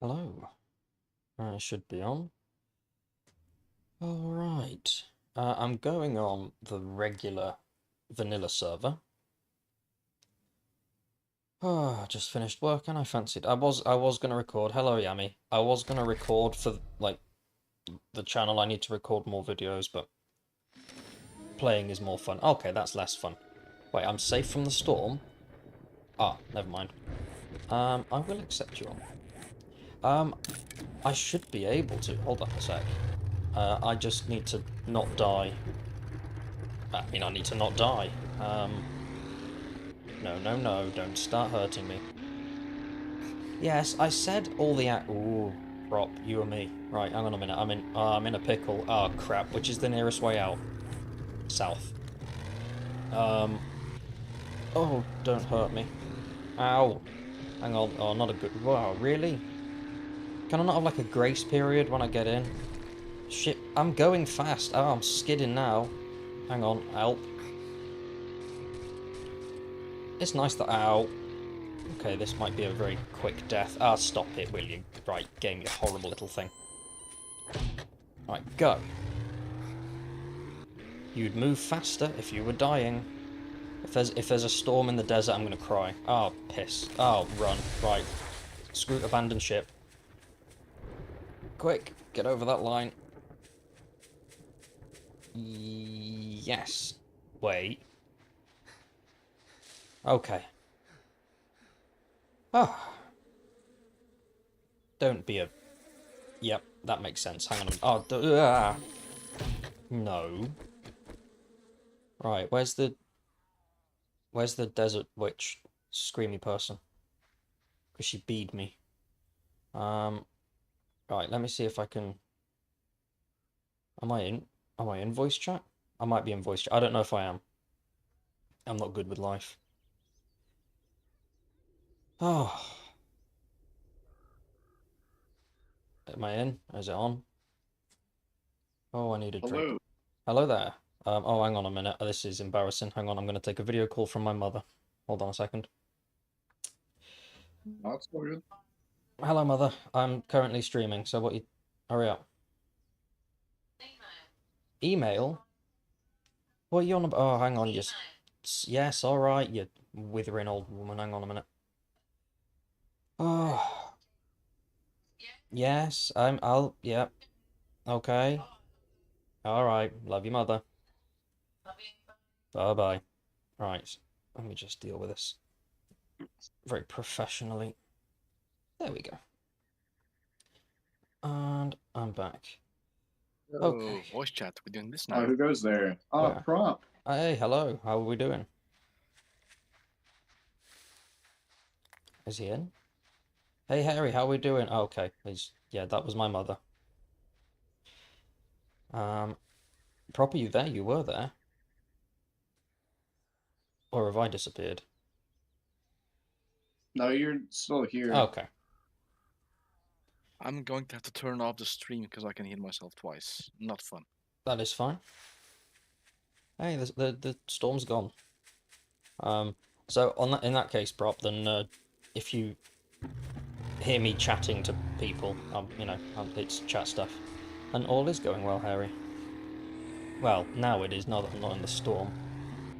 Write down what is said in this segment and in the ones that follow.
Hello. I should be on. Alright. I'm going on the regular vanilla server. Oh, just finished work and I fancied. I was gonna record. Hello, Yami. I was gonna record for like the channel. I need to record more videos, but playing is more fun. Okay, that's less fun. Wait, I'm safe from the storm? Ah, never mind. I will accept you on. I should be able to. Hold on a sec. I just need to not die. I mean, I need to not die. No, don't start hurting me. Yes, I said all the Ooh, prop, you and me. Right, hang on a minute. I'm in a pickle. Oh crap, which is the nearest way out? South. Oh, don't hurt me. Ow. Hang on. Oh, not a good. Wow, really? Can I not have like a grace period when I get in? Shit, I'm going fast. Oh, I'm skidding now. Hang on, help. It's nice that. Ow. Okay, this might be a very quick death. Ah, stop it, will you? Right, game, you horrible little thing. Right, go. You'd move faster if you were dying. If there's a storm in the desert, I'm gonna cry. Oh, piss. Oh, run. Right. Screw abandon ship. Quick, get over that line. Yes. Wait. Okay. Oh. Don't be a... Yep, that makes sense. Hang on. Oh, no. Right, where's the desert witch screamy person? Because she beat me. Right, let me see if I can... Am I in voice chat? I might be in voice chat. I don't know if I am. I'm not good with life. Oh. Am I in? Is it on? Oh, I need a drink. Hello. Hello there. Oh, hang on a minute. This is embarrassing. Hang on, I'm going to take a video call from my mother. Hold on a second. That's all good. Hello, mother. I'm currently streaming, so what you... Hurry up. Email? What are you on about? Oh, hang on. Just... Yes, alright, you withering old woman. Hang on a minute. Oh... Yes, I'll... Yep. Okay. Alright. Love you, mother. Bye-bye. Right. Let me just deal with this very professionally. There we go. And I'm back. Okay. Oh, voice chat. We're doing this Oh, now. who goes there? Oh, Where? prop. Hey, hello. How are we doing? Is he in? Hey, Harry, how are we doing? Oh, okay. Yeah, that was my mother. Prop, are you there? You were there. Or have I disappeared? No, you're still here. Okay. I'm going to have to turn off the stream because I can hear myself twice. Not fun. That is fine. Hey, the storm's gone. So in that case, Prop, then if you hear me chatting to people, it's chat stuff. And all is going well, Harry. Well, now it is, now that I'm not in the storm.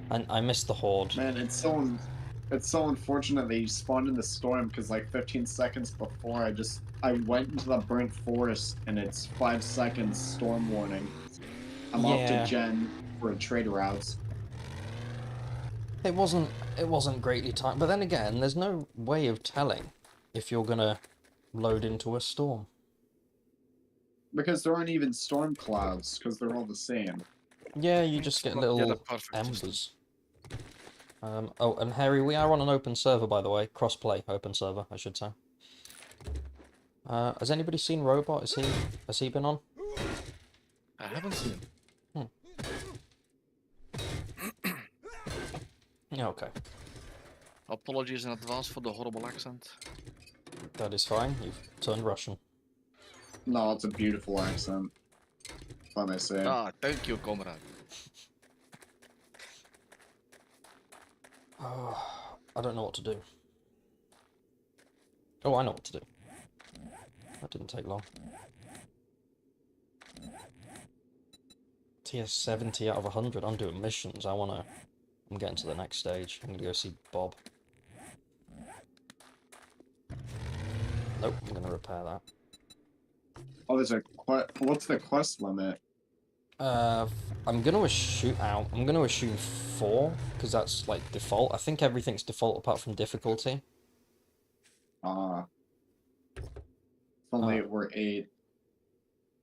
And I missed the horde. Man, it's so unfortunate that you spawned in the storm because like 15 seconds before I went into the burnt forest and it's 5 seconds storm warning. I'm off to Yeah. Gen for a trade routes. It wasn't greatly timed, but then again, there's no way of telling if you're gonna load into a storm. Because there aren't even storm clouds, because they're all the same. Yeah, you just get little embers. Oh, and Harry, we are on an open server, by the way. Crossplay open server, I should say. Has anybody seen Robot? Has he been on? I haven't seen him. Yeah, okay. Apologies in advance for the horrible accent. That is fine. You've turned Russian. No, it's a beautiful accent. If I may say. Ah, thank you, comrade. Oh, I don't know what to do. Oh, I know what to do. That didn't take long. TS 70 out of 100. I'm doing missions. I'm getting to the next stage. I'm gonna go see Bob. Nope, I'm gonna repair that. Oh, there's a what's the quest limit? I'm gonna I'm gonna assume 4, because that's like default. I think everything's default apart from difficulty. If only it were 8.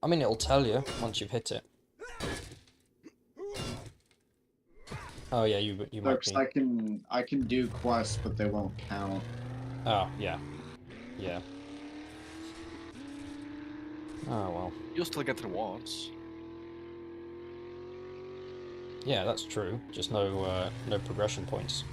I mean, it'll tell you once you've hit it. Oh yeah, you might be. I can do quests, but they won't count. Oh yeah, yeah. Oh well. You'll still get rewards. Yeah, that's true. Just no progression points.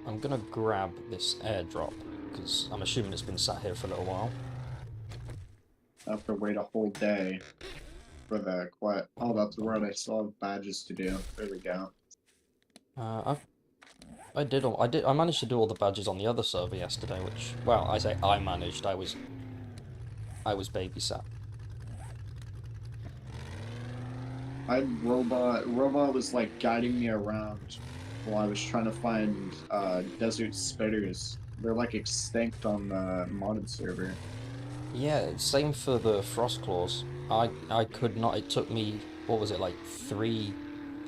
I'm gonna grab this airdrop, because I'm assuming it's been sat here for a little while. I have to wait a whole day for the quest. Oh, that's right. I still have badges to do. There we go. I managed to do all the badges on the other server yesterday, which, well, I say I managed. I was babysat. I had Robot was like guiding me around while I was trying to find desert spitters. They're like extinct on the modded server. Yeah, same for the frost claws. I could not. It took me, what was it, like 3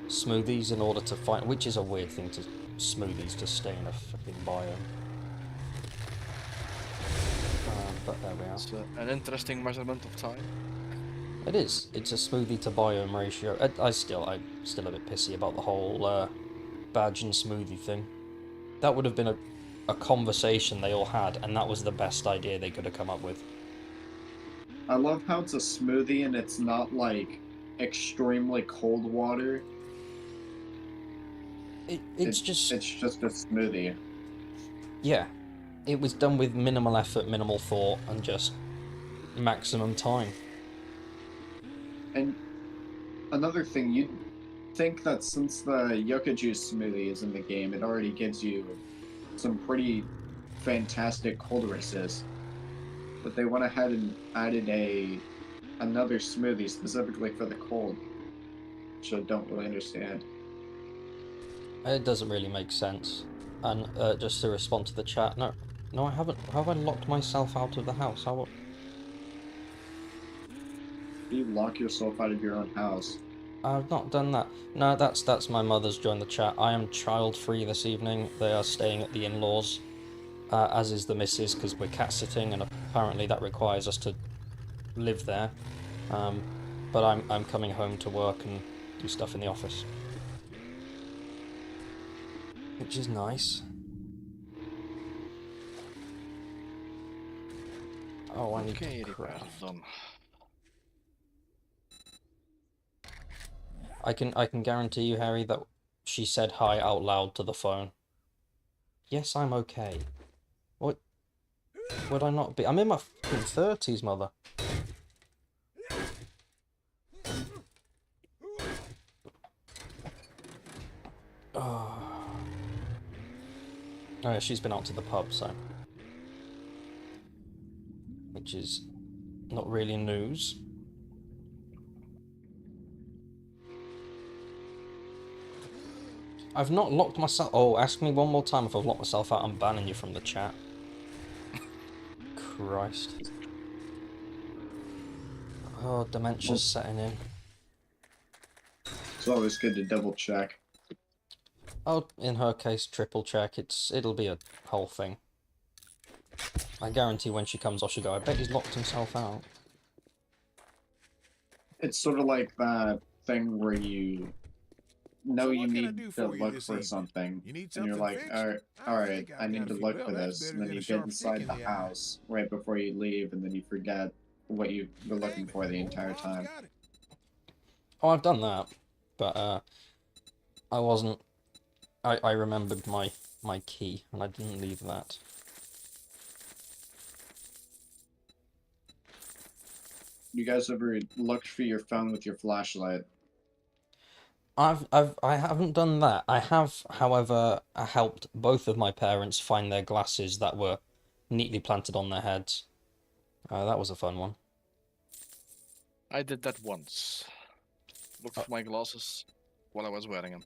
smoothies in order to find, which is a weird thing to smoothies to stay in a fucking biome. But there we are. It's an interesting measurement of time. It is. It's a smoothie to biome ratio. I'm still a bit pissy about the whole badge and smoothie thing. That would have been a conversation they all had, and that was the best idea they could have come up with. I love how it's a smoothie and it's not like extremely cold water. It's just a smoothie. Yeah, it was done with minimal effort, minimal thought, and just maximum time. And another thing, you'd think that since the yucca juice smoothie is in the game, it already gives you some pretty fantastic cold resist. But they went ahead and added another smoothie specifically for the cold, which I don't really understand. It doesn't really make sense. And just to respond to the chat, no, I haven't. Have I locked myself out of the house? How? You lock yourself out of your own house. I've not done that. No, that's my mother's joined the chat. I am child-free this evening. They are staying at the in-laws, as is the missus, because we're cat-sitting, and apparently that requires us to live there. But I'm coming home to work and do stuff in the office, which is nice. Oh, I need to craft. I can guarantee you, Harry, that she said hi out loud to the phone. Yes, I'm okay. What? Would I not be? I'm in my fucking 30s, mother. Oh, yeah, she's been out to the pub, so. Which is not really news. I've not locked myself. Oh, ask me one more time if I've locked myself out. I'm banning you from the chat. Christ. Oh, dementia's setting in. It's always good to double check. Oh, in her case, triple check. It'll be a whole thing. I guarantee when she comes, she'll go, I bet he's locked himself out. It's sort of like that thing where you know you need to look for something, and you're like, alright, I need to look for this, and then you get inside the house right before you leave, and then you forget what you were looking for the entire time. Oh, I've done that, but I wasn't. I remembered my key, and I didn't leave that. You guys ever looked for your phone with your flashlight? I haven't done that. I have, however, helped both of my parents find their glasses that were neatly planted on their heads. That was a fun one. I did that once. Looked for my glasses while I was wearing them.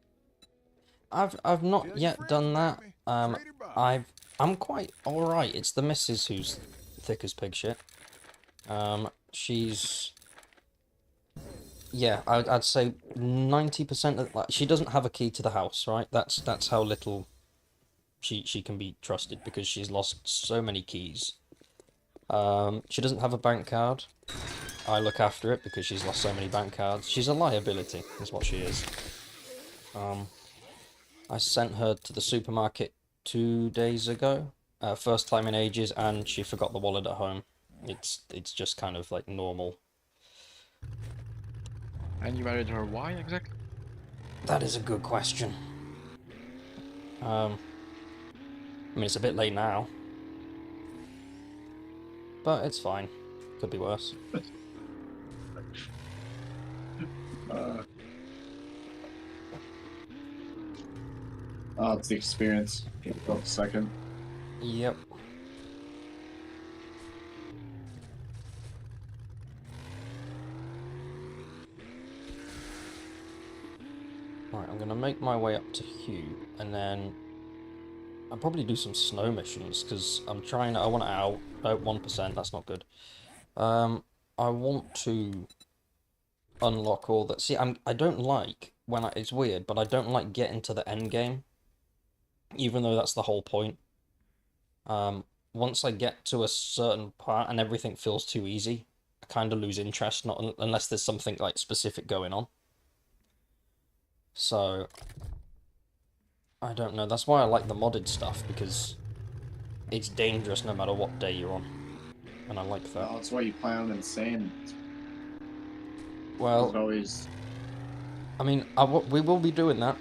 I've not yet done that. I'm quite alright. It's the missus who's thick as pig shit. She's yeah, I'd say 90% of like she doesn't have a key to the house, right? That's how little she can be trusted because she's lost so many keys. She doesn't have a bank card. I look after it because she's lost so many bank cards. She's a liability, is what she is. I sent her to the supermarket 2 days ago, first time in ages, and she forgot the wallet at home. It's just kind of like normal. And you married her why exactly? That is a good question. I mean, it's a bit late now, but it's fine. Could be worse. Oh, it's the experience. Hold a second. Yep. Right, I'm gonna make my way up to Hugh, and then I'll probably do some snow missions because I want it out. No, 1%. That's not good. I want to unlock all that. See, I don't like when it's weird, but I don't like getting to the end game, even though that's the whole point. Once I get to a certain part and everything feels too easy, I kind of lose interest, not unless there's something like specific going on. So I don't know. That's why I like the modded stuff because it's dangerous no matter what day you're on, and I like that. Well, that's why you play on Insane. Well, It's always. I mean, we will be doing that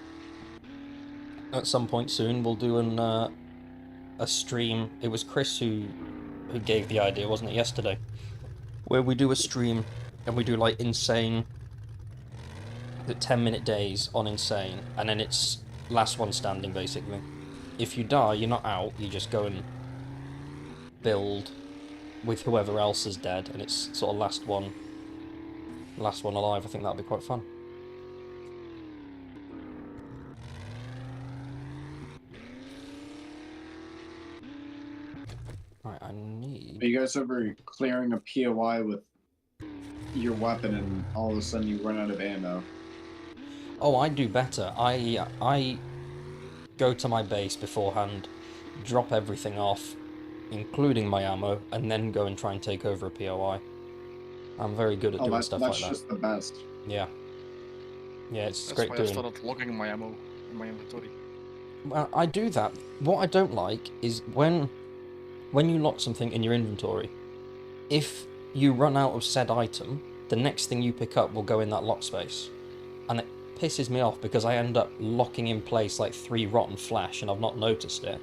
at some point soon. We'll do a stream. It was Chris who gave the idea, wasn't it, yesterday? Where we do a stream and we do like Insane, the 10-minute days on Insane, and then it's last one standing basically. If you die, you're not out. You just go and build with whoever else is dead, and it's sort of last one alive. I think that'd be quite fun. Right, I need... Are you guys ever clearing a POI with your weapon and all of a sudden you run out of ammo? Oh, I do better. I go to my base beforehand, drop everything off, including my ammo, and then go and try and take over a POI. I'm very good at doing stuff like that. That's just the best. Yeah. Yeah, it's That's great why doing. I started logging my ammo in my inventory. Well, I do that. What I don't like is when you lock something in your inventory, if you run out of said item, the next thing you pick up will go in that lock space. And it pisses me off because I end up locking in place like 3 rotten flesh and I've not noticed it.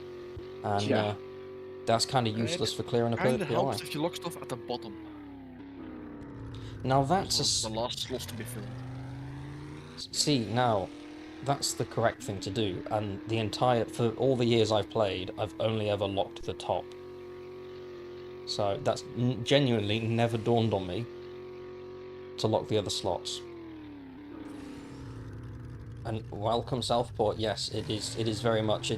And Yeah. that's kind of useless for clearing a Kinda POI. helps if you lock stuff at the bottom. Now that's the last slots to be filled. See, now, that's the correct thing to do, and for all the years I've played, I've only ever locked the top. So that's genuinely never dawned on me to lock the other slots. And welcome Southport, yes, it is very much,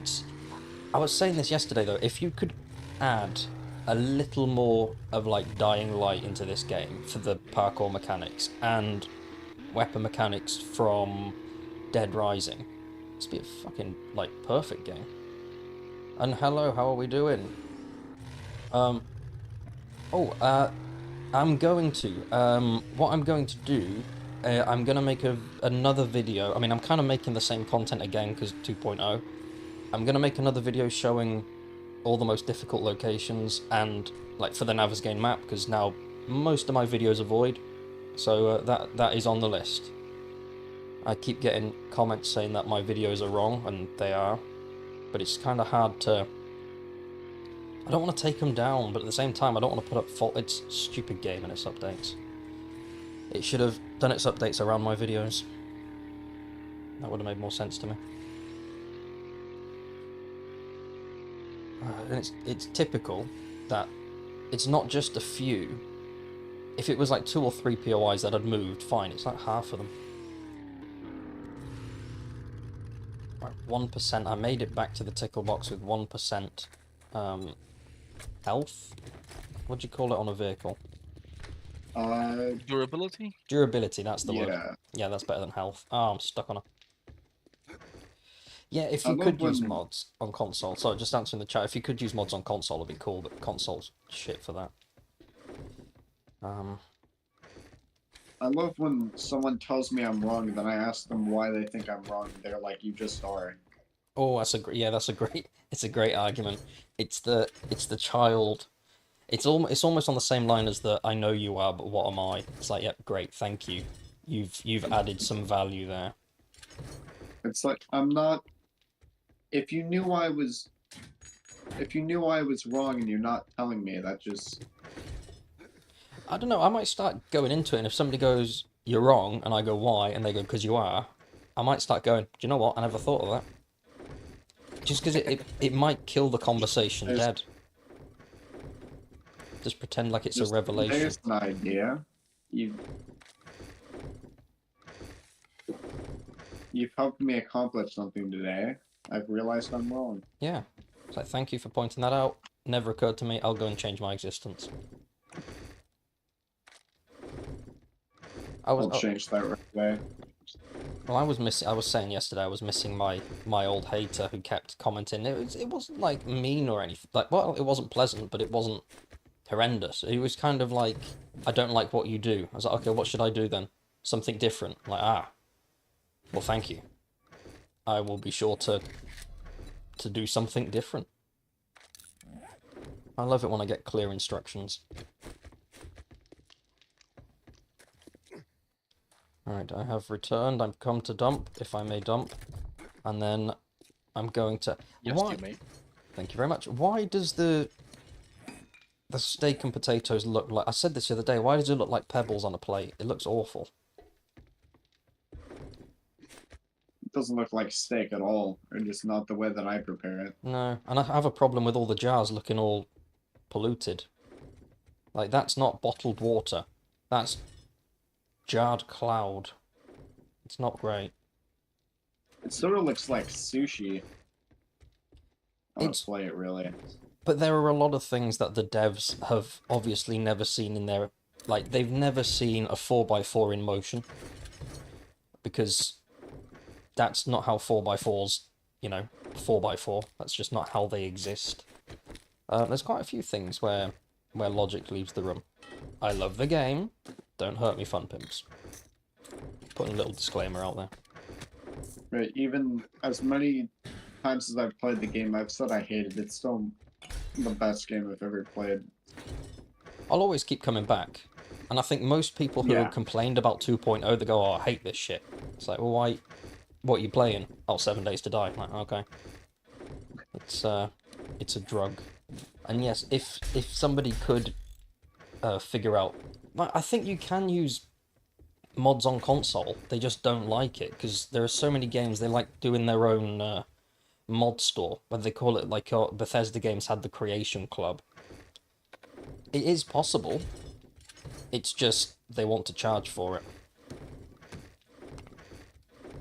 I was saying this yesterday though, if you could add a little more of like Dying Light into this game for the parkour mechanics and weapon mechanics from Dead Rising, this would be a fucking like perfect game. And hello, how are we doing? I'm going to what I'm going to do, I'm gonna make another video. I mean, I'm kind of making the same content again because 2.0. I'm gonna make another video showing all the most difficult locations and like for the Navezgane map, because now most of my videos are void, so that is on the list. I keep getting comments saying that my videos are wrong, and they are, but it's kind of hard to... I don't want to take them down, but at the same time I don't want to put up fault. It's a stupid game and its updates. It should have done its updates around my videos. That would have made more sense to me. And it's typical that it's not just a few. If it was like 2 or 3 POIs that had moved, fine. It's like half of them. Right, 1%. I made it back to the tickle box with 1% health. What do you call it on a vehicle? Durability? Durability, that's the word. Yeah. Yeah, that's better than health. Oh, I'm stuck on a... Yeah, if I you love could use when- mods on console, so just answering the chat, if you could use mods on console, it'd be cool, but console's shit for that. I love when someone tells me I'm wrong, then I ask them why they think I'm wrong. They're like, "You just are." Oh, that's a great. It's a great argument. It's the child. It's almost on the same line as the "I know you are, but what am I?" It's like, yep, great, thank you. You've added some value there. It's like I'm not. If you knew I was wrong and you're not telling me, that just I don't know. I might start going into it, and if somebody goes, "You're wrong," and I go, "Why?" and they go, "Because you are," I might start going, "Do you know what? I never thought of that." Just because it might kill the conversation dead. Just pretend like it's a revelation. There's an idea. You've helped me accomplish something today. I've realized I'm wrong. Yeah. It's like, thank you for pointing that out. Never occurred to me. I'll go and change my existence. I'll change that right away. Well, I was saying yesterday I was missing my old hater who kept commenting. It wasn't like mean or anything. Like, well, it wasn't pleasant, but it wasn't horrendous. It was kind of like, I don't like what you do. I was like, okay, what should I do then? Something different. Like, well, thank you. I will be sure to do something different. I love it when I get clear instructions. Alright, I have returned. I've come to dump, if I may dump. And then I'm going to... Yes, Why? you may. Thank you very much. Why does the steak and potatoes look like... I said this the other day. Why does it look like pebbles on a plate? It looks awful. It doesn't look like steak at all, or just not the way that I prepare it. No, and I have a problem with all the jars looking all polluted. Like, that's not bottled water. That's jarred cloud. It's not great. It sort of looks like sushi on It's... a plate, really. But there are a lot of things that the devs have obviously never seen in their... Like, they've never seen a 4x4 in motion. Because that's not how 4x4s, 4x4. That's just not how they exist. There's quite a few things where logic leaves the room. I love the game. Don't hurt me, fun pimps. Putting a little disclaimer out there. Right, even as many times as I've played the game, I've said I hate it. It's still the best game I've ever played. I'll always keep coming back. And I think most people who have complained about 2.0, they go, "Oh, I hate this shit." It's like, well, why? What are you playing? Oh, 7 Days to Die. I'm like, okay. It's a drug. And yes, if somebody could figure out... I think you can use mods on console. They just don't like it, because there are so many games, they like doing their own mod store, where they call it, like, Bethesda games had the Creation Club. It is possible. It's just they want to charge for it.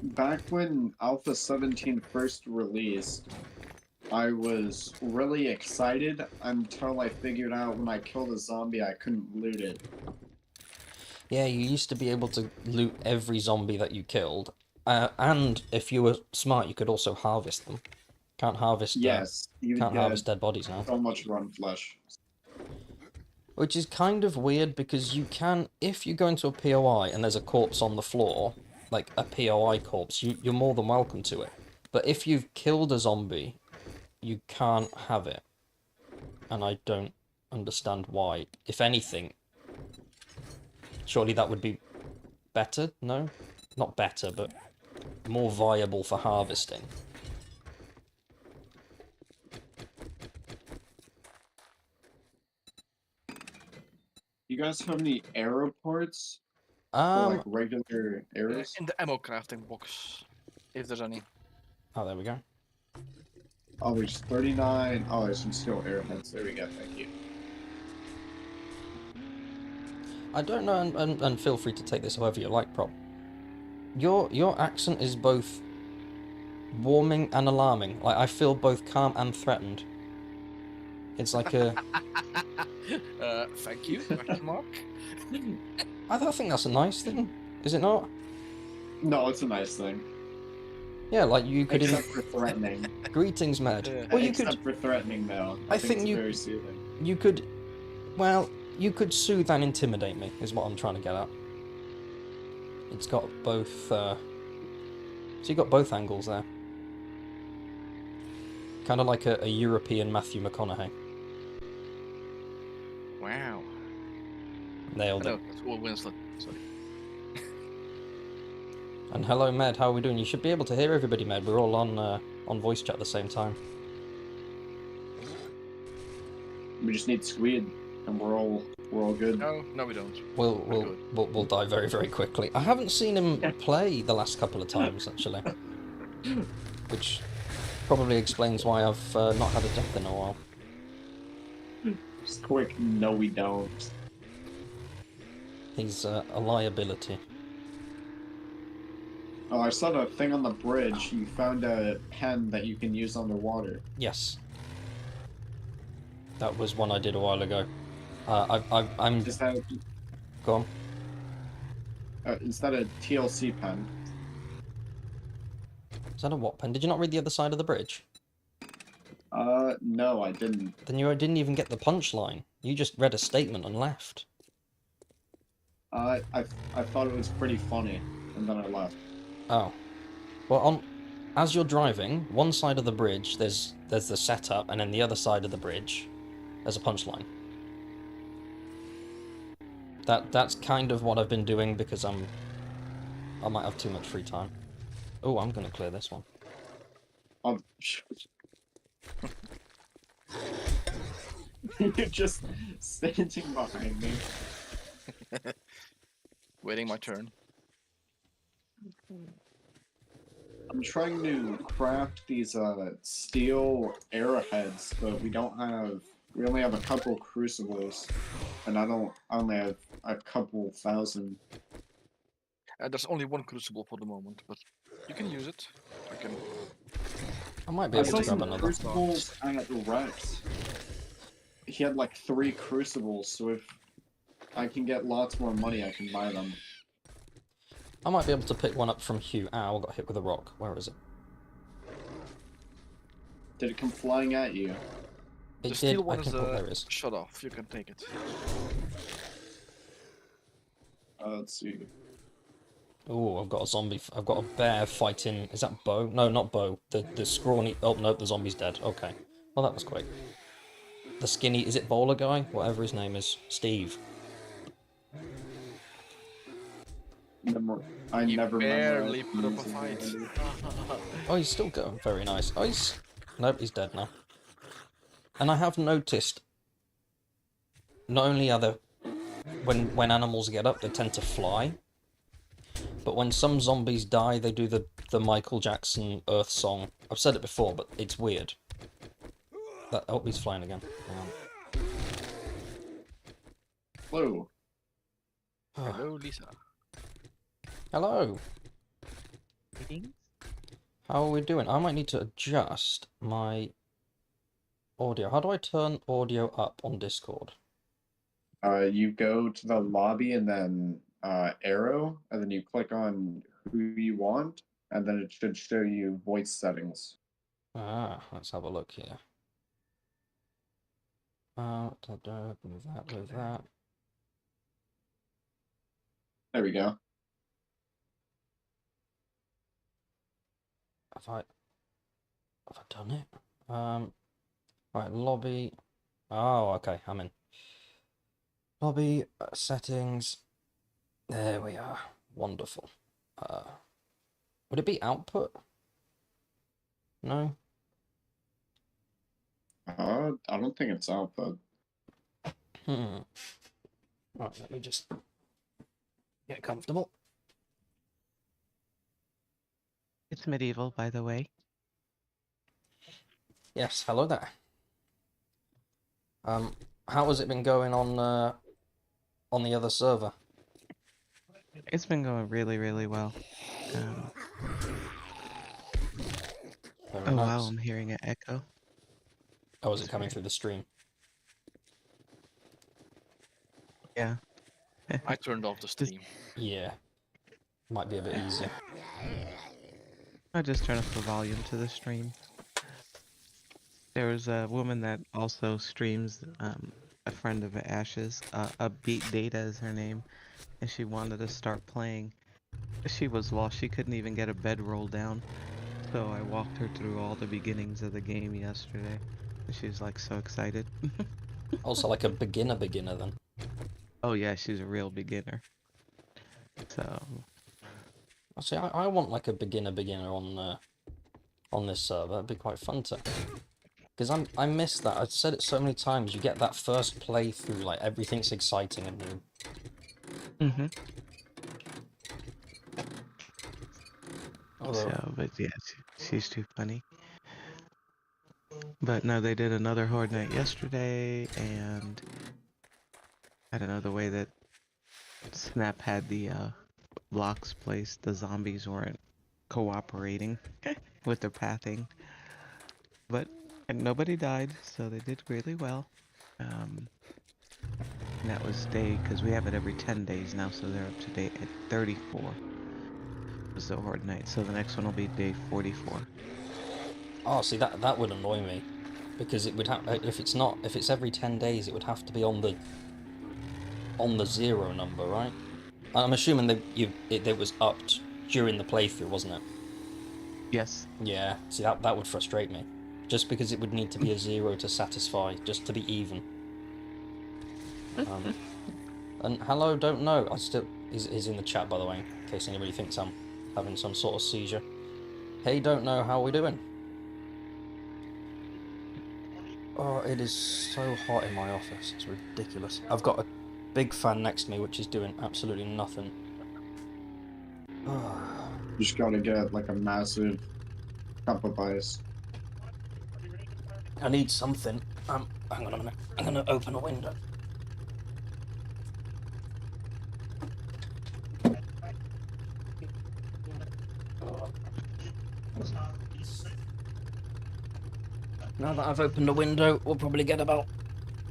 Back when Alpha 17 first released, I was really excited until I figured out when I killed a zombie I couldn't loot it. Yeah, you used to be able to loot every zombie that you killed, and if you were smart, you could also harvest them. Can't harvest. Yes, you can't harvest dead bodies now. So much run flesh. Which is kind of weird, because you can, if you go into a POI and there's a corpse on the floor, like a POI corpse, you're more than welcome to it. But if you've killed a zombie, you can't have it. And I don't understand why. If anything, surely that would be better? No? Not better, but more viable for harvesting. You guys have any arrow ports? For, like regular arrows? In the ammo crafting box. If there's any. Oh, there we go. Oh, there's 39. Oh, there's some steel airheads. There we go. Thank you. I don't know, and feel free to take this however you like, Prop. Your accent is both warming and alarming. Like, I feel both calm and threatened. It's like a... Thank you, question mark. I don't think that's a nice thing, is it not? No, it's a nice thing. Yeah, like you could... Except for threatening. Greetings, Med. Yeah. Well, you Except could... for threatening, though. I think it's very soothing. You could... Well, you could soothe and intimidate me, is what I'm trying to get at. It's got both, So you got both angles there. Kind of like a European Matthew McConaughey. Wow. Nailed No, it. it's all Winslet. Sorry. And hello, Med. How are we doing? You should be able to hear everybody, Med. We're all on voice chat at the same time. We just need squid, and we're all good. No, we don't. We'll die very, very quickly. I haven't seen him play the last couple of times, actually. Which probably explains why I've not had a death in a while. Just quick, no we don't. He's a liability. Oh, I saw the thing on the bridge. You found a pen that you can use underwater. Yes. That was one I did a while ago. I'm... Is that, Go on. is that a TLC pen? Is that a what pen? Did you not read the other side of the bridge? No, I didn't. Then you didn't even get the punchline. You just read a statement and left. I thought it was pretty funny, and then I left. Oh. Well, as you're driving, one side of the bridge, there's the setup, and then the other side of the bridge, there's a punchline. That's kind of what I've been doing because I might have too much free time. Oh, I'm gonna clear this one. You're just standing behind me. Waiting my turn. I'm trying to craft these steel arrowheads, but we only have a couple crucibles, and I only have a couple thousand. There's only one crucible for the moment, but you can use it. I might be I able saw to grab some another. crucibles at Rex. He had like 3 crucibles, so if I can get lots more money, I can buy them. I might be able to pick one up from Hugh. Ow, I got hit with a rock. Where is it? Did it come flying at you? It The did. steel I one can... is Oh, there it is. shut off. You can take it. Let's see. Oh, I've got a zombie. I've got a bear fighting. Is that Bo? No, not Bo. The scrawny. Oh no, the zombie's dead. Okay. Well, that was quick. The skinny. Is it bowler guy? Whatever his name is. Steve. I You never barely memorized put up a music. fight. Oh, he's still going. Very nice. Oh, he's... Nope, he's dead now. And I have noticed. Not only are the... When animals get up, they tend to fly. But when some zombies die, they do the Michael Jackson Earth song. I've said it before, but it's weird. Oh, he's flying again. Hang on. Hello. Hello, Lisa. Hello. Greetings. How are we doing? I might need to adjust my audio. How do I turn audio up on Discord? You go to the lobby and then arrow, and then you click on who you want, and then it should show you voice settings. Ah, let's have a look here. Move that. There we go. Have I done it? Right, lobby. Oh, okay, I'm in. Lobby settings. There we are. Wonderful. Would it be output? No. I don't think it's output. Right, let me just get comfortable. It's medieval, by the way. Yes, hello there. How has it been going on the other server? It's been going really, really well. Very Oh nice. wow, I'm hearing an echo. Oh, is it coming through the stream? Yeah. I turned off the stream. Yeah. Might be a bit easier. I just turned up the volume to the stream. There was a woman that also streams, a friend of Ash's, Upbeat Data is her name, and she wanted to start playing. She was lost, she couldn't even get a bedroll down, so I walked her through all the beginnings of the game yesterday. And she was like so excited. Also, like a beginner then. Oh yeah, she's a real beginner. So, See, I want like a beginner on this server. It'd be quite fun to, because I miss that. I've said it so many times. You get that first playthrough, like everything's exciting and new. Although, so, but yeah, she's too funny. But no, they did another Horde Night yesterday, and I don't know, the way that Snap had the blocks placed, the zombies weren't cooperating with their pathing. But nobody died, so they did really well. And that was day, because we have it every 10 days now, so they're up to date at 34. Was the Horde Night, so the next one will be day 44. oh, see that would annoy me, because it would have if it's every 10 days, it would have to be on the 0 number, right? I'm assuming that it was upped during the playthrough, wasn't it? Yes. Yeah. See, that would frustrate me, just because it would need to be a 0 to satisfy, just to be even. And hello, don't know. He's in the chat, by the way, in case anybody thinks I'm having some sort of seizure. Hey, don't know, how we doing? Oh, it is so hot in my office. It's ridiculous. I've got a big fan next to me, which is doing absolutely nothing. You just gotta get like a massive cup of ice. I need something. Hang on a minute. I'm gonna open a window. Now that I've opened a window, we'll probably get about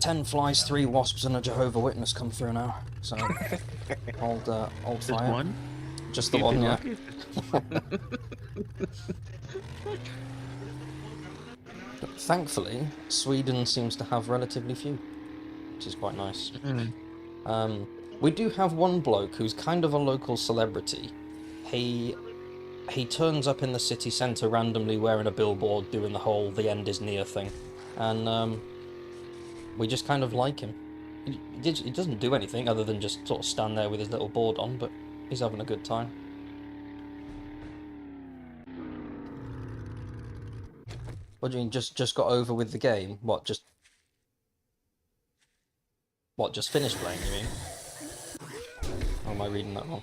10 flies, 3 wasps, and a Jehovah Witness come through now. So, old Just fire. one? Just the You'd one, be yeah. lucky But thankfully, Sweden seems to have relatively few, which is quite nice. We do have one bloke who's kind of a local celebrity. He turns up in the city centre randomly wearing a billboard doing the whole "the end is near" thing, and we just kind of like him. He doesn't do anything other than just sort of stand there with his little board on, but he's having a good time. What do you mean, just got over with the game? Just finished playing, you mean? Or am I reading that wrong?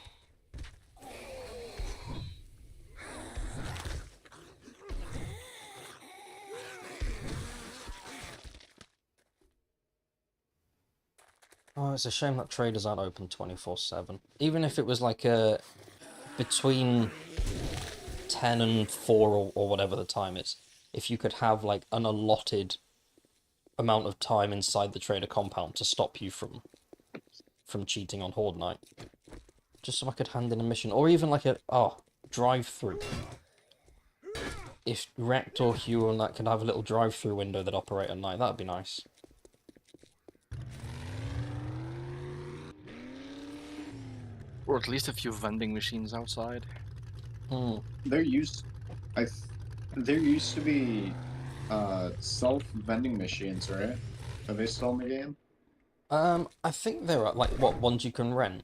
Oh, it's a shame that traders aren't open 24/7. Even if it was like between 10 and 4 or whatever the time is, if you could have like an allotted amount of time inside the trader compound to stop you from cheating on Horde Night. Just so I could hand in a mission, or even like a drive-through. If Rect or Hugh and that could have a little drive-through window that operate at night, that'd be nice. Or at least a few vending machines outside. There used to be self vending machines, right? Are they still in the game? I think there are like ones you can rent.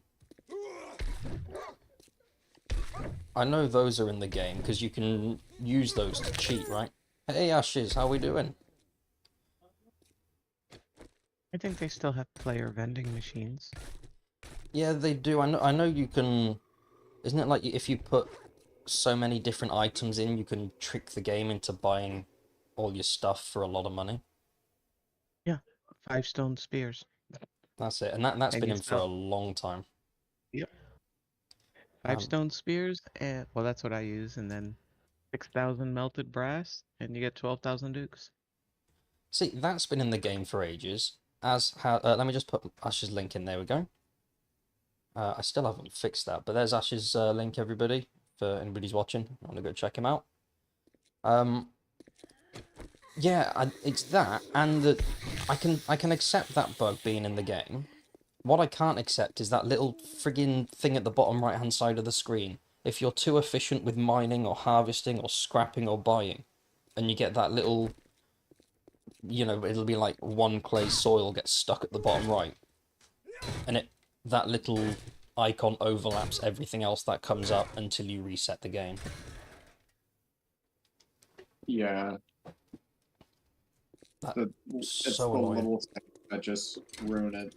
I know those are in the game because you can use those to cheat, right? Hey Ashes, how we doing? I think they still have player vending machines. Yeah, they do. I know you can. Isn't it like if you put so many different items in, you can trick the game into buying all your stuff for a lot of money. Yeah, 5 stone spears. That's it, and that's And been you in for a sell. long time. Yep. 5 Um, stone spears, and well, that's what I use, and then 6,000 melted brass, and you get 12,000 dukes. See, that's been in the game for ages. Let me just put Ash's link in. There we go. I still haven't fixed that, but there's Ash's link, everybody, for anybody's watching. I want to go check him out. Yeah, it's that, and that I can accept that bug being in the game. What I can't accept is that little friggin' thing at the bottom right-hand side of the screen. If you're too efficient with mining or harvesting or scrapping or buying, and you get that little, it'll be like one clay soil gets stuck at the bottom right, and that little icon overlaps everything else that comes up until you reset the game. Yeah. That's It's so the annoying. little things that just ruin it.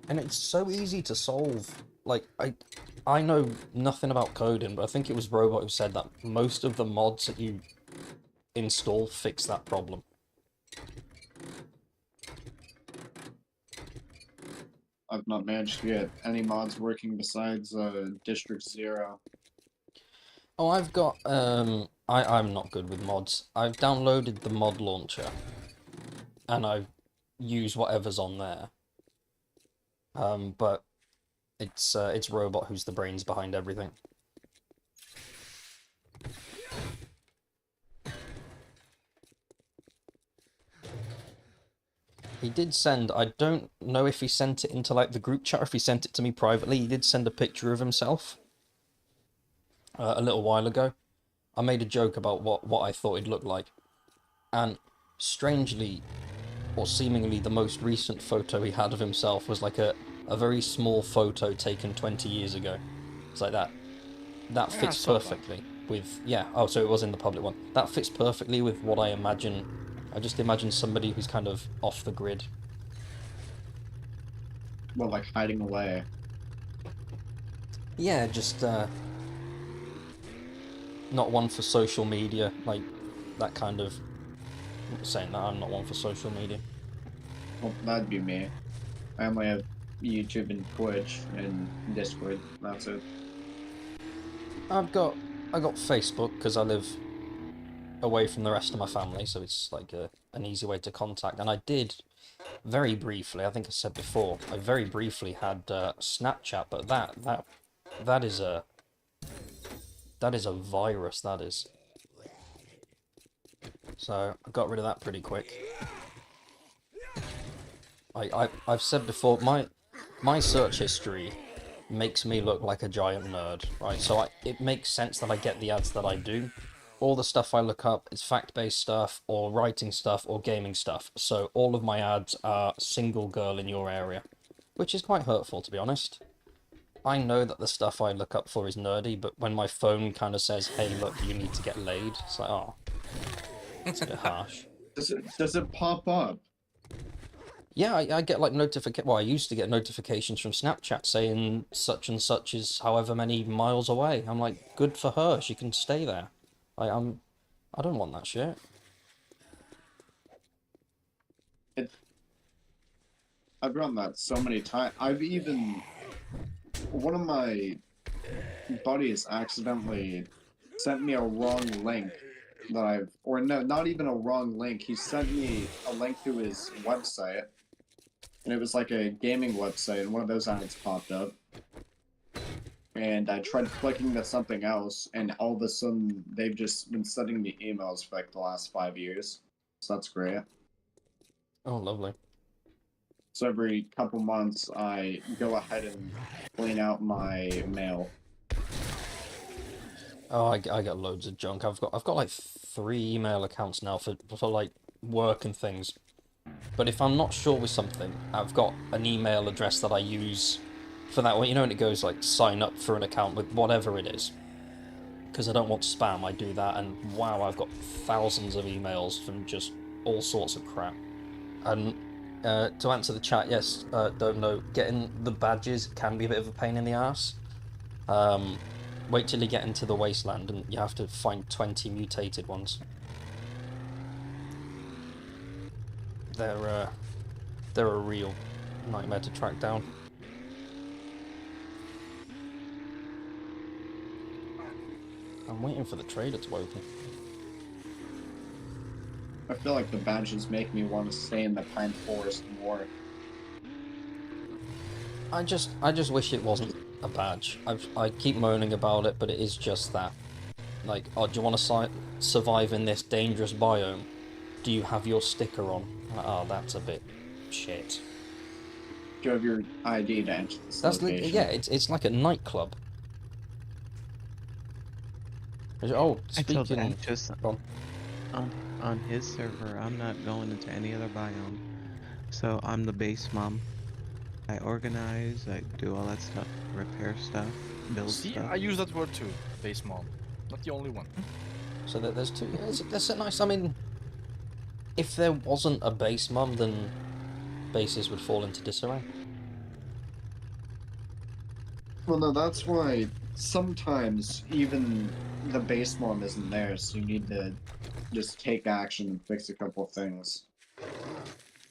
And it's so easy to solve. Like, I know nothing about coding, but I think it was Robot who said that most of the mods that you install fix that problem. I've not managed to get any mods working besides District 0. Oh, I've got, I'm not good with mods. I've downloaded the mod launcher, and I use whatever's on there. But it's Robot who's the brains behind everything. He did send, I don't know if he sent it into like the group chat or if he sent it to me privately. He did send a picture of himself a little while ago. I made a joke about what I thought he'd look like. And strangely, or seemingly, the most recent photo he had of himself was like a very small photo taken 20 years ago. It's like that. That fits perfectly with, yeah, oh, so it was in the public one. That fits perfectly with what I imagine. I just imagine somebody who's kind of off the grid. Well, like hiding away. Yeah, just not one for social media, like that kind of. I'm saying that I'm not one for social media. Well, that'd be me. I only have YouTube and Twitch and Discord. That's it. I got Facebook because I live away from the rest of my family, so it's like an easy way to contact. And I did very briefly. I think I said before. I very briefly had Snapchat, but that is a virus. That is. So I got rid of that pretty quick. I've said before, my search history makes me look like a giant nerd, right? So it makes sense that I get the ads that I do. All the stuff I look up is fact-based stuff, or writing stuff, or gaming stuff. So all of my ads are single girl in your area, which is quite hurtful, to be honest. I know that the stuff I look up for is nerdy, but when my phone kind of says, hey, look, you need to get laid, it's like, oh, it's a bit harsh. Does it pop up? Yeah, I get like well, I used to get notifications from Snapchat saying such and such is however many miles away. I'm like, good for her, she can stay there. I don't want that shit. I've run that so many times. One of my buddies accidentally sent me a wrong link not even a wrong link. He sent me a link to his website, and it was like a gaming website, and one of those ads popped up. And I tried clicking to something else, and all of a sudden, they've just been sending me emails for like the last 5 years. So that's great. Oh, lovely. So every couple months, I go ahead and clean out my mail. Oh, I get loads of junk. I've got like 3 email accounts now for like work and things. But if I'm not sure with something, I've got an email address that I use for that one. You know, when it goes like sign up for an account with whatever it is. Because I don't want spam, I do that, and wow, I've got thousands of emails from just all sorts of crap. And to answer the chat, yes, don't know, getting the badges can be a bit of a pain in the ass. Wait till you get into the wasteland and you have to find 20 mutated ones. They're a real nightmare to track down. I'm waiting for the trader to open. I feel like the badges make me want to stay in the pine forest more. I just wish it wasn't a badge. I keep moaning about it, but it is just that. Like, oh, do you want to survive in this dangerous biome? Do you have your sticker on? Oh, that's a bit shit. Do you have your ID to enter this That's location? yeah, it's like a nightclub. Oh, I told speaking. Anxious Go on his server, I'm not going into any other biome. So I'm the base mom. I organize, I do all that stuff, repair stuff, build See, stuff. I use that word too, base mom. Not the only one. So that there's two. Yeah, that's a nice. I mean, if there wasn't a base mum, then bases would fall into disarray. Well, no, that's why sometimes even the base mom isn't there, so you need to just take action and fix a couple things.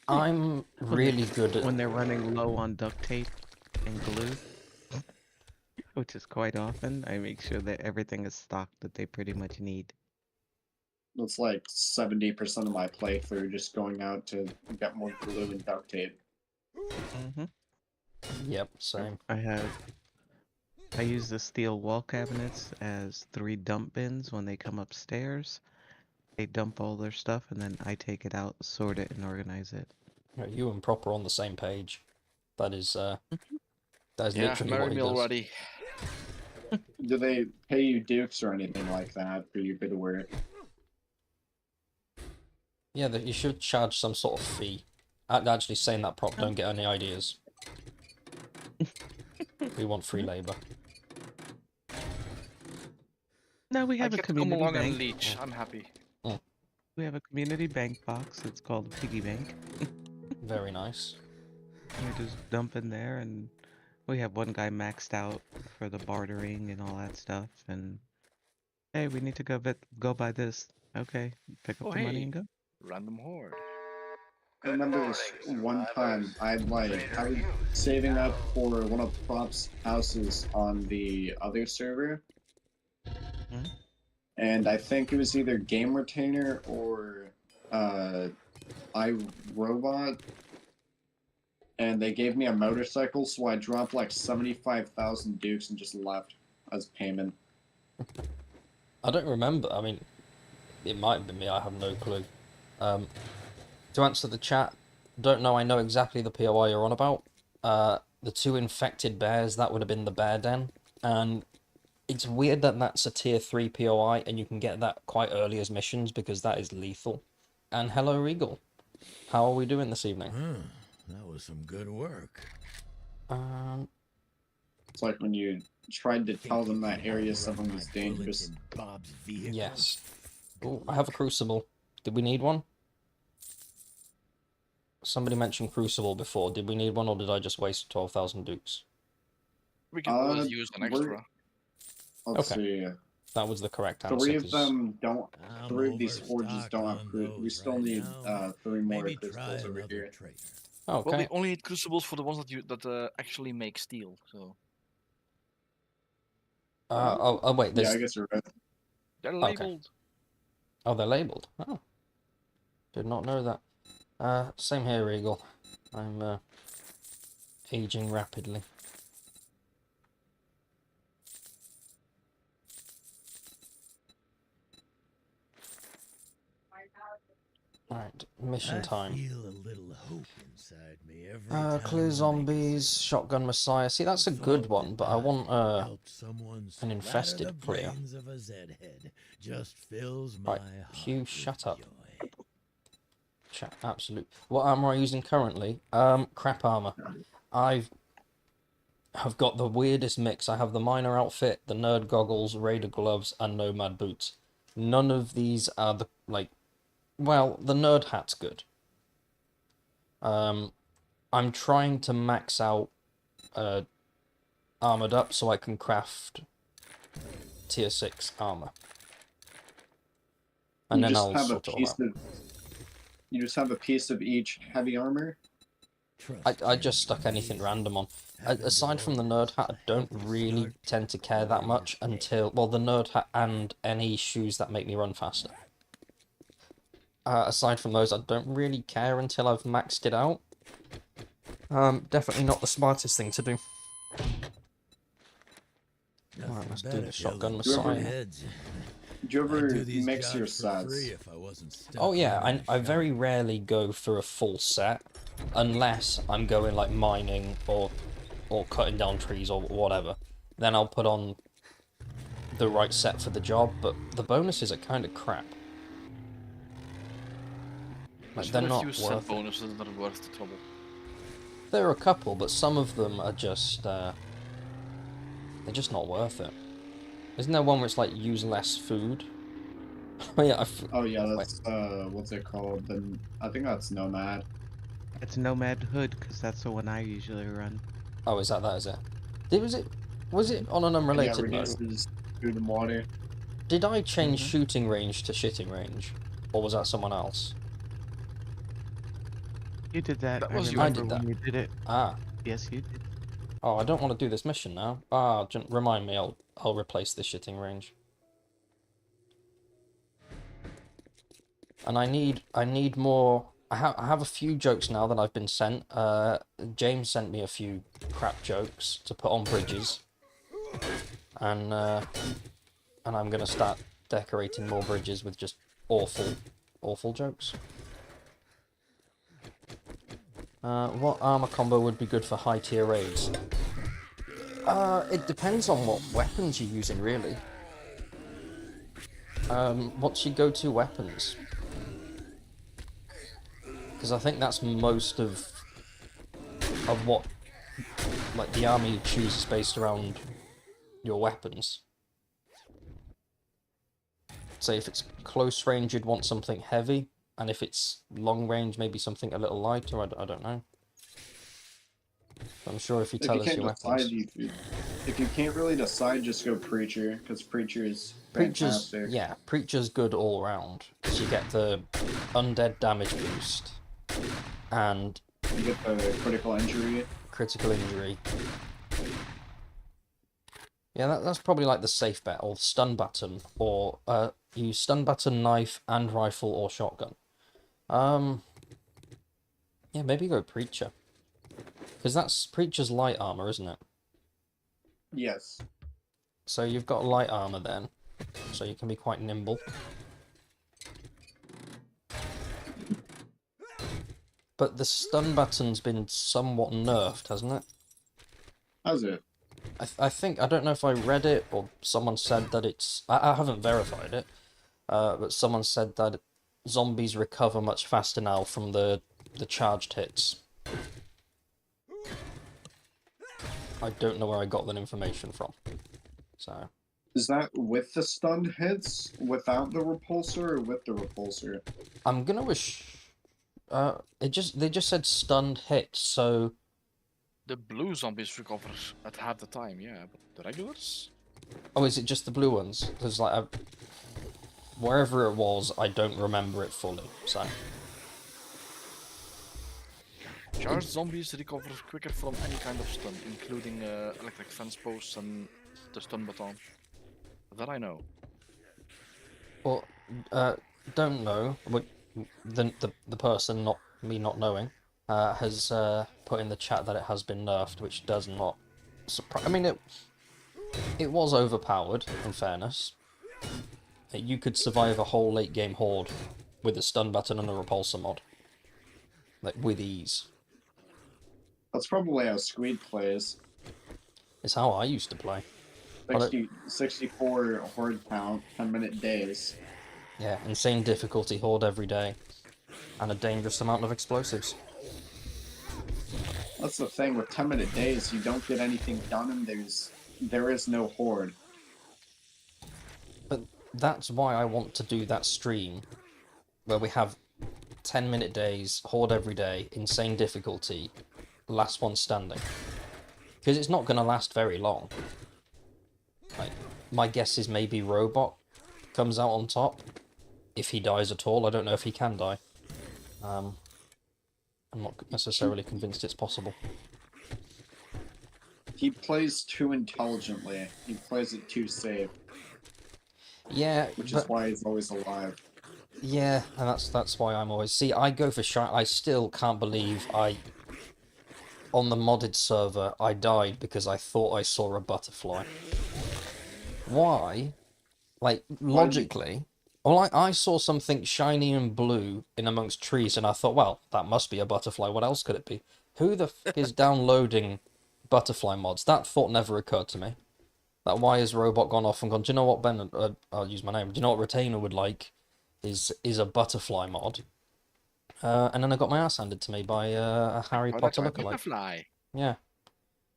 I'm really good at. When they're running low on duct tape and glue, which is quite often, I make sure that everything is stocked that they pretty much need. It's like 70% of my playthrough just going out to get more glue and duct tape. Mm-hmm. Yep, same. I use the steel wall cabinets as 3 dump bins when they come upstairs. They dump all their stuff and then I take it out, sort it, and organize it. You and Prop are on the same page. That is Yeah, literally marry what he me does. already. Do they pay you dukes or anything like that for your bit of work? Yeah, you should charge some sort of fee. Actually, saying that, Prop, don't get any ideas. We want free labor. No, we I have a get to come community along bank. and leech. I'm happy. We have a community bank box. It's called Piggy Bank. Very nice. We just dump in there, and we have one guy maxed out for the bartering and all that stuff. And hey, we need to go buy this. Okay, pick up Oh, the money hey. and go. Random horde. I remember this one time I was saving up for one of Prop's houses on the other server. Hmm? And I think it was either GameRetainer or iRobot. And they gave me a motorcycle, so I dropped like 75,000 dukes and just left as payment. I don't remember. I mean, it might have been me. I have no clue. To answer the chat, don't know. I know exactly the POI you're on about. The 2 infected bears, that would have been the bear den. And it's weird that that's a tier 3 POI and you can get that quite early as missions because that is lethal. And hello, Regal. How are we doing this evening? That was some good work. It's like when you tried to tell them that area someone was dangerous. Yes. Oh, I have a crucible. Did we need one? Somebody mentioned crucible before. Did we need one, or did I just waste 12,000 dukes? We can always use an extra. Let's Okay. see. That was the correct answer. Three of 'cause- them don't. I'm 3 of these forges overstocked don't on have crucibles. We those still right need now. 3 more Maybe try crystals over another here. trader. Okay. Well, we only need crucibles for the ones that actually make steel. So Oh, wait. Yeah, There's. I guess you're right. they're Okay. labeled. Oh, they're labeled. Oh, did not know that. Same here, Regal. I'm aging rapidly. Alright, mission time. I feel a little hope inside me every time Clear I make a zombies, save. shotgun messiah. See, that's a Thought good one, that but I I want helped someone an splatter infested the clear. brains of a Zed-head just fills my Right, heart Hugh, with shut up. joy. Chat, absolute. What armor am I using currently? Crap armor. I've got the weirdest mix. I have the miner outfit, the nerd goggles, raider gloves, and nomad boots. None of these are the well, the nerd hat's good. I'm trying to max out armored up so I can craft tier 6 armor. And You then just I'll have a sort it all piece out. of. You just have a piece of each heavy armor. I just stuck anything random on. Aside from the nerd hat, I don't really tend to care that much until, well, the nerd hat and any shoes that make me run faster. Aside from those, I don't really care until I've maxed it out. Definitely not the smartest thing to do. Alright, let's do the shotgun messiah. Do you ever mix your sets? Oh yeah, I very rarely go for a full set, unless I'm going like mining or cutting down trees or whatever. Then I'll put on the right set for the job, but the bonuses are kind of crap. Like, There's they're very not few set worth it. bonuses that are worth the trouble. There are a couple, but some of them are just they're just not worth it. Isn't there one where it's like use less food? Oh yeah, Oh yeah, that's what's it called? I think that's Nomad. It's Nomad Hood, because that's the one I usually run. Oh, is that is it? Was it on an Yeah, unrelated note? reduces food and water. Did I change shooting range to shitting range, or was that someone else? You did that. That I was you. remember I did when that. you did it. Ah. Yes, you did. Oh, I don't want to do this mission now. Ah, remind me. I'll replace the shitting range. And I need more. I have a few jokes now that I've been sent. James sent me a few crap jokes to put on bridges, and I'm gonna start decorating more bridges with just awful jokes. What armor combo would be good for high tier raids? It depends on what weapons you're using, really. What's your go-to weapons? Because I think that's most of what, like, the army you choose is based around your weapons. Say if it's close range, you'd want something heavy, and if it's long range, maybe something a little lighter. I don't know. I'm sure if you tell us your weapons. If you can't really decide, just go Preacher, because Preacher is fantastic. Yeah, Preacher's good all around. Because you get the undead damage boost, and You get the critical injury. critical injury. Yeah, that's probably like the safe bet, or stun button, or use stun button, knife, and rifle or shotgun. Yeah, maybe go Preacher. Because that's Preacher's light armor, isn't it? Yes. So you've got light armor then, so you can be quite nimble. But the stun button's been somewhat nerfed, hasn't it? How's it? I think, I don't know if I read it or someone said that it's... I haven't verified it, but someone said that zombies recover much faster now from the charged hits. I don't know where I got that information from. So... Is that with the stunned hits, without the repulsor, or with the repulsor? I'm gonna wish... they just said stunned hits, so... The blue zombies recover at half the time, yeah, but the regulars? Oh, is it just the blue ones? There's like wherever it was, I don't remember it fully, so... Charged zombies recover quicker from any kind of stun, including electric fence posts and the stun baton. That I know. Well, don't know. The person, not me not knowing, has put in the chat that it has been nerfed, which does not surprise... I mean, it was overpowered, in fairness. You could survive a whole late game horde with a stun button and a repulsor mod. Like, with ease. That's probably how Squeed plays. It's how I used to play. 64 horde count, 10-minute days. Yeah, insane difficulty, horde every day. And a dangerous amount of explosives. That's the thing, with 10-minute days, you don't get anything done and there is no horde. But that's why I want to do that stream, where we have 10-minute days, horde every day, insane difficulty, last one standing. Because it's not going to last very long. Like, my guess is maybe Robot comes out on top. If he dies at all, I don't know if he can die. I'm not necessarily convinced it's possible. He plays too intelligently. He plays it too safe, Yeah, which but is why he's always alive. yeah, and that's why I'm always... See, I go for shy. I still can't believe on the modded server, I died because I thought I saw a butterfly. Why? Like, logically... Well, I saw something shiny and blue in amongst trees, and I thought, well, that must be a butterfly. What else could it be? Who the f is downloading butterfly mods? That thought never occurred to me. That why has Robot gone off and gone, do you know what, Ben, I'll use my name, do you know what Retainer would like is a butterfly mod? And then I got my ass handed to me by a Harry Potter lookalike. Butterfly. Yeah.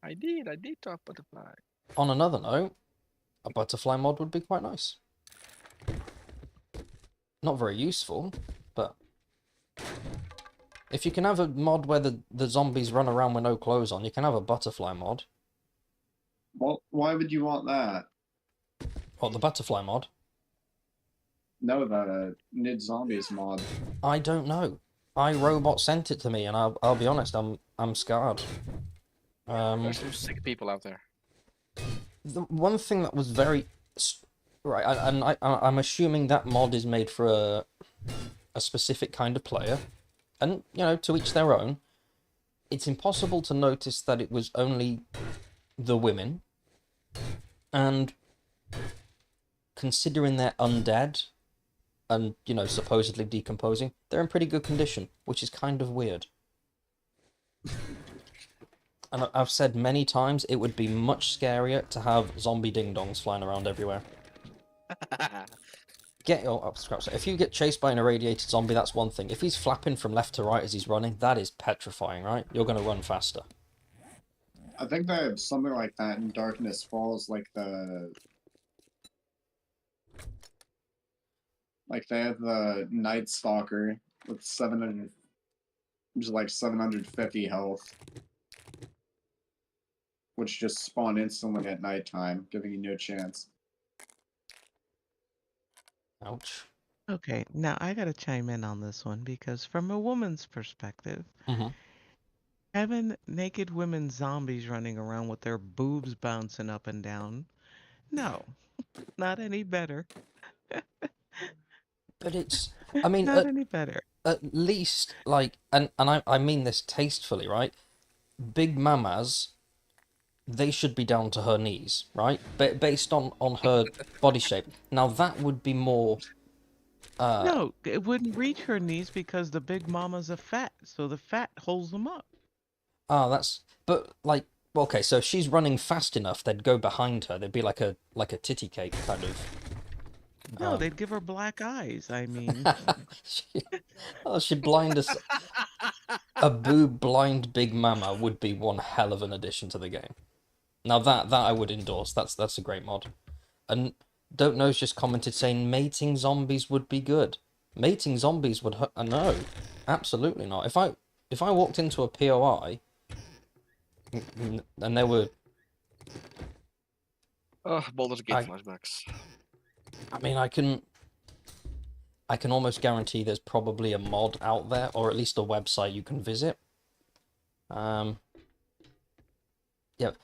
I did talk butterfly. On another note, a butterfly mod would be quite nice. Not very useful, but if you can have a mod where the zombies run around with no clothes on, you can have a butterfly mod. Well, why would you want that? What, the butterfly mod? No, the Nid Zombies mod. I don't know. iRobot sent it to me, and I'll be honest, I'm scarred. There's some sick people out there. The one thing that was very right, and I'm assuming that mod is made for a specific kind of player, and you know, to each their own. It's impossible to notice that it was only the women, and considering they're undead and, you know, supposedly decomposing, they're in pretty good condition, which is kind of weird. And I've said many times it would be much scarier to have zombie ding-dongs flying around everywhere. If you get chased by an irradiated zombie, that's one thing. If he's flapping from left to right as he's running, that is petrifying, right? You're going to run faster. I think they have something like that in Darkness Falls, like they have the Night Stalker with 700, which is like 750 health, which just spawn instantly at nighttime, giving you no chance. Ouch. Okay, now I gotta chime in on this one because from a woman's perspective, having naked women zombies running around with their boobs bouncing up and down, no, not any better. But it's, I mean, Not any better. at least, like, and I mean this tastefully, right? Big mamas, they should be down to her knees, right? Based on her body shape. Now that would be more... No, it wouldn't reach her knees because the big mamas are fat, so the fat holds them up. Oh, that's... But, like, okay, so if she's running fast enough, they'd go behind her. They'd be like a titty cake, kind of. No, they'd give her black eyes, I mean. She'd blind us. A boob blind big mama would be one hell of an addition to the game. Now that I would endorse. That's a great mod. And Don't Know's just commented saying mating zombies would be good. Mating zombies would hurt. No, absolutely not. If I walked into a POI and there were... Oh, Baldur's Gate flashbacks. I mean, I can almost guarantee there's probably a mod out there, or at least a website you can visit. Yeah,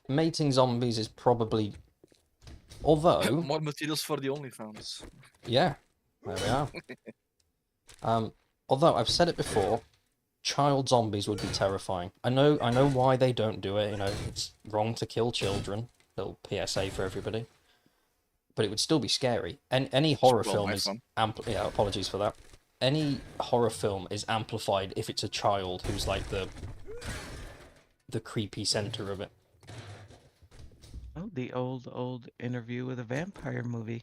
mating zombies is probably... Although... More materials for the OnlyFans. Yeah, there we are. Although, I've said it before, child zombies would be terrifying. I know why they don't do it, you know, it's wrong to kill children. Little PSA for everybody. But it would still be scary. And any horror film is... Yeah, apologies for that. Any horror film is amplified if it's a child who's like the creepy center of it. Oh, the old Interview with a Vampire movie.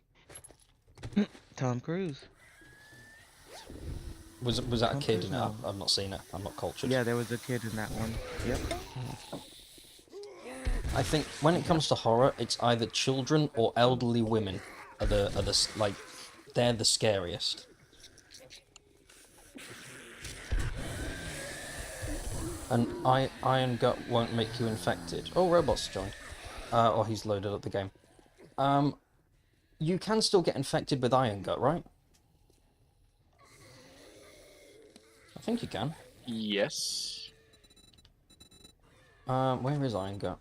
Tom Cruise. Was that a kid in it? I've not seen it. I'm not cultured. Yeah, there was a kid in that one. Yep. I think when it comes to horror, it's either children or elderly women are the like, they're the scariest. And Iron Gut won't make you infected. Oh, Robot's joined. Or he's loaded up the game. You can still get infected with Iron Gut, right? I think you can. Yes. Where is Iron Gut?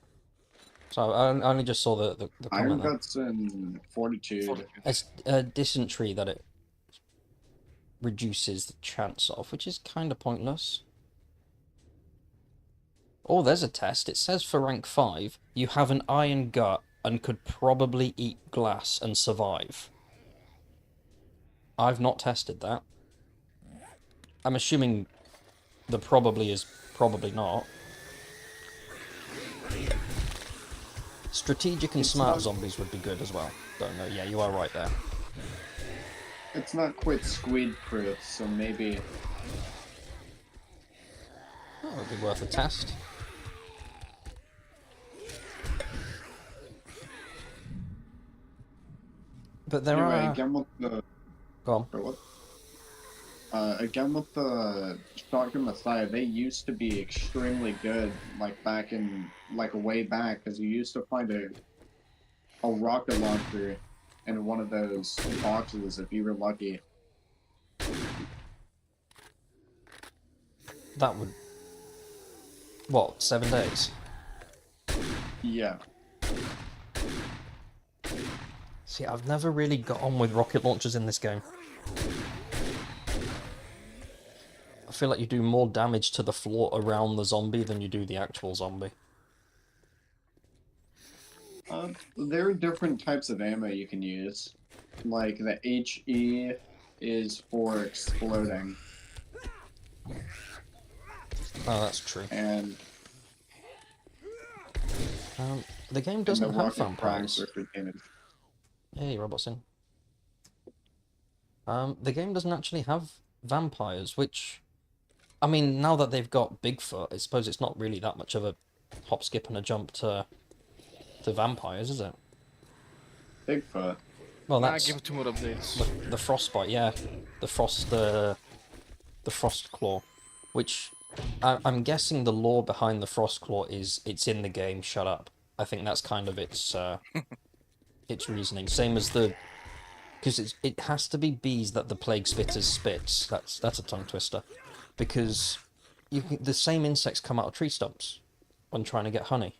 So I only just saw the Iron comment there. Guts and Fortitude. It's a dysentery that it reduces the chance of, which is kind of pointless. Oh, there's a test. It says for rank 5, you have an iron gut and could probably eat glass and survive. I've not tested that. I'm assuming the probably is probably not. Strategic and It's smart not- zombies would be good as well. Don't know. Yeah, you are right there. It's not quite squid proof, so maybe. That would be worth a test. But there Anyway, are... again with the Go on. or what? Again with the Shotgun Messiah, they used to be extremely good, like back in way back, because you used to find a rocket launcher in one of those boxes if you were lucky. That would... What, 7 days? Yeah. See, I've never really got on with rocket launchers in this game. I feel like you do more damage to the floor around the zombie than you do the actual zombie. There are different types of ammo you can use. Like the HE is for exploding, Oh, that's true. and The game the doesn't have rocket primes vampires. are for damage. Hey, robots in. The game doesn't actually have vampires, which... I mean, now that they've got Bigfoot, I suppose it's not really that much of a hop, skip, and a jump to vampires, is it? Bigfoot. Well, Nah, that's give it 2 more updates. the frostbite, yeah, the frost claw, which I'm guessing the lore behind the frost claw is it's in the game. Shut up. I think that's kind of its reasoning. Same as because it has to be bees that the plague spitters spits. That's a tongue twister, because the same insects come out of tree stumps when trying to get honey.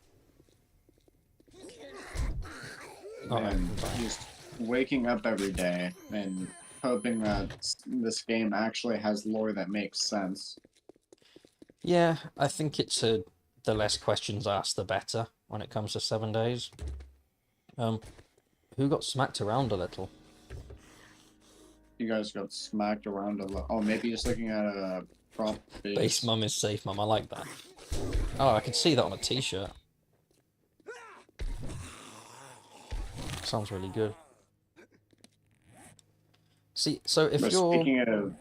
And just waking up every day and hoping that this game actually has lore that makes sense. Yeah, I think it's the less questions asked, the better when it comes to 7 days. Who got smacked around a little? You guys got smacked around a lot. Oh, maybe just looking at a prop base. Base mum is safe mum, I like that. Oh, I could see that on a t-shirt. Sounds really good. See, so if But you're...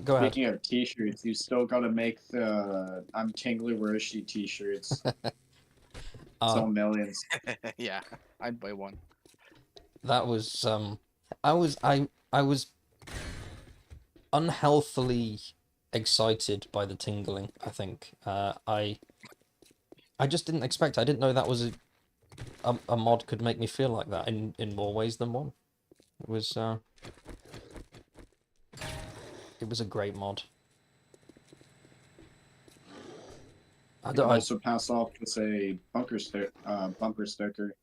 Go ahead. speaking of t-shirts, you still gotta make the I'm Tingly Where Is She t-shirts. Sell millions. Yeah, I'd buy one. That was I was unhealthily excited by the tingling, I think. I just didn't expect. I didn't know that was a mod could make me feel like that in more ways than one. It was a great mod. I You don't can I, also pass off with a bumper sticker.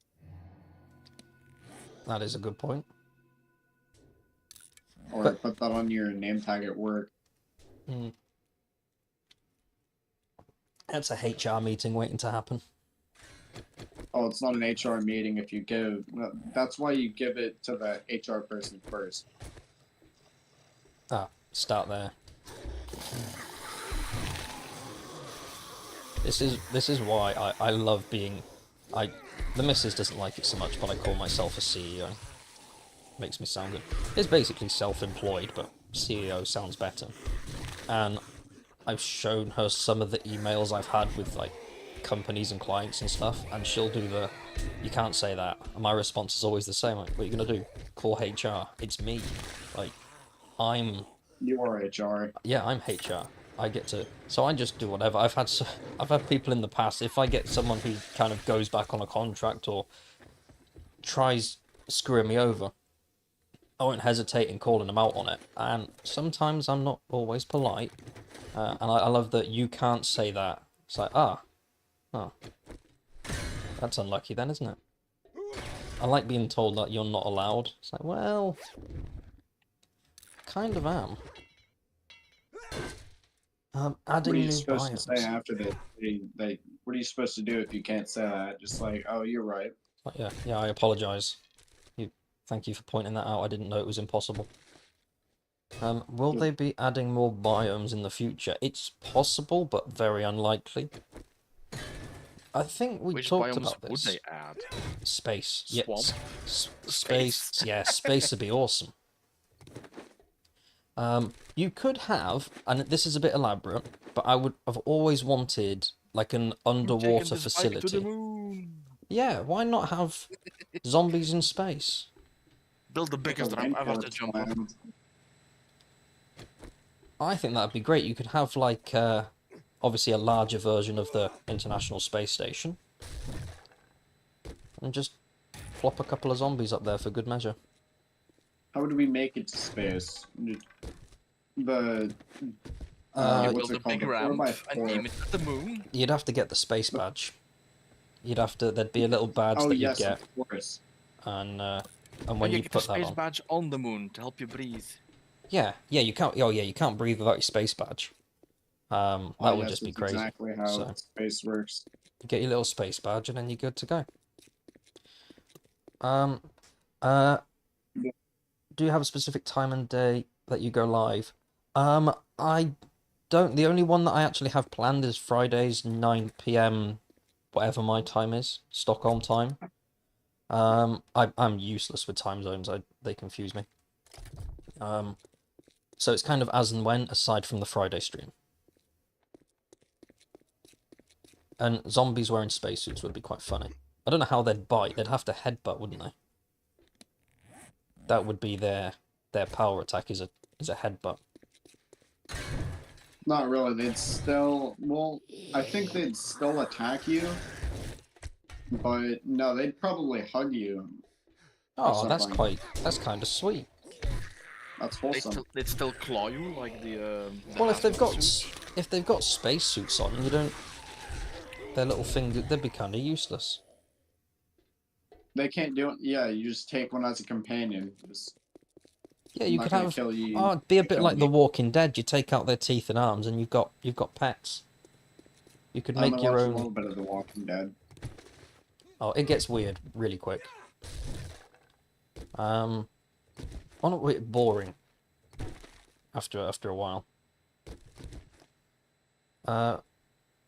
that is a good point. Or But- put that on your name tag at work. That's a HR meeting waiting to happen. Oh, it's not an HR meeting if you give... That's why you give it to the HR person first. Ah, start there. This is why I love being... The missus doesn't like it so much, but I call myself a CEO. Makes me sound good. It's basically self-employed, but CEO sounds better. And I've shown her some of the emails I've had with, like, companies and clients and stuff, and she'll do the, you can't say that. And my response is always the same, like, what are you gonna do? Call HR. It's me. Like, You are HR. yeah, I'm HR. I get to, so I just do whatever. I've had people in the past, if I get someone who kind of goes back on a contract or tries screwing me over, I won't hesitate in calling them out on it. And sometimes I'm not always polite. And I love that you can't say that. It's like, oh, that's unlucky then, isn't it? I like being told that you're not allowed. It's like, well, kind of am. What are Adding you new supposed to say biomes. after they what are you supposed to do if you can't say that? Just like, oh, you're right. Like, yeah, I apologise. Thank you for pointing that out. I didn't know it was impossible. Will they be adding more biomes in the future? It's possible, but very unlikely. I think we Which talked biomes about would this. they add? Space. Swamp? Yes. Space. Space? Yeah, space would be awesome. You could have, and this is a bit elaborate, but I've always wanted like an underwater facility. To the moon. Yeah, why not have zombies in space? Build the biggest ramp ever to jump up. I think that'd be great. You could have like obviously a larger version of the International Space Station, and just plop a couple of zombies up there for good measure. How would we make it to space? The You what's build it a called? big The ramp 4x4. and aim it at the moon. You'd have to get the space badge. There'd be a little badge Oh that yes, you'd get, of course. and when And you you get the put that space on, badge on the moon to help you breathe. yeah, you can't. Oh yeah, you can't breathe without your space badge. That Oh, would yes, just be that's crazy. exactly how So space works. you get your little space badge, and then you're good to go. Do you have a specific time and day that you go live? I don't. The only one that I actually have planned is Fridays, 9 p.m. whatever my time is, Stockholm time. I'm useless with time zones. They confuse me. So it's kind of as and when, aside from the Friday stream. And zombies wearing spacesuits would be quite funny. I don't know how they'd bite. They'd have to headbutt, wouldn't they? That would be their power attack is a headbutt. Not really. They'd still. Well, I think they'd still attack you, but no, they'd probably hug you. Oh, That's that's kind of sweet. That's wholesome. They'd still claw you like the Well, if they've got hazmat suit. if they've got spacesuits on, you don't. Their little finger, they'd be kind of useless. They can't do it. Yeah, you just take one as a companion. Yeah, I'm you not could gonna have. kill you, Oh, it'd be a bit kill like me. The Walking Dead. You take out their teeth and arms, and you've got pets. You could I make only your watched own. a little bit of The Walking Dead. Oh, it gets weird really quick. Oh, no, boring. After a while.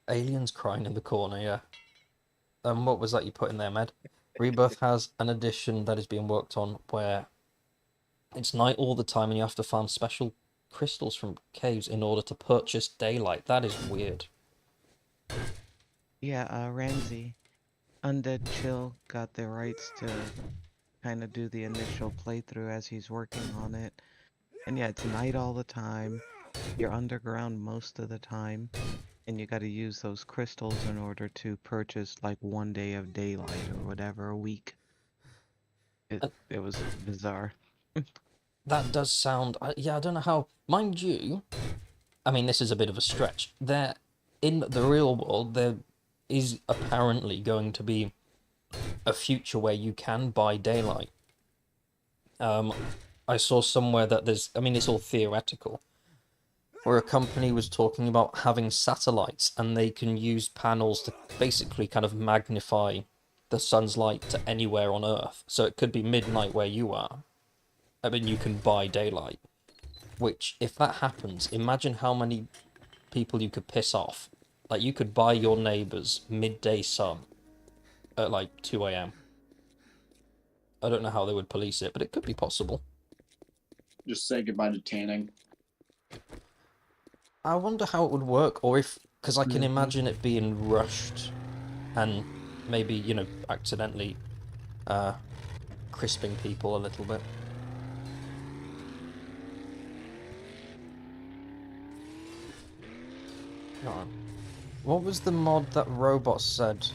Aliens crying in the corner, yeah. What was that you put in there, Med? Rebirth has an edition that is being worked on where it's night all the time and you have to farm special crystals from caves in order to purchase daylight. That is weird. Yeah, Ramsey, Undead Chill got the rights to kind of do the initial playthrough as he's working on it. And yeah, it's night all the time. You're underground most of the time. And you gotta use those crystals in order to purchase like 1 day of daylight or whatever a week. It was bizarre. That does sound... yeah, I don't know how... Mind you, I mean, this is a bit of a stretch. In the real world, there is apparently going to be a future where you can buy daylight. I saw somewhere that there's... I mean, it's all theoretical. Where a company was talking about having satellites and they can use panels to basically kind of magnify the sun's light to anywhere on Earth. So it could be midnight where you are. I mean, you can buy daylight. Which, if that happens, imagine how many people you could piss off. Like, you could buy your neighbours midday sun at like 2 AM. I don't know how they would police it, but it could be possible. Just say goodbye to tanning. I wonder how it would work, or if... Because I can imagine it being rushed and maybe, you know, accidentally crisping people a little bit. Alright. What was the mod that Robots said?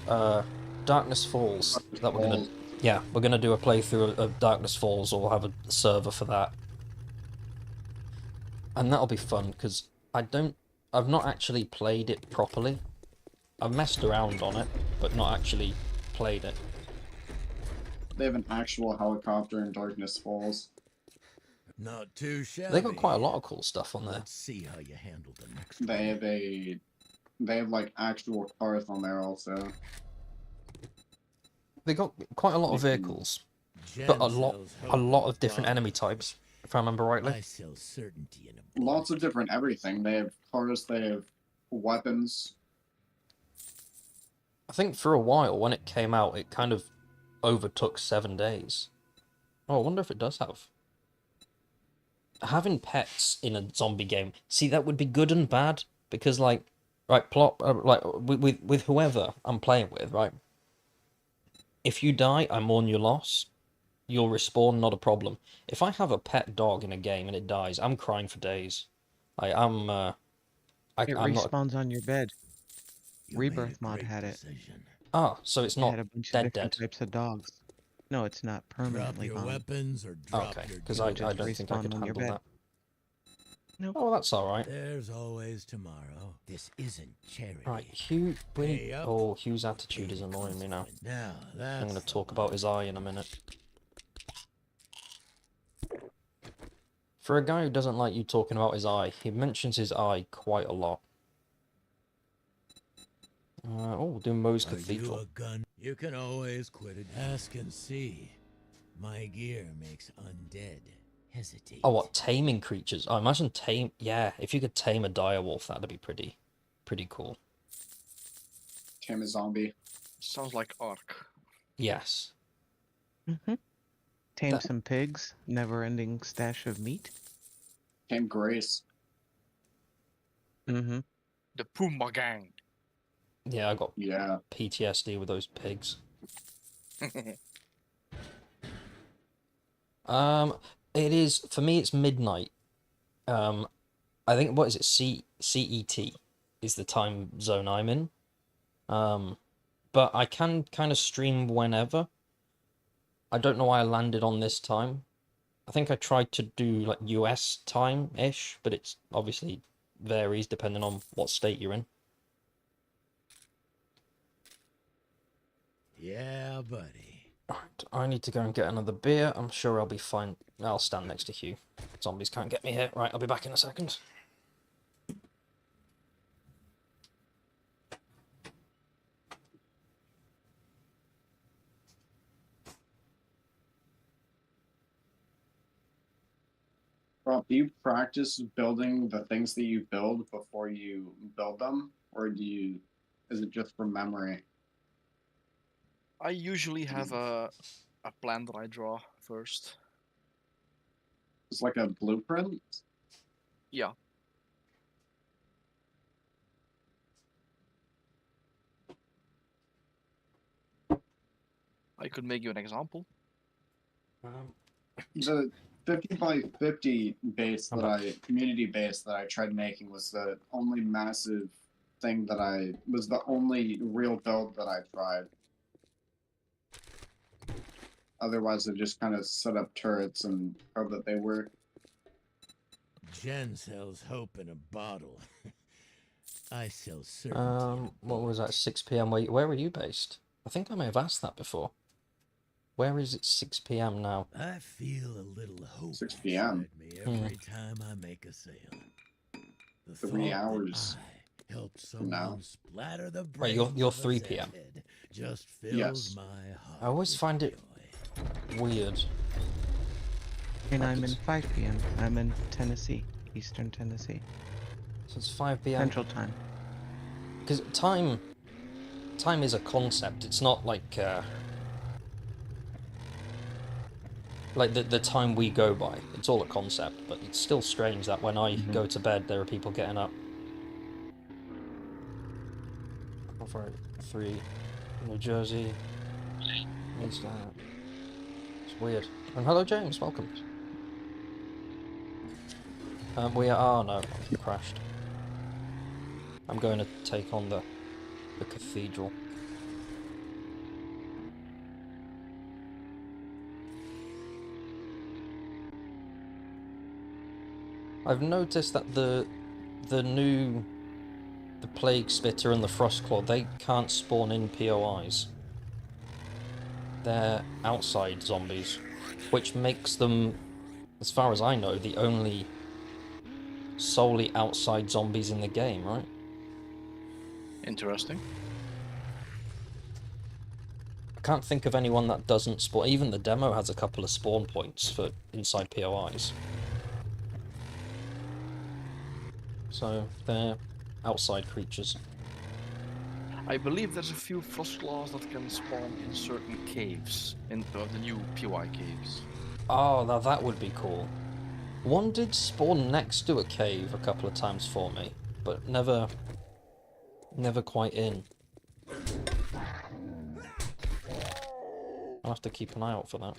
Darkness Falls. That we're gonna... Yeah, we're gonna do a playthrough of Darkness Falls, or we'll have a server for that. And that'll be fun, because I've not actually played it properly. I've messed around on it, but not actually played it. They have an actual helicopter in Darkness Falls. Not too shabby. They got quite a lot of cool stuff on there. Let's see how you handle the next They have like actual cars on there also. They got quite a lot of vehicles, but a lot of different enemy types, if I remember rightly. I sell certainty in a Lots of different everything. They have cars, they have weapons. I think for a while, when it came out, it kind of overtook 7 days. Oh, I wonder if it does have. Having pets in a zombie game, see, that would be good and bad, because, like, right, plot, like, with whoever I'm playing with, right? If you die, I mourn your loss. You'll respawn, not a problem. If I have a pet dog in a game and it dies, I'm crying for days. It I'm not... respawns on your bed. You made a Rebirth mod great had it. decision. Ah, so it's It not had a bunch of dead different dead. types of dogs. No, it's not Drop permanently your gone. weapons or drop Okay, your because I guns. don't think I Respawn could on your handle bed. that. Nope. Oh, that's alright. There's always tomorrow. This isn't charity. Right, Hugh... Pay up. Oh, Hugh's attitude is annoying me now. Now that's I'm going to talk about his eye in a minute. For a guy who doesn't like you talking about his eye, he mentions his eye quite a lot. Oh, do Moe's Are you Cathedral. a gun? You can always quit it. Ask and see. My gear makes undead hesitate. Oh, what, taming creatures? Oh, imagine tame... Yeah, if you could tame a direwolf, that'd be pretty cool. Tame a zombie. Sounds like Ark. Yes. Mm-hmm. Tame That- some pigs. Never-ending stash of meat. Tame Grace. Mm-hmm. The Puma Gang. Yeah, I got Yeah. PTSD with those pigs. It is, for me, it's midnight. I think, what is it, CET is the time zone I'm in. But I can kind of stream whenever. I don't know why I landed on this time. I think I tried to do, like, US time-ish, but it's obviously varies depending on what state you're in. Yeah, buddy. Right, I need to go and get another beer. I'm sure I'll be fine. I'll stand next to Hugh. Zombies can't get me here. Right, I'll be back in a second. Rob, do you practice building the things that you build before you build them? Or is it just from memory? I usually have a plan that I draw first. It's like a blueprint? Yeah. I could make you an example. The 50 by 50 base community base that I tried making was the only massive thing was the only real build that I tried. Otherwise, I just kind of set up turrets and hope that they work. Jen sells hope in a bottle. I sell certainty. in a What was bullet. that, 6 PM? Where are you based? I think I may have asked that before. Where is it 6 PM now? I feel a little hope 6 p.m.. inside me every time I make a sale. The 3 thought hours that I helped from now. someone splatter the Right, you're brains of a 3 p.m.. Zedhead just fills Yes. my heart. I always with find it joy. weird. And I'm in 5 p.m. I'm in Tennessee. Eastern Tennessee. So it's 5 PM. Central time. Because time is a concept. It's not like the time we go by. It's all a concept, but it's still strange that when I go to bed, there are people getting up. 3, New Jersey. It's weird. And hello, James. Welcome. We are... Oh, no. I've crashed. I'm going to take on the cathedral. I've noticed that the Plague Spitter and the Frostclaw, they can't spawn in POIs. They're outside zombies, which makes them, as far as I know, the only solely outside zombies in the game, right? Interesting. I can't think of anyone that doesn't spawn. Even the demo has a couple of spawn points for inside POIs. So they're outside creatures. I believe there's a few Frostclaws that can spawn in certain caves, in the new PY caves. Oh, now that would be cool. One did spawn next to a cave a couple of times for me, but never quite in. I'll have to keep an eye out for that.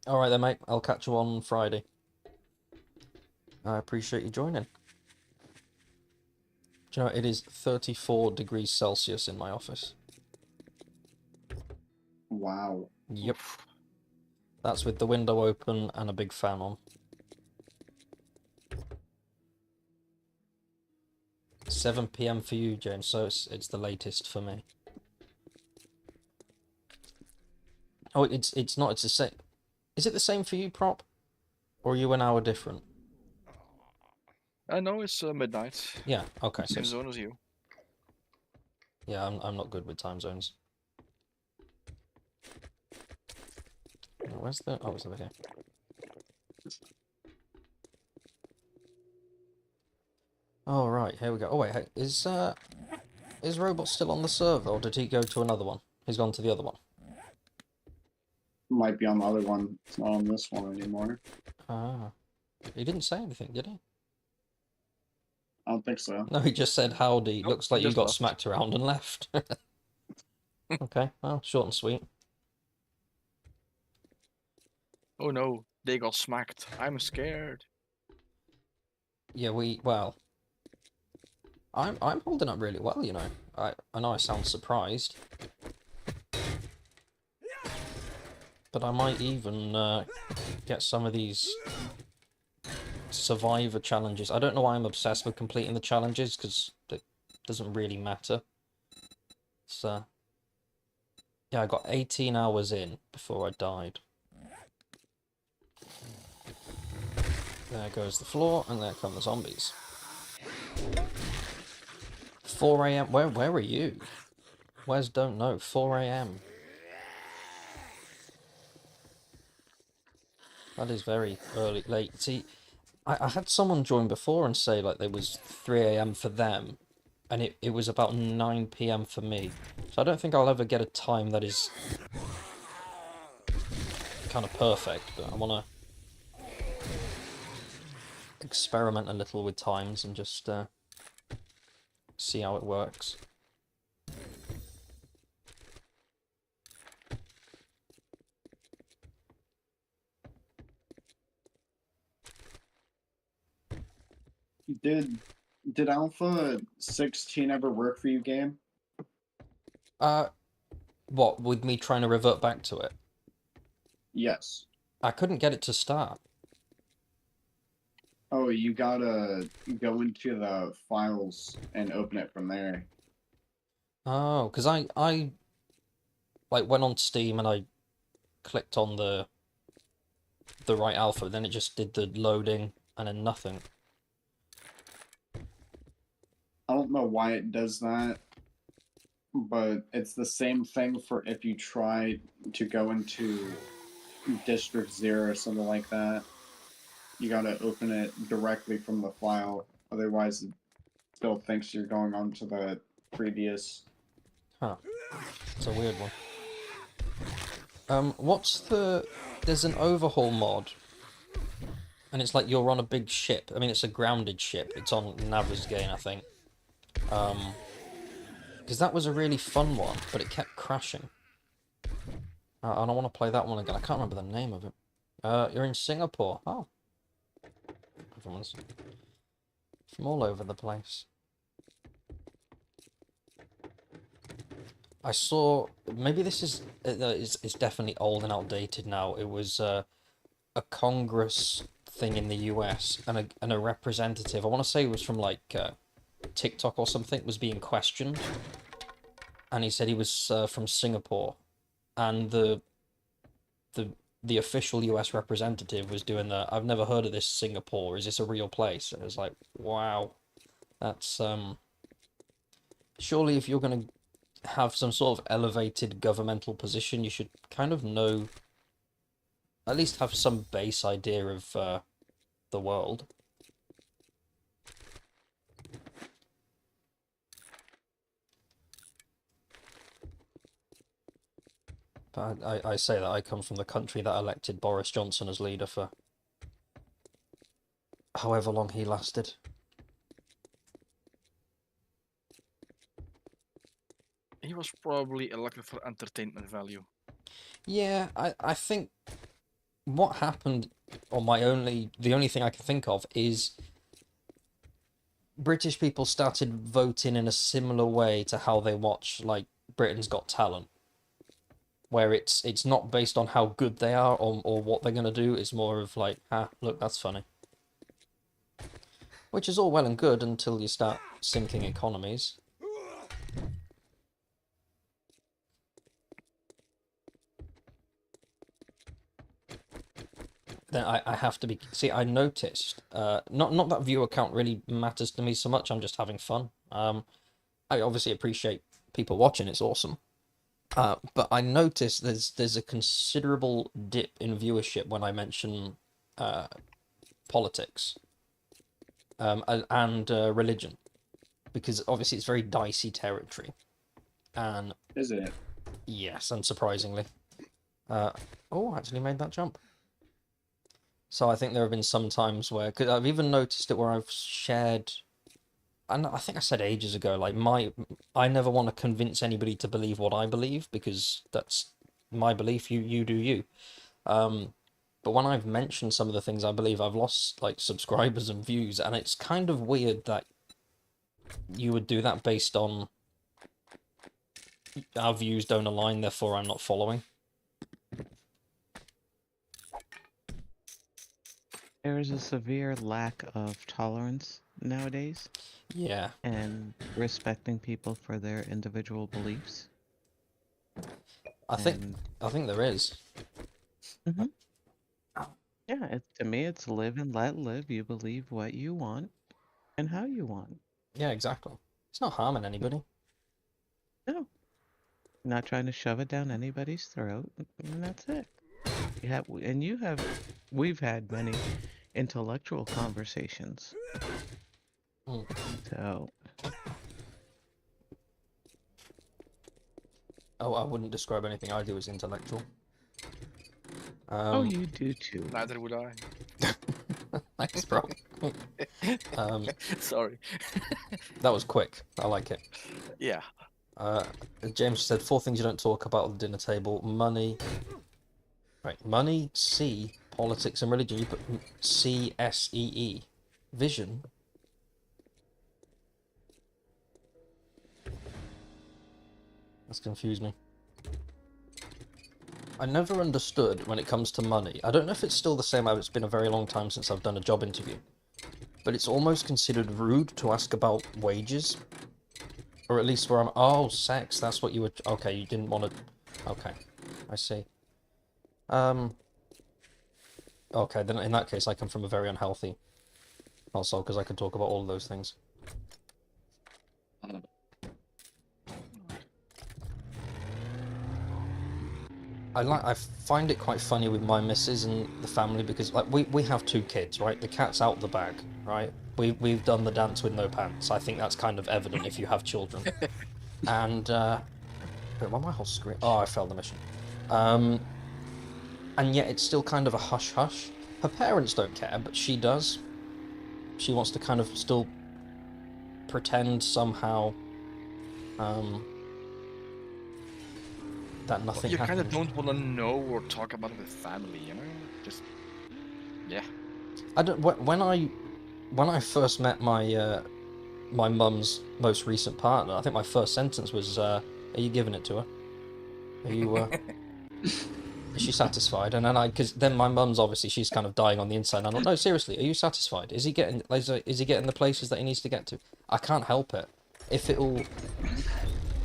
Alright then, mate. I'll catch you on Friday. I appreciate you joining. Do you know, it is 34 degrees Celsius in my office. Wow. Yep. That's with the window open and a big fan on. 7 PM for you, James, so it's the latest for me. Oh, it's not, it's the same. Is it the same for you, Prop? Or are you an hour different? No, it's midnight. Yeah, okay, so Same zone as you. yeah, I'm not good with time zones. Where's the... Oh, it's over here. Oh, right, here we go. Oh, wait, hey, is Robot still on the server, or did he go to another one? He's gone to the other one. Might be on the other one. It's not on this one anymore. Ah. He didn't say anything, did he? I don't think so. No, he just said howdy. Nope, Looks like he you just got left. smacked around and left. Okay, well, short and sweet. Oh no, they got smacked. I'm scared. Yeah, well, I'm holding up really well, you know. I know I sound surprised, but I might even get some of these survivor challenges. I don't know why I'm obsessed with completing the challenges, because it doesn't really matter. So, yeah, I got 18 hours in before I died. There goes the floor, and there come the zombies. 4 AM. Where are you? Where's don't know? 4 AM. That is very early, late. See, I had someone join before and say like there was 3 AM for them, and it was about 9 PM for me. So I don't think I'll ever get a time that is kind of perfect, but I want to experiment a little with times and just see how it works. Did Alpha 16 ever work for you, game? What, with me trying to revert back to it? Yes. I couldn't get it to start. Oh, you gotta go into the files and open it from there. Oh, because I like went on Steam and I clicked on the right alpha, then it just did the loading and then nothing. I don't know why it does that, but it's the same thing for if you try to go into District 0 or something like that. You gotta open it directly from the file, otherwise it still thinks you're going on to the previous. Huh. It's a weird one. There's an overhaul mod, and it's like you're on a big ship. I mean, it's a grounded ship. It's on Navigaine, I think. Because that was a really fun one, but it kept crashing. I don't want to play that one again. I can't remember the name of it. You're in Singapore. Oh. Everyone's from all over the place. I saw, maybe this is, it's definitely old and outdated now. It was a Congress thing in the US, and a representative, I want to say it was from like TikTok or something, was being questioned. And he said he was from Singapore. And the official US representative was doing the, I've never heard of this Singapore, is this a real place? And it was like, wow, that's surely if you're going to have some sort of elevated governmental position, you should kind of know, at least have some base idea of the world. But I say that I come from the country that elected Boris Johnson as leader for however long he lasted. He was probably elected for entertainment value. Yeah, I think what happened, or the only thing I can think of is British people started voting in a similar way to how they watch like Britain's Got Talent, where it's not based on how good they are or what they're gonna do. It's more of like, look, that's funny. Which is all well and good until you start sinking economies. Then I have to be... See, I noticed... not that viewer count really matters to me so much, I'm just having fun. I obviously appreciate people watching, it's awesome. But I noticed there's a considerable dip in viewership when I mention politics and religion. Because obviously it's very dicey territory. And... Is it? Yes, unsurprisingly. Oh, I actually made that jump. So I think there have been some times where, because I've even noticed it where I've shared, and I think I said ages ago, like I never want to convince anybody to believe what I believe, because that's my belief, you do you. But when I've mentioned some of the things I believe, I've lost like subscribers and views, and it's kind of weird that you would do that based on our views don't align, therefore I'm not following. There is a severe lack of tolerance nowadays Yeah. and respecting people for their individual beliefs. I think there is. Mm-hmm. Yeah, to me, it's live and let live. You believe what you want and how you want. Yeah, exactly. It's not harming anybody. No. Not trying to shove it down anybody's throat, and that's it. We've had many intellectual conversations. So. Oh, I wouldn't describe anything I do as intellectual. Oh, you do too. Neither would I. Thanks, bro. Sorry. That was quick. I like it. Yeah. James said 4 things you don't talk about at the dinner table: money. Right, money, C, politics and religion. You put CSEE. Vision. That's confused me. I never understood when it comes to money. I don't know if it's still the same. It's been a very long time since I've done a job interview. But it's almost considered rude to ask about wages. Or at least where I'm... Oh, sex. That's what you were... Okay, you didn't want to... Okay, I see. Okay, then in that case, I come from a very unhealthy household, because I can talk about all of those things. I find it quite funny with my missus and the family, because like we have 2 kids, right? The cat's out the bag, right? We've done the dance with no pants. I think that's kind of evident if you have children. And wait, why my whole screen? Oh, I failed the mission. And yet it's still kind of a hush-hush. Her parents don't care, but she does. She wants to kind of still pretend somehow that nothing You happened. kind of don't want to know or talk about it with family, you know? Just... Yeah. I don't... When I first met my my mum's most recent partner, I think my first sentence was, Are you giving it to her? Are you, is she satisfied? And then because then my mum's obviously, she's kind of dying on the inside. And I'm like, no, seriously, are you satisfied? Is he getting the places that he needs to get to? I can't help it. If it'll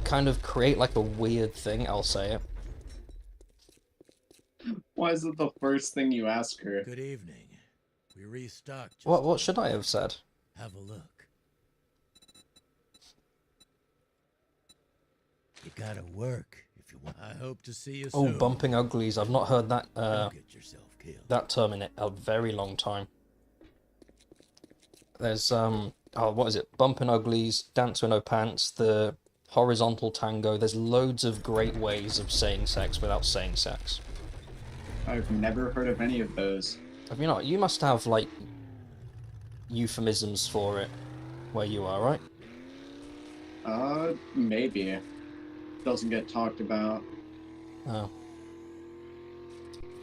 kind of create like a weird thing, I'll say it. Why is it the first thing you ask her? Good evening. We restocked. What should I have said? Have a look. You gotta work if you want. I hope to see you Oh, soon. bumping uglies. I've not heard that Don't get yourself killed. that term in a very long time. There's what is it? Bumping uglies, dance with no pants, the horizontal tango. There's loads of great ways of saying sex without saying sex. I've never heard of any of those. Have you not? You must have like euphemisms for it where you are, right? Maybe. Doesn't get talked about. Oh.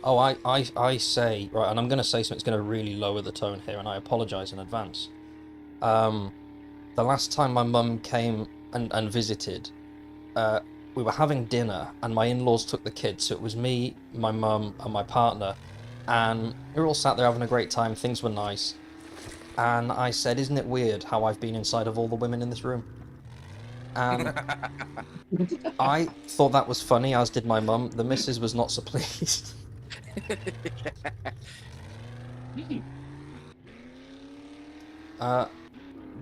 Oh, I say, right, and I'm going to say something that's going to really lower the tone here, and I apologise in advance. The last time my mum came and visited, we were having dinner, and my in-laws took the kids, so it was me, my mum, and my partner, and we were all sat there having a great time, things were nice, and I said, isn't it weird how I've been inside of all the women in this room? And I thought that was funny, as did my mum. The missus was not so pleased.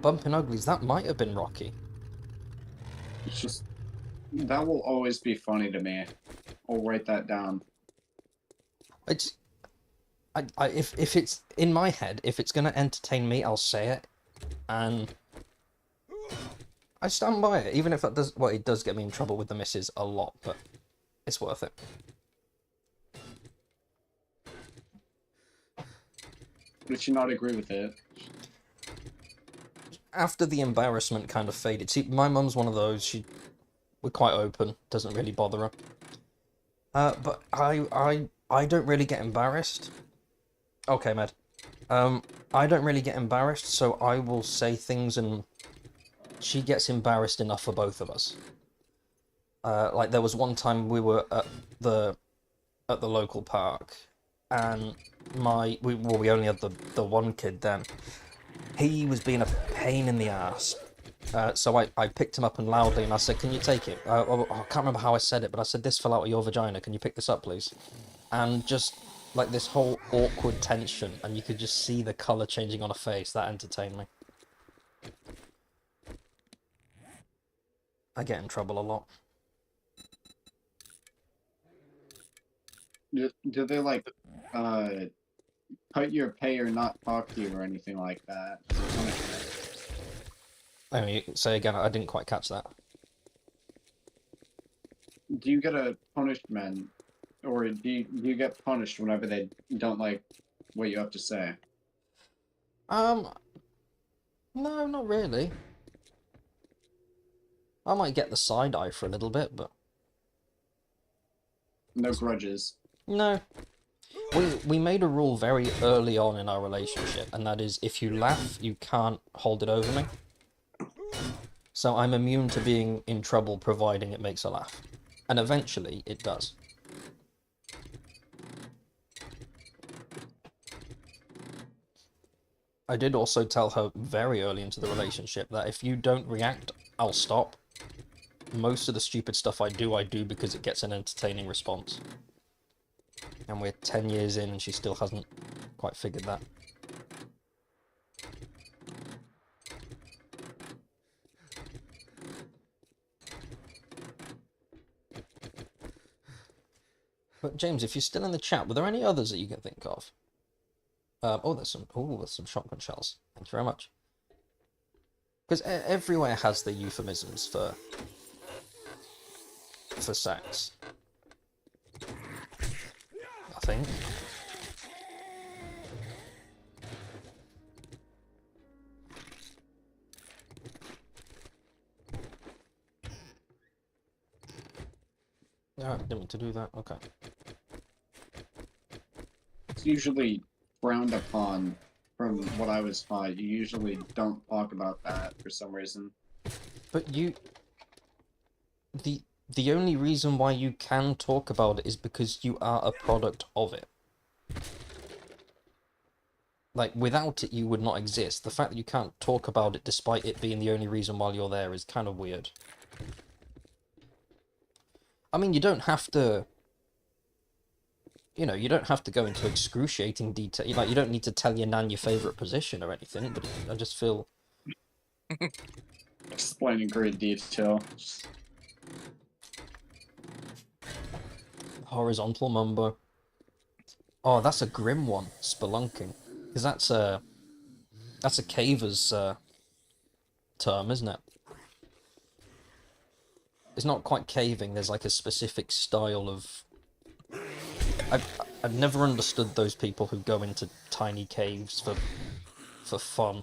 Bumping uglies, that might have been Rocky. It's just... That will always be funny to me. I'll write that down. It's... if it's in my head, if it's going to entertain me, I'll say it. And... I stand by it, even if that does... Well, it does get me in trouble with the missus a lot, but it's worth it. Did you not agree with it? After the embarrassment kind of faded... See, my mum's one of those, we're quite open, doesn't really bother her. But I don't really get embarrassed. Okay, Med. I don't really get embarrassed, so I will say things and she gets embarrassed enough for both of us. Like there was one time we were at the local park, and we only had the one kid then. He was being a pain in the ass. So I picked him up and loudly, and I said, "Can you take it?" I can't remember how I said it, but I said, "This fell out of your vagina. Can you pick this up, please?" And just like this whole awkward tension, and you could just see the colour changing on her face. That entertained me. I get in trouble a lot. Do they like cut your pay or not talk to you or anything like that? As a punishment? I mean, say again, I didn't quite catch that. Do you get a punishment, or do you get punished whenever they don't like what you have to say? No, not really. I might get the side eye for a little bit, but No grudges. no. We made a rule very early on in our relationship, and that is if you laugh, you can't hold it over me. So I'm immune to being in trouble providing it makes her laugh. And eventually it does. I did also tell her very early into the relationship that if you don't react, I'll stop. Most of the stupid stuff I do because it gets an entertaining response. And we're 10 years in and she still hasn't quite figured that. But James, if you're still in the chat, were there any others that you can think of? There's some shotgun shells. Thank you very much. Because everywhere has the euphemisms for sex. I think. Yeah, I didn't mean to do that. Okay. It's usually frowned upon from what I was taught. You usually don't talk about that for some reason. But the only reason why you can talk about it is because you are a product of it. Like, without it, you would not exist. The fact that you can't talk about it despite it being the only reason why you're there is kind of weird. I mean, you don't have to... You know, you don't have to go into excruciating detail. Like, you don't need to tell your nan your favourite position or anything, but I just feel... Explain in great detail. Horizontal mumbo. Oh, that's a grim one. Spelunking. Because that's a caver's term, isn't it? It's not quite caving. There's like a specific style of... I've never understood those people who go into tiny caves for fun.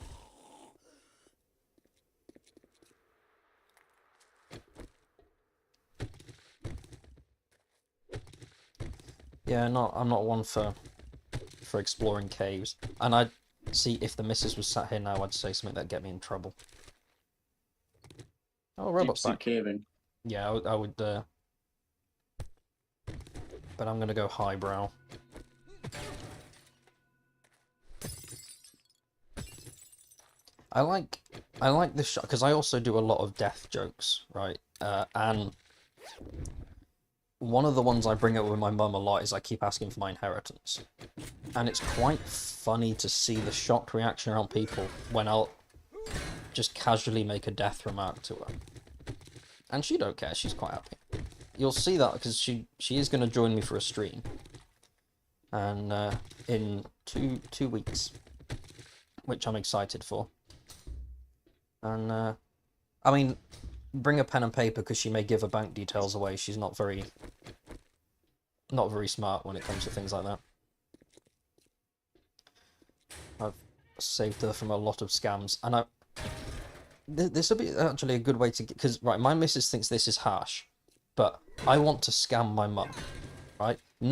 Yeah, I'm not one for exploring caves. And I'd see if the missus was sat here now, I'd say something that'd get me in trouble. Oh, robot's Deep sea back. caving. Yeah, I would. But I'm gonna go highbrow. I like this shot because I also do a lot of death jokes, right? And one of the ones I bring up with my mum a lot is I keep asking for my inheritance, and it's quite funny to see the shocked reaction around people when I'll just casually make a death remark to her, and she don't care. She's quite happy. You'll see that because she is going to join me for a stream, and in two weeks, which I'm excited for. And I mean, bring a pen and paper because she may give her bank details away. She's not very smart when it comes to things like that. I've saved her from a lot of scams, and this will be actually a good way to get, because right, my missus thinks this is harsh, but I want to scam my mum, right? I'm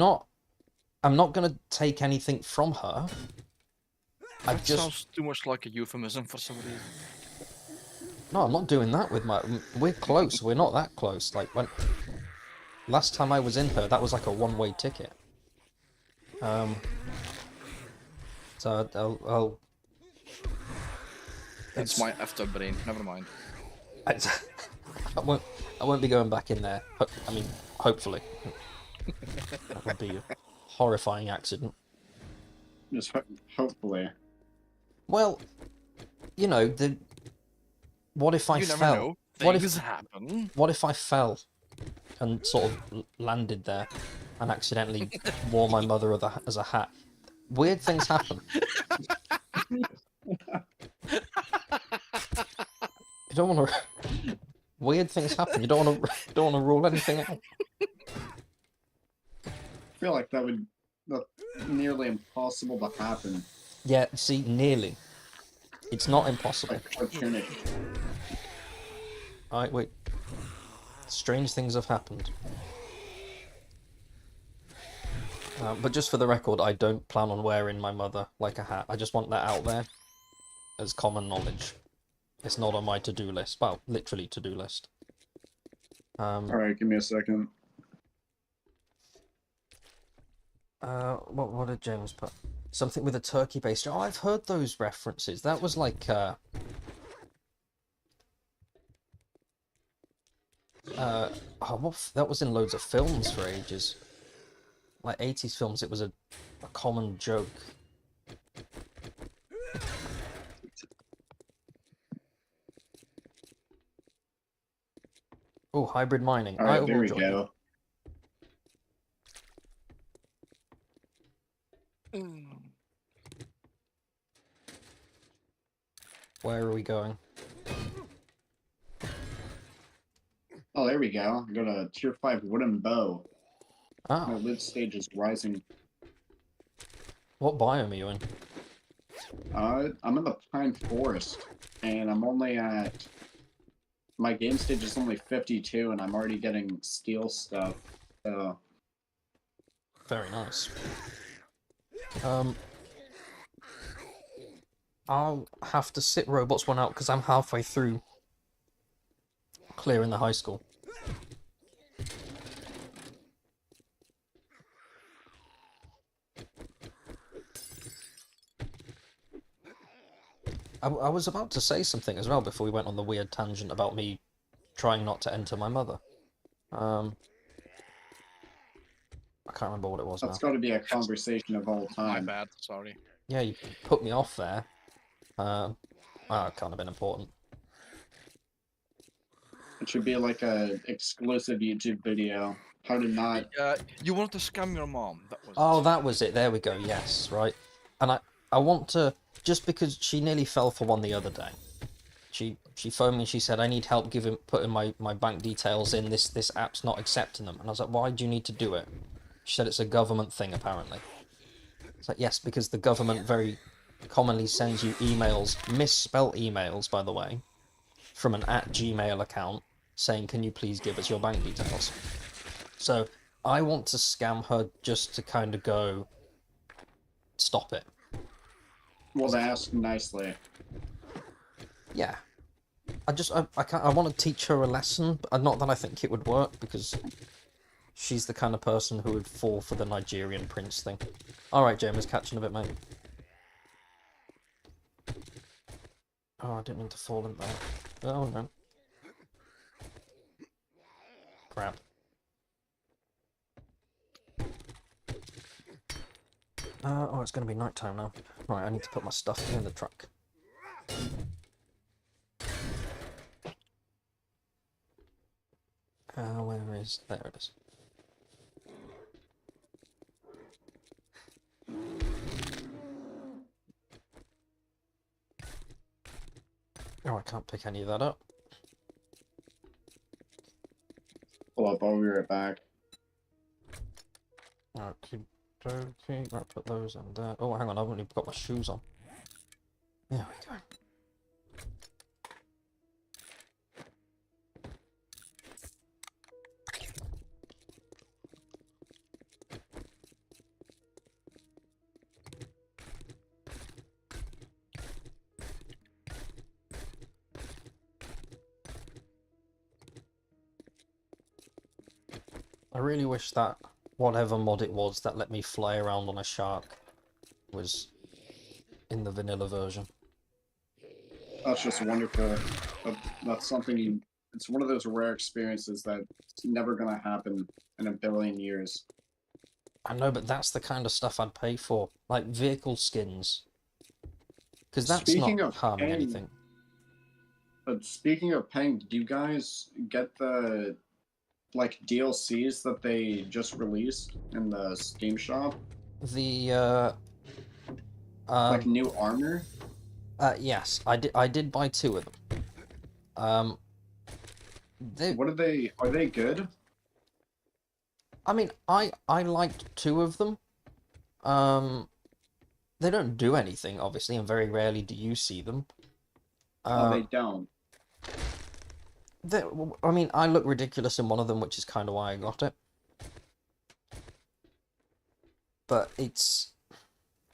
not gonna take anything from her. That sounds too much like a euphemism for some reason. No, I'm not doing that with my... We're close. We're not that close. Like, when... Last time I was in her, that was like a one-way ticket. So I'll... It's my effed up brain. Never mind. I won't be going back in there. I mean, hopefully. That would be a horrifying accident. Just hopefully. Well, you know, what if I You fell? never know. What Things if happen. What if I fell and sort of landed there and accidentally wore my mother as a hat? Weird things happen. You don't want to. Weird things happen. You don't want to rule anything out. I feel like that's nearly impossible to happen. Yeah, see, nearly. It's not impossible. Like cartoonish. Alright, wait. Strange things have happened. But just for the record, I don't plan on wearing my mother like a hat. I just want that out there as common knowledge. It's not on my to-do list. Well, literally to-do list. Alright, give me a second. What did James put? Something with a turkey base. Oh, I've heard those references. That was like, that was in loads of films for ages. Like 80s films, it was a common joke. Oh, hybrid mining. Alright, there we go. Where are we going? Oh, there we go. I got a tier 5 wooden bow. My Ah, live stage is rising. what biome are you in? I'm in the pine forest, and I'm only at... My game stage is only 52, and I'm already getting steel stuff, so... Very nice. I'll have to sit robots one out because I'm halfway through clearing the high school. I was about to say something as well before we went on the weird tangent about me trying not to enter my mother. I can't remember what it was now. That's got to be a conversation of all My time. bad. Sorry. Yeah, you put me off there. Well, it can't have been important. It should be like a exclusive YouTube video. How to not. You wanted to scam your mom. That was Oh, it. that was it. There we go. Yes, right. And I want to, just because she nearly fell for one the other day. She phoned me. She said, "I need help putting my bank details in. This app's not accepting them." And I was like, "Why do you need to do it?" She said it's a government thing apparently. It's like, yes, because the government very commonly sends you emails, misspelt emails by the way, from an @Gmail account saying, "Can you please give us your bank details?" So I want to scam her just to kind of go, stop it. Well, to ask nicely. Yeah. I want to teach her a lesson, but not that I think it would work, because she's the kind of person who would fall for the Nigerian prince thing. Alright, James, catching a bit, mate. Oh, I didn't mean to fall in there. Oh, no. Crap. Oh, it's going to be night time now. Right, I need to put my stuff in the truck. Where is... There it is. Oh, I can't pick any of that up. Pull up, I'll be right back. Okay, right, put those in there. Oh, hang on, I've only got my shoes on. There we go. I really wish that whatever mod it was that let me fly around on a shark was in the vanilla version. That's just wonderful. That's something you. It's one of those rare experiences that's never gonna happen in a billion years. I know, but that's the kind of stuff I'd pay for. Like vehicle skins. Because that's Speaking not of harming paying- anything. But speaking of paying, did you guys get the like DLCs that they just released in the Steam shop? The, Like new armor? yes, I did buy 2 of them. What are they? Are they good? I mean, I liked 2 of them. They don't do anything, obviously, and very rarely do you see them. Oh, they don't. I mean, I look ridiculous in one of them, which is kind of why I got it. But it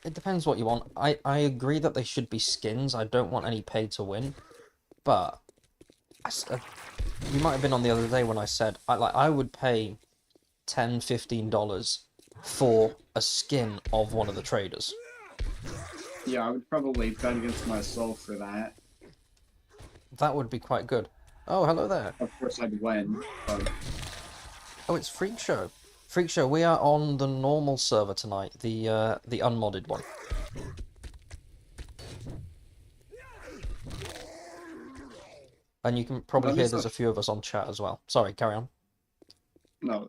depends what you want. I agree that they should be skins. I don't want any pay to win. But you might have been on the other day when I said I would pay $10, $15 for a skin of one of the traders. Yeah, I would probably bet against myself for that. That would be quite good. Oh, hello there. Of course, I'd win. But Oh, it's Freak Show. Freak Show, we are on the normal server tonight, the unmodded one. And you can probably hear there's a few of us on chat as well. Sorry, carry on. no,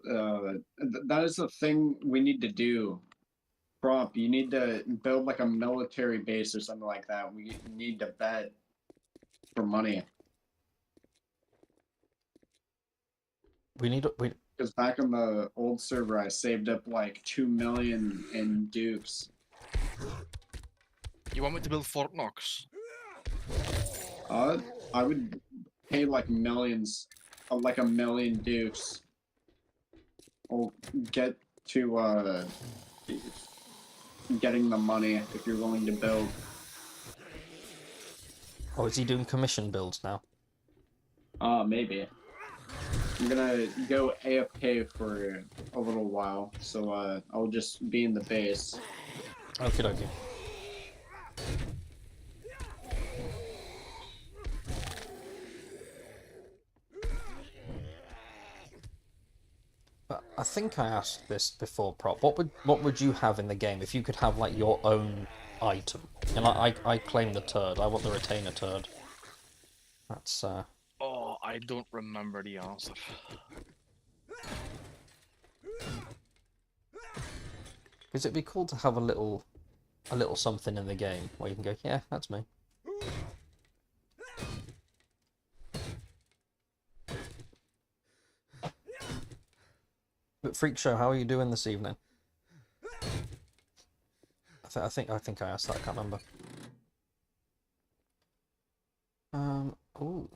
that is the thing we need to do. Prop, you need to build like a military base or something like that. We need to bet for money. Because back on the old server, I saved up like 2 million in dukes. You want me to build Fort Knox? I would pay like millions, like 1 million dukes. Or get to getting the money if you're willing to build. Oh, is he doing commission builds now? Maybe. I'm gonna go AFK for a little while, so I'll just be in the base. Okie dokie. But I think I asked this before, Prop. What would you have in the game if you could have like your own item? And I claim the turd. I want the retainer turd. That's Oh, I don't remember the answer. because it'd be cool to have a little something in the game where you can go, yeah, that's me. But Freak Show, how are you doing this evening? I think I asked that. I can't remember. Ooh.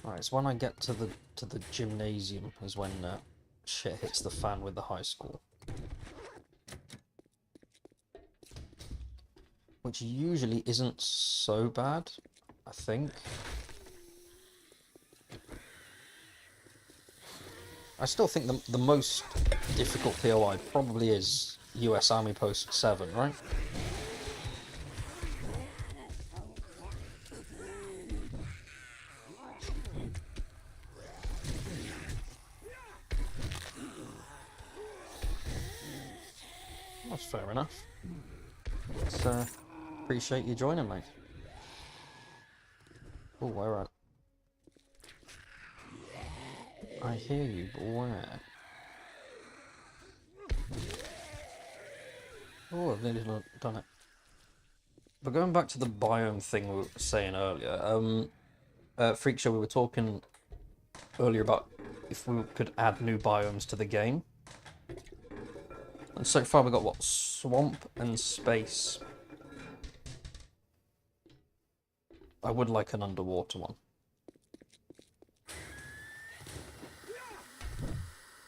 Alright, so when I get to the gymnasium is when shit hits the fan with the high school. Which usually isn't so bad, I think. I still think the most difficult POI probably is US Army Post 7, right? That's fair enough. Let's, appreciate you joining, mate. Oh, where at? I hear you, but where? Oh, I've nearly done it. But going back to the biome thing we were saying earlier, Freak Show, we were talking earlier about if we could add new biomes to the game. And so far we've got, what, swamp and space. I would like an underwater one.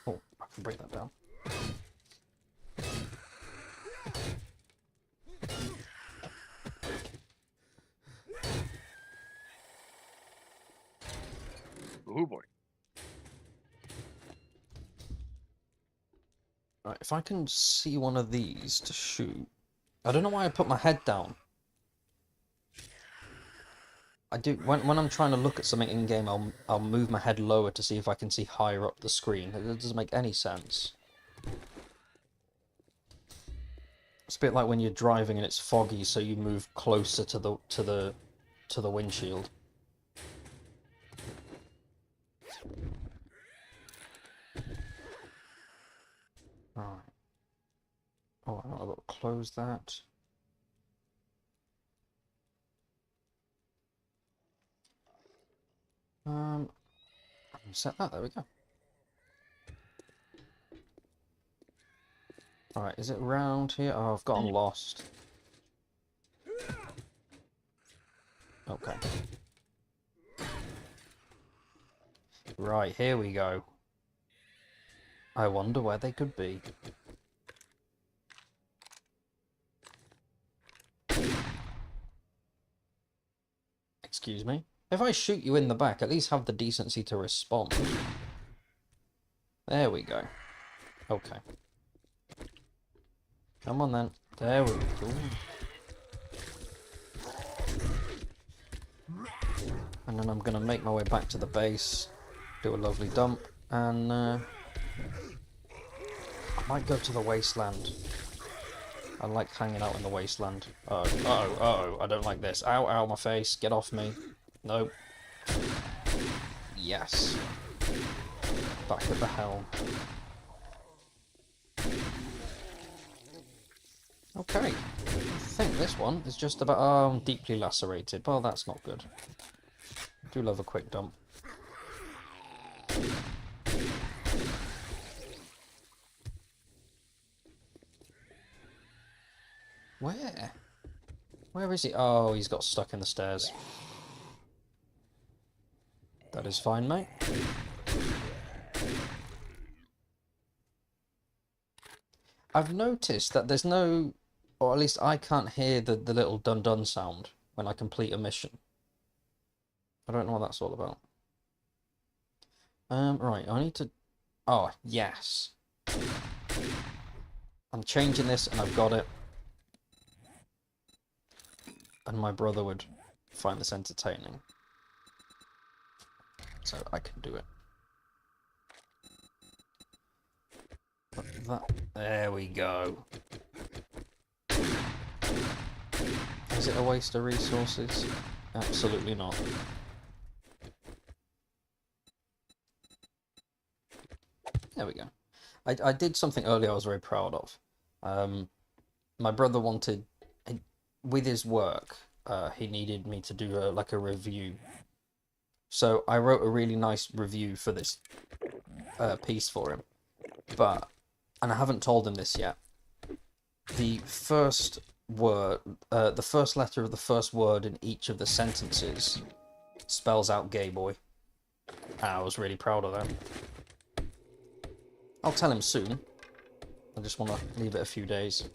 Oh, I can break that down. Oh boy. Right, if I can see one of these to shoot... I don't know why I put my head down. I do when I'm trying to look at something in game, I'll move my head lower to see if I can see higher up the screen. It doesn't make any sense. It's a bit like when you're driving and it's foggy, so you move closer to the windshield. Alright. Oh, I've got to close that. Set that, there we go. Alright, is it round here? Oh, I've gotten lost. Okay. Right, here we go. I wonder where they could be. Excuse me? If I shoot you in the back, at least have the decency to respond. There we go. Okay. Come on then. There we go. And then I'm going to make my way back to the base, do a lovely dump, and I might go to the wasteland. I like hanging out in the wasteland. Uh-oh, uh-oh, uh-oh, I don't like this. Ow, ow, my face, get off me. Nope. Yes. Back at the helm. Okay. I think this one is just about... Oh, I'm deeply lacerated. Well, that's not good. I do love a quick dump. Where? Where is he? Oh, he's got stuck in the stairs. That is fine, mate. I've noticed that there's no... Or at least I can't hear the little dun-dun sound when I complete a mission. I don't know what that's all about. Right, I need to... Oh, yes. I'm changing this and I've got it. And my brother would find this entertaining. so I can do it. There we go. Is it a waste of resources? Absolutely not. There we go. I did something earlier I was very proud of. My brother wanted, with his work, he needed me to do like a review. So I wrote a really nice review for this piece for him. And I haven't told him this yet. The first word, the first letter of the first word in each of the sentences spells out gay boy. And I was really proud of that. I'll tell him soon. I just want to leave it a few days.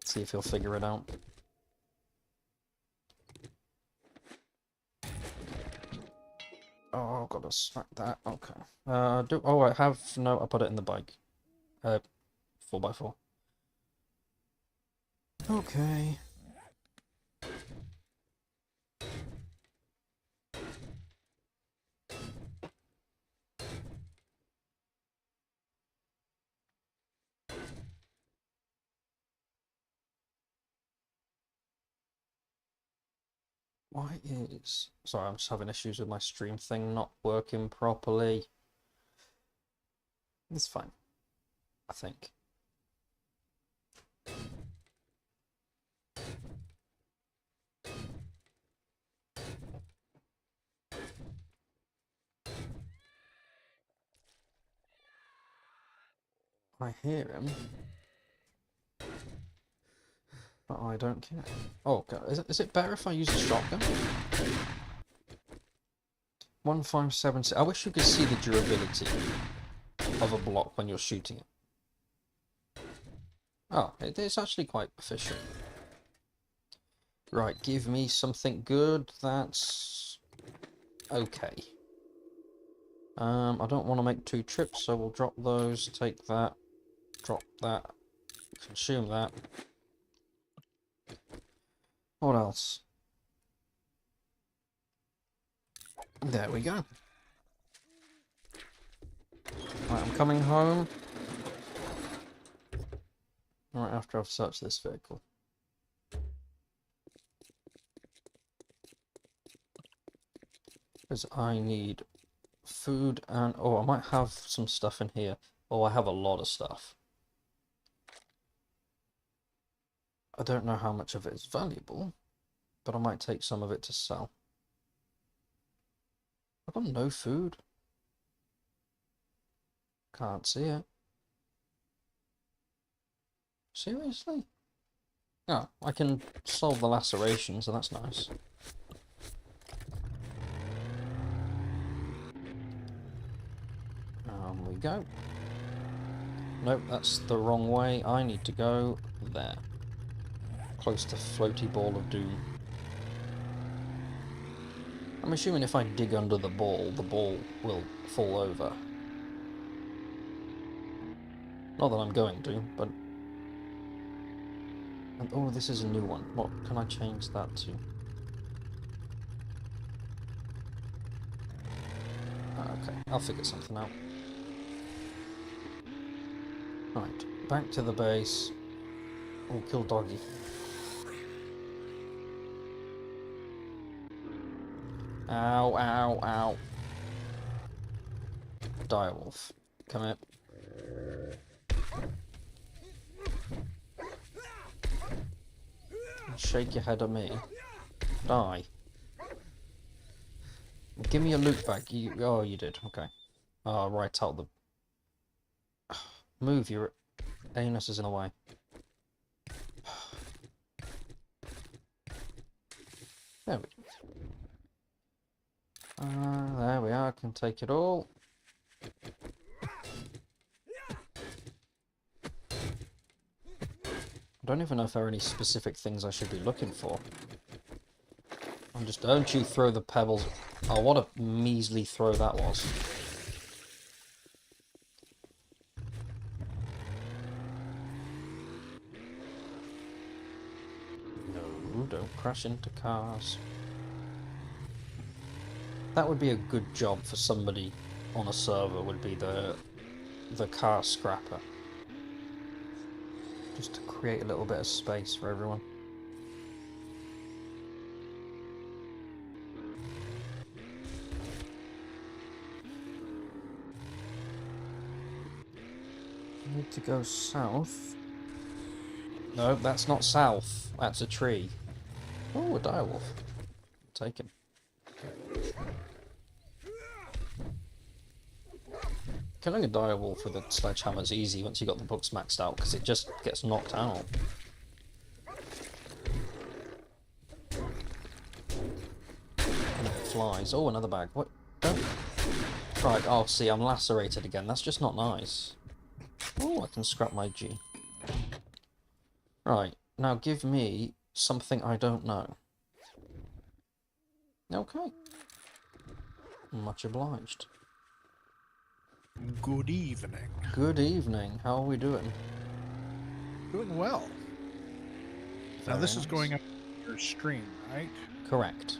See if he'll figure it out. Oh, I've got to smack that. Okay. I have... No, I put it in the bike. 4x4. Okay. Why is... Sorry, I'm just having issues with my stream thing not working properly. It's fine. I think. I hear him. But I don't care. Oh, God. Is it better if I use a shotgun? 1576. I wish you could see the durability of a block when you're shooting it. Oh, it is actually quite efficient. Right, give me something good that's okay. I don't want to make 2 trips, so we'll drop those, take that, drop that, consume that. What else? There we go. Right, I'm coming home. Right after I've searched this vehicle. Because I need food and... Oh, I might have some stuff in here. Oh, I have a lot of stuff. I don't know how much of it is valuable, but I might take some of it to sell. I've got no food. Can't see it. Seriously? Oh, I can solve the lacerations, so that's nice. We go. Nope, that's the wrong way. I need to go there. Close to floaty ball of doom. I'm assuming if I dig under the ball will fall over. Not that I'm going to, but... And, oh, this is a new one. What can I change that to? Okay, I'll figure something out. Right, back to the base. Oh, kill doggy. Ow, ow, ow. Direwolf, come here. Shake your head at me. Die. Give me your loot bag. Oh, you did. Okay. Oh, right out the... Move, your anus is in the way. There we go. There we are. I can take it all. I don't even know if there are any specific things I should be looking for. I'm just... Don't you throw the pebbles... Oh, what a measly throw that was. No, don't crash into cars. That would be a good job for somebody on a server, would be the car scrapper. Just to create a little bit of space for everyone. Need to go south. No, that's not south. That's a tree. Oh, a direwolf. Take him. Killing a direwolf with a sledgehammer is easy once you got the books maxed out, because it just gets knocked out. And it flies. Oh, another bag. What? Don't. Right, oh, see, I'm lacerated again. That's just not nice. Oh, I can scrap my G. Right, now give me something I don't know. Okay. Much obliged. Good evening. Good evening. How are we doing? Doing well. Now Very this is nice. going up your stream, right? Correct.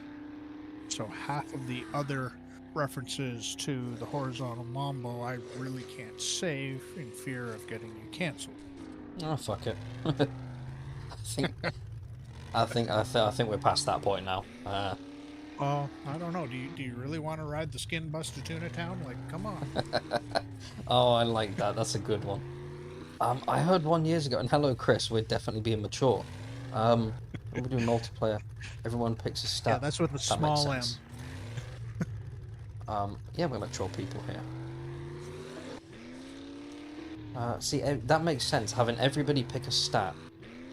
So half of the other references to the horizontal mambo I really can't save in fear of getting you cancelled. Oh, fuck it. I think we're past that point now. I don't know. Do you really want to ride the skin bus to Tuna Town? Like, come on. Oh, I like that. That's a good one. I heard one years ago, and hello, Chris. We're definitely being mature. When we do multiplayer, everyone picks a stat. Yeah, that's with a That makes small m. sense. Yeah, we're mature people here. See, that makes sense. Having everybody pick a stat,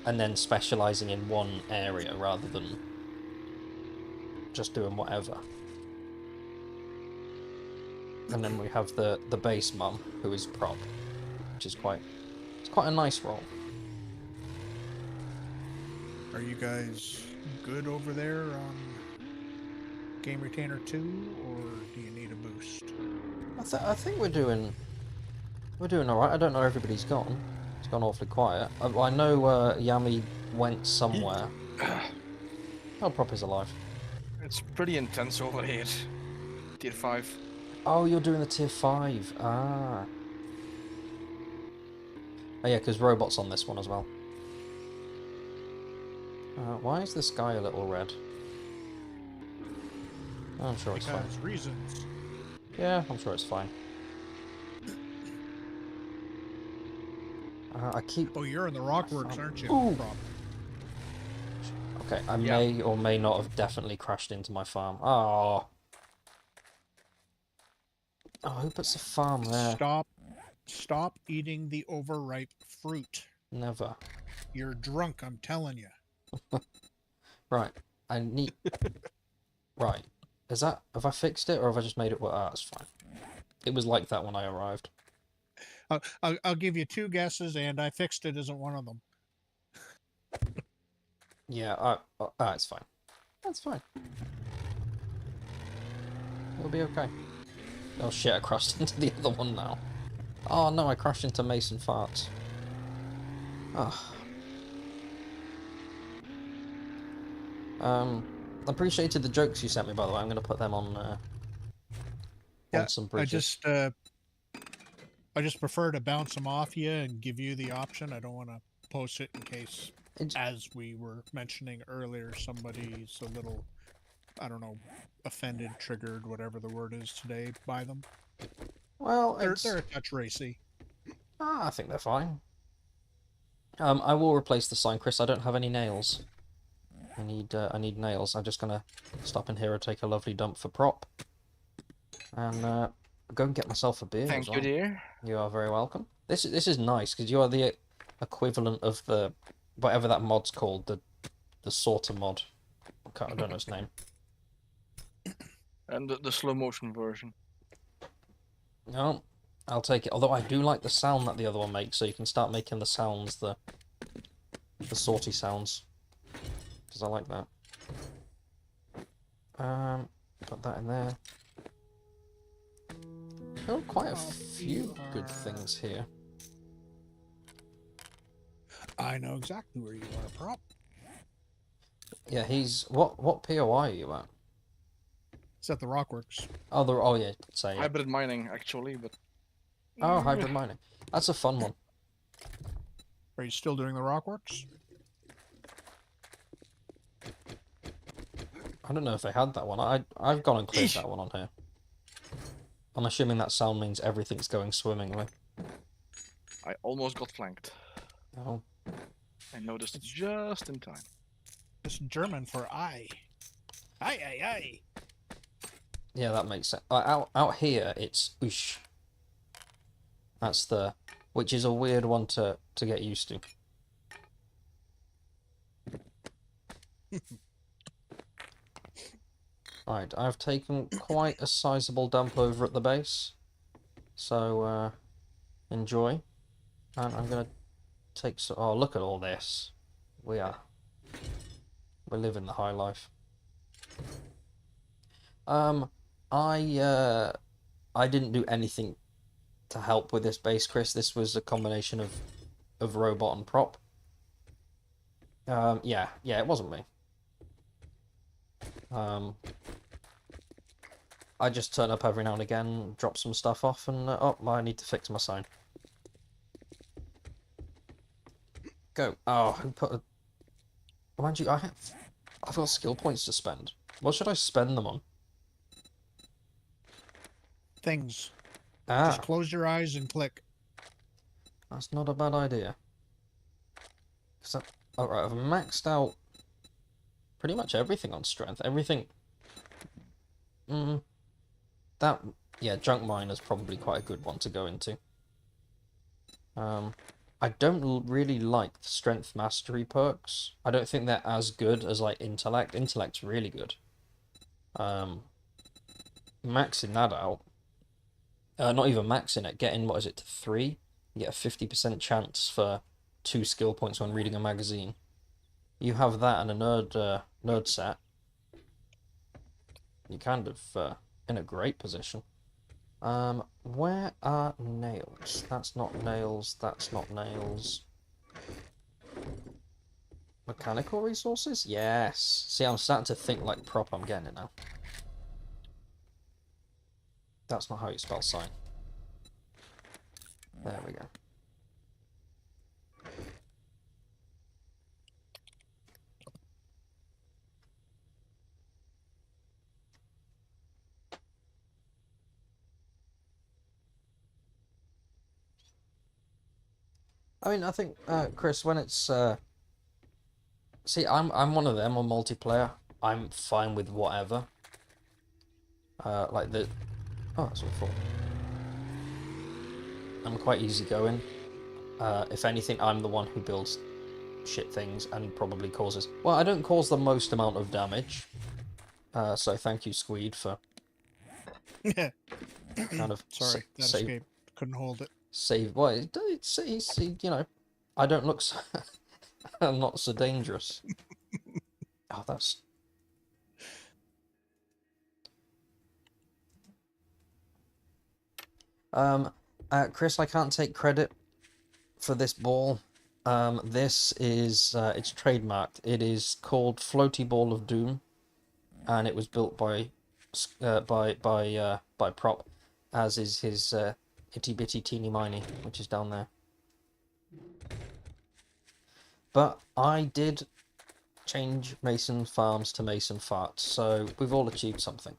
and then specialising in one area rather than just doing whatever. And then we have the base mum, who is prop, which is quite a nice role. Are you guys good over there on GameRetainer 2, or do you need a boost? I think we're doing all right. I don't know where everybody's gone. It's gone awfully quiet. I know Yami went somewhere. Oh, prop is alive. It's pretty intense over here. Tier 5. Oh, you're doing the tier 5. Ah. Oh yeah, because robot's on this one as well. Why is this guy a little red? I'm sure it's fine. Because reasons. Yeah, I'm sure it's fine. I keep... Oh, you're in the Rockworks, aren't you? Ooh. Rob? Okay, I Yeah. may or may not have definitely crashed into my farm. Oh. Oh, who puts a farm there? Stop eating the overripe fruit. Never. You're drunk, I'm telling you. Right, I need... Right. Is that... Have I fixed it, or have I just made it work? Ah, it's fine. It was like that when I arrived. I'll give you 2 guesses, and I fixed it isn't one of them. Yeah, it's fine. That's fine. It'll be okay. Oh shit, I crashed into the other one now. Oh no, I crashed into Mason Farts. Ah. Appreciated the jokes you sent me, by the way. I'm going to put them on some bridges. I just prefer to bounce them off you and give you the option. I don't want to post it in case, as we were mentioning earlier, somebody's a little, I don't know, offended, triggered, whatever the word is today, by them. Well, They're a touch racy. I think they're fine. I will replace the sign, Chris. I don't have any nails. I need nails. I'm just gonna stop in here and take a lovely dump for prop, and go and get myself a beer. Thank as well. you, dear. You are very welcome. This is nice because you are the equivalent of the whatever that mod's called, the sorter mod. I don't know its name. And the slow motion version. No, I'll take it. Although I do like the sound that the other one makes, so you can start making the sounds, the sorty sounds, because I like that. Put that in there. There are quite a few good things here. I know exactly where you are, prop. Yeah, he's... What POI are you at? It's at the Rockworks. Oh, oh yeah, say yeah. Hybrid mining, actually, but Oh, hybrid mining. That's a fun one. Are you still doing the Rockworks? I don't know if they had that one. I've gone and cleared that one on here. I'm assuming that sound means everything's going swimmingly. I almost got flanked. Oh. I noticed it just in time. It's German for I. Aye. Yeah, that makes sense. Out here, it's ush. That's the... Which is a weird one to get used to. Right, I've taken quite a sizable dump over at the base. So, enjoy. And I'm going to take some... Oh, look at all this. We're living the high life. I didn't do anything to help with this base, Chris. This was a combination of robot and prop. Yeah, it wasn't me. I just turn up every now and again, drop some stuff off, and oh, I need to fix my sign. Go. Oh, who put a... Mind you, I've got skill points to spend. What should I spend them on? Things. Ah, Just close your eyes and click. that's not a bad idea. Alright, I've maxed out pretty much everything on strength. Everything... Yeah, junk mine is probably quite a good one to go into. I don't really like the strength mastery perks. I don't think they're as good as like intellect. Intellect's really good. Maxing that out. Not even maxing it. Getting, what is it, to 3? You get a 50% chance for 2 skill points when reading a magazine. You have that and a nerd set. You're kind of in a great position. Where are nails? That's not nails, that's not nails. Mechanical resources? Yes. See, I'm starting to think like prop. I'm getting it now. That's not how you spell sign. There we go. I mean, I think, Chris, when it's, see, I'm one of them on multiplayer. I'm fine with whatever. Like the... Oh, that's what I thought. I'm quite easygoing. If anything, I'm the one who builds shit things and probably causes... Well, I don't cause the most amount of damage. So thank you, Squeed, for... kind of... Sorry, that escaped. Couldn't hold it. Save... Well, it's you know, I don't look so... I'm not so dangerous. Oh, that's... Chris, I can't take credit for this ball. This is, it's trademarked. It is called Floaty Ball of Doom, and it was built by Prop, as is his, itty bitty teeny miny, which is down there. But I did change Mason Farms to Mason Farts, so we've all achieved something.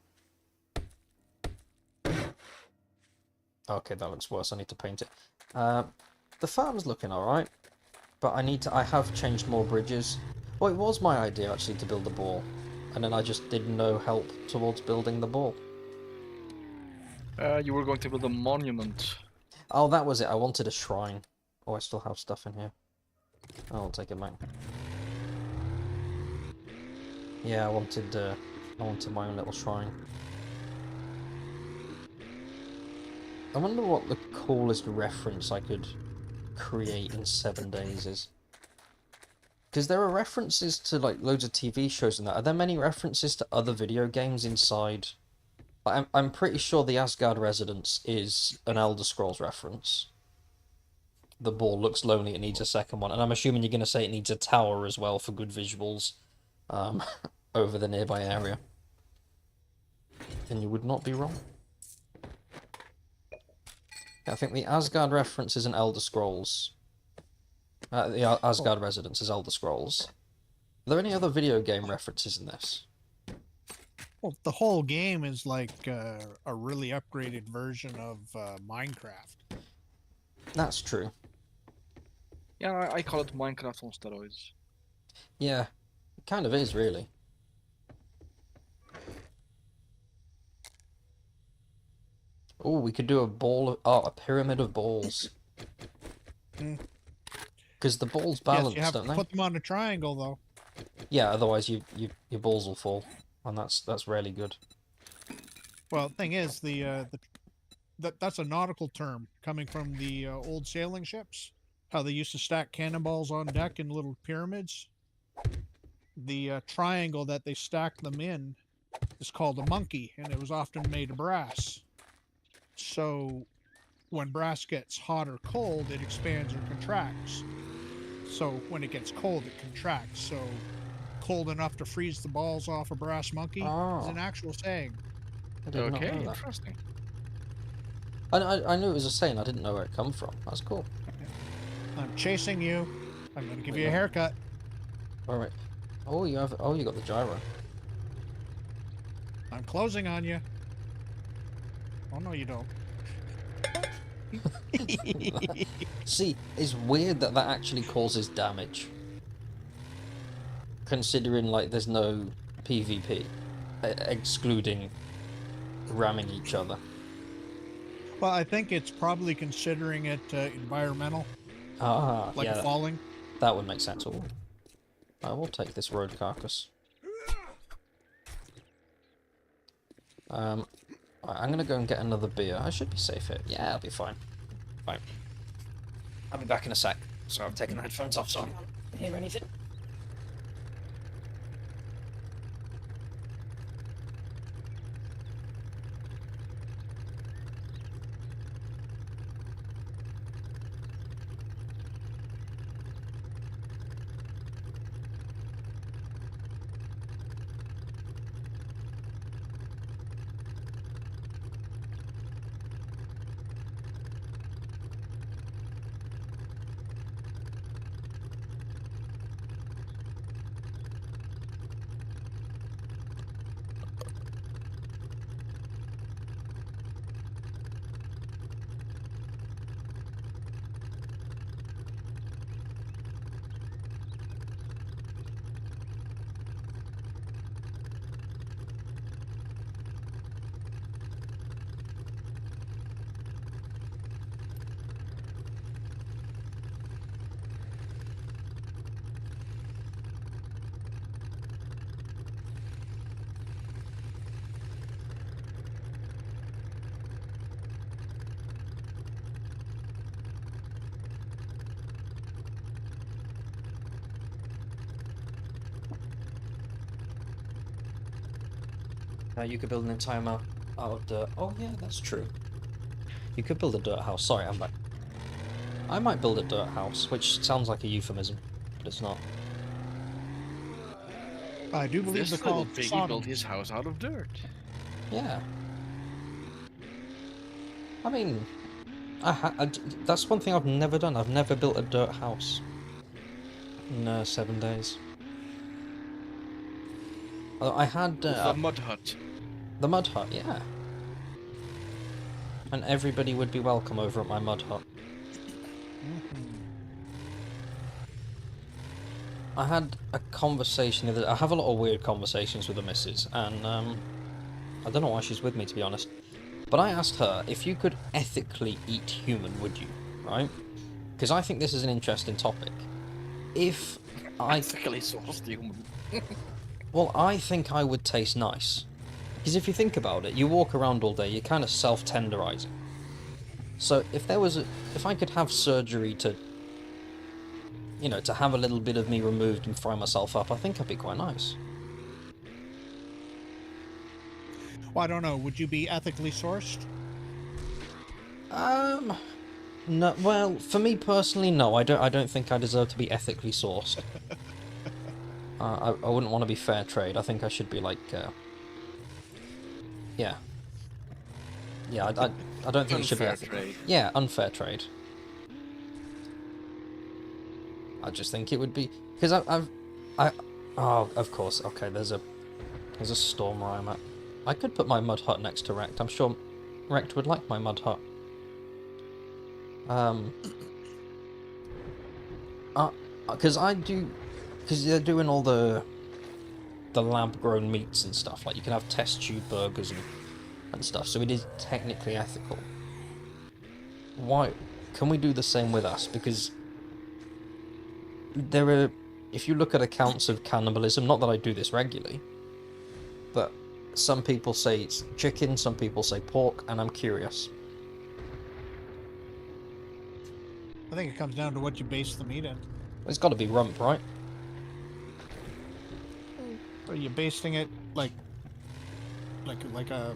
Okay, that looks worse. I need to paint it. The farm's looking alright, but I have changed more bridges. Well, it was my idea, actually, to build the ball, and then I just did no help towards building the ball. You were going to build a monument. Oh, that was it. I wanted a shrine. Oh, I still have stuff in here. I'll take it back. Yeah, I wanted my own little shrine. I wonder what the coolest reference I could create in 7 days is. Because there are references to like loads of TV shows and that. Are there many references to other video games inside? I'm pretty sure the Asgard Residence is an Elder Scrolls reference. The ball looks lonely, it needs a second one. And I'm assuming you're going to say it needs a tower as well for good visuals over the nearby area. then you would not be wrong. I think the Asgard reference is in Elder Scrolls. The Asgard residence is Elder Scrolls. Are there any other video game references in this? Well, the whole game is like a really upgraded version of Minecraft. That's true. Yeah, I call it Minecraft on steroids. Yeah, it kind of is, really. Oh, we could do a pyramid of balls. Because the balls balance, yes, you have don't to they? put them on a triangle, though. Yeah, otherwise your balls will fall, and that's really good. Well, the thing is, that's a nautical term coming from the old sailing ships. How they used to stack cannonballs on deck in little pyramids. The triangle that they stacked them in is called a monkey, and it was often made of brass. So when brass gets hot or cold, it expands or contracts. So when it gets cold, it contracts. So cold enough to freeze the balls off a brass monkey is an actual saying. I did not Okay, know that. interesting. I knew it was a saying, I didn't know where it come from. That's cool. I'm chasing you. I'm going to give you a haircut. Alright. Oh, you got the gyro. I'm closing on you. Oh, no, you don't. See, it's weird that that actually causes damage. Considering, like, there's no PvP. Excluding ramming each other. Well, I think it's probably considering it environmental, like yeah, falling. that would make sense. Ooh. I will take this road carcass. I'm gonna go and get another beer. I should be safe here. Yeah, I'll be fine. Fine. I'll be back in a sec. So I've taken the headphones off so I can't hear anything. You could build an entire map out of dirt. Oh yeah, that's true. You could build a dirt house. Sorry, I'm back. I might build a dirt house, which sounds like a euphemism, but it's not. I do believe This they're little called piggy Sodom. built his house out of dirt. Yeah. I mean, that's one thing I've never done. I've never built a dirt house in 7 days. I had The mud hut. the mud hut, yeah. And everybody would be welcome over at my mud hut. I had a conversation the other day. I have a lot of weird conversations with the missus, and I don't know why she's with me, to be honest. But I asked her, if you could ethically eat human, would you? Right? Because I think this is an interesting topic. If I... Ethically sourced human. Well, I think I would taste nice. Because if you think about it, you walk around all day, you're kind of self-tenderizing. So if there was if I could have surgery to, you know, to have a little bit of me removed and fry myself up, I think I'd be quite nice. Well, I don't know. Would you be ethically sourced? No. Well, for me personally, no. I don't think I deserve to be ethically sourced. I wouldn't want to be fair trade. I think I should be like Yeah. Yeah, I don't think it should be Unfair ethical. trade. Yeah, unfair trade. I just think it would be because oh, of course. Okay, there's a storm where I'm at. I could put my mud hut next to Rect. I'm sure Rect would like my mud hut. Because they're doing all the lab-grown meats and stuff. Like you can have test tube burgers and stuff. So it is technically ethical. Why can we do the same with us? Because there are, if you look at accounts of cannibalism, not that I do this regularly, but some people say it's chicken, some people say pork, and I'm curious. I think it comes down to what you base the meat in. It's got to be rump, right? Are you basting it like a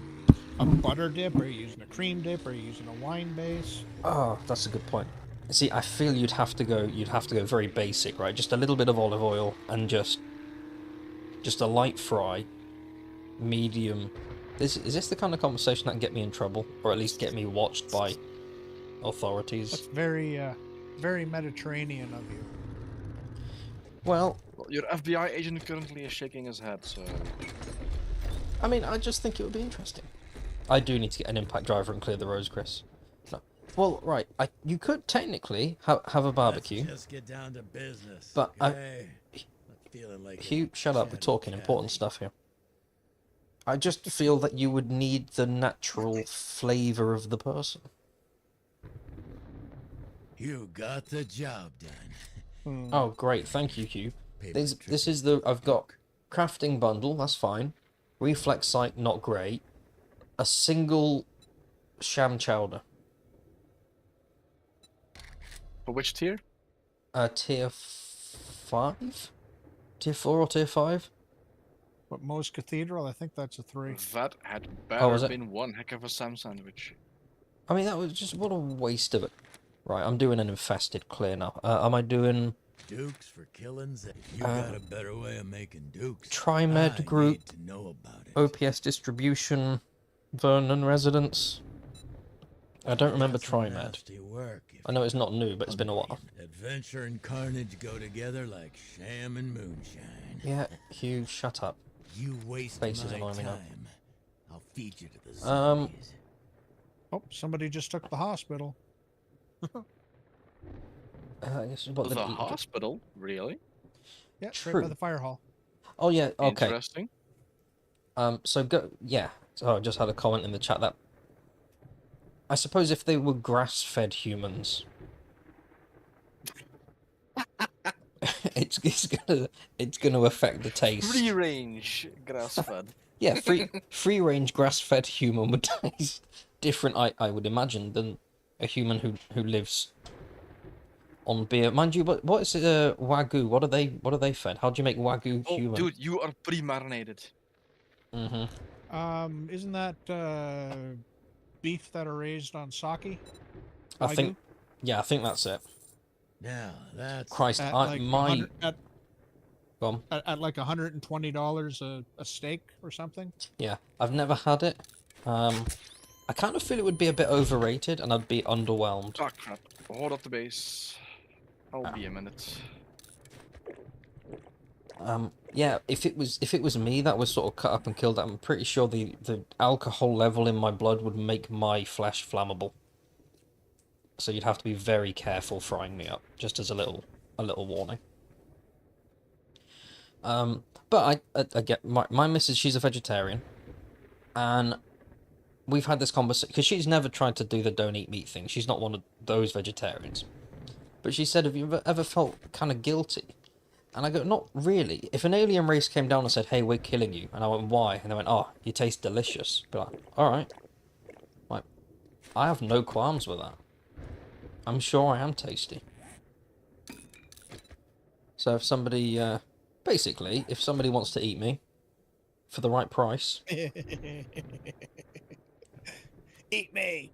butter dip? Are you using a cream dip? Are you using a wine base? Oh, that's a good point. See, I feel you'd have to go very basic, right? Just a little bit of olive oil and just a light fry, medium. Is this the kind of conversation that can get me in trouble, or at least get me watched by authorities? That's very very Mediterranean of you. Well, Your FBI agent currently is shaking his head, so... I mean, I just think it would be interesting. I do need to get an impact driver and clear the roads, Chris. No. Well, right, you could technically have a barbecue. Let's just get down to business. But okay? I'm feeling like Hugh, shut up, we're talking important stuff here. I just feel that you would need the natural flavour of the person. You got the job done. Oh, great, thank you, Hugh. This is I've got crafting bundle, that's fine. Reflex sight, not great. A single sham chowder. For which tier? Tier 5? Tier 4 or tier 5? But most cathedral, I think that's a 3. That had was better it? been one heck of a Sam sandwich. I mean, that was just, what a waste of it. Right, I'm doing an infested clear now. Am I doing Dukes for killings. You got a better way of making dukes. Trimed I group, need to know about it. OPS distribution, Vernon residence? I don't remember That's some Trimed. nasty work, if I know it's not new, but it's been a you while. mean. Adventure and carnage go together like sham and moonshine. Yeah, Hugh, shut up. You waste Faces my annoy me now. time. I'll feed you to the zombies. Oh, somebody just took the hospital. I guess what The hospital? Really? Yeah, True. right by the fire hall. Oh yeah, okay. Interesting. So go. Yeah. So I just had a comment in the chat that I suppose if they were grass-fed humans, it's gonna affect the taste. Free range grass fed. Yeah, free range grass-fed human would taste different, I would imagine, than a human who lives on beer. Mind you, what is Wagyu? What are they fed? How do you make Wagyu Oh, human? dude, you are pre-marinated. Mm-hmm. Isn't that beef that are raised on sake? I Wagyu? think, yeah, I think that's it. Now that's Christ, At I like my 100 go on. at like $120 a steak or something. Yeah, I've never had it. I kind of feel it would be a bit overrated, and I'd be underwhelmed. Ah, crap. Hold up the base. I'll be a minute. Yeah, if it was me that was sort of cut up and killed, I'm pretty sure the alcohol level in my blood would make my flesh flammable. So you'd have to be very careful frying me up, just as a little warning. But I get my missus, she's a vegetarian, and we've had this conversation because she's never tried to do the don't eat meat thing. She's not one of those vegetarians. But she said, have you ever felt kind of guilty? And I go, not really. If an alien race came down and said, hey, we're killing you, and I went, why? And they went, oh, you taste delicious. Be like, all right. Like, I have no qualms with that. I'm sure I am tasty. So if somebody, basically, if somebody wants to eat me for the right price, Eat me.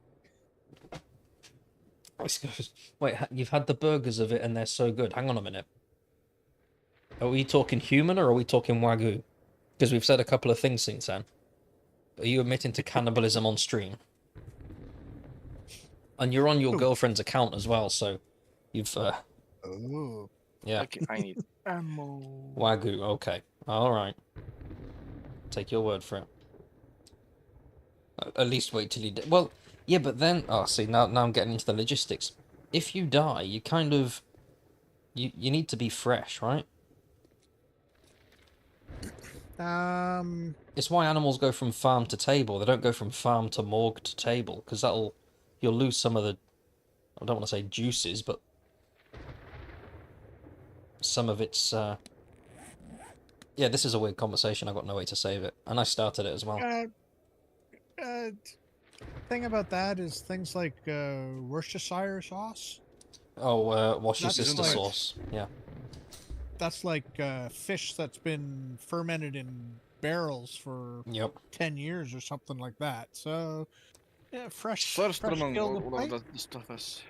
wait, you've had the burgers of it and they're so good. Hang on a minute. Are we talking human or are we talking Wagyu? Because we've said a couple of things since then. Are you admitting to cannibalism on stream? And you're on your Ooh. girlfriend's account as well, so you've Oh. yeah. Okay, I need ammo. Wagyu, okay. Alright. Take your word for it. At least wait till you well, yeah, but then see now I'm getting into the logistics. If you die, you kind of you need to be fresh, right? It's why animals go from farm to table. They don't go from farm to morgue to table, because you'll lose some of the, I don't want to say juices, but some of its yeah, this is a weird conversation. I've got no way to save it, and I started it as well. Thing about that is things like Worcestershire sauce. Oh, wash your That's sister like- sauce. Yeah. That's like fish that's been fermented in barrels for Yep. 10 years or something like that. So, yeah, fresh Surströmming killed or the whatever plate. that stuff is.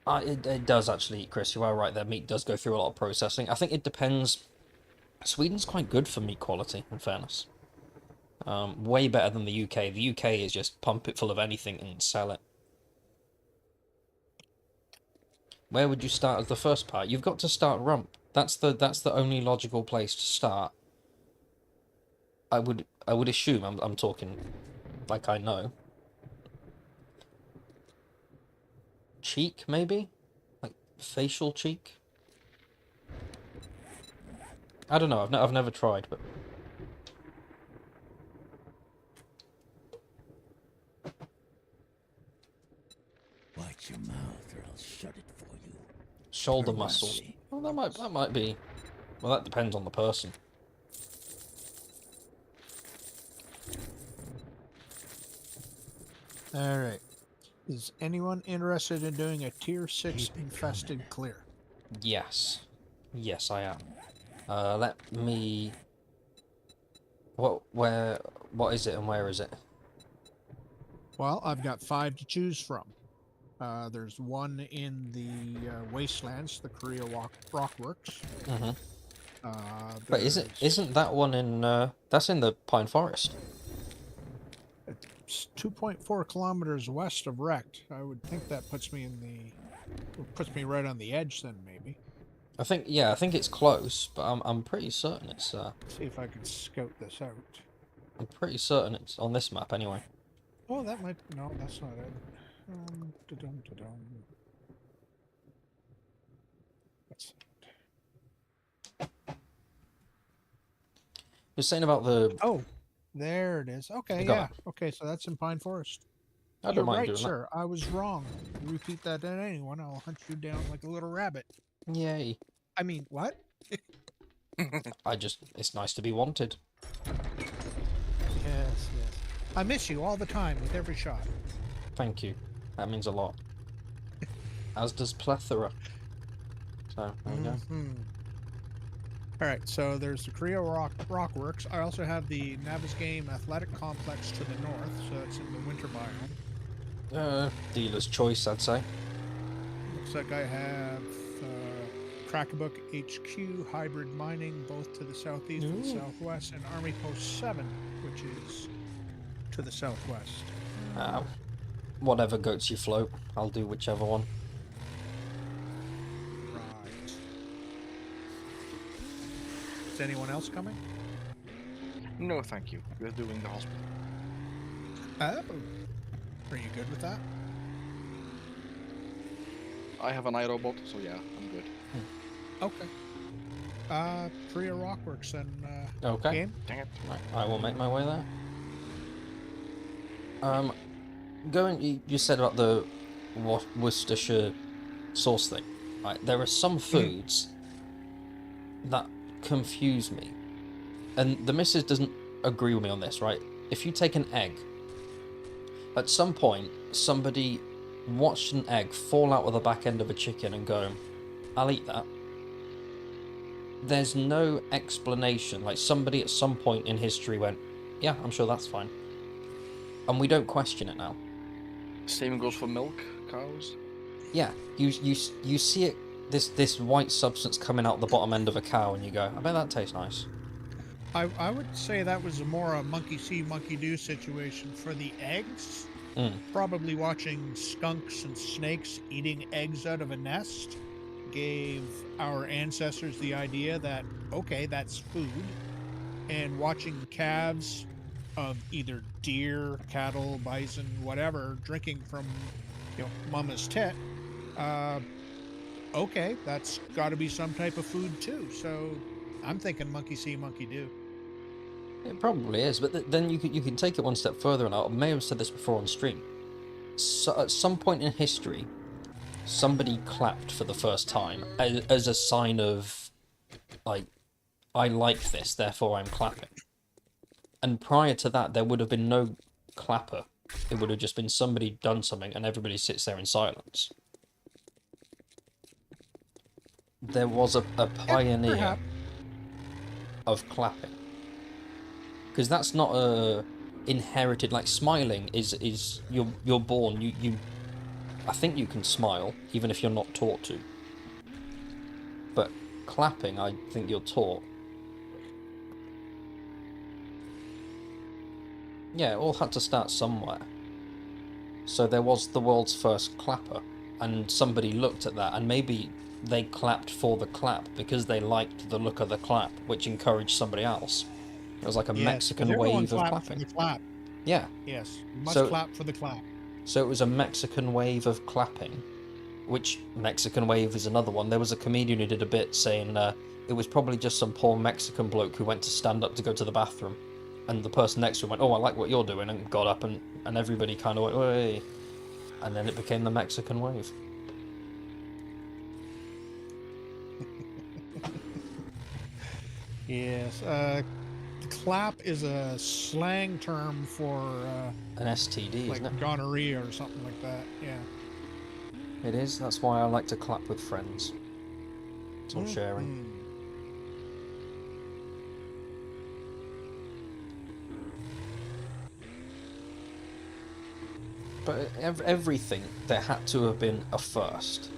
It does actually, Chris. You are right there. Meat does go through a lot of processing. I think it depends. Sweden's quite good for meat quality, in fairness. Way better than the UK. The UK is just pump it full of anything and sell it. Where would you start as the first part? You've got to start rump. That's the only logical place to start. I would assume I'm talking like I know. Cheek, maybe? Like facial cheek? I don't know, I've never tried, but... Watch your mouth or I'll shut it for you. Shoulder Or muscles. rusty. Well, that might be... Well, that depends on the person. Alright. Is anyone interested in doing a tier 6 Keep it infested coming. clear? Yes. Yes, I am. Let me... What is it and where is it? Well, I've got 5 to choose from. There's one in the Wastelands, the Korea Rockworks. Mm-hmm. But isn't that one in, that's in the Pine Forest? It's 2.4 kilometers west of Wrecked. I would think that puts me puts me right on the edge then, maybe. I think it's close, but I'm pretty certain it's, See if I can scout this out. I'm pretty certain it's on this map anyway. Oh, that might... No, that's not it. Da-dum. That's... You're saying about the... Oh, there it is. Okay, You got yeah. it. Okay, so that's in Pine Forest. I don't You're mind right, doing sir. I was wrong. Repeat that to anyone, I'll hunt you down like a little rabbit. that. Yay. I mean, what? It's nice to be wanted. Yes. I miss you all the time with every shot. Thank you. That means a lot. As does plethora. So, there we go. Alright, so there's the Korea Rockworks. I also have the Navisgame Athletic Complex to the north, so it's in the winter biome. Dealer's choice, I'd say. Looks like I have Crackabrook HQ, Hybrid Mining, both to the southeast and Ooh. southwest, and Army Post 7, which is to the southwest. Whatever goats you float, I'll do whichever one. Right. Is anyone else coming? No, thank you. We're doing the hospital. Oh. Are you good with that? I have an iRobot, so yeah, I'm good. Okay. Korea Rockworks and Okay. game. Dang it. Right, I will make my way there. You said about the Worcestershire sauce thing. Right, there are some foods that confuse me, and the missus doesn't agree with me on this. Right, if you take an egg, at some point somebody watched an egg fall out of the back end of a chicken and go, "I'll eat that." There's no explanation. Like somebody at some point in history went, "Yeah, I'm sure that's fine," and we don't question it now. Same goes for milk cows. Yeah, you see it, this white substance coming out the bottom end of a cow, and you go, "I bet that tastes nice." I would say that was more a monkey see, monkey do situation. For the eggs, probably watching skunks and snakes eating eggs out of a nest gave our ancestors the idea that, okay, that's food. And watching calves of either deer, cattle, bison, whatever, drinking from, mama's tit, okay, that's got to be some type of food too. So I'm thinking monkey see, monkey do. It probably is, but then you can take it one step further, and I may have said this before on stream. So at some point in history, somebody clapped for the first time as a sign of, like, I like this, therefore I'm clapping. And prior to that, there would have been no clapper. It would have just been somebody done something, and everybody sits there in silence. There was a pioneer of clapping. Because that's not a inherited, like, smiling is you're born, you I think you can smile even if you're not taught to, but clapping I think you're taught. Yeah, it all had to start somewhere. So there was the world's first clapper, and somebody looked at that and maybe they clapped for the clap because they liked the look of the clap, which encouraged somebody else. It was like a Mexican wave of clapping. For the clap. Yeah. Yes, you must clap for the clap. So it was a Mexican wave of clapping, which Mexican wave is another one. There was a comedian who did a bit saying it was probably just some poor Mexican bloke who went to stand up to go to the bathroom, and the person next to him went, "Oh, I like what you're doing," and got up, and everybody kind of went, "Hey," and then it became the Mexican wave. Yes, clap is a slang term for an STD, like isn't it? Gonorrhea or something like that. Yeah. It is. That's why I like to clap with friends. It's all sharing. But everything, there had to have been a first.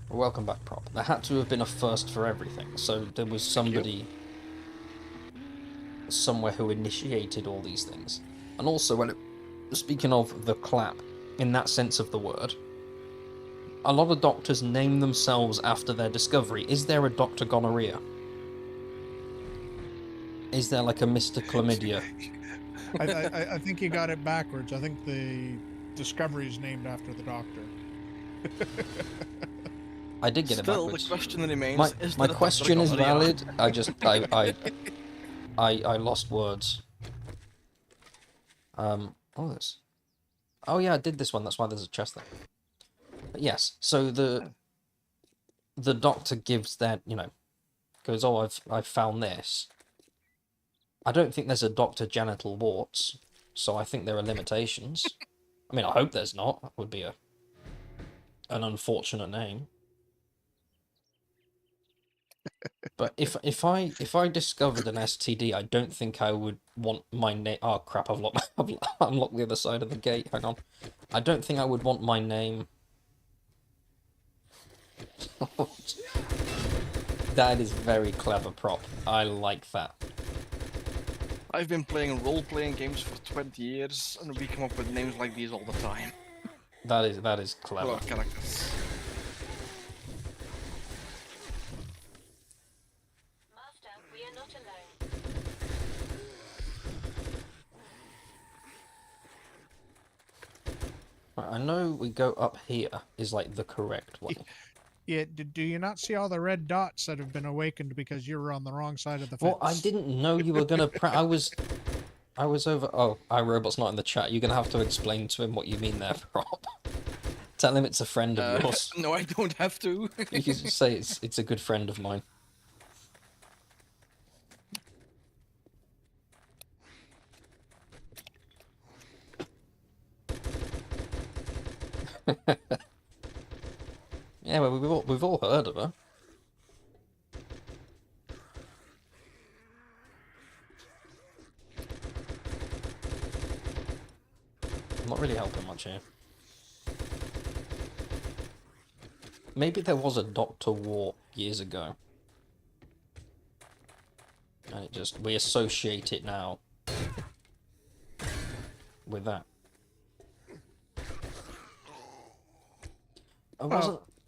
Welcome back, Prop. There had to have been a first for everything. So there was somebody somewhere who initiated all these things. And also, speaking of the clap, in that sense of the word, a lot of doctors name themselves after their discovery. Is there a Dr. Gonorrhea? Is there like a Mr. Chlamydia? I think you got it backwards. I think the discovery is named after the doctor. I did get it backwards. Still, the question remains: my question is valid. I just I lost words. This. Oh yeah, I did this one. That's why there's a chest there. But yes, so the doctor gives that, goes, "Oh, I've found this." I don't think there's a Dr. Genital Warts, so I think there are limitations. I mean, I hope there's not. That would be an unfortunate name. But if I discovered an STD, I don't think I would want my name. Oh crap! I've unlocked the other side of the gate. Hang on. I don't think I would want my name. That is very clever, Prop. I like that. I've been playing role-playing games for 20 years, and we come up with names like these all the time. That is clever. Well, characters. Master, we are not alone. Right, I know we go up here is like the correct way. Yeah, do you not see all the red dots that have been awakened because you were on the wrong side of the fence? Well, I didn't know you were gonna. I was over. Oh, iRobot's not in the chat. You're gonna have to explain to him what you mean there, Prop. Tell him it's a friend of yours. No, I don't have to. You can just say it's a good friend of mine. Yeah, well, we've all heard of her. I'm not really helping much here. Maybe there was a Dr. War years ago. And we associate it now with that.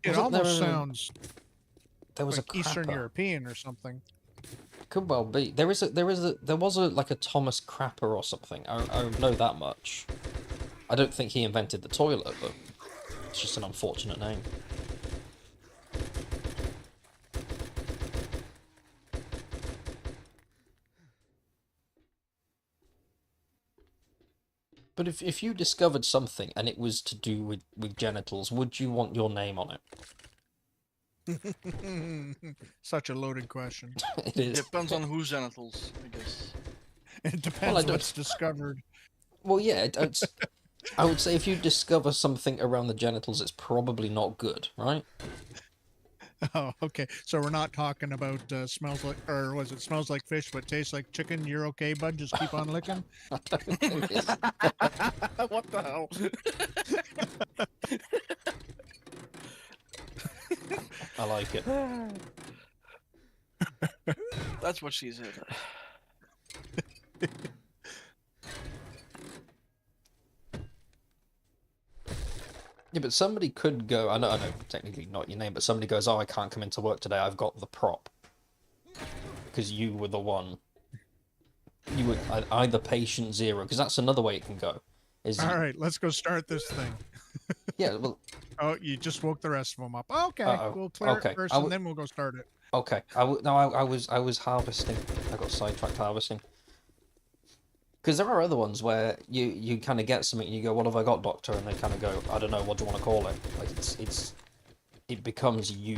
It almost sounds there was like a Eastern crapper. European or something. Could well be. There was like a Thomas Crapper or something. I know that much. I don't think he invented the toilet, but it's just an unfortunate name. But if you discovered something and it was to do with genitals, would you want your name on it? Such a loaded question. It is. Depends on whose genitals, I guess. It depends what's discovered. Well, yeah, I would say if you discover something around the genitals, it's probably not good, right? Oh, okay. So we're not talking about smells like, or was it smells like fish but tastes like chicken? You're okay, bud? Just keep on licking? I don't think it's... What the hell? I like it. That's what she said. Yeah, but somebody could go, I know technically not your name, but somebody goes, oh, I can't come into work today, I've got the prop. Because you were the one. You were either patient zero, because that's another way it can go. All right, let's go start this thing. Yeah, well... Oh, you just woke the rest of them up. Okay, we'll clear it first, and then we'll go start it. Okay, I was harvesting. I got sidetracked harvesting. Because there are other ones where you kind of get something and you go, what have I got, doctor? And they kind of go, I don't know, what do you want to call it? Like, it becomes your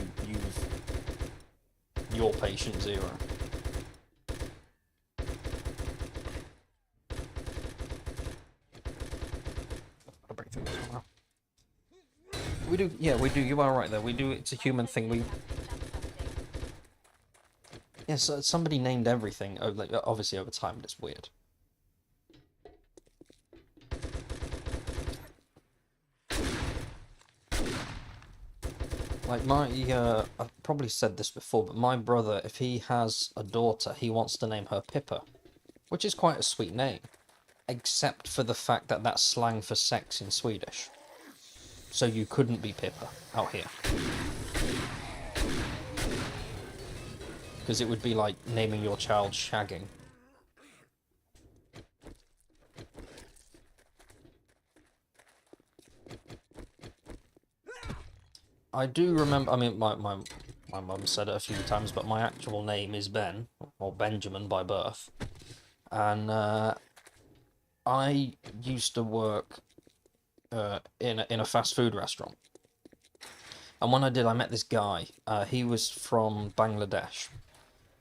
patient zero. I'll break through this one now. We do, yeah, we do, you are right there, we do, it's a human thing, yeah, so somebody named everything, like, obviously over time, but it's weird. Like I've probably said this before, but my brother, if he has a daughter, he wants to name her Pippa, which is quite a sweet name, except for the fact that that's slang for sex in Swedish. So you couldn't be Pippa out here. Because it would be like naming your child Shagging. I do remember, I mean, my mum said it a few times, but my actual name is Ben, or Benjamin by birth. And I used to work in a fast food restaurant. And when I did, I met this guy. He was from Bangladesh.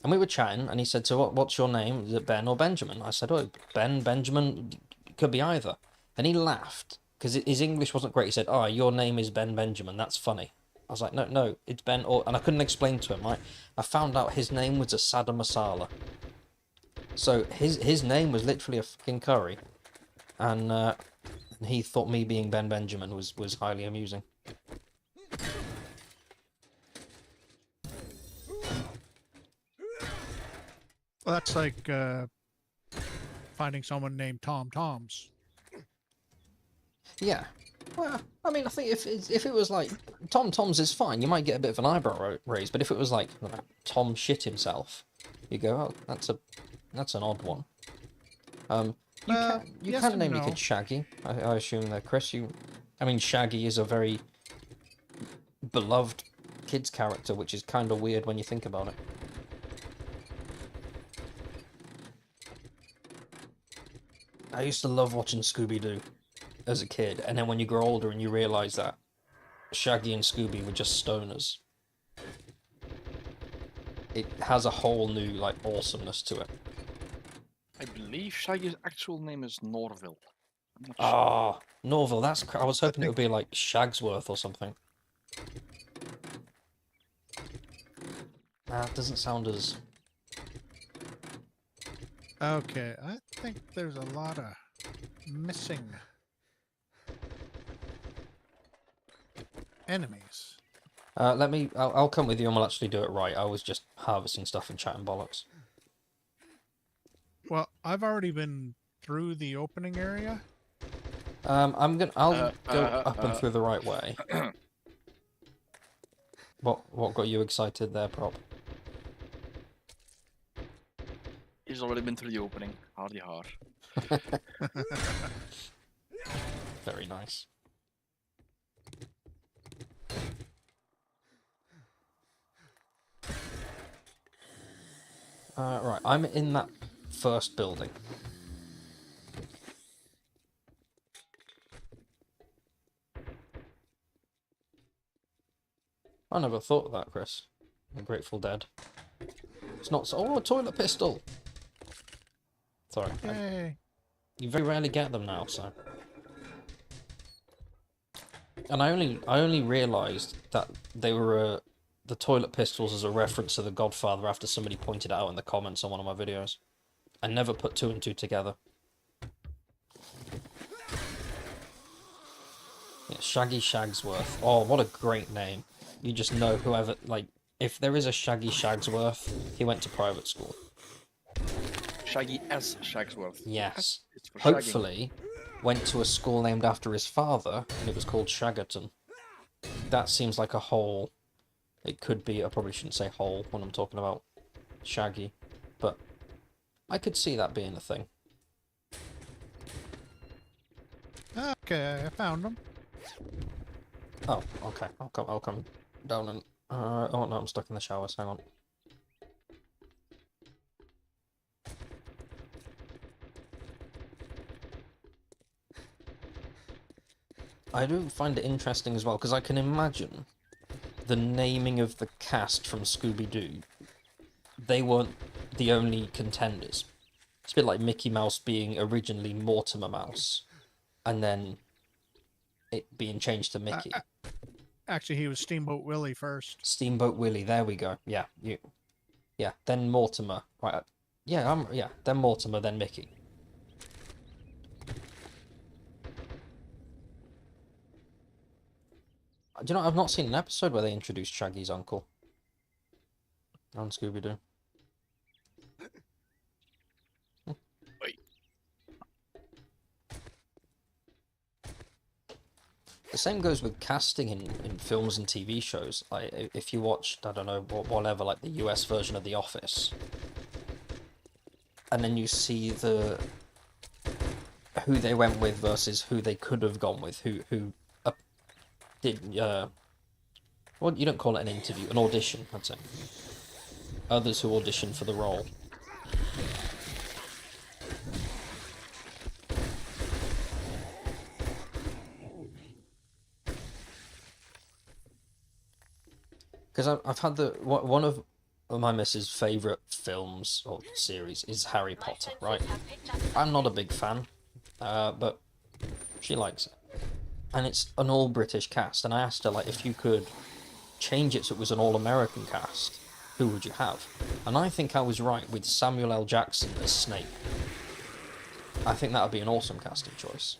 And we were chatting, and he said, so what's your name? Is it Ben or Benjamin? I said, oh, Ben, Benjamin, could be either. And he laughed, because his English wasn't great. He said, oh, your name is Ben Benjamin, that's funny. I was like, no, it's Ben, and I couldn't explain to him, right? I found out his name was Asada Masala. So his name was literally a fucking curry. And he thought me being Ben Benjamin was highly amusing. Well, that's like finding someone named Tom Toms. Yeah. Well, I mean, I think if it was like Tom Tom's is fine, you might get a bit of an eyebrow raise, but if it was like, I don't know, Tom shit himself, you go, oh, that's an odd one. You yes can name no. your kid Shaggy. I assume that Chris. I mean, Shaggy is a very beloved kids character, which is kind of weird when you think about it. I used to love watching Scooby-Doo as a kid, and then when you grow older and you realise that Shaggy and Scooby were just stoners, it has a whole new, like, awesomeness to it. I believe Shaggy's actual name is Norville. I'm not sure. Ah, Norville, that's... I was hoping it would be like Shagsworth or something. It doesn't sound as... Okay, I think there's a lot of missing enemies. I'll come with you and we'll actually do it right. I was just harvesting stuff and chatting bollocks. Well, I've already been through the opening area. I'll go up and through the right way. What got you excited there, Prop? He's already been through the opening. Hardy har. Very nice. Right, I'm in that first building. I never thought of that, Chris. The Grateful Dead. It's not so. Oh, a toilet pistol! Sorry. Yay! You very rarely get them now, so. And I only realised that they were the toilet pistols as a reference to The Godfather after somebody pointed it out in the comments on one of my videos. I never put two and two together. Yeah, Shaggy Shagsworth. Oh, what a great name. You just know whoever, like, if there is a Shaggy Shagsworth, he went to private school. Shaggy S. Shagsworth. Yes. It's for shagging. Hopefully, went to a school named after his father, and it was called Shaggerton. That seems like a hole. It could be, I probably shouldn't say hole when I'm talking about Shaggy, but I could see that being a thing. Okay, I found them. Oh, okay. I'll come down and... oh no, I'm stuck in the showers. Hang on. I do find it interesting as well, because I can imagine the naming of the cast from Scooby-Doo. They weren't the only contenders. It's a bit like Mickey Mouse being originally Mortimer Mouse, and then it being changed to Mickey. Actually, he was Steamboat Willie first. Steamboat Willie, there we go. Yeah, yeah. Then Mortimer, right? Yeah, Then Mortimer, then Mickey. Do you know, I've not seen an episode where they introduced Shaggy's uncle on Scooby-Doo. Wait. The same goes with casting in films and TV shows. Like, if you watched, I don't know, whatever, like the US version of The Office, and then you see who they went with versus who they could have gone with, who did, well, you don't call it an interview, an audition, I'd say. Others who auditioned for the role. Because I've had one of my missus' favourite films or series is Harry Potter, right? I'm not a big fan, but she likes it. And it's an all-British cast, and I asked her, like, if you could change it so it was an all-American cast, who would you have? And I think I was right with Samuel L. Jackson as Snape. I think that would be an awesome casting choice.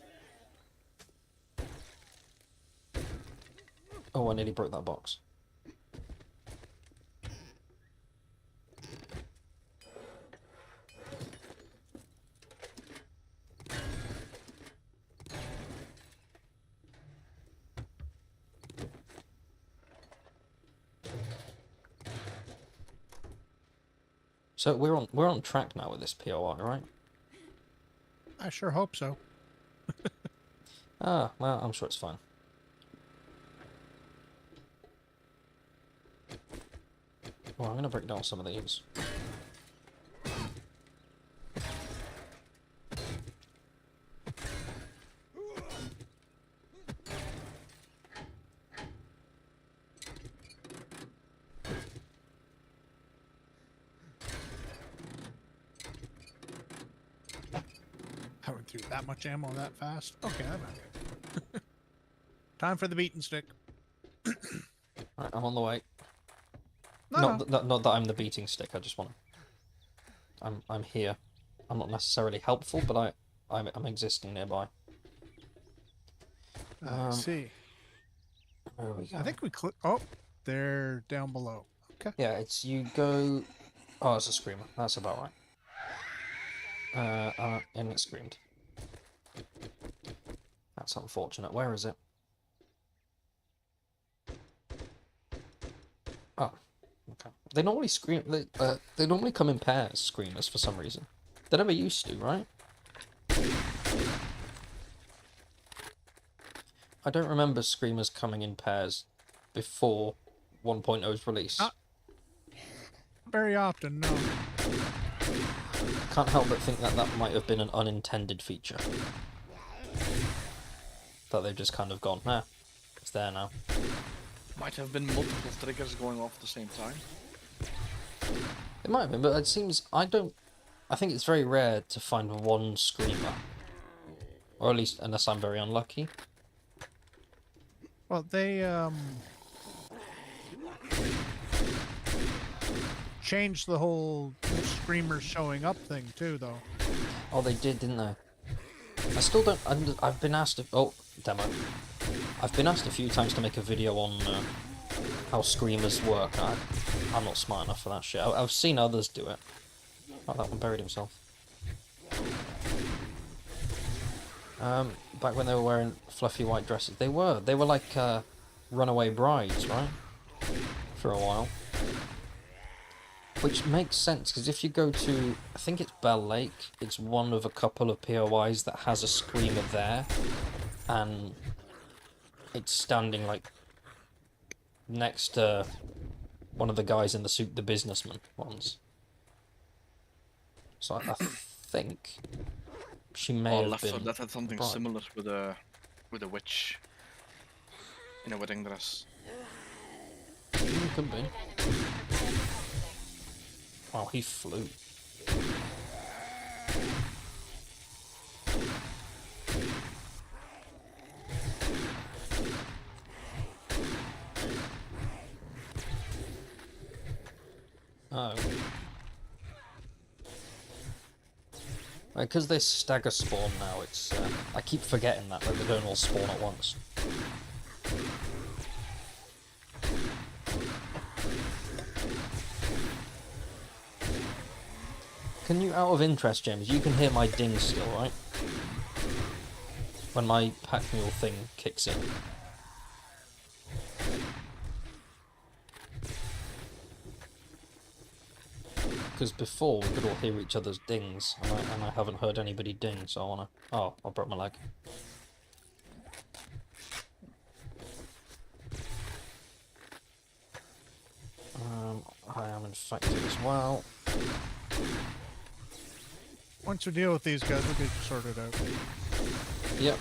Oh, I nearly broke that box. So we're on track now with this POI, right? I sure hope so. Ah, well, I'm sure it's fine. Well, I'm gonna break down some of these. I went through that much ammo that fast. Okay, I'm okay. Time for the beaten stick. Right, I'm on the way. No. Not that I'm the beating stick. I just want to. I'm here. I'm not necessarily helpful, but I'm existing nearby. I see. Where we go? I think we click. Oh, they're down below. Okay. Yeah, it's you go. Oh, it's a screamer. That's about right. And it screamed. That's unfortunate. Where is it? Oh, okay. They normally scream. They normally come in pairs, screamers, for some reason. They never used to, right? I don't remember screamers coming in pairs before 1.0's release. Not very often, no. Can't help but think that that might have been an unintended feature. That they've just kind of gone, nah, it's there now. Might have been multiple triggers going off at the same time. It might have been, but it seems, I think it's very rare to find one screamer. Or at least, unless I'm very unlucky. Well, they changed the whole screamers showing up thing too, though. Oh, they did, didn't they? I still don't, I've been asked if, oh, demo. I've been asked a few times to make a video on how screamers work. I'm not smart enough for that shit. I've seen others do it. Oh, that one buried himself. Back when they were wearing fluffy white dresses, they were like runaway brides, right? For a while. Which makes sense, because if you go to, I think it's Bell Lake, it's one of a couple of POIs that has a screamer there, and it's standing, like, next to one of the guys in the suit, the businessman ones. So I think she may have Left been 4 Dead had something bride. similar with a witch in a wedding dress. Could be. Wow, he flew. Oh. Because they stagger spawn now, it's... I keep forgetting that they don't all spawn at once. Can you, out of interest, James, you can hear my ding still, right? When my pack mule thing kicks in. Because before we could all hear each other's dings, and I haven't heard anybody ding, so I wanna... Oh, I broke my leg. I am infected as well. Once we deal with these guys, we'll get sorted out. Yep,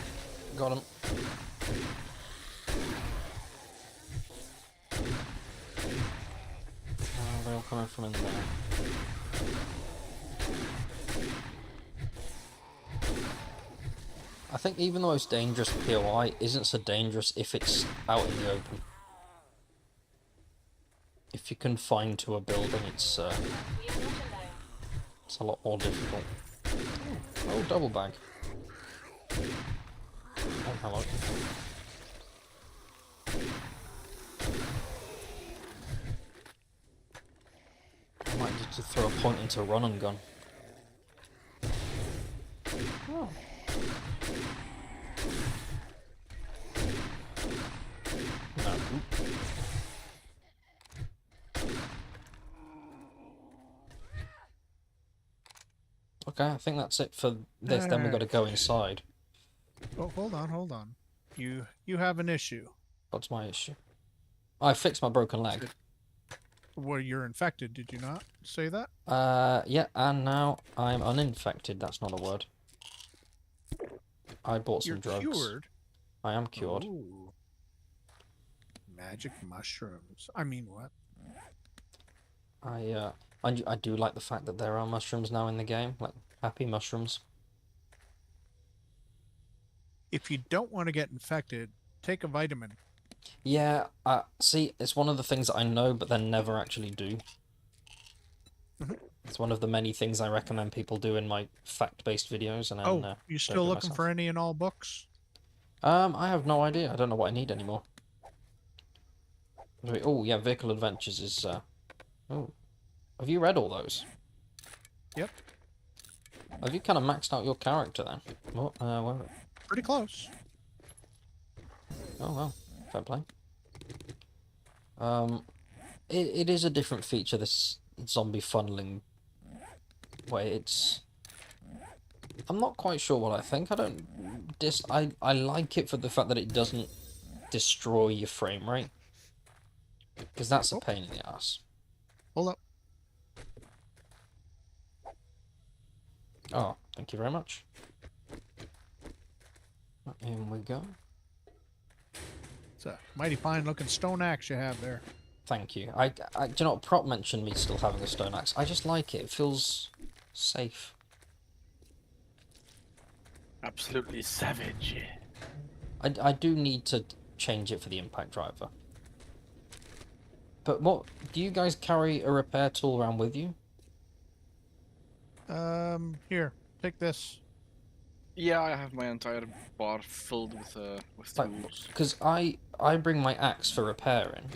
got him. They're all coming from in there. I think even the most dangerous POI isn't so dangerous if it's out in the open. If you're confined to a building, it's We are not alone. a lot more difficult. Oh, double bag. Oh, hello. I might need to throw a point into run and gun. Oh. No. Okay, I think that's it for this. Then we got to go inside. Oh, hold on. You have an issue. What's my issue? I fixed my broken leg. Well, you're infected, did you not say that? Yeah, and now I'm uninfected. That's not a word. I bought some You're drugs. cured. I am cured. Ooh. Magic mushrooms. I mean, what? I do like the fact that there are mushrooms now in the game, like happy mushrooms. If you don't want to get infected, take a vitamin. Yeah, see, it's one of the things that I know, but then never actually do. It's one of the many things I recommend people do in my fact-based videos, and then Oh, you don't still do looking myself. for any and all books? I have no idea. I don't know what I need anymore. Oh yeah, Vehicle Adventures is. Oh, have you read all those? Yep. Have you kind of maxed out your character then? What? Where? Pretty close. Oh well, fair play. It is a different feature, this zombie funneling way. I'm not quite sure what I think. I like it for the fact that it doesn't destroy your frame rate, because that's a pain in the ass. Hold up. Oh, thank you very much. In we go. It's a mighty fine looking stone axe you have there. Thank you. Do you know what? Prop mentioned me still having a stone axe. I just like it. It feels safe. Absolutely savage. I do need to change it for the impact driver. But what do you guys carry a repair tool around with you? Here, take this. Yeah, I have my entire bar filled with tools. Because I bring my axe for repairing.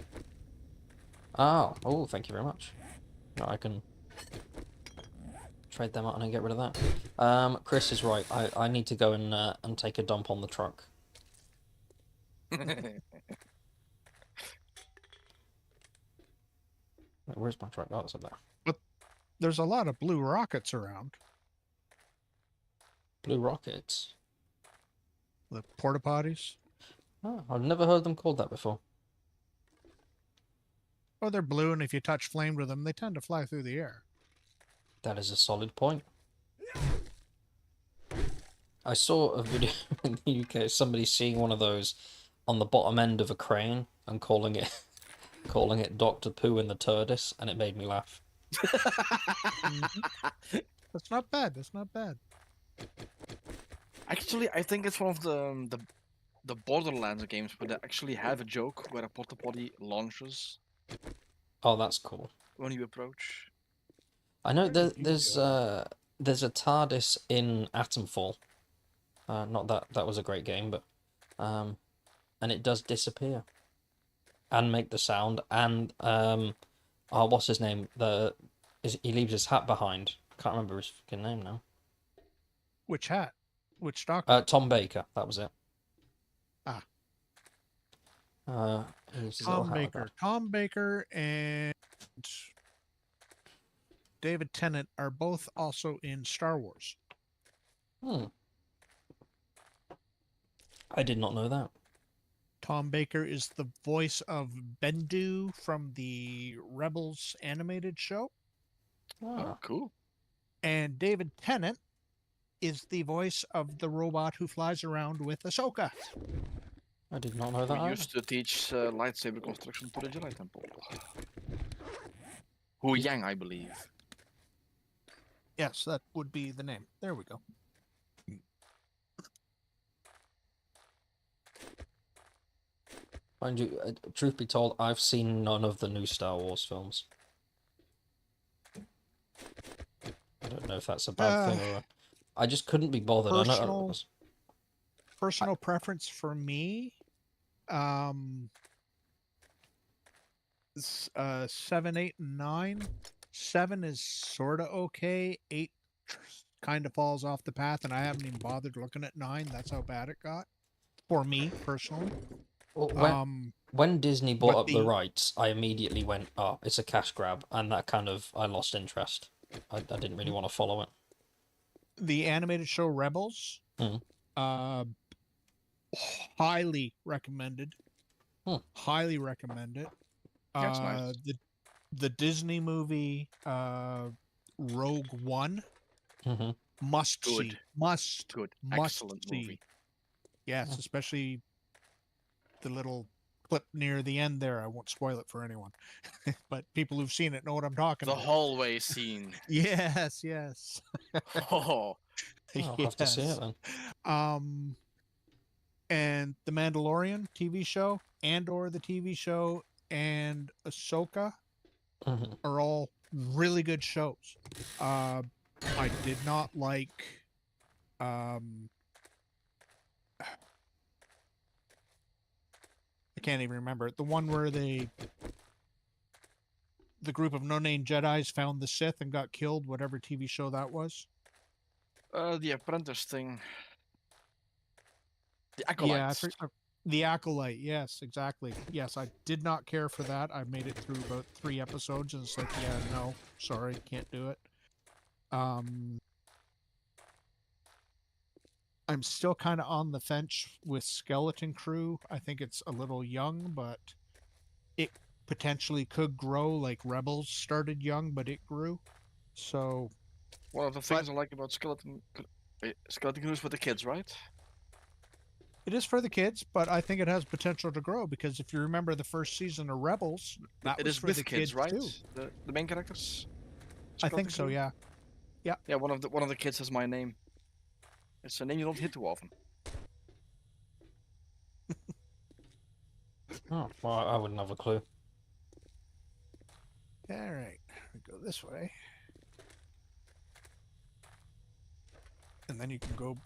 Oh, thank you very much. No, I can trade them out and get rid of that. Chris is right. I need to go and take a dump on the truck. Where's my truck? Oh, it's up there. But there's a lot of blue rockets around. Blue rockets. The porta potties. Oh, I've never heard them called that before. Oh, they're blue, and if you touch flame with them, they tend to fly through the air. That is a solid point. I saw a video in the UK, somebody seeing one of those on the bottom end of a crane and calling it Dr. Pooh in the TARDIS, and it made me laugh. That's not bad. That's not bad. Actually, I think it's one of the Borderlands games where they actually have a joke where a porta potty launches Oh, that's cool. when you approach. I know there's a TARDIS in Atomfall. Not that was a great game, but and it does disappear and make the sound, and what's his name? He leaves his hat behind. Can't remember his fucking name now. Which hat? Which doctor? Tom Baker. That was it. Ah. He leaves his little Tom hat like Baker. that. Tom Baker and David Tennant are both also in Star Wars. I did not know that. Tom Baker is the voice of Bendu from the Rebels animated show. Oh, cool. And David Tennant is the voice of the robot who flies around with Ahsoka. I did not know that. We either. used to teach lightsaber construction to the Jedi Temple. Hu Yang, I believe. Yes, that would be the name. There we go. Mind you, truth be told, I've seen none of the new Star Wars films. I don't know if that's a bad thing or I just couldn't be bothered. Personal preference for me, 7, 8, and 9. 7 is sort of okay. 8 kind of falls off the path, and I haven't even bothered looking at 9. That's how bad it got for me personally. Well, when Disney bought up the rights, I immediately went, "Oh, it's a cash grab," and that I lost interest. I didn't really want to follow it. The animated show Rebels, highly recommended. Highly recommend it. That's nice. The Disney movie Rogue One, must Good. see. Must Excellent see. movie. Yes, especially the little clip near the end there. I won't spoil it for anyone, but people who've seen it know what I'm talking The about. hallway scene. Yes. Oh, I'll have to see it then. And The Mandalorian TV show, Andor the TV show, and Ahsoka are all really good shows. I did not like I can't even remember it. The one where the group of no-name Jedis found the Sith and got killed, whatever TV show that was. The apprentice thing. The Yeah, acolytes. the acolyte. Yes, exactly. Yes, I did not care for that. I made it through about 3 episodes, and it's like, yeah, no, sorry, can't do it. I'm still kind of on the fence with Skeleton Crew. I think it's a little young, but it potentially could grow like Rebels started young, but it grew. So One of the things I like about Skeleton Crew is for the kids, right? it is for the kids, but I think it has potential to grow because if you remember the first season of Rebels, that It was is for with the kids, right? too. The main characters. I think Skeleton so, Crew? yeah. Yeah, one of the kids has my name. It's a name you don't hit too often. Oh, well, I wouldn't have a clue. All right, we go this way. And then you can go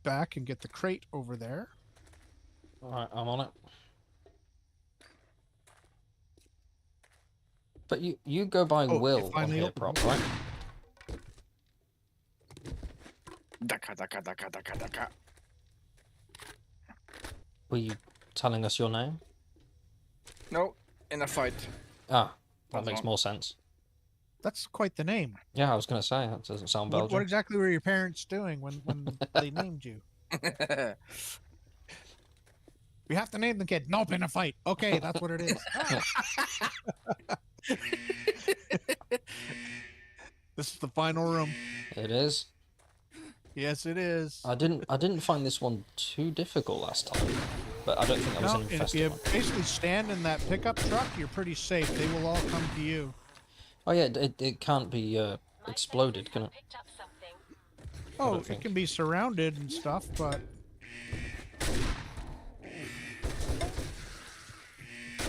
back and get the crate over there. Alright, I'm on it. But you go by Oh, Will it on finally here, opened. Prop, right? Daka daka daka daka daka. Were you telling us your name? No, in a fight. Ah, that That's makes not- more sense. That's quite the name. Yeah, I was going to say, that doesn't sound What Belgian. exactly were your parents doing when they named you? We have to name the kid. Nope, in a fight. Okay, that's what it is. This is the final room. It is. Yes, it is. I didn't find this one too difficult last time, but I don't think that was No, an and if infested you one. basically stand in that pickup truck, you're pretty safe. They will all come to you. Oh yeah, it can't be exploded, can it? Picked up something. Oh, don't it think. can be surrounded and stuff, but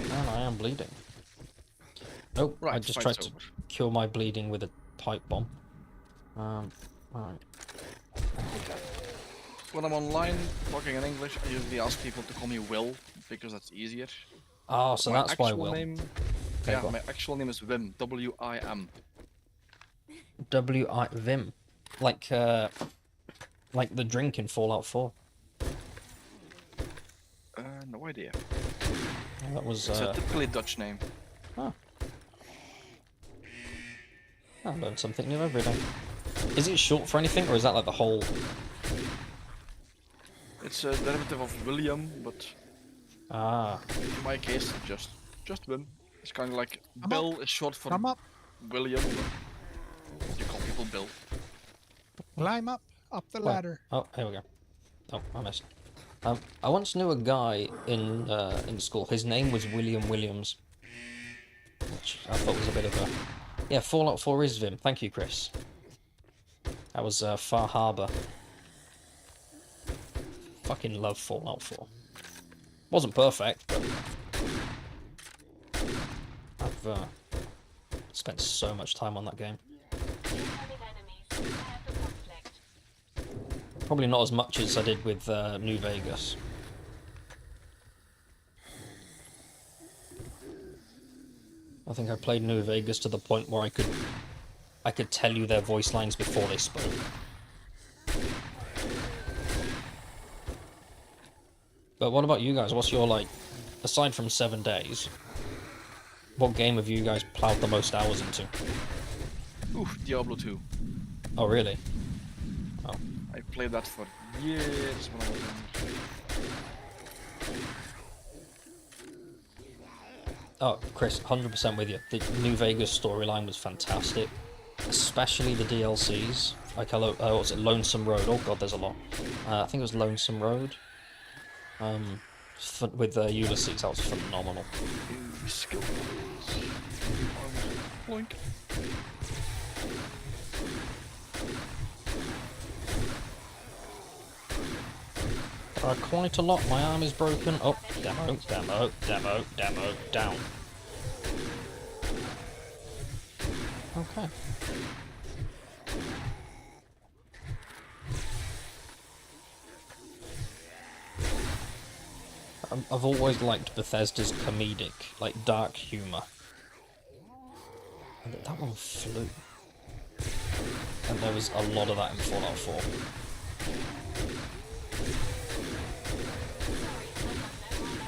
Man, I am bleeding. Nope, Right, I just fight's tried to over. cure my bleeding with a pipe bomb. Right. When I'm online talking in English, I usually ask people to call me Will because that's easier. Oh, so My that's why actual Will. name, Okay, yeah, go on. my actual name is Wim. W-I-M. W.I. Vim. Like the drink in Fallout 4. No idea. That was It's a typically Dutch name. I learn something new every day. Is it short for anything, or is that like the whole... It's a derivative of William, but Ah, in my case, just Wim. It's kind of like Come Bill is short for come up, William, but you call people Bill. climb up the Where? ladder. oh, here we go. Oh, I missed. I once knew a guy in school. His name was William Williams, which I thought was a bit of a... Yeah, Fallout 4 is Vim. Thank you, Chris. That was Far Harbor. Fucking love Fallout 4. Wasn't perfect, but I've spent so much time on that game. Incoming enemies. Prepare for conflict. Probably not as much as I did with New Vegas. I think I played New Vegas to the point where I could tell you their voice lines before they spoke. But what about you guys? What's your, like, aside from 7 days, what game have you guys plowed the most hours into? Oof, Diablo 2. Oh, really? I played that for years when I was young. Oh, Chris, 100% with you. The New Vegas storyline was fantastic. Especially the DLCs. Like, what was it? Lonesome Road. Oh god, there's a lot. I think it was Lonesome Road. With Ulysses, that was phenomenal. Skill points. Blink. Quite a lot. My arm is broken. Oh, demo, down. Okay. I've always liked Bethesda's comedic, like dark humour. That one flew. And there was a lot of that in Fallout 4.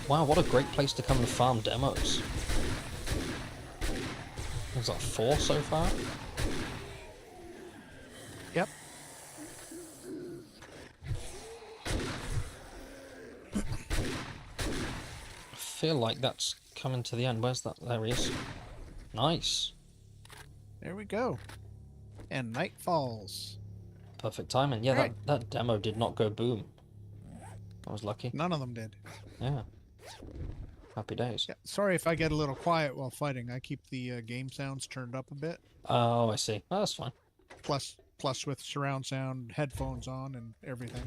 Wow, what a great place to come and farm demos. Was that 4 so far? Yep. I feel like that's coming to the end. Where's that? There he is. Nice. There we go. And night falls. Perfect timing. Yeah, Right. that demo did not go boom. I was lucky. None of them did. Yeah. Happy days. Yeah. Sorry if I get a little quiet while fighting. I keep the game sounds turned up a bit. Oh, I see. Oh, that's fine. Plus with surround sound, headphones on, and everything.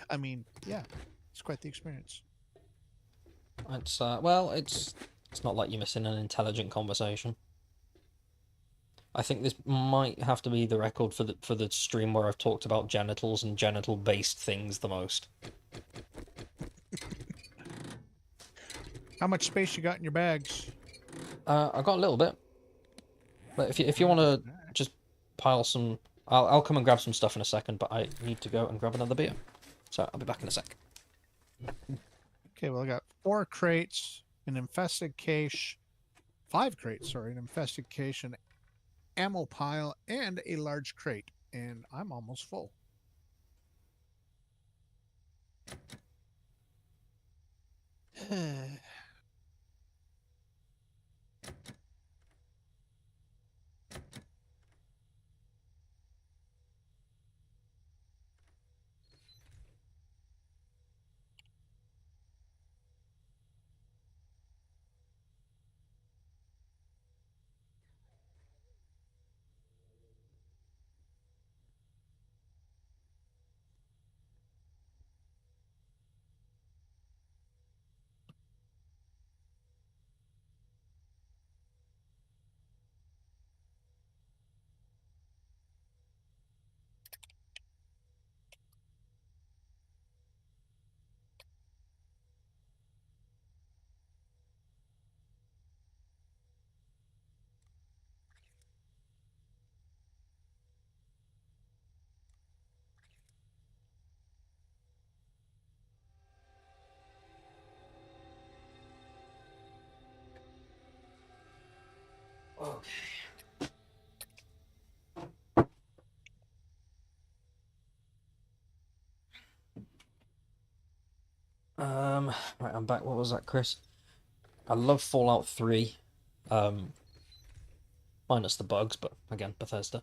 I mean, yeah, it's quite the experience. It's well, it's not like you're missing an intelligent conversation. I think this might have to be the record for the stream where I've talked about genitals and genital-based things the most. How much space you got in your bags? I got a little bit, but if you want to just pile some, I'll come and grab some stuff in a second. But I need to go and grab another beer, so I'll be back in a sec. Okay, well I got 4 crates, an infested cache, 5 crates, sorry, an infested cache, an ammo pile, and a large crate, and I'm almost full. Right, I'm back. What was that, Chris? I love Fallout 3. Minus the bugs, but again, Bethesda.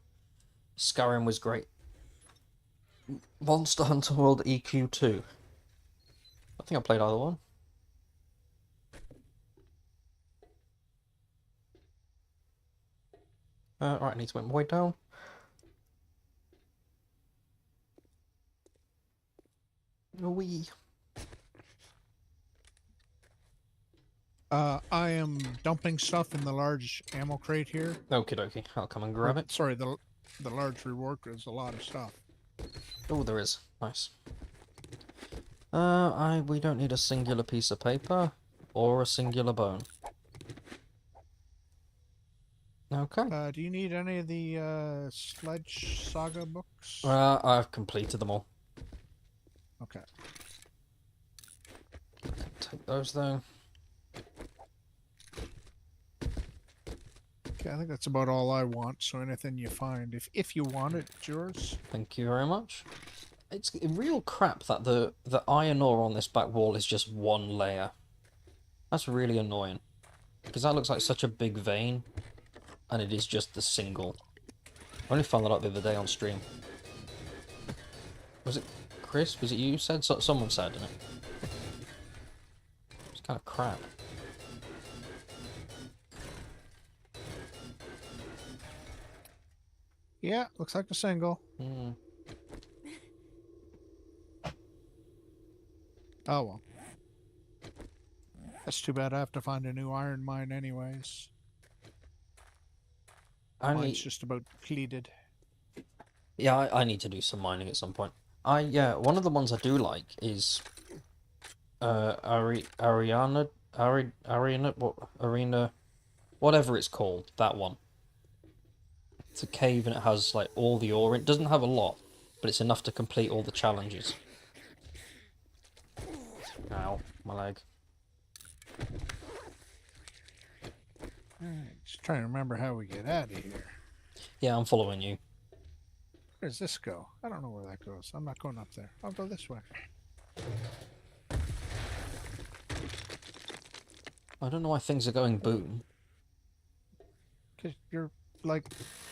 Skyrim was great. Monster Hunter World EQ2. I think I played either one. Right, I need to make my way down. Wee. I am dumping stuff in the large ammo crate here. Okie dokie, I'll come and grab it. Sorry, the large reward is a lot of stuff. Oh, there is. Nice. We don't need a singular piece of paper or a singular bone. Okay. Do you need any of the Sledge Saga books? I've completed them all. Okay. Take those though. Okay, I think that's about all I want. So anything you find, if you want it, it's yours. Thank you very much. It's real crap that the iron ore on this back wall is just one layer. That's really annoying. Because that looks like such a big vein. And it is just the single. I only found that out the other day on stream. Was it Chris? Was it you who said? Someone said, didn't it? It's kind of crap. Yeah, looks like a single. Hmm. Oh well. That's too bad. I have to find a new iron mine anyways. Mine's just about depleted. Yeah, I need to do some mining at some point. One of the ones I do like is Arena, whatever it's called, that one. It's a cave and it has like all the ore. It doesn't have a lot, but it's enough to complete all the challenges. Ow, my leg. Alright, just trying to remember how we get out of here. Yeah, I'm following you. Where does this go? I don't know where that goes. I'm not going up there. I'll go this way. I don't know why things are going boom. Because you're like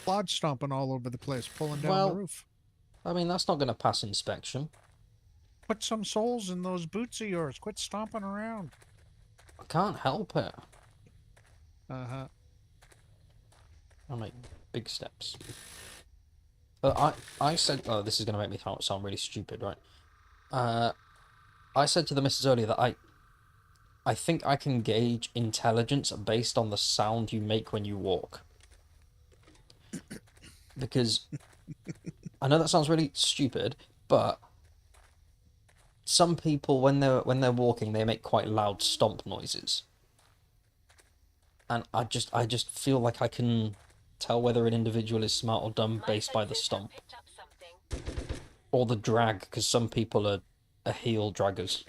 lodge stomping all over the place, pulling down Well, the roof. I mean, that's not going to pass inspection. Put some souls in those boots of yours. Quit stomping around. I can't help it. Uh-huh. I make big steps. But I said, oh, this is going to make me sound really stupid, right? I said to the missus earlier that I think I can gauge intelligence based on the sound you make when you walk. Because I know that sounds really stupid, but some people when they're walking they make quite loud stomp noises. And I just feel like I can tell whether an individual is smart or dumb based by the stomp. Picked up something. Or the drag, because some people are heel draggers.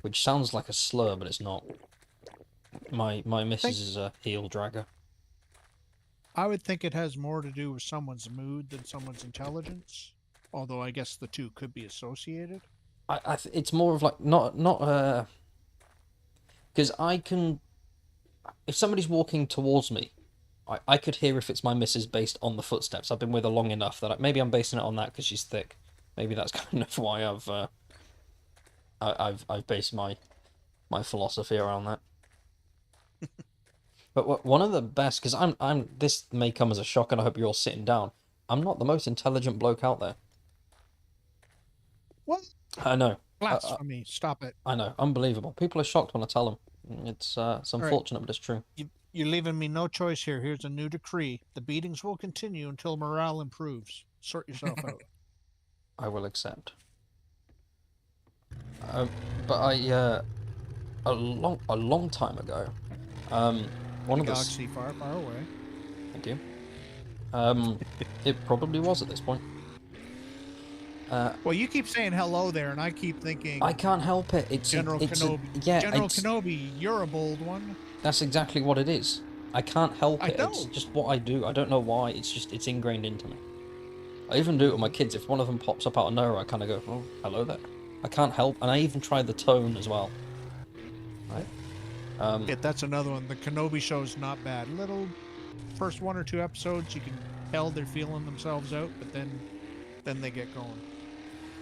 Which sounds like a slur, but it's not. My missus is a heel dragger. I would think it has more to do with someone's mood than someone's intelligence. Although I guess the two could be associated. It's more of like not because I can, if somebody's walking towards me, I could hear if it's my missus based on the footsteps. I've been with her long enough that maybe I'm basing it on that because she's thick. Maybe that's kind of why I've based my philosophy around that. But one of the best, because I'm this may come as a shock, and I hope you're all sitting down. I'm not the most intelligent bloke out there. What? I know. Blasphemy. Stop it. I know. Unbelievable. People are shocked when I tell them. It's unfortunate, but it's true. You're leaving me no choice here. Here's a new decree. The beatings will continue until morale improves. Sort yourself out. I will accept. But a long time ago, one of the galaxy far, far away. Thank you. It probably was at this point. Well, you keep saying hello there, and I keep thinking. I can't help it. It's General Kenobi. Yeah, General Kenobi, you're a bold one. That's exactly what it is. I can't help it. I know. It's just what I do. I don't know why. It's ingrained into me. I even do it with my kids. If one of them pops up out of nowhere, I kind of go, "Oh, hello there." I can't help, and I even try the tone as well. Right? Yeah, that's another one. The Kenobi show's not bad. Little first 1 or 2 episodes, you can tell they're feeling themselves out, but then they get going.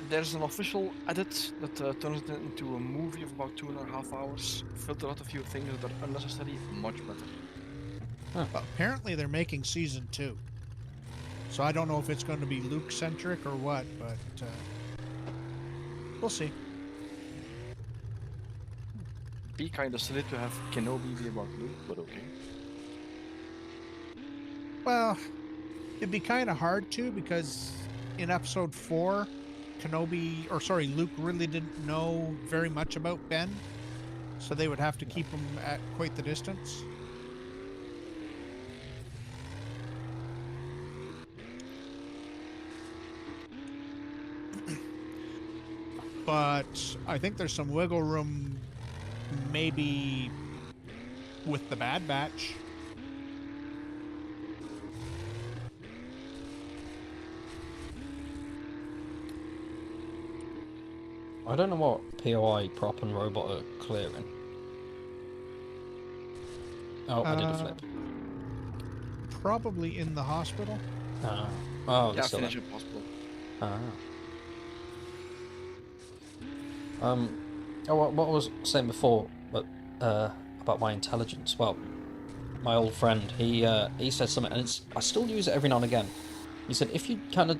There's an official edit that turns it into a movie of about 2.5 hours. Filter out a few things that are unnecessary, much better. But apparently they're making season 2. So I don't know if it's going to be Luke-centric or what, but we'll see. Be kinda silly to have Kenobi be about Luke, but okay. Well, it'd be kind of hard to, because in episode 4, Luke really didn't know very much about Ben, so they would have to keep him at quite the distance. But I think there's some wiggle room, maybe with the Bad Batch. I don't know what POI prop and robot are clearing. Oh, I did a flip. Probably in the hospital. Oh, Yeah, still finish there. it possible. What I was saying before, but about my intelligence. Well, my old friend, he said something, and I still use it every now and again. He said if you kind of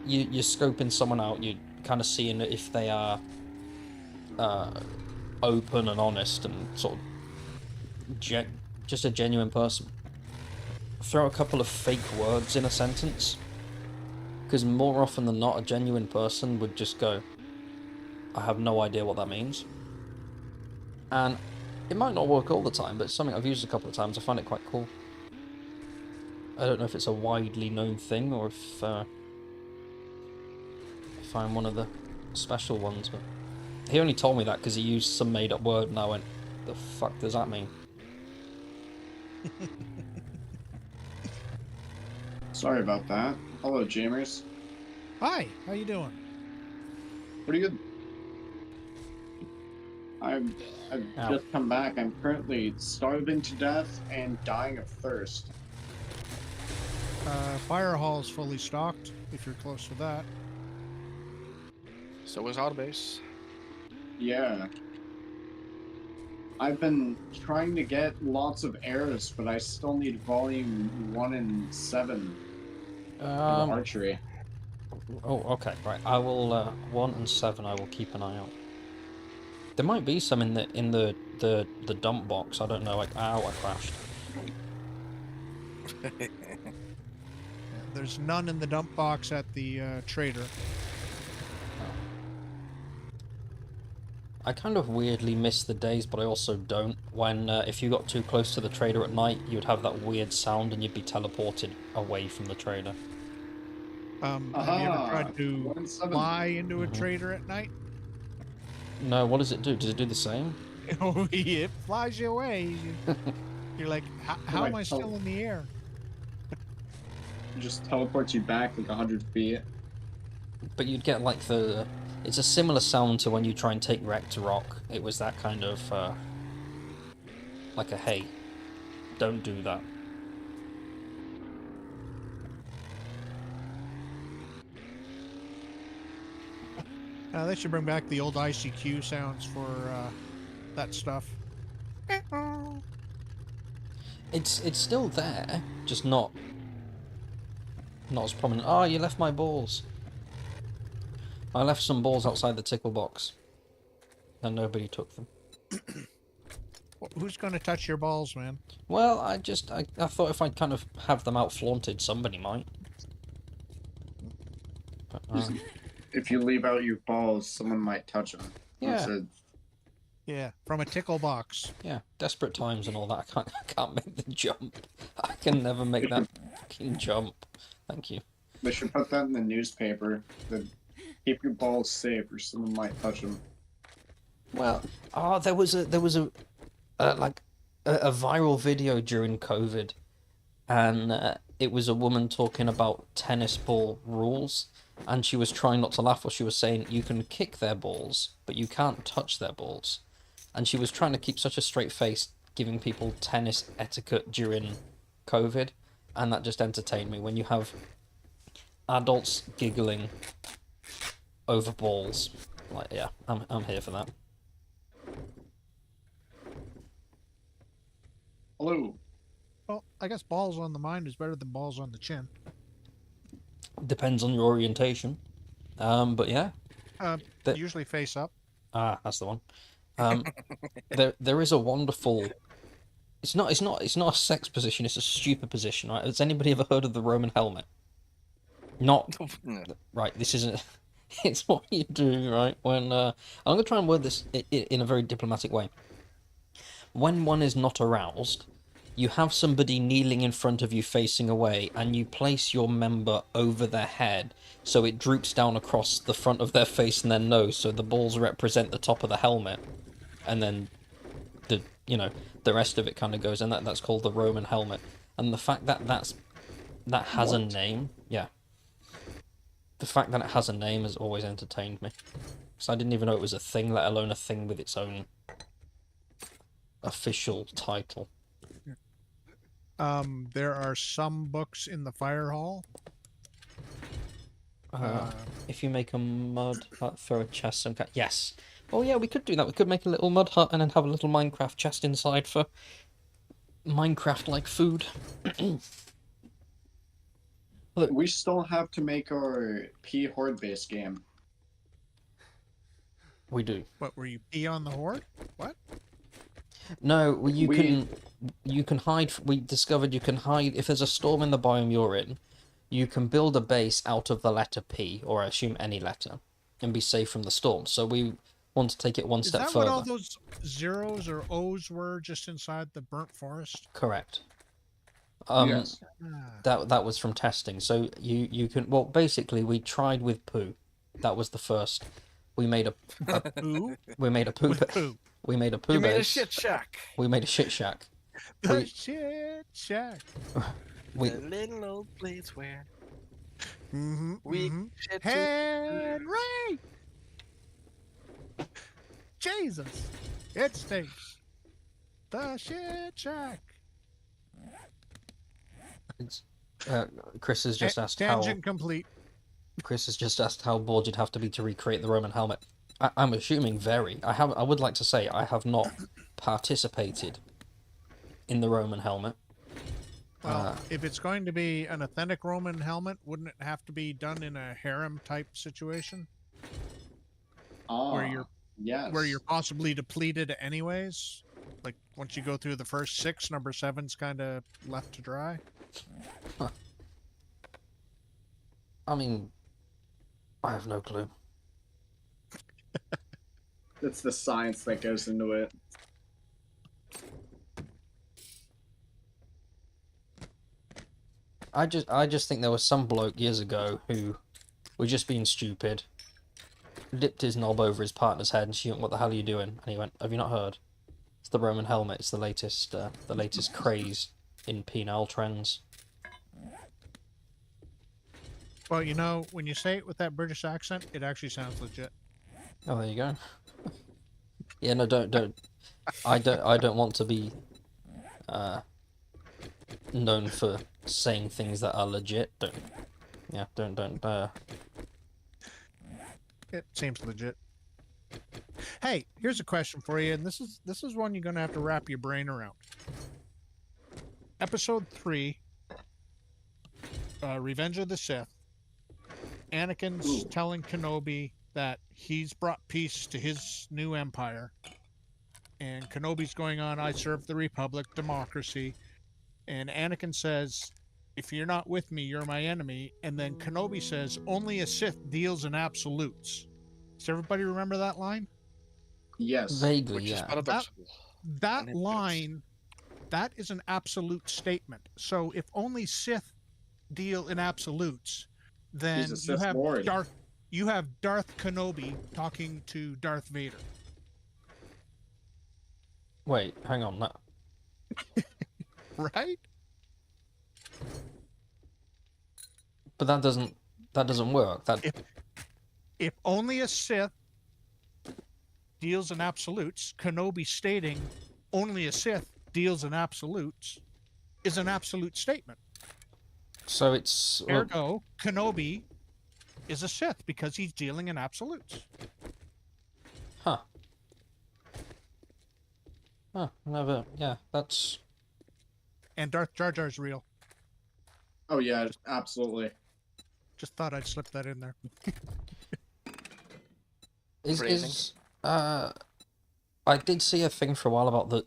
you're scoping someone out, you're kind of seeing if they are open and honest and sort of just a genuine person. Throw a couple of fake words in a sentence, because more often than not, a genuine person would just go, I have no idea what that means. And it might not work all the time, but it's something I've used a couple of times. I find it quite cool. I don't know if it's a widely known thing or if I'm one of the special ones, but he only told me that because he used some made-up word, and I went, "The fuck does that mean?" Sorry about that. Hello, Jamers. Hi, how you doing? Pretty good. I've Ow. just come back. I'm currently starving to death and dying of thirst. Fire hall is fully stocked, if you're close to that. So is our base. Yeah. I've been trying to get lots of airs, but I still need volume 1 and 7 of archery. Oh, okay, right. I will 1 and 7. I will keep an eye out. There might be some in the dump box. I don't know. Like, ow, I crashed. Yeah, there's none in the dump box at the trader. I kind of weirdly miss the days, but I also don't. When if you got too close to the trader at night, you'd have that weird sound, and you'd be teleported away from the trader. Have you ever tried to 1 and 7. fly into a trader at night? No, what does it do? Does it do the same? Oh, it flies you away. You're like, how like am I still in the air? It just teleports you back like 100 feet. But you'd get like the... It's a similar sound to when you try and take wreck to rock. It was that kind of... like a, hey, don't do that. They should bring back the old ICQ sounds for that stuff. It's still there, just not as prominent. Oh, you left my balls. I left some balls outside the tickle box, and nobody took them. Who's going to touch your balls, man? Well, I thought if I'd kind of have them out flaunted, somebody might. But, If you leave out your balls, someone might touch them. Yeah. Yeah, from a tickle box. Yeah, desperate times and all that. I can't make the jump. I can never make that fucking jump. Thank you. They should put that in the newspaper. That keep your balls safe, or someone might touch them. Well, there was a viral video during COVID, and it was a woman talking about tennis ball rules, and she was trying not to laugh while she was saying you can kick their balls, but you can't touch their balls, and she was trying to keep such a straight face, giving people tennis etiquette during COVID, and that just entertained me. When you have adults giggling over balls, like, yeah, I'm here for that. Hello. Well, I guess balls on the mind is better than balls on the chin. Depends on your orientation, but yeah. Usually face up. Ah, that's the one. There is a wonderful. It's not a sex position. It's a stupid position, right? Has anybody ever heard of the Roman helmet? Not right. This isn't. It's what you do, right? When I'm gonna try and word this in a very diplomatic way. When one is not aroused, you have somebody kneeling in front of you facing away, and you place your member over their head so it droops down across the front of their face and their nose, so the balls represent the top of the helmet, and then the rest of it kind of goes, and that's called the Roman helmet. And the fact that that has a name, yeah. The fact that it has a name has always entertained me. So I didn't even know it was a thing, let alone a thing with its own official title. There are some books in the fire hall. If you make a mud hut, throw a chest, some kind. Yes. Oh yeah, we could do that. We could make a little mud hut and then have a little Minecraft chest inside for Minecraft-like food. Look. We still have to make our P Horde base game. We do. What, were you pee on the horde? What? No, you can hide. We discovered you can hide if there's a storm in the biome you're in. You can build a base out of the letter P, or I assume any letter, and be safe from the storm. So we want to take it one step further. Is that what all those zeros or O's were just inside the burnt forest? Correct. Yes. That was from testing. So you can, well, basically we tried with poo. That was the first. We made a Poo? we made a poo. With poo. We made a poo You made a base. shit shack. We made a shit shack. The We- shit shack. We The little old place where Mm-hmm, we shit to. Henry! Jesus! It stinks. The shit shack. it's, Chris has just asked how. Tangent complete. Chris has just asked how bored you'd have to be to recreate the Roman helmet. I'm assuming very. I would like to say I have not participated in the Roman helmet. Well, if it's going to be an authentic Roman helmet, wouldn't it have to be done in a harem type situation Ah, you're- yes. where you're possibly depleted anyways? Like once you go through the first 6, number 7's kind of left to dry. I mean, I have no clue. It's the science that goes into it. I just think there was some bloke years ago who was just being stupid, dipped his knob over his partner's head, and she went, "What the hell are you doing?" And he went, "Have you not heard? It's the Roman helmet. It's the latest craze in penile trends." Well, you know, when you say it with that British accent, it actually sounds legit. Oh, there you go. Yeah, no, don't. I don't want to be known for saying things that are legit. Don't. It seems legit. Hey, here's a question for you, and this is one you're gonna have to wrap your brain around. Episode 3, Revenge of the Sith. Anakin's telling Kenobi that he's brought peace to his new empire, and Kenobi's going on, "I serve the Republic, democracy," and Anakin says, "If you're not with me, you're my enemy," and then Kenobi says, "Only a Sith deals in absolutes." Does everybody remember that line? Yes. Vaguely, Which is yeah. paradoxical. That And it line, that is an absolute statement. So if only Sith deal in absolutes, then He's a Sith Lord. you have Darth Kenobi talking to Darth Vader. Wait, hang on. Right? But that doesn't work. If only a Sith deals in absolutes, Kenobi stating only a Sith deals in absolutes is an absolute statement. So it's Ergo, Kenobi is a Sith because he's dealing in absolutes. huh. Huh, never. Yeah, that's. And Darth Jar Jar's real. Oh yeah, absolutely. Just thought I'd slip that in there. Phrasing. I did see a thing for a while about the.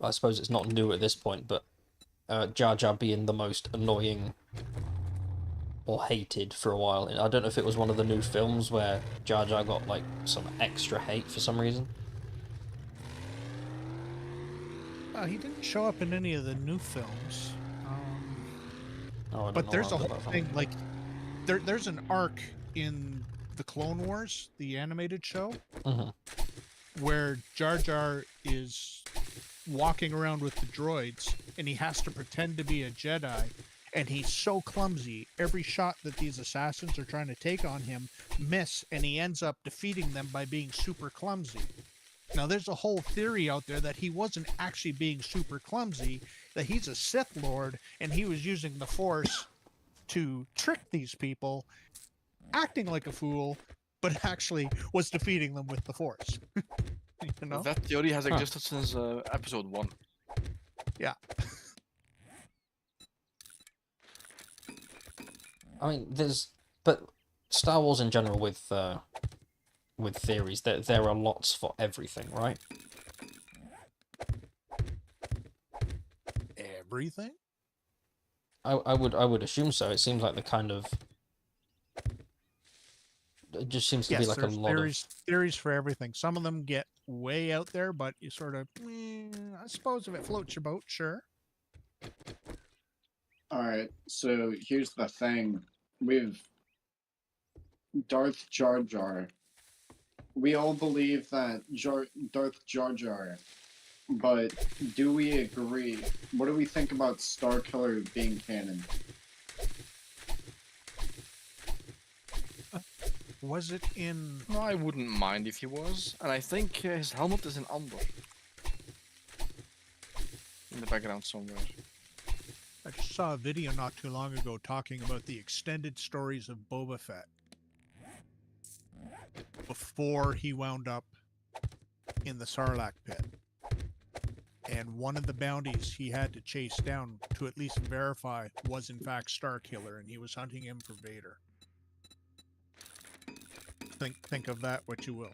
I suppose it's not new at this point, but Jar Jar being the most annoying or hated for a while. I don't know if it was one of the new films where Jar Jar got like some extra hate for some reason. He didn't show up in any of the new films. Oh, I don't But know there's a about whole that thing, film. like, there's an arc in the Clone Wars, the animated show, Mhm. where Jar Jar is walking around with the droids, and he has to pretend to be a Jedi, and he's so clumsy. Every shot that these assassins are trying to take on him miss, and he ends up defeating them by being super clumsy. Now, there's a whole theory out there that he wasn't actually being super clumsy, that he's a Sith Lord, and he was using the Force to trick these people, acting like a fool, but actually was defeating them with the Force. You know? That theory has existed since episode 1. Yeah. I mean, but Star Wars in general with theories, there are lots for everything, right? Everything? I would assume so. It seems like the kind of. It just seems to be like a there's lot of. theories for everything. Some of them get way out there, but you sort of, I suppose if it floats your boat, sure. Alright, so here's the thing. With Darth Jar Jar, we all believe that Darth Jar Jar, but do we agree? What do we think about Starkiller being canon? Was it in? No, I wouldn't mind if he was, and I think his helmet is in Andor. In the background somewhere. I just saw a video not too long ago talking about the extended stories of Boba Fett before he wound up in the Sarlacc pit. And one of the bounties he had to chase down to at least verify was in fact Starkiller, and he was hunting him for Vader. Think of that what you will.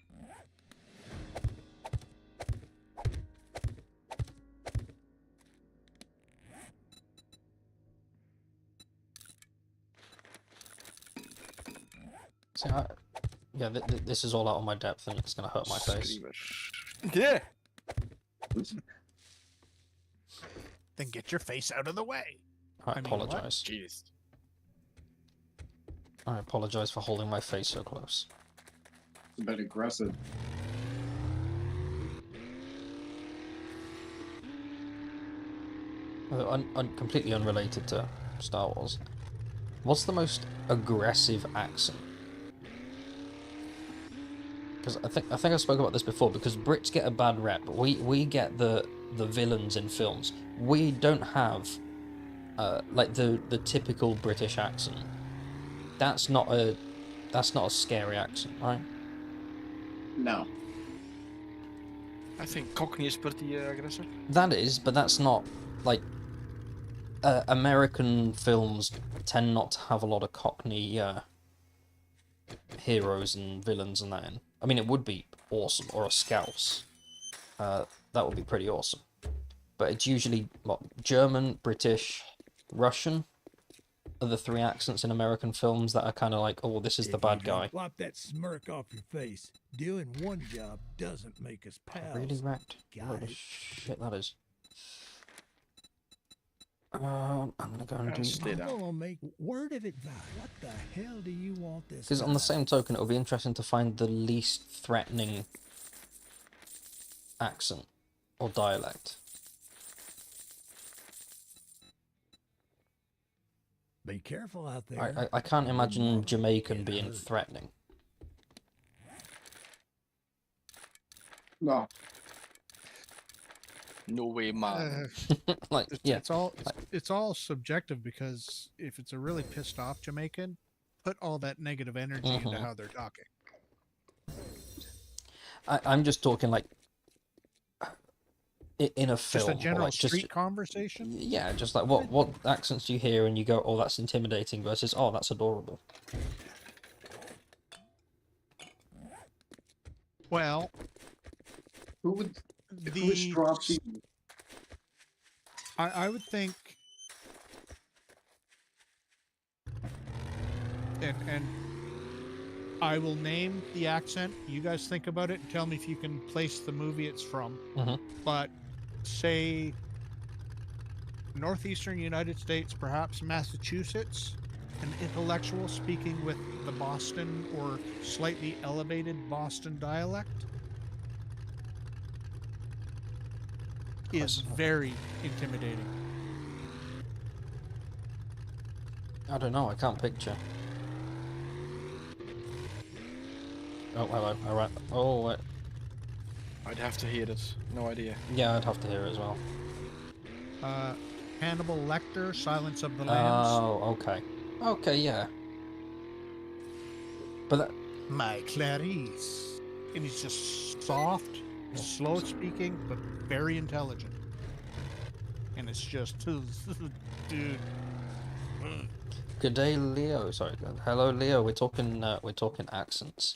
See, yeah, this is all out of my depth, and it's gonna hurt my face. Yeah. Then get your face out of the way. I mean, what? apologize. Jeez. I apologize for holding my face so close. It's a bit aggressive. Completely unrelated to Star Wars. What's the most aggressive accent? Because I think I spoke about this before. Because Brits get a bad rep. We get the villains in films. We don't have like the typical British accent. That's not a scary accent, right? No. I think Cockney is pretty aggressive. That is, but that's not like American films tend not to have a lot of Cockney heroes and villains and that in. I mean, it would be awesome, or a Scouse. That would be pretty awesome. But it's usually what, German, British, Russian are the three accents in American films that are kind of like, oh, this is the bad guy. Wipe that smirk off your face. Doing one job doesn't make us pals. Really wrecked? Got Holy it. shit, that is. I'm gonna go and do. Stay down. I'll make word of advice. What the hell do you want this? Because on the same token, it'll be interesting to find the least threatening accent or dialect. Be careful out there. I can't imagine Jamaican being threatening. No. No way, man. Like, yeah. It's all subjective, because if it's a really pissed off Jamaican, put all that negative energy into how they're talking. I'm just talking like in a film. Just a general like, street conversation? Yeah, just like what accents do you hear and you go, oh, that's intimidating, versus, oh, that's adorable. Well, Who would drop the... I would think, and I will name the accent. You guys think about it and tell me if you can place the movie it's from. But say northeastern United States, perhaps Massachusetts, an intellectual speaking with the Boston or slightly elevated Boston dialect is very intimidating. I don't know, I can't picture. Oh, hello, alright. Oh, wait. I'd have to hear it. No idea. Yeah, I'd have to hear it as well. Hannibal Lecter, Silence of the Lambs. Oh, okay. Okay, yeah. But that... My Clarice. And he's just soft, slow speaking, but very intelligent. And it's just, dude. Good day, Leo. Sorry, hello, Leo. We're talking accents.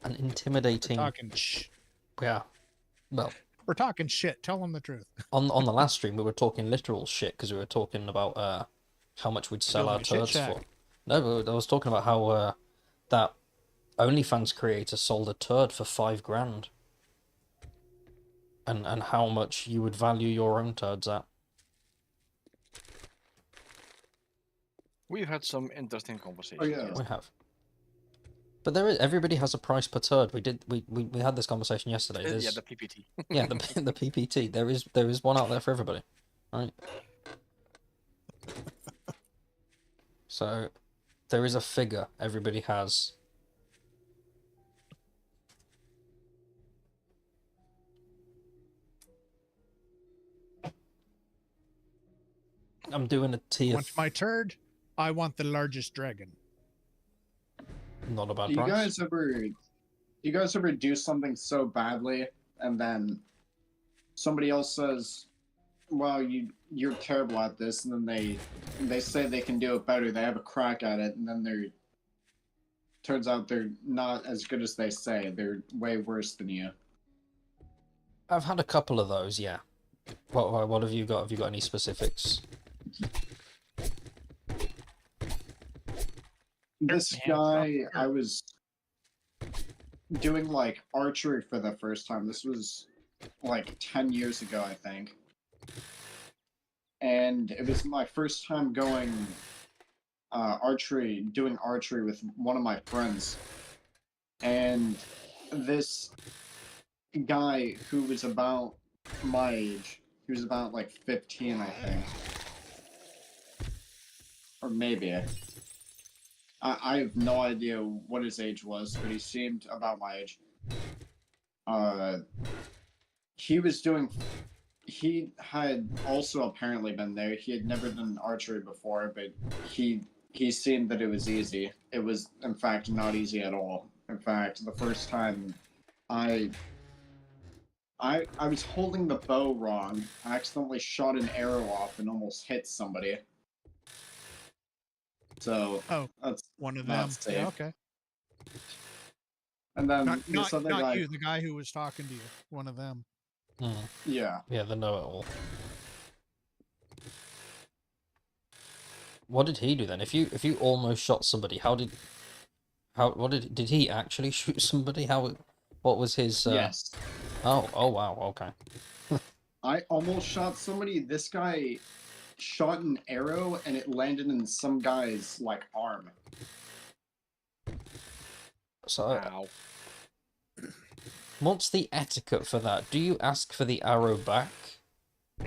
An intimidating... Talking Yeah. Well... We're talking shit. Tell them the truth. On the last stream, we were talking literal shit, because we were talking about how much we'd sell our turds for. No, but I was talking about how that OnlyFans creator sold a turd for $5,000. And how much you would value your own turds at. We've had some interesting Oh conversations. yeah. We have. But everybody has a price per turd. We had this conversation yesterday. Yeah, There's the PPT. yeah, the PPT. There is one out there for everybody, right? So there is a figure everybody has. I'm doing a tier. Want my turd? I want the largest dragon. Not a bad Do you price. guys ever do something so badly and then somebody else says, "Well, you're terrible at this," and then they say they can do it better. They have a crack at it, and then turns out they're not as good as they say. They're way worse than you. I've had a couple of those. Yeah. What have you got? Have you got any specifics? This guy, I was doing like archery for the first time. This was like 10 years ago, I think. And it was my first time going doing archery with one of my friends. And this guy who was about my age, he was about like 15, I think. Or maybe. I have no idea what his age was, but he seemed about my age. He had also apparently been there. He had never done archery before, but he seemed that it was easy. It was, in fact, not easy at all. In fact, the first time I was holding the bow wrong. I accidentally shot an arrow off and almost hit somebody. So that's One of not them. safe. Yeah, okay. And then Not this other guy, you, the guy who was talking to you. One of them. yeah. Yeah, the know-it-all. What did he do then? If you almost shot somebody, did he actually shoot somebody? What was his? Yes. Oh wow, okay. I almost shot somebody. This guy shot an arrow and it landed in some guy's like arm. So, Ow. what's the etiquette for that? Do you ask for the arrow back?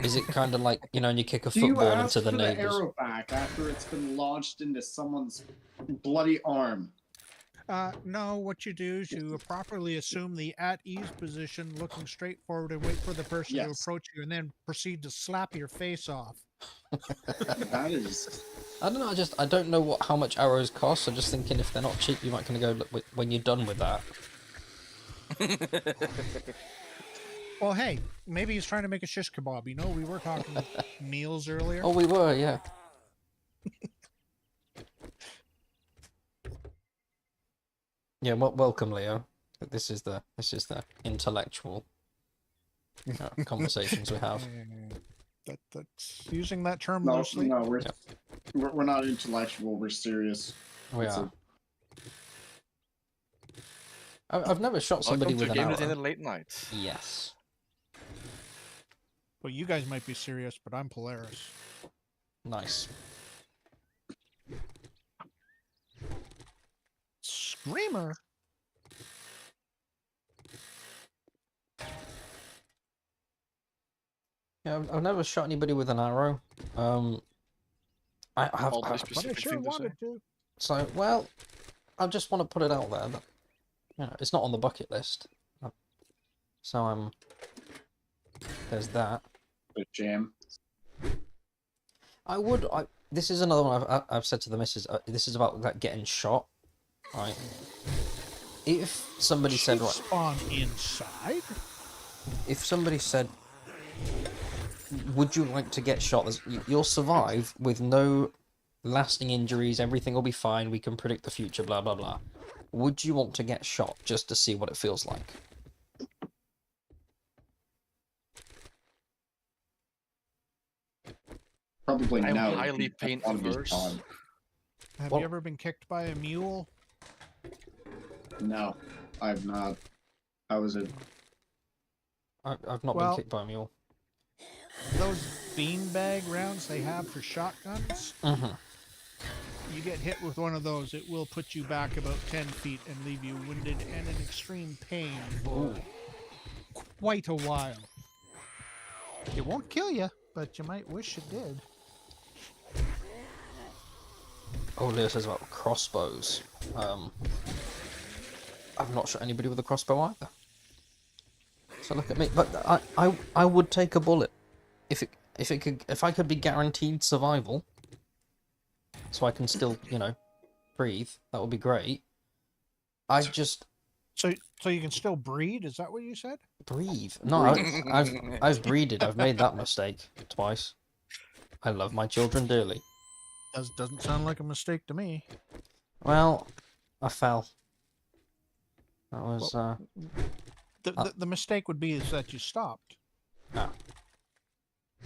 Is it kind of like, and you kick a Do you football ask into the for neighbors? the arrow back after it's been launched into someone's bloody arm? No, what you do is you properly assume the at-ease position, looking straight forward, and wait for the person to Yes. approach you, and then proceed to slap your face off. That is. I don't know. I don't know how much arrows cost. I'm just thinking if they're not cheap, you might kind of go look, when you're done with that. Well, hey, maybe he's trying to make a shish kebab. You know, we were talking meals earlier. Oh, we were, yeah. Yeah, welcome, Leo. This is the intellectual conversations we have. That's using that term No, loosely. no, we're not intellectual. We're serious. We It's are. I've never shot somebody Welcome with to an GameRetainer arrow. late night. Yes. Well, you guys might be serious, but I'm Polaris. Nice. Screamer. Yeah, I've never shot anybody with an arrow. I have. All very But I specific sure thing to say. wanted to. So, well, I just want to put it out there that it's not on the bucket list. So there's that. a jam. This is another one I've said to the missus. This is about like getting shot, right? If somebody said, right, Spawn inside. if somebody said, would you like to get shot? You'll survive with no lasting injuries. Everything will be fine. We can predict the future. Blah blah blah. Would you want to get shot just to see what it feels like? Probably I'm no. highly pain I wanna be averse. gone. Have Well- you ever been kicked by a mule? No, I've not. How was it? I've not Well- been kicked by a mule. Those beanbag rounds they have for shotguns? Mm-hmm. you get hit with one of those, it will put you back about 10 feet and leave you winded and in extreme pain for quite a while. It won't kill you, but you might wish it did. Oh, Leo says about crossbows. I'm not sure anybody with a crossbow either. So look at me, but I would take a bullet if I could be guaranteed survival, so I can still, you know, breathe. That would be great. I just So you can still breed? Is that what you said? breathe. No, I've breeded. I've made that mistake twice. I love my children dearly. Doesn't sound like a mistake to me. Well, I fell. That was The mistake would be is that you stopped. ah.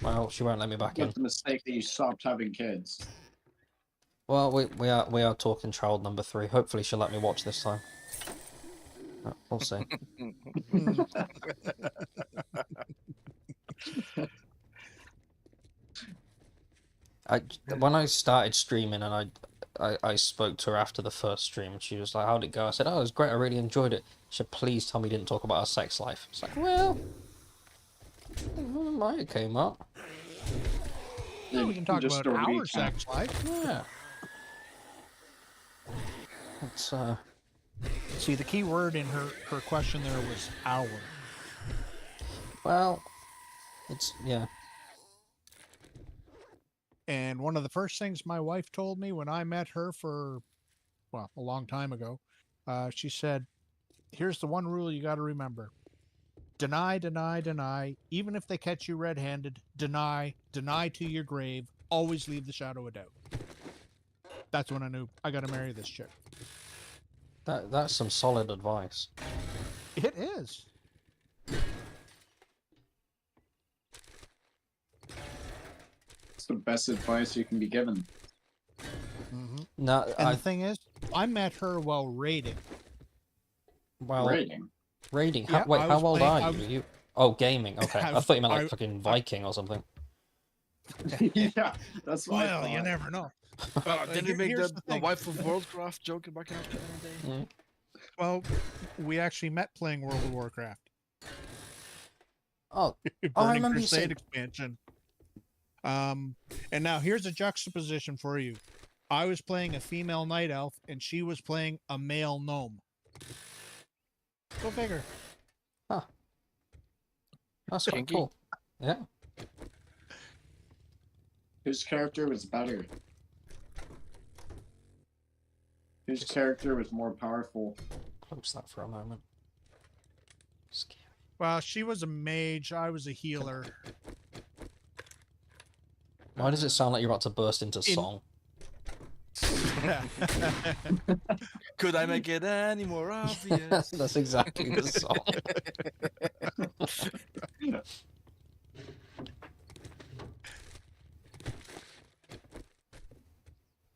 Well, she won't let me back in. What's the mistake that you stopped having kids? Well, we are talking child number 3. Hopefully, she'll let me watch this time. We'll see. When I started streaming and I spoke to her after the first stream, and she was like, "How'd it go?" I said, "Oh, it was great. I really enjoyed it." She said, "Please tell me you didn't talk about our sex life." It's like, well, it might have came up. Yeah, we can talk Just about a our recap. sex life. Yeah. It's See, the key word in her question there was "our." well, it's yeah. And one of the first things my wife told me when I met her for, well, a long time ago, she said, here's the one rule you got to remember. Deny, deny, deny. Even if they catch you red-handed, deny, deny to your grave. Always leave the shadow of doubt. That's when I knew I got to marry this chick. That's some solid advice. It is. It's the best advice you can be given. No, And the thing is, I met her while raiding. well, Rating. raiding. Yeah, Wait, I how was old playing- are I you? was- You? Oh, gaming. Okay, I thought you meant like I- fucking Viking or something. Yeah, that's what I Well, you thought. never know. Did you make here's the the thing. wife of Worldcraft joke back in the day? Well, we actually met playing World of Warcraft. Oh, I Burning remember you Crusade saying- expansion. And now here's a juxtaposition for you. I was playing a female night elf, and she was playing a male gnome. Go figure. that's quite Kinky. cool. Yeah. Whose character was better? Whose character was more powerful? Close that for a moment. Scary. Well, she was a mage. I was a healer. Why does it sound like you're about to burst into song? Could I make it any more obvious? That's exactly the song.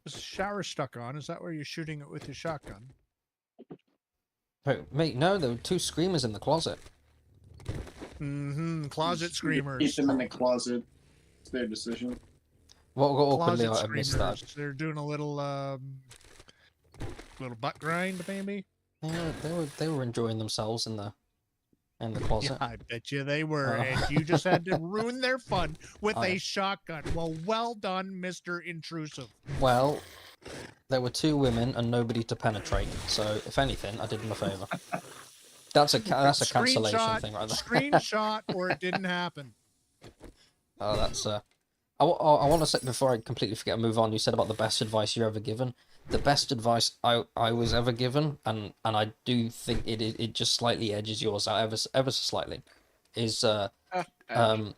Is the shower stuck on? Is that where you're shooting it with your shotgun? Wait, mate, no, there were 2 screamers in the closet. Mm-hmm. Closet Keep screamers. them in the closet. It's their decision. What got awkwardly? Closet I missed that. screamers. They're doing a little butt grind, maybe. They were enjoying themselves in the closet. Yeah, I bet you they were, and you just had to ruin their fun with I- a shotgun. Well done, Mr. Intrusive. Well, there were 2 women and nobody to penetrate. So, if anything, I did them a favour. That's a cancellation thing right there. Screenshot, or it didn't happen. Oh, that's I want to say before I completely forget and move on. You said about the best advice you're ever given. The best advice I was ever given, and I do think it just slightly edges yours out ever so slightly, is don't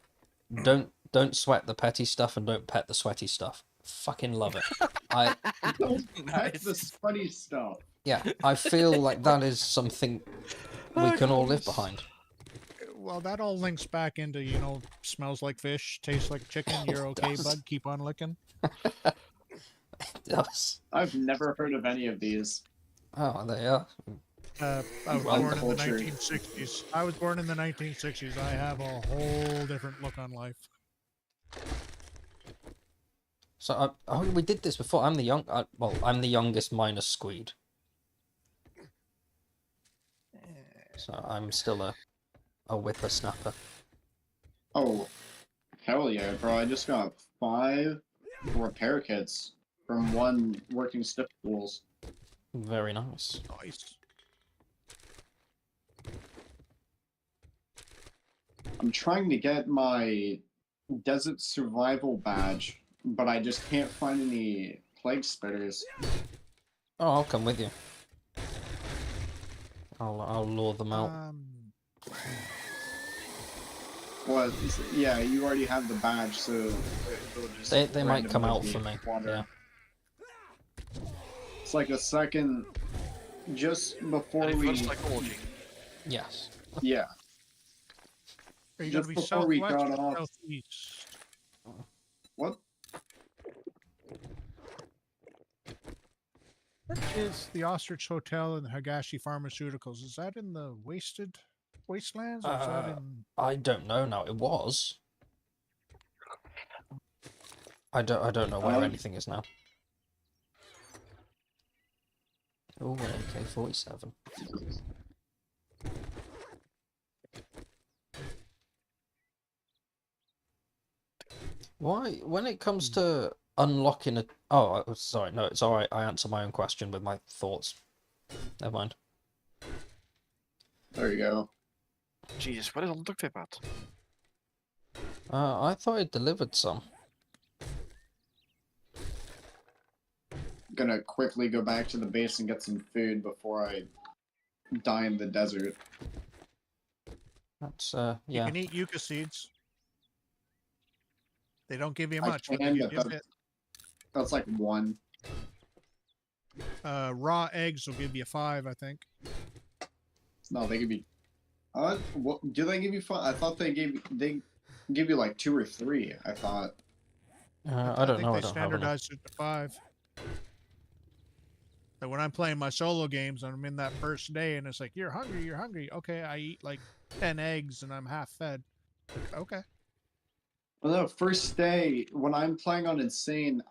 sweat the petty stuff and don't pet the sweaty stuff. Fucking love it. That's the funny stuff. Yeah, I feel like that is something we can all live behind. Well, that all links back into, smells like fish, tastes like chicken, you're okay, does. bud, keep on licking. Yes. I've never heard of any of these. Oh, they are. I was Well born in the cultured. 1960s. I was born in the 1960s. I have a whole different look on life. So oh, we did this before. I'm the well, I'm the youngest minus Squeed. So I'm still a whippersnapper. Oh, hell yeah, bro! I just got 5 repair kits from 1 working stiff tools. Very nice. Nice. I'm trying to get my desert survival badge, but I just can't find any plague spitters. Oh, I'll come with you. I'll lure them out. Well, yeah, you already have the badge, so they'll just They might come out randomly for me. wander. Yeah. It's like a second just before we. Reverse psychology. Yes. Yeah. Are you Just going to be before we southwest got or off. southeast? What? Where is the Ostrich Hotel and the Higashi Pharmaceuticals? Is that in the wastelands, or is that in? I don't know now. It was. I don't know where anything is now. Oh, an AK-47. Why, when it comes to unlocking a... Oh, sorry, no, it's alright. I answer my own question with my thoughts. Never mind. There you go. Jesus, what is all the duct tape at? I thought it delivered some. Gonna quickly go back to the base and get some food before I die in the desert. That's, You yeah. can eat yucca seeds. They don't give you I much, but can, they but give you. That's like 1. Raw eggs will give you 5, I think. No, they give you. What do they give you? 5? I thought they give you like 2 or 3. I thought. I don't think know. they I don't have any. standardized it to 5. So when I'm playing my solo games and I'm in that first day and it's like, you're hungry. Okay, I eat like 10 eggs and I'm half fed. Like, okay. Well, no, first day when I'm playing on Insane,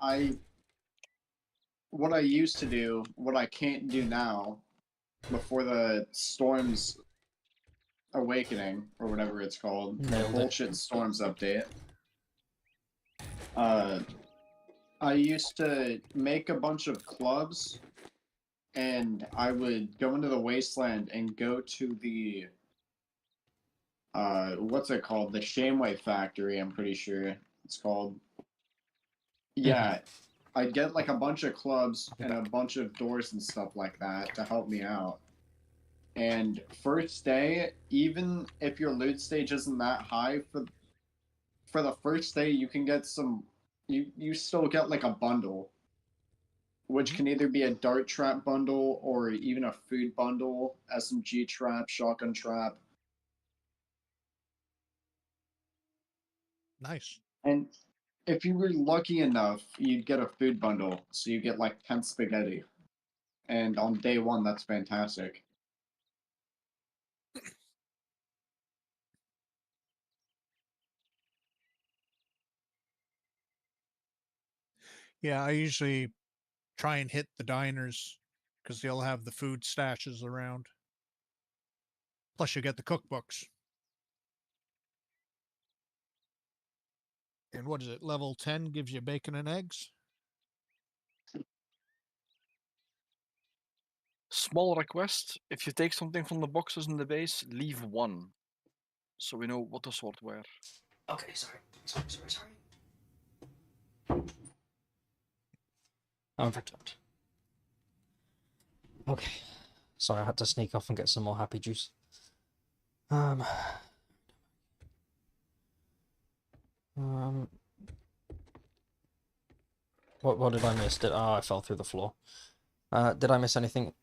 what I used to do, what I can't do now, before the Storms Awakening or whatever it's called, the Nailed it. bullshit Storms update. I used to make a bunch of clubs, and I would go into the wasteland and go to the what's it called? The Shameway Factory, I'm pretty sure it's called. Yeah. I'd get like a bunch of clubs and a bunch of doors and stuff like that to help me out. And first day, even if your loot stage isn't that high, for the first day you can get some you still get like a bundle. Which can either be a dart trap bundle or even a food bundle, SMG trap, shotgun trap. Nice. And if you were lucky enough, you'd get a food bundle, so you get like 10 spaghetti. And on day 1, that's fantastic. Yeah, I usually try and hit the diners because they'll have the food stashes around. Plus, you get the cookbooks. And what is it? Level 10 gives you bacon and eggs. Small request: if you take something from the boxes in the base, leave 1, so we know what to sort where. Okay, sorry. I've returned. Okay. Sorry, I had to sneak off and get some more happy juice. What did I miss? I fell through the floor. Did I miss anything?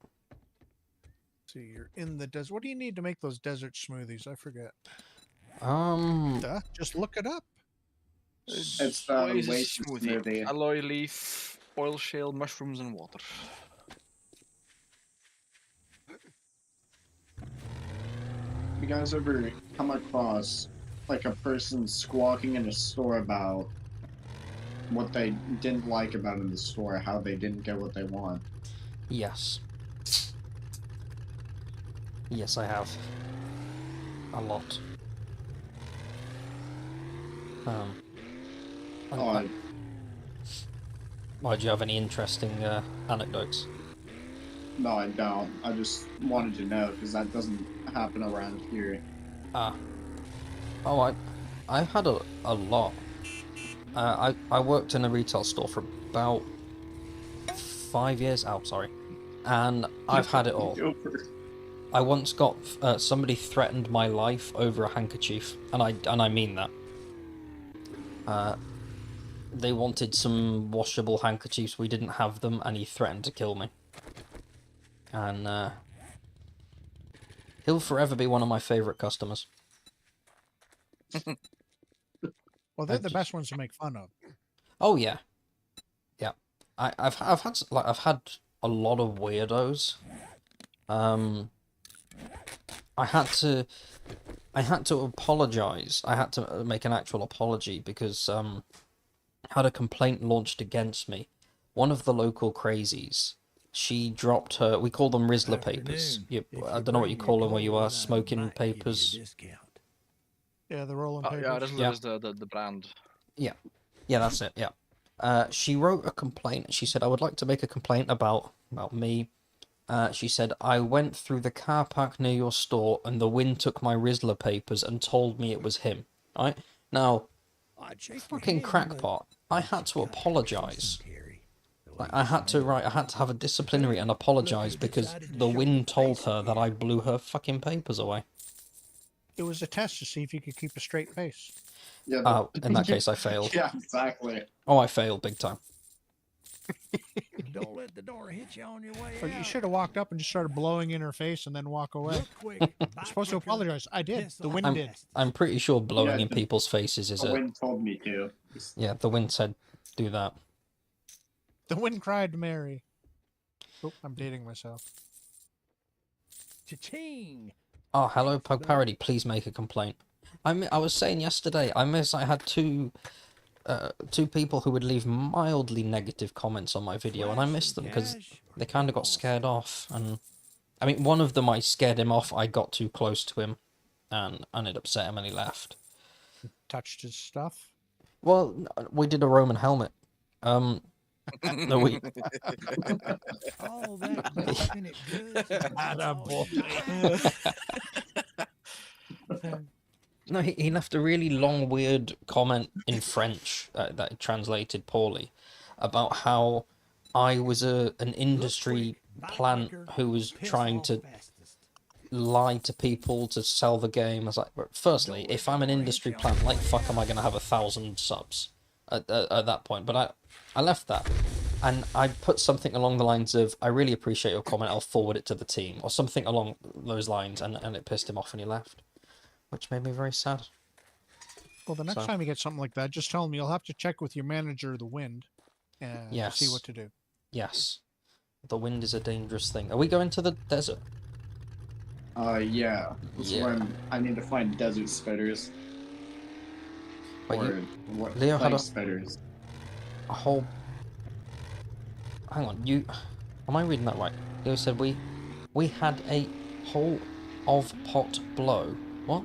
See, you're in the desert. What do you need to make those desert smoothies? I forget. Just look it up. It's the Oasis Oasis smoothie. Alloy leaf, oil shale, mushrooms, and water. You guys ever come across like a person squawking in a store about what they didn't like about it in the store, how they didn't get what they want. Yes. Yes, I have. A lot. Oh, Why, do you have any interesting anecdotes? no, I don't. I just wanted to know, because that doesn't happen around here. Ah. Oh, I've had a lot. I worked in a retail store for about 5 years. Oh, sorry. And I've had it all. I once got somebody threatened my life over a handkerchief, and I mean that. They wanted some washable handkerchiefs. We didn't have them, and he threatened to kill me. And he'll forever be one of my favorite customers. Well, they're the best ones to make fun of. Oh yeah, yeah. I've had a lot of weirdos. I had to apologize. I had to make an actual apology because I had a complaint launched against me. One of the local crazies, she dropped her. We call them Rizzler papers. I don't know what you call them where you are, smoking papers. Yeah, the rolling papers. Yeah, Rizzler is the brand. Yeah, that's it. Yeah. She wrote a complaint. She said, "I would like to make a complaint about me." She said, "I went through the car park near your store, and the wind took my Rizzler papers and told me it was him." Right now, fucking crackpot. I had to apologize. Like, I had to have a disciplinary and apologize because the wind told her that I blew her fucking papers away. It was a test to see if you could keep a straight face. Yeah. In that case, I failed. Yeah, exactly. Oh, I failed big time. Don't let the door hit you on your way But you out. should have walked up and just started blowing in her face and then walk away. Look quick, You're bite supposed to quicker, apologize. I did. piss The off wind did. fastest. I'm pretty sure blowing Yeah, in people's faces is The a... wind told me to. Yeah, the wind said, do that. The wind cried, Mary. Oh, I'm dating myself. Cha-ching! Oh, hello, Pug Parody. Please make a complaint. I was saying yesterday, I had two people who would leave mildly negative comments on my video, and I missed them because they kind of got scared off. And I mean, one of them, I scared him off. I got too close to him, and it upset him, and he left. Touched his stuff. Well, we did a Roman helmet. No, we. All that making it good. No, he left a really long, weird comment in French that he translated poorly about how I was an industry plant who was trying to lie to people to sell the game. I was like, firstly, if I'm an industry plant, like, fuck am I going to have 1,000 subs at that point? But I left that. And I put something along the lines of, I really appreciate your comment, I'll forward it to the team, or something along those lines, and it pissed him off and he left. Which made me very sad. Well, the next time you get something like that, just tell him you'll have to check with your manager, the wind, to see what to do. Yes. The wind is a dangerous thing. Are we going to the desert? Yeah. That's where I need to find desert spitters. Wait, or what? Leo had spitters. a whole... Hang on, you... Am I reading that right? Leo said we had a whole of pot blow. What?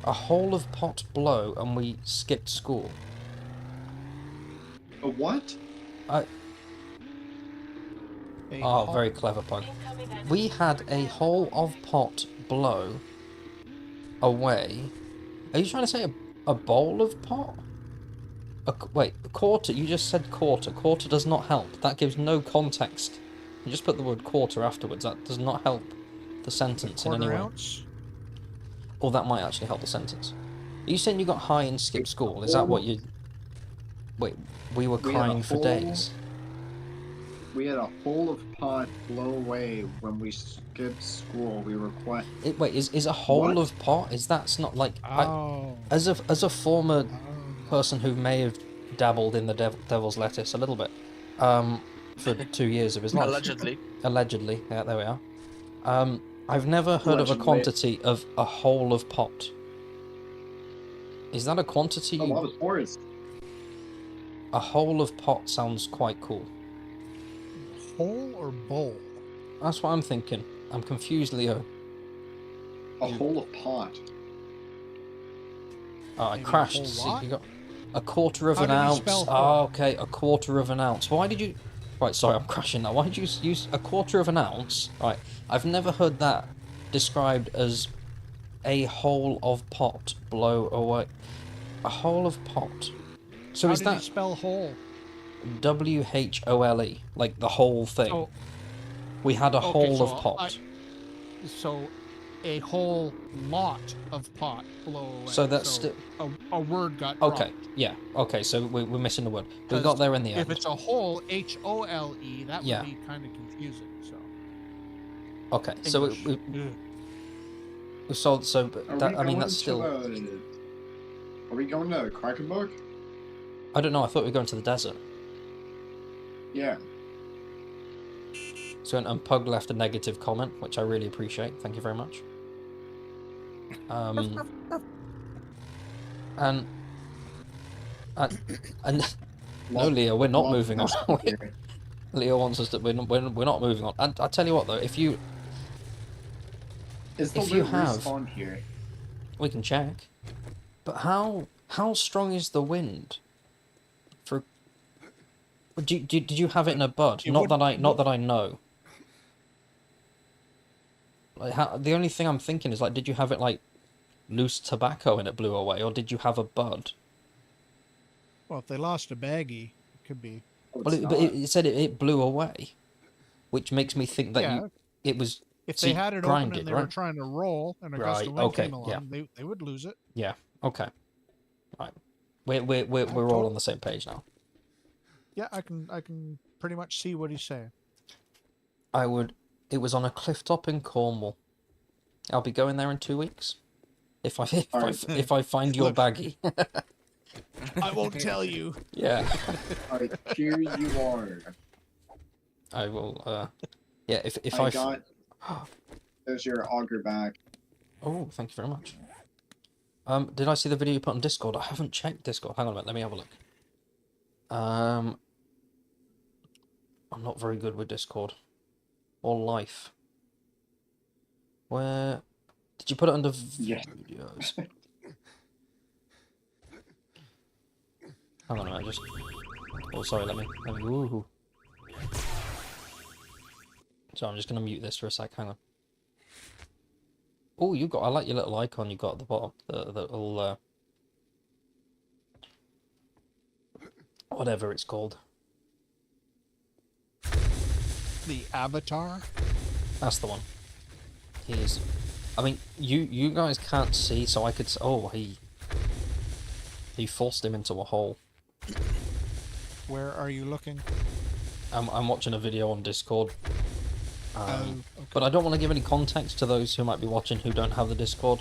A whole of pot blow and we skipped school. A what? Oh, very clever Pug. We had a whole of pot blow away. Are you trying to say a bowl of pot? Wait, quarter. You just said quarter. Quarter does not help. That gives no context. You just put the word quarter afterwards. That does not help the sentence in any way. Ounce? Or that might actually help the sentence. Are you saying you got high and skipped school? Is that what you... Wait, we were crying for days. We had a whole of pot blow away when we skipped school. We were quite... Wait, is a whole of pot? That's not like... Oh. As a former person who may have dabbled in the devil's lettuce a little bit, for 2 years of his life. Allegedly. Allegedly, yeah, there we are. I've never heard of a quantity of a whole of pot. Is that a quantity? A lot of spores. A hole of pot sounds quite cool. Hole or bowl? That's what I'm thinking. I'm confused, Leo. A hole of pot. Oh, I Maybe a crashed. whole See, lot? you got a quarter of How an did he ounce. spell Oh, hole? okay, a quarter of an ounce. Why did you... Right, sorry, I'm crashing now. Why did you use a quarter of an ounce? Right, I've never heard that described as a hole of pot blow away. A hole of pot. So How is did he that spell hole? WHOLE? Like the whole thing? So, We had a okay, hole so of pot. so a whole lot of pot blow away. So that's still... a word got Okay, dropped. yeah. Okay, so we're missing the word. We 'Cause got there in the end. If it's a whole, HOLE, that Yeah. would be kind of confusing. So. Okay, so English. we sold... So, Are that, we I mean, going that's to still... the... Are we going to Krakenburg? I don't know, I thought we were going to the desert. Yeah. So, and Pug left a negative comment, which I really appreciate. Thank you very much. And no, Leo, we're not moving on. Leo wants us to. We're not moving on. And I tell you what, though, if you Is the you loot have, respawned here? we can check. But how strong is the wind? For did you have it in a bud? Not that I know. Like the only thing I'm thinking is like, did you have it like loose tobacco and it blew away, or did you have a bud? Well, if they lost a baggie, it could be. Well, but it said it blew away, which makes me think that Yeah. it was. If So they you had it open grinded, and they were right? trying to roll, and a gust Right, of wind okay, came along, they would lose it. Yeah. Okay. Right. We're all on the same page now. Yeah, I can pretty much see what he's saying. I would. It was on a cliff top in Cornwall. I'll be going there in 2 weeks. If I find your Look. baggie. I won't tell you. Yeah. Alright, here you are. I will. Yeah. If I got. There's your auger back. Oh, thank you very much. Did I see the video you put on Discord? I haven't checked Discord. Hang on a minute. Let me have a look. I'm not very good with Discord. Or Life. Where did you put it under videos? Hang on a minute. Just. Oh, sorry. Let me. Woohoo. So I'm just gonna mute this for a sec. Hang on. Oh, you got. I like your little icon you got at the bottom. The little. Whatever it's called. The avatar. That's the one. He's. I mean, you guys can't see, so I could. Oh, he forced him into a hole. Where are you looking? I'm watching a video on Discord. Okay. But I don't want to give any context to those who might be watching who don't have the Discord.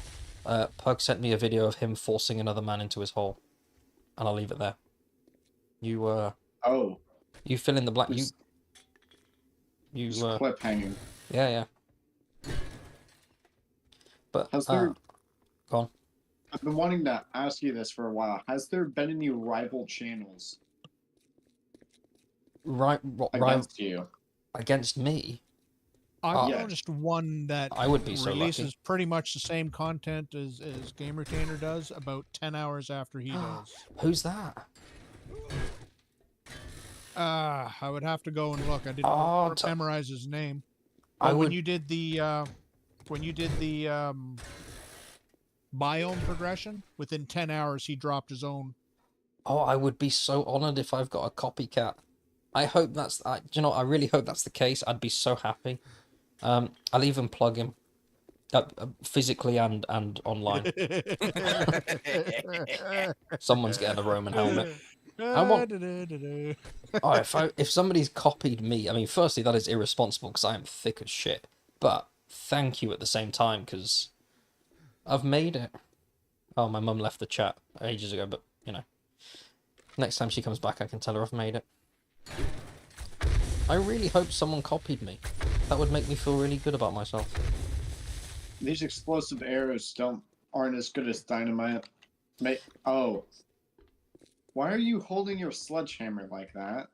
Pug sent me a video of him forcing another man into his hole, and I'll leave it there. You Oh. You fill in the blank. You clip hanging. Yeah. But Has there? Go on. I've been wanting to ask you this for a while. Has there been any rival channels against you? Against me? I've Yeah. noticed one that I would be so releases lucky. pretty much the same content as GameRetainer does about 10 hours after he does. Who's that? I would have to go and look. I didn't memorize his name. When you did the biome progression, within 10 hours he dropped his own. Oh, I would be so honored if I've got a copycat. I hope that's. I really hope that's the case. I'd be so happy. I'll even plug him, physically and online. Someone's getting a Roman helmet. I want. Oh, if somebody's copied me, I mean, firstly that is irresponsible because I am thick as shit. But thank you at the same time because I've made it. Oh, my mum left the chat ages ago, but next time she comes back, I can tell her I've made it. I really hope someone copied me. That would make me feel really good about myself. These explosive arrows aren't as good as dynamite. Oh. Why are you holding your sledgehammer like that?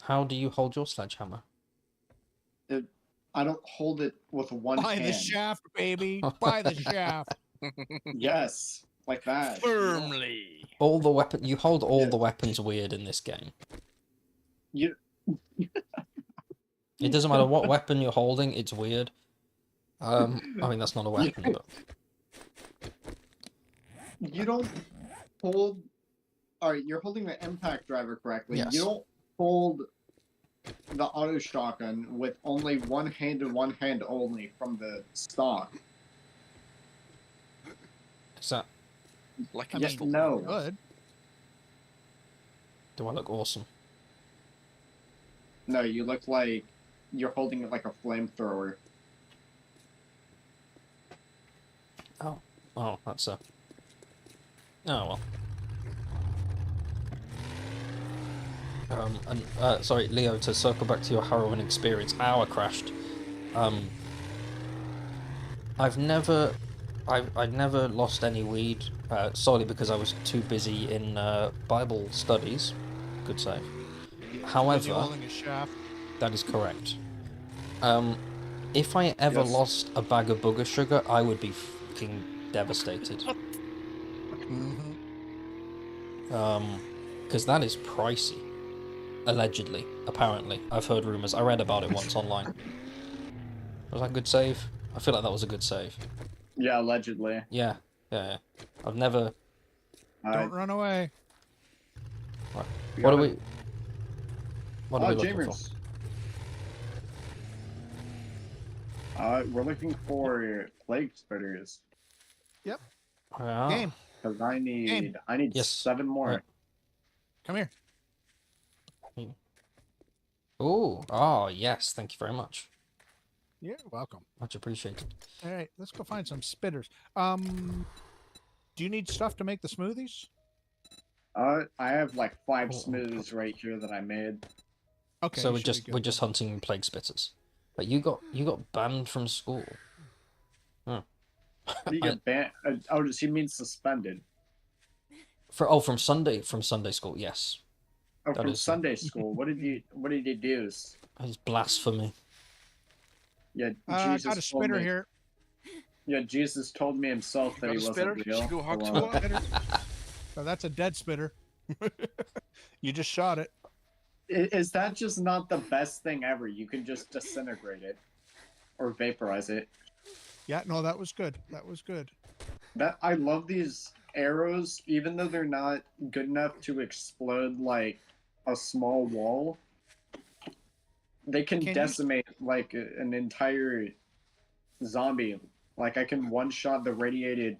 How do you hold your sledgehammer? I don't hold it with one By hand. the shaft, baby. By the shaft. Yes, like that. Firmly. All the weapon you hold all Yeah. the weapons weird in this game. You It doesn't matter what weapon you're holding, it's weird. I mean that's not a weapon, but you don't hold. All right, you're holding the impact driver correctly. Yes. You don't hold the auto shotgun with only one hand and one hand only from the stock. is that Like I a mean, pistol. no. Good. do I look awesome? No, you look like you're holding it like a flamethrower. Oh, that's a. Oh well. Sorry, Leo. To circle back to your harrowing experience, I crashed. I've never lost any weed solely because I was too busy in Bible studies. Good save. Busy However, holding a shaft. that is correct. If I ever Yes. lost a bag of booger sugar, I would be fucking devastated. Mm-hmm. Because that is pricey. Allegedly, apparently, I've heard rumors. I read about it once online. Was that a good save? I feel like that was a good save. Yeah, allegedly. Yeah. I've never. Don't run away. What got are we? it. What are we looking Jamers. We're looking for plague spitters. for? Ah, Game. Because I need Yes. 7 more. Right. Come here. Oh, yes. Thank you very much. You're welcome. Much appreciated. All right, let's go find some spitters. Do you need stuff to make the smoothies? I have like 5 Oh. smooths right here that I made. Okay. So you we're should just be we're good. just hunting plague spitters. But you got banned from school. What do you get banned? Oh, does he mean suspended? From Sunday school. Yes, Oh, That from is- Sunday school. What did he do? it's blasphemy. Yeah, I Jesus got a told spitter me. here. Yeah, Jesus told me himself that got he a wasn't spitter? real. Should go hug Hello. to her? Oh, that's a dead spitter. You just shot it. Is that just not the best thing ever? You can just disintegrate it or vaporize it. Yeah, no, that was good. That was good. That I love these arrows, even though they're not good enough to explode like a small wall. They can Can you- decimate like an entire zombie. Like I can one-shot the radiated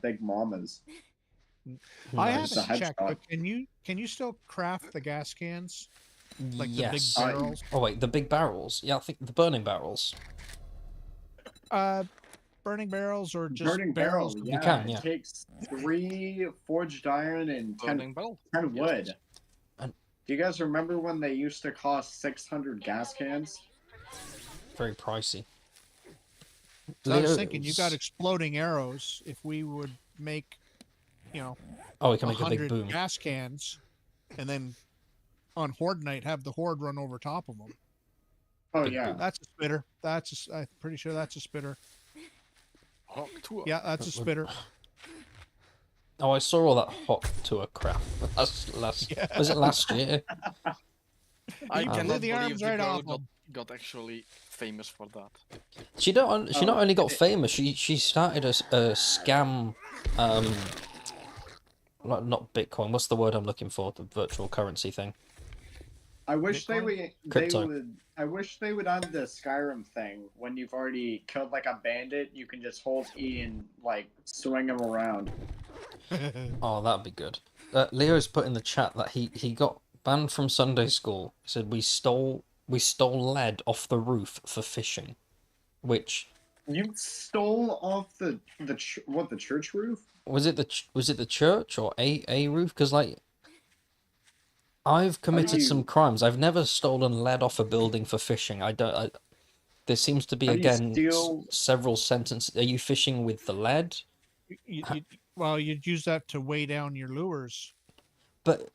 big mamas. I Nice. haven't a checked, headshot. but can you still craft the gas cans? Like the big Yes. barrels? Oh wait, the big barrels. Yeah, I think the burning barrels. Burning barrels or just Burning barrel, barrels? yeah. can, yeah. It takes 3 forged iron and 10 Burning barrel. wood. Yes. And- Do you guys remember when they used to cost 600 gas cans? Very pricey. So I was Leo's- thinking, you got exploding arrows. If we would make, Oh, we can make a big 100 boom. gas cans, and then on Horde Night have the Horde run over top of them. Oh Big yeah. boom. That's a spitter. I'm pretty sure that's a spitter. Hug to her. Yeah, that's a spitter. Oh, I saw all that hot to a crap. Last Yeah. was it last year? I You blew cannot the believe arms the right girl off them. got actually famous for that. She not Oh, only got famous. She started a scam. Not Bitcoin. What's the word I'm looking for? The virtual currency thing. I wish Bitcoin? Crypto. I wish they would add the Skyrim thing. When you've already killed like a bandit, you can just hold E and like swing him around. Oh, that'd be good. Leo's put in the chat that he got banned from Sunday school. He said we stole lead off the roof for fishing, which You stole off the church roof? was it the church or a roof? Because like I've committed you- some crimes. I've never stolen lead off a building for fishing. There seems to be How do you again steal- several sentences. Are you fishing with the lead? Well, you'd use that to weigh down your lures. But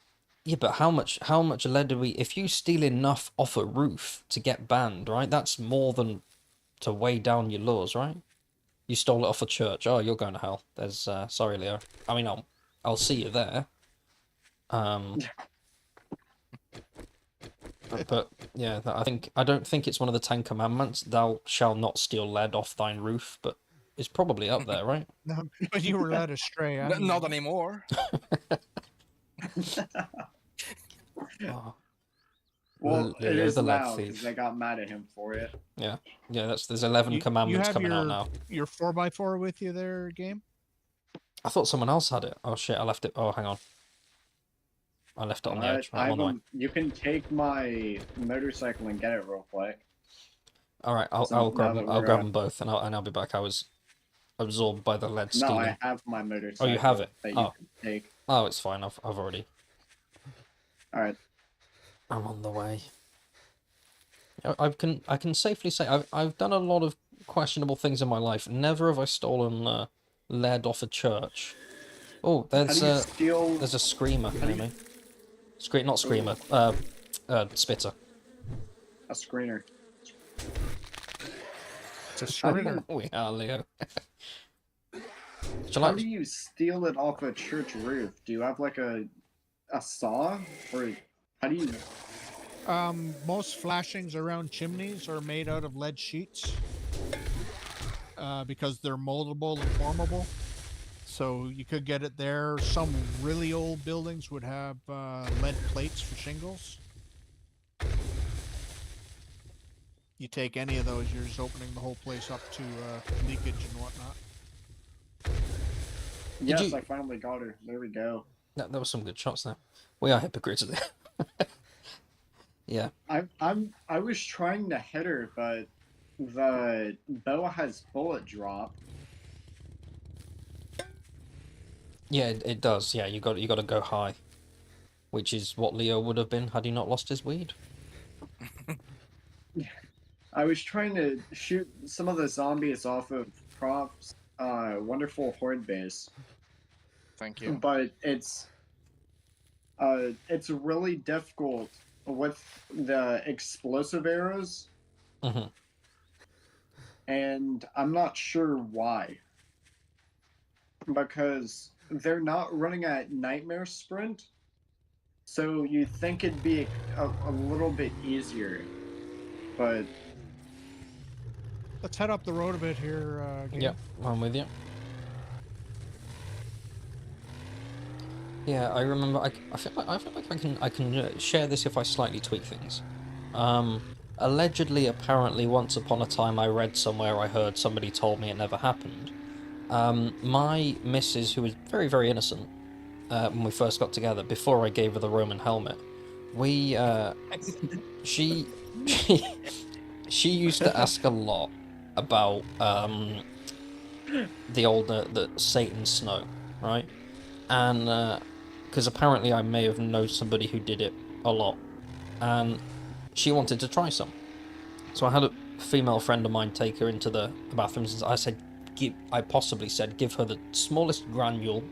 yeah, but how much lead do we? If you steal enough off a roof to get banned, right? That's more than to weigh down your laws, right? You stole it off a church. Oh, you're going to hell. There's sorry, Leo. I mean, I'll see you there. But yeah, I don't think it's one of the 10 Commandments. Thou shalt not steal lead off thine roof, but it's probably up there, right? No, but you were led astray. I mean, Not anymore. Oh, Well, it Leo is the lead now because thief. they got mad at him for it. Yeah, there's 11 you commandments have coming out now. your 4x4 with you there, game? I thought someone else had it. Oh shit, I left it. Oh, hang on. I left it on the edge. Right, I'm on the way. You can take my motorcycle and get it real quick. All right, So I'll now grab that them. I'll we're, grab them both, and I'll be back. I was absorbed by the lead stealing. No, I have my motorcycle. Oh, you have it? That you Oh. can take. Oh, it's fine. I've already. All right. I'm on the way. I can safely say I've done a lot of questionable things in my life. Never have I stolen lead off a church. Oh, there's How do you steal? a screamer near me. Not screamer. Spitter. A screener. It's a screener. We are, Leo. Shall How I? do you steal it off a church roof? Do you have like a saw, or how do you? Most flashings around chimneys are made out of lead sheets because they're moldable and formable. So you could get it there. Some really old buildings would have lead plates for shingles. You take any of those, you're just opening the whole place up to leakage and whatnot. Yes, you- I finally got her. There we go. That was some good shots there. We are hypocrites there. Yeah. I was trying to hit her, but the bow has bullet drop. Yeah, it does. Yeah, you got to go high, which is what Leo would have been had he not lost his weed. I was trying to shoot some of the zombies off of Prop's wonderful horde base, Thank you. but it's really difficult with the explosive arrows, Mm-hmm. and I'm not sure why. Because they're not running at nightmare sprint, so you think it'd be a little bit easier, but Let's head up the road a bit here. Gabe. Yeah, I'm with you. Yeah, I remember. I feel like I can share this if I slightly tweak things. Allegedly, apparently, once upon a time, I read somewhere, I heard somebody told me it never happened. My missus, who was very, very innocent when we first got together, before I gave her the Roman helmet, she used to ask a lot about the Satan snow, right? And because apparently I may have known somebody who did it a lot, and she wanted to try some. So I had a female friend of mine take her into the bathrooms, and I said, I possibly said, give her the smallest granule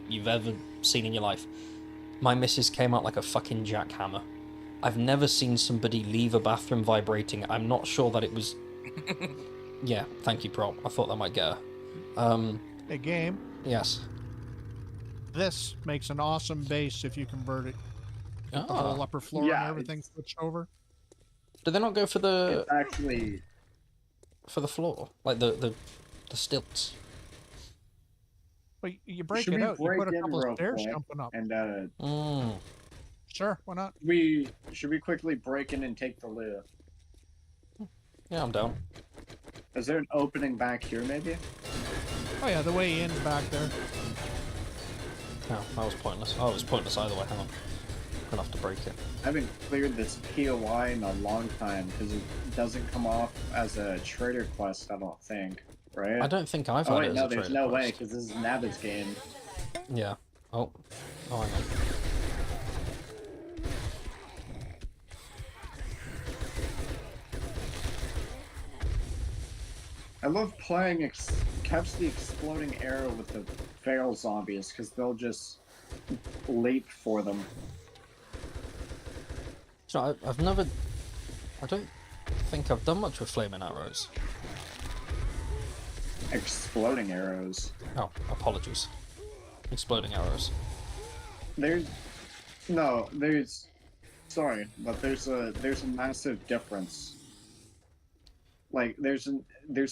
you've ever seen in your life. My missus came out like a fucking jackhammer. I've never seen somebody leave a bathroom vibrating. I'm not sure that it was... Yeah, thank you, Prop. I thought that might get her. A game. Yes. This makes an awesome base if you convert it. Get the Ah. whole upper floor Yeah, and everything switched over. Do they not go for it's actually the floor? Like the stilts? But you break Should it we out. You break put a in couple of real stairs quick? jumping up. and Sure, why not? should we quickly break in and take the loot? Yeah, I'm down. Is there an opening back here, maybe? Oh yeah, the way in's back there. No, that was pointless. Oh, it was pointless either way. Hang on. I'm gonna have to break it. I haven't cleared this POI in a long time because it doesn't come off as a trader quest, I don't think, right? I don't think I've Oh had wait, it as no, a there's trader no way quest. because this is Navid's game. Yeah. Oh, hang on. I love playing catch the exploding arrow with the feral zombies because they'll just late for them. So I've never... I don't think I've done much with flaming arrows. Exploding arrows. Oh, apologies. Exploding arrows. There's sorry, but there's a massive difference. Like there's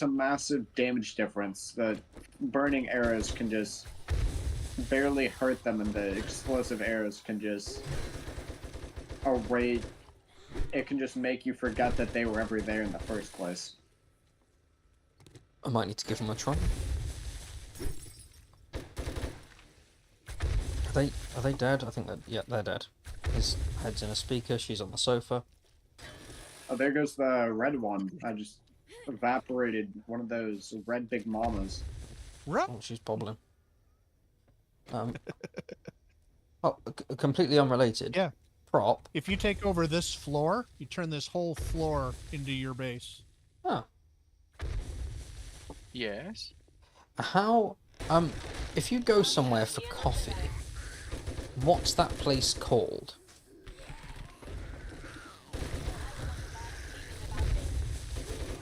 a massive damage difference that burning arrows can just barely hurt them, and the explosive arrows can just it can just make you forget that they were ever there in the first place. I might need to give them a try. Are they dead? I think they're dead. His head's in a speaker, she's on the sofa. Oh, there goes the red one. I just evaporated one of those red big mamas. Oh, she's bobbling. Completely unrelated. Yeah. Prop. If you take over this floor, you turn this whole floor into your base. Oh. Yes. How, if you go somewhere for coffee, what's that place called?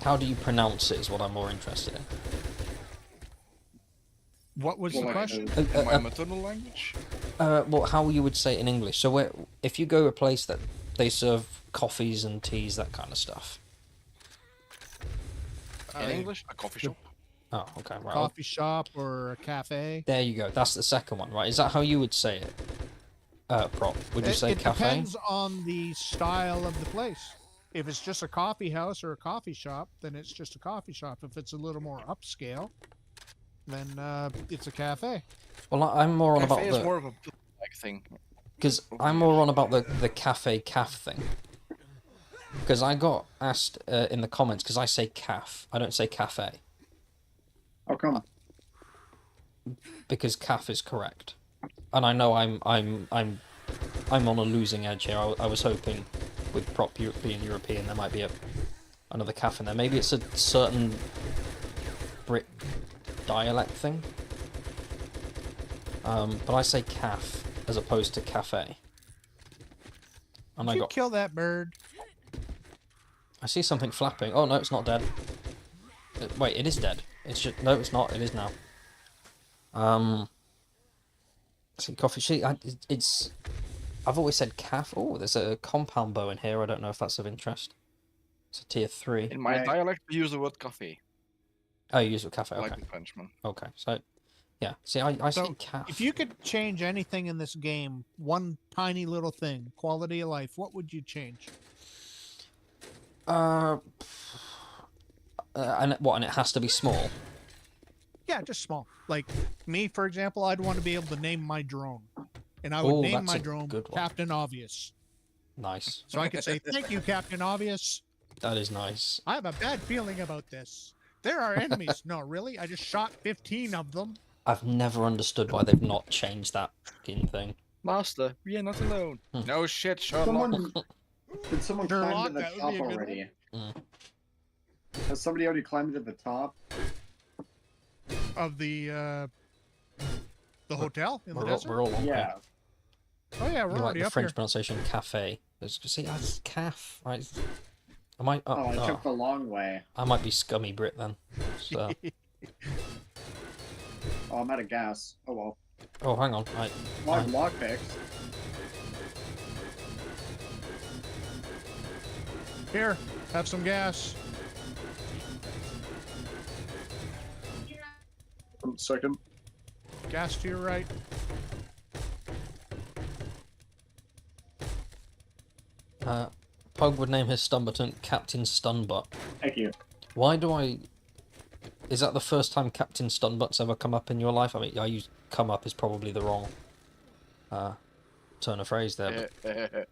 How do you pronounce it is what I'm more interested in. What was the question? In my maternal language? Well, how you would say it in English. So if you go to a place that they serve coffees and teas, that kind of stuff. In English, a coffee shop. Oh, okay, right. Coffee shop or a cafe. There you go. That's the second one, right? Is that how you would say it? Prop. Would you say it cafe? Depends on the style of the place. If it's just a coffee house or a coffee shop, then it's just a coffee shop. If it's a little more upscale, then it's a cafe. Well, I'm more on about Cafe is more of a like thing. Because I'm more on about the cafe calf thing. Because I got asked in the comments, because I say calf, I don't say cafe. How come? Because calf is correct, and I know I'm on a losing edge here. I was hoping with prop being European there might be another calf in there. Maybe it's a certain Brit dialect thing. But I say calf as opposed to cafe. And Did you kill that bird? I see something flapping. Oh no, it's not dead. Wait, it is dead. It's just no, it's not. It is now. See coffee sheet. It's. I've always said calf. Oh, there's a compound bow in here. I don't know if that's of interest. It's a tier 3. In my dialect, we use the word coffee. Oh, you use it with cafe. Okay. Like the Frenchman. Okay, so yeah. See, I So, say calf. if you could change anything in this game, one tiny little thing, quality of life, what would you change? And what? And it has to be small. Yeah, just small. Like me, for example, I'd want to be able to name my drone, and I would name that's my a drone good one. Captain Obvious. Nice. So I could say, "Thank you, Captain Obvious. That is nice. I have a bad feeling about this. There are enemies." No, really? I just shot 15 of them. I've never understood why they've not changed that fucking thing. Master, we are not alone. No shit, Sherlock. Did someone climb to the that would top be a good already? Mm. Has somebody already climbed to the top? Of the hotel in the We're desert? all on here. Yeah. Oh yeah, we're You like already the up French here. pronunciation cafe. See, that's calf. Right? Am I? Oh, I took the long way. I might be scummy Brit then. So, Oh, I'm out of gas. Oh well. oh, hang on. Well, I have lockpicks. Here, have some gas. 1 second. Gas to your right. Pug would name his stun button Captain Stunbutt. Thank you. Why do I? Is that the first time Captain Stunbutt's ever come up in your life? I mean, I use "come up" is probably the wrong turn of phrase there. But...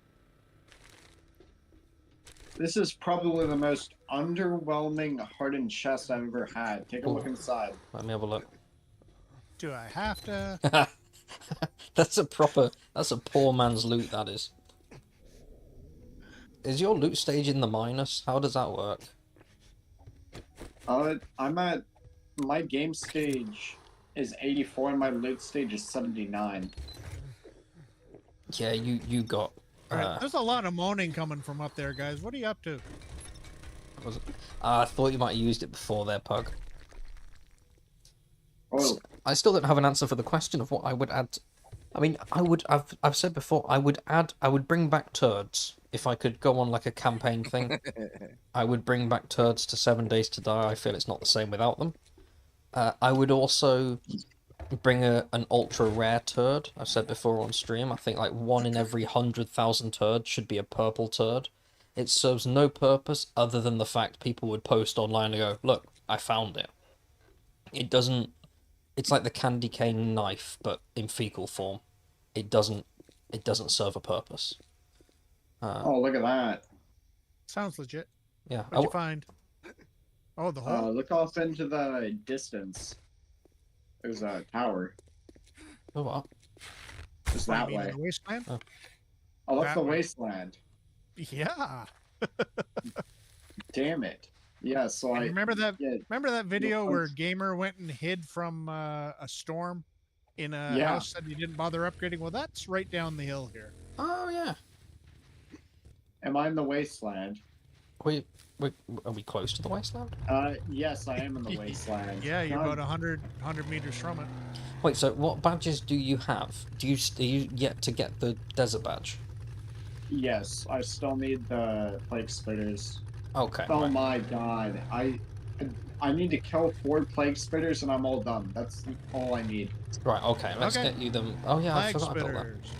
This is probably the most underwhelming hardened chest I've ever had. Take a look Ooh. inside. Let me have a look. Do I have to? That's a poor man's loot, that is. Is your loot stage in the minus? How does that work? I'm at... My game stage is 84 and my loot stage is 79. Yeah, you got. Alright, there's a lot of moaning coming from up there, guys. What are you up to? Was it? I thought you might have used it before there, Pug. Oh, I still don't have an answer for the question of what I would add. I mean, I've said before, I would bring back turds. If I could go on like a campaign thing, I would bring back turds to 7 Days to Die. I feel it's not the same without them. I would also bring an ultra rare turd. I've said before on stream, I think like 1 in every 100,000 turds should be a purple turd. It serves no purpose other than the fact people would post online and go, look, I found it. It doesn't... It's like the candy cane knife, but in fecal form. It doesn't serve a purpose. oh, look at that. Sounds legit. Yeah. What'd you find? Oh, the hole? Look off into the distance. There's a tower. Oh, what? Just What, that you mean way. in the wasteland? Oh, that's That the way. wasteland. Yeah. Damn it. Yeah, so I Remember that? yeah, Remember that video no, where Gamer went and hid from a storm in a Yeah. house that he didn't bother upgrading? Well, that's right down the hill here. Oh, yeah. am I in the wasteland? Are we close to the wasteland? Yes, I am in the wasteland. Yeah, you're No, about 100 meters from it. Wait, so what badges do you have? Are you yet to get the desert badge? Yes, I still need the plague spitters. Okay. Oh right. my god, I need to kill 4 plague spitters and I'm all done. That's all I need. Right, okay, let's Okay. get you them. Oh yeah, I Flag forgot about that. spitters.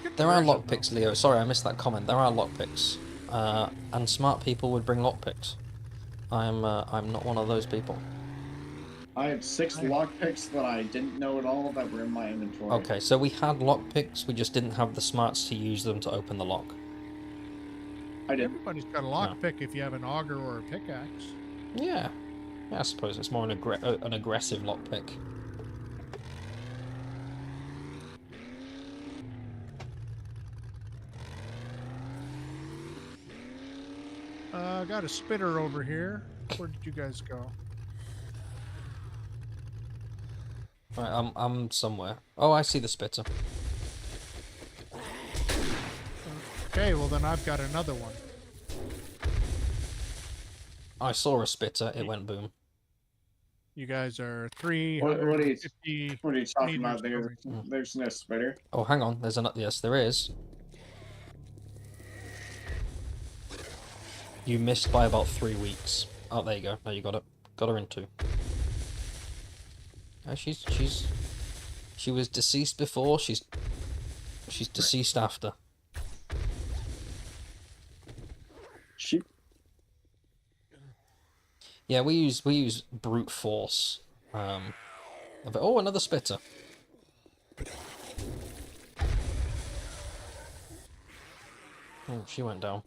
Good There are conversion, lockpicks, Leo. Sorry, I missed that comment. There are lockpicks. And smart people would bring lockpicks. I'm not one of those people. I have 6 lockpicks that I didn't know at all that were in my inventory. Okay, so we had lockpicks, we just didn't have the smarts to use them to open the lock. I didn't. Everybody's got a lockpick if you have an auger or a pickaxe. Yeah. Yeah, I suppose it's more an aggressive lockpick. Got a spitter over here. Where did you guys go? Right, I'm somewhere. Oh, I see the spitter. Okay, well then I've got another one. I saw a spitter, it went boom. You guys are What are you 350 What are you talking meters about? away. There's no spitter. Oh, hang on, there's another. Yes, there is. You missed by about 3 weeks. Oh, there you go. Now you got it. Got her in 2. She was deceased before. She's deceased after. She Yeah, we use brute force. Oh, another spitter. Oh, she went down.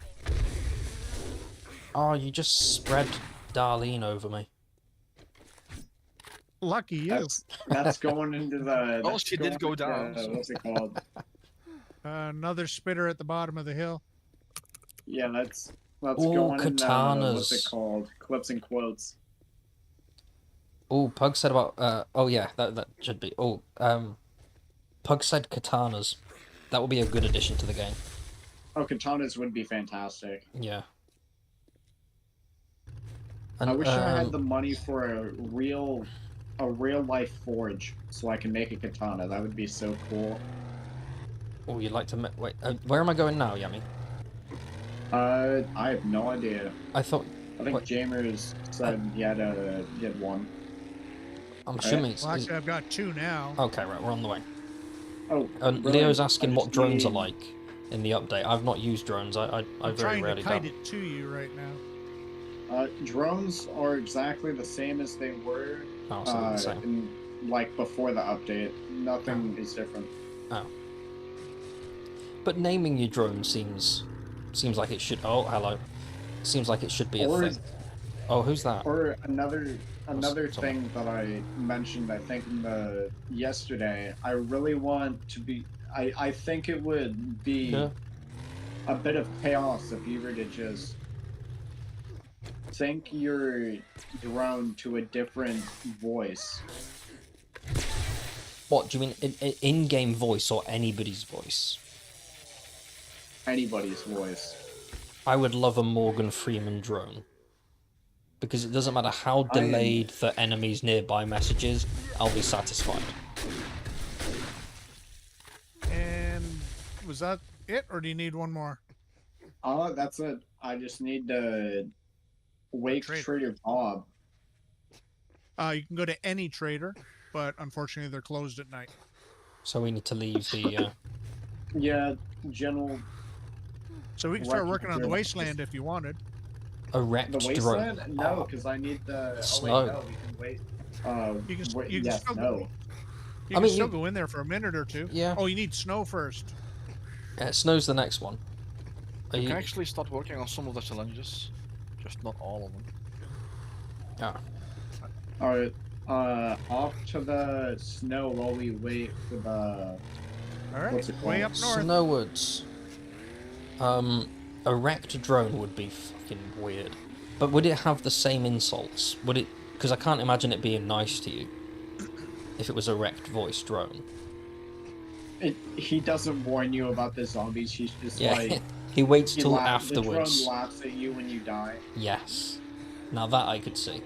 Oh, you just spread Darlene over me. Lucky you. that's going into the. Well, that's she did going go down, into, so- What's it called? Another spitter at the bottom of the hill. Yeah, that's Ooh, going in. What's katanas. it called? Clips and quotes. Oh, Pug said about. Oh yeah, that should be. Oh, Pug said katanas. That would be a good addition to the game. Oh, katanas would be fantastic. Yeah. And, I wish I had the money for a real life forge so I can make a katana. That would be so cool. Oh, you'd like to wait? Where am I going now, Yummy? I have no idea. I thought. I think What? Jamers said he had one. I'm assuming it's. Well, actually, I've got 2 now. Okay, right, we're on the way. Oh, And brilliant. Leo's asking I what just drones are need- like in the update. I've not used drones. I I'm very trying rarely to kite do. it to you right now. Drones are exactly the same as they were Oh, so they're the same. like before the update. Nothing is different. But naming your drone seems like it should. Oh, hello. Seems like it should be a Or- thing. Oh, who's that? Or another someone. thing that I mentioned, I think yesterday. I really want to be. I think it would be Yeah. a bit of chaos if you were to just sync your drone to a different voice. What do you mean in-game voice or anybody's voice? Anybody's voice. I would love a Morgan Freeman drone. Because it doesn't matter how delayed the enemy's nearby message is, I'll be satisfied. And was that it, or do you need one more? That's it. I just need to wake Trader. Trader Bob. You can go to any trader, but unfortunately they're closed at night. So we need to leave the... Yeah, General. So we can start working on the wasteland if you wanted. erect The drone. wasteland? No, because I need the... Snow. Oh, wait, no, we can wait. You can yes, still no. You I can mean, still go in there for a minute or two. Yeah. Oh, you need snow first. Yeah, snow's the next one. Are You you... can actually start working on some of the challenges, just not all of them. Ah. Alright, off to the snow while we wait for the... All What's right, it way called? up north. Snowwoods. Erect drone would be fucking weird. But would it have the same insults? Would it... Because I can't imagine it being nice to you. If it was erect voice drone. He doesn't warn you about the zombies, he's just Yeah, like... he waits he till The afterwards. drone laughs at you when you die. Yes. Now that I could see.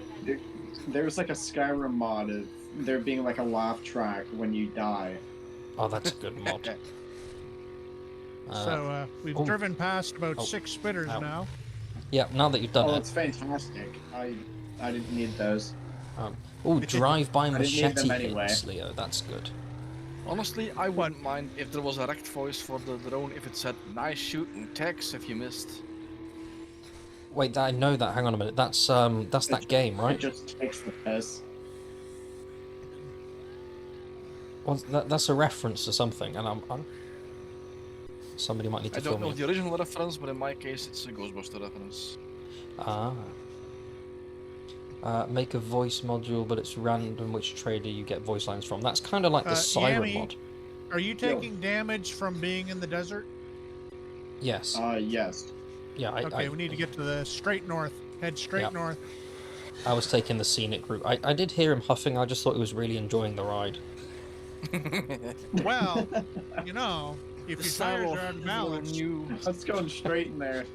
There's like a Skyrim mod of there being like a laugh track when you die. Oh, that's a good mod. So we've oh. driven past about Oh. 6 spitters Ow. now. Yeah, now that you've done Oh, it. it's fantastic. I didn't need those. Oh, drive-by I didn't need them machete anyway. hits, Leo. That's good. Honestly, I wouldn't mind if there was a rect voice for the drone if it said "nice shooting, Tex" if you missed. Wait, I know that. Hang on a minute. That's that game, It right? just takes the piss. Well, that's a reference to something, and I'm... Somebody might need to I don't film know me. the original reference, but in my case, it's a Ghostbuster reference. Ah. Make a voice module, but it's random which trader you get voice lines from. That's kind of like the Siren Yami, mod. Are you taking damage from being in the desert? Yes. Yes. Yeah, Okay, we need to get to the straight north. Head straight Yep. north. I was taking the scenic route. I did hear him huffing. I just thought he was really enjoying the ride. Well, you know, if The your style tires of are evil unbalanced, new. Let's go straight in there.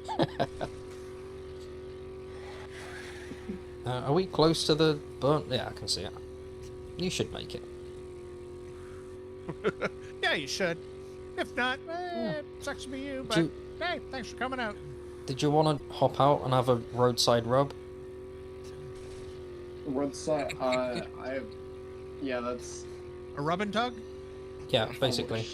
Are we close to the burnt? Yeah, I can see it. You should make it. yeah, you should. If not, it sucks to be you, but hey, thanks for coming out. Did you want to hop out and have a roadside rub? Roadside, yeah, that's... A rub and tug? Yeah, basically.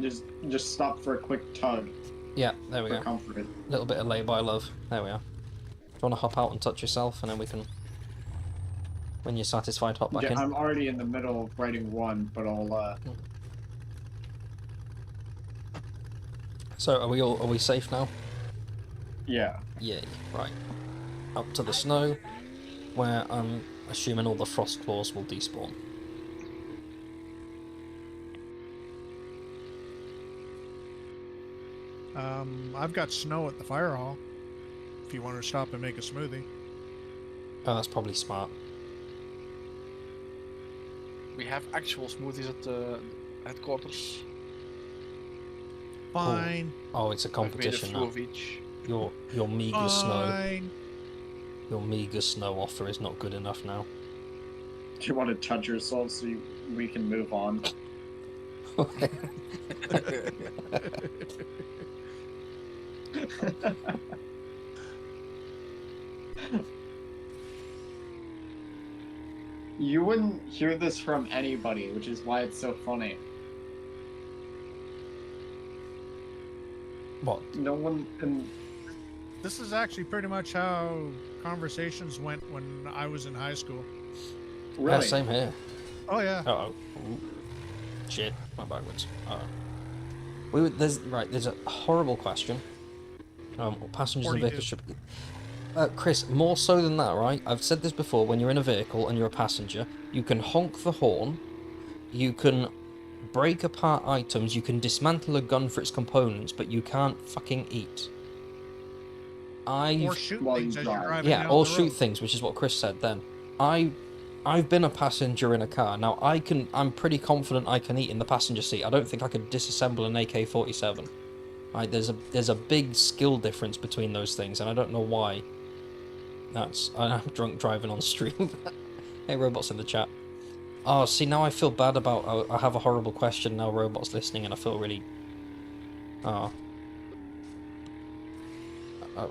Just stop for a quick tug. Yeah, there we for go. comfort. A little bit of lay-by love. There we are. Do you want to hop out and touch yourself, and then we can... When you're satisfied, hop back Yeah, in. I'm already in the middle of writing one, but I'll, So, are we safe now? Yeah. Yay. Right. Up to the snow, where I'm assuming all the frost claws will despawn. I've got snow at the fire hall. If you want to stop and make a smoothie. Oh, that's probably smart. We have actual smoothies at the headquarters. Fine. Oh, it's a competition I've made now. a few of each. Your meager snow. Fine. Your meager snow offer is not good enough now. Do you want to touch yourself so we can move on? You wouldn't hear this from anybody, which is why it's so funny. What? No one can... This is actually pretty much how conversations went when I was in high school. Really? Yeah, same here. Oh yeah. Uh-oh. Ooh. Shit. Went backwards. Uh-oh. There's a horrible question. Passengers and 42. vehicles should... Chris, more so than that, right? I've said this before, when you're in a vehicle and you're a passenger, you can honk the horn, you can break apart items, you can dismantle a gun for its components, but you can't fucking eat. Or shoot While you things as you're drive. driving Yeah, down or the shoot road. things, which is what Chris said then. I I've been a passenger in a car. Now I'm pretty confident I can eat in the passenger seat. I don't think I could disassemble an AK-47. Right, there's a big skill difference between those things, and I don't know why. I'm drunk driving on stream. Hey, robots in the chat. Oh, see, now I feel bad about. I have a horrible question now. Robots listening, and I feel really. Oh.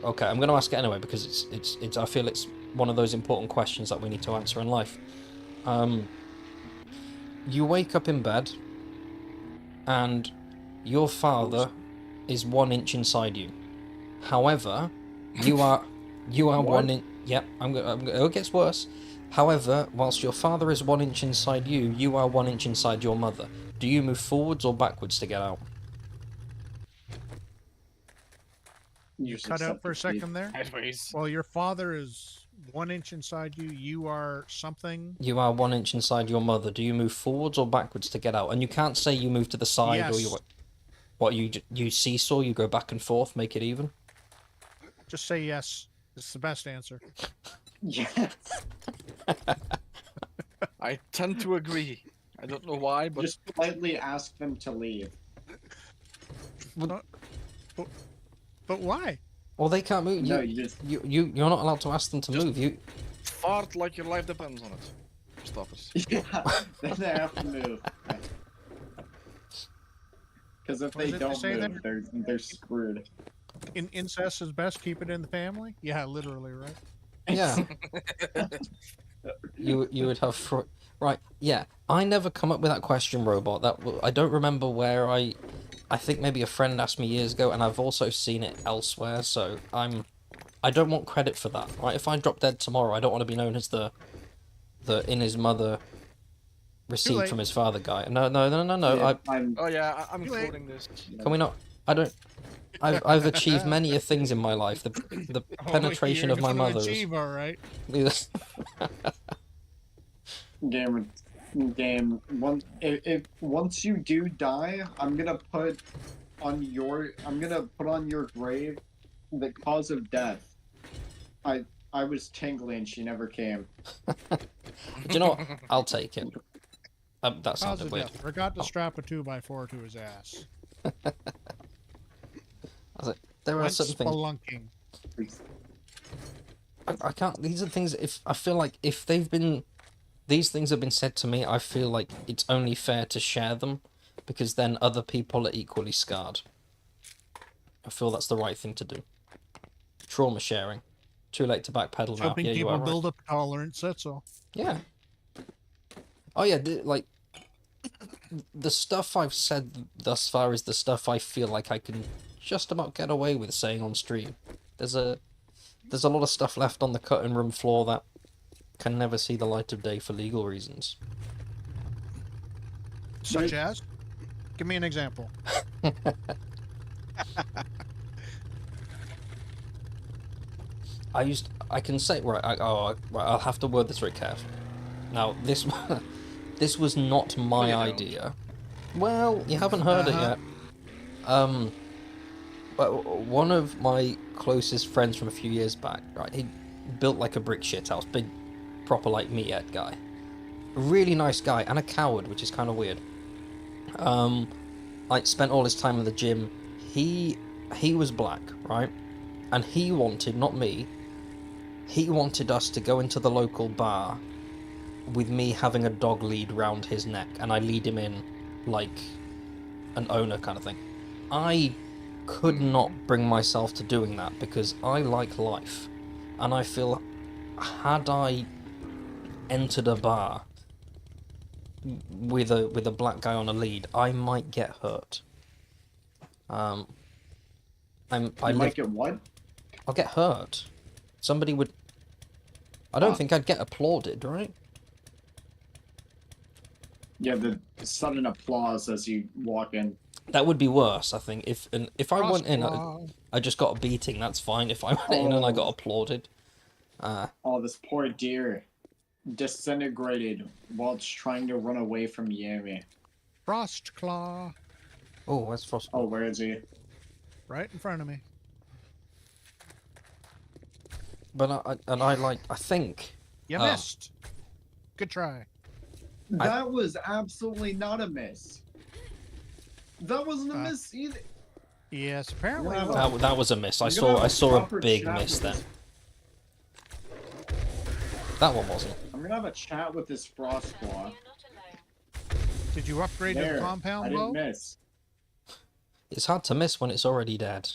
Okay, I'm going to ask it anyway because it's. I feel it's one of those important questions that we need to answer in life. You wake up in bed, and your father is 1 inch inside you. However, you are 1 inch. Yep, it gets worse. However, whilst your father is 1 inch inside you, you are 1 inch inside your mother. Do you move forwards or backwards to get out? You Just cut out accept for a defeat. second there. Sideways. Well, your father is 1 inch inside you. You are something. You are 1 inch inside your mother. Do you move forwards or backwards to get out? And you can't say you move to the side or Yes. you seesaw. You go back and forth, make it even. Just say yes. It's the best answer. Yes. I tend to agree. I don't know why, but Just politely ask them to leave. But why? Well, they can't move. No, you just. You're not allowed to ask them to move. You. fart like your life depends on it. Stop it. Yeah, then they have to move. Because if What they does it don't say move, they're screwed. Incest is best. Keep it in the family. Yeah, literally, right? Yeah. you would have right. Yeah. I never come up with that question, robot. I don't remember where I think maybe a friend asked me years ago, and I've also seen it elsewhere. So I don't want credit for that. Right? If I drop dead tomorrow, I don't want to be known as the in his mother received late. from his father guy. No. Yeah, Oh yeah, I'm Too late. including this. Can we not? I don't. I've achieved many of things in my life. The penetration of my mother. Achieve, all right. game. Once you do die, I'm gonna put on your grave the cause of death. I was tingling, she never came. Do you know what? I'll take it. That Cause sounded of weird. death. Forgot to strap a 2x4 to his ass. There are Went certain things spelunking. I can't. These are things. If I feel like if these things have been said to me, I feel like it's only fair to share them, because then other people are equally scarred. I feel that's the right thing to do. Trauma sharing. Too late to backpedal now. Helping Yeah, you people are right. build up tolerance. That's all. Yeah. Oh yeah, the stuff I've said thus far is the stuff I feel like I can just about get away with saying on stream. There's a lot of stuff left on the cutting room floor that can never see the light of day for legal reasons. Such as? Give me an example. I can say right. I'll have to word this very carefully. Now this was not my idea. Well, you haven't heard it yet. But one of my closest friends from a few years back, right? He built like a brick shithouse, big, proper like meathead guy. A really nice guy and a coward, which is kind of weird. Like spent all his time in the gym. He was black, right? And he wanted, not me. He wanted us to go into the local bar with me having a dog lead round his neck, and I lead him in like an owner kind of thing. I could not bring myself to doing that because I like life, and I feel had I entered a bar with a black guy on a lead, I might get hurt. I might get what? I'll get hurt. Somebody would. I don't think I'd get applauded, right? Yeah, the sudden applause as you walk in. That would be worse, I think. If I went in, I just got a beating. That's fine. If I went in and I got applauded. Oh, this poor deer, disintegrated whilst trying to run away from Yami. Frostclaw. Oh, where's Frost? Oh, where is he? Right in front of me. But I think. You missed. Good try. That was absolutely not a miss. That wasn't a Uh, miss either. Yes, apparently. Yeah, look, That was a miss. I I'm gonna have saw a proper big chat miss with then. this- That one wasn't. I'm gonna have a chat with this frost claw. You're not alone. Did you upgrade to There, the I compound didn't bow? miss. It's hard to miss when it's already dead.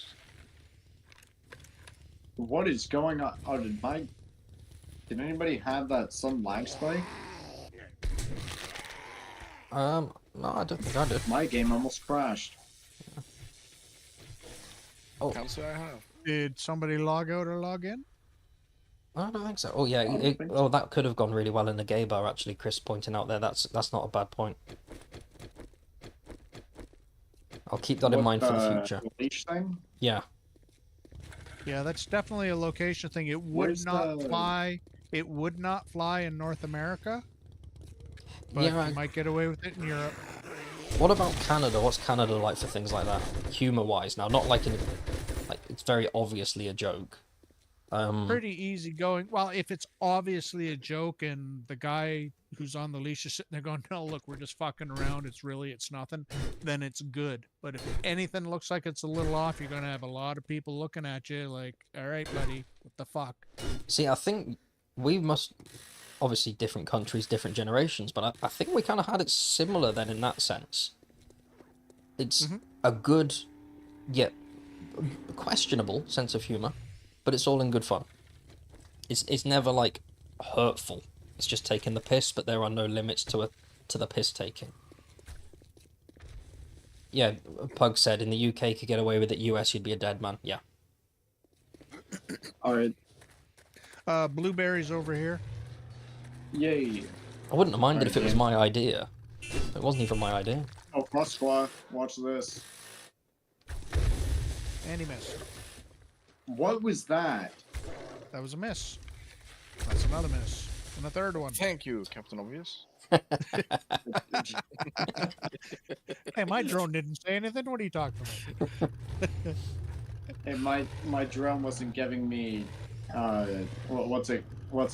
What is going on? Oh, did anybody have that some lag spike? No, I don't think I did. My game almost crashed. Can't say I have. Did somebody log out or log in? I don't think so. Oh yeah, don't think so. that could have gone really well in the gay bar. Actually, Chris pointing out there. That's not a bad point. I'll keep that in What, mind for the future. Leash thing? Yeah. Yeah, that's definitely a location thing. It would Where's not the- fly. It would not fly in North America, but Yeah, you might get away with it in Europe. What about Canada? What's Canada like for things like that? Humor-wise, now, not like it's very obviously a joke. Pretty easy going. Well, if it's obviously a joke and the guy who's on the leash is sitting there going, "No, look, we're just fucking around. It's nothing," then it's good. But if anything looks like it's a little off, you're gonna have a lot of people looking at you like, "All right, buddy, what the fuck?" See, I think we must obviously different countries, different generations, but I think we kind of had it similar then in that sense. It's a good, yet questionable sense of humor, but it's all in good fun. It's never like hurtful. It's just taking the piss, but there are no limits to the piss taking. Yeah, Pug said in the UK could get away with it. US, you'd be a dead man. Yeah. All right. Blueberries over here. Yay. I wouldn't have minded Alright, if it was James. my idea. It wasn't even my idea. Oh, frost claw. Watch this. And he missed. What was that? That was a miss. That's another miss. And a third one. Thank you, Captain Obvious. Hey, my drone didn't say anything. What are you talking about? Hey, my drone wasn't giving me what's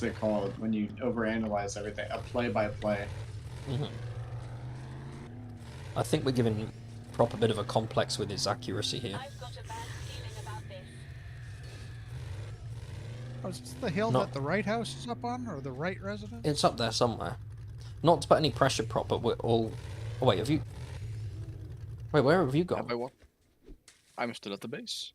it called when you overanalyze everything? A play-by-play. I think we're giving Prop a bit of a complex with his accuracy here. I've got a bad feeling about this. Oh, is this the hill No. that the right house is up on, or the right residence? It's up there somewhere. Not to put any pressure, Prop, but we're all... Oh, wait, have you... Wait, where have you By gone? what? I'm still at the base.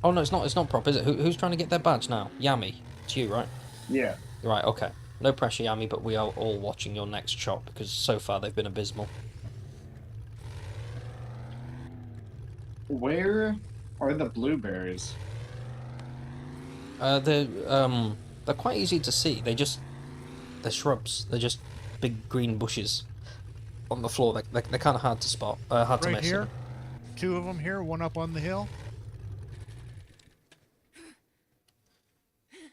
Oh, no, it's not Prop, is it? Who's trying to get their badge now? Yami. It's you, right? Yeah. Right, okay. No pressure, Yami, but we are all watching your next shot, because so far they've been abysmal. Where are the blueberries? They're quite easy to see. They're shrubs. They're just big green bushes on the floor. They're kind of hard to spot, hard to Right miss. here. Two of them here, one up on the hill.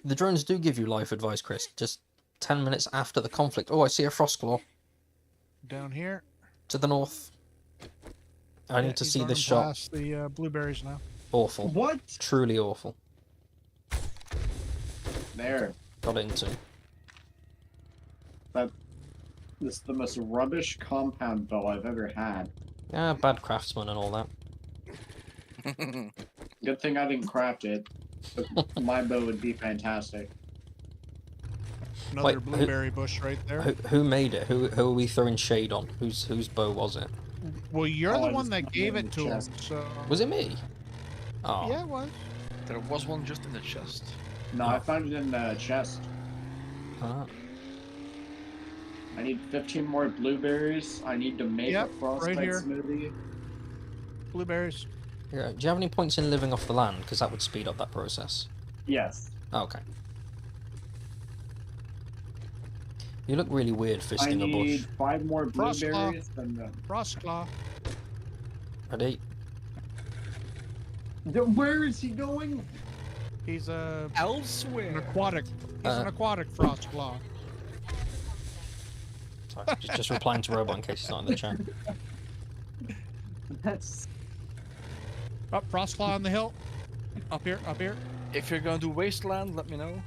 The drones do give you life advice, Chris. Just 10 minutes after the conflict. Oh, I see a Frostclaw Down here. to the north. I need to He's see running this shot. past the blueberries now. Awful. What? Truly awful. There. Got it into. This is the most rubbish compound bow I've ever had. Yeah, bad craftsman and all that. Good thing I didn't craft it. But my bow would be fantastic. Another Wait, who- blueberry bush right there. Who made it? Who are we throwing shade on? Whose bow was it? Well, you're Oh, the I one just that got gave it in it the to him, chest. so... Was it me? Oh. Yeah, it was. There was one just in the chest. No, I found it in the chest. Ah. I need 15 more blueberries. I need to make Yep, a frostbite right here. smoothie. Blueberries. Yeah, do you have any points in living off the land? Because that would speed up that process. Yes. Oh, okay. You look really weird I fisting a need bush. 5 more Frost claw. blueberries. And Frostclaw. Ready? where is he going? He's an Elsewhere. aquatic. He's an aquatic frostclaw. Sorry, just replying to Robot in case he's not in the chat. That's Up, frostclaw on the hill. Up here, up here. If you're gonna do wasteland, let me know.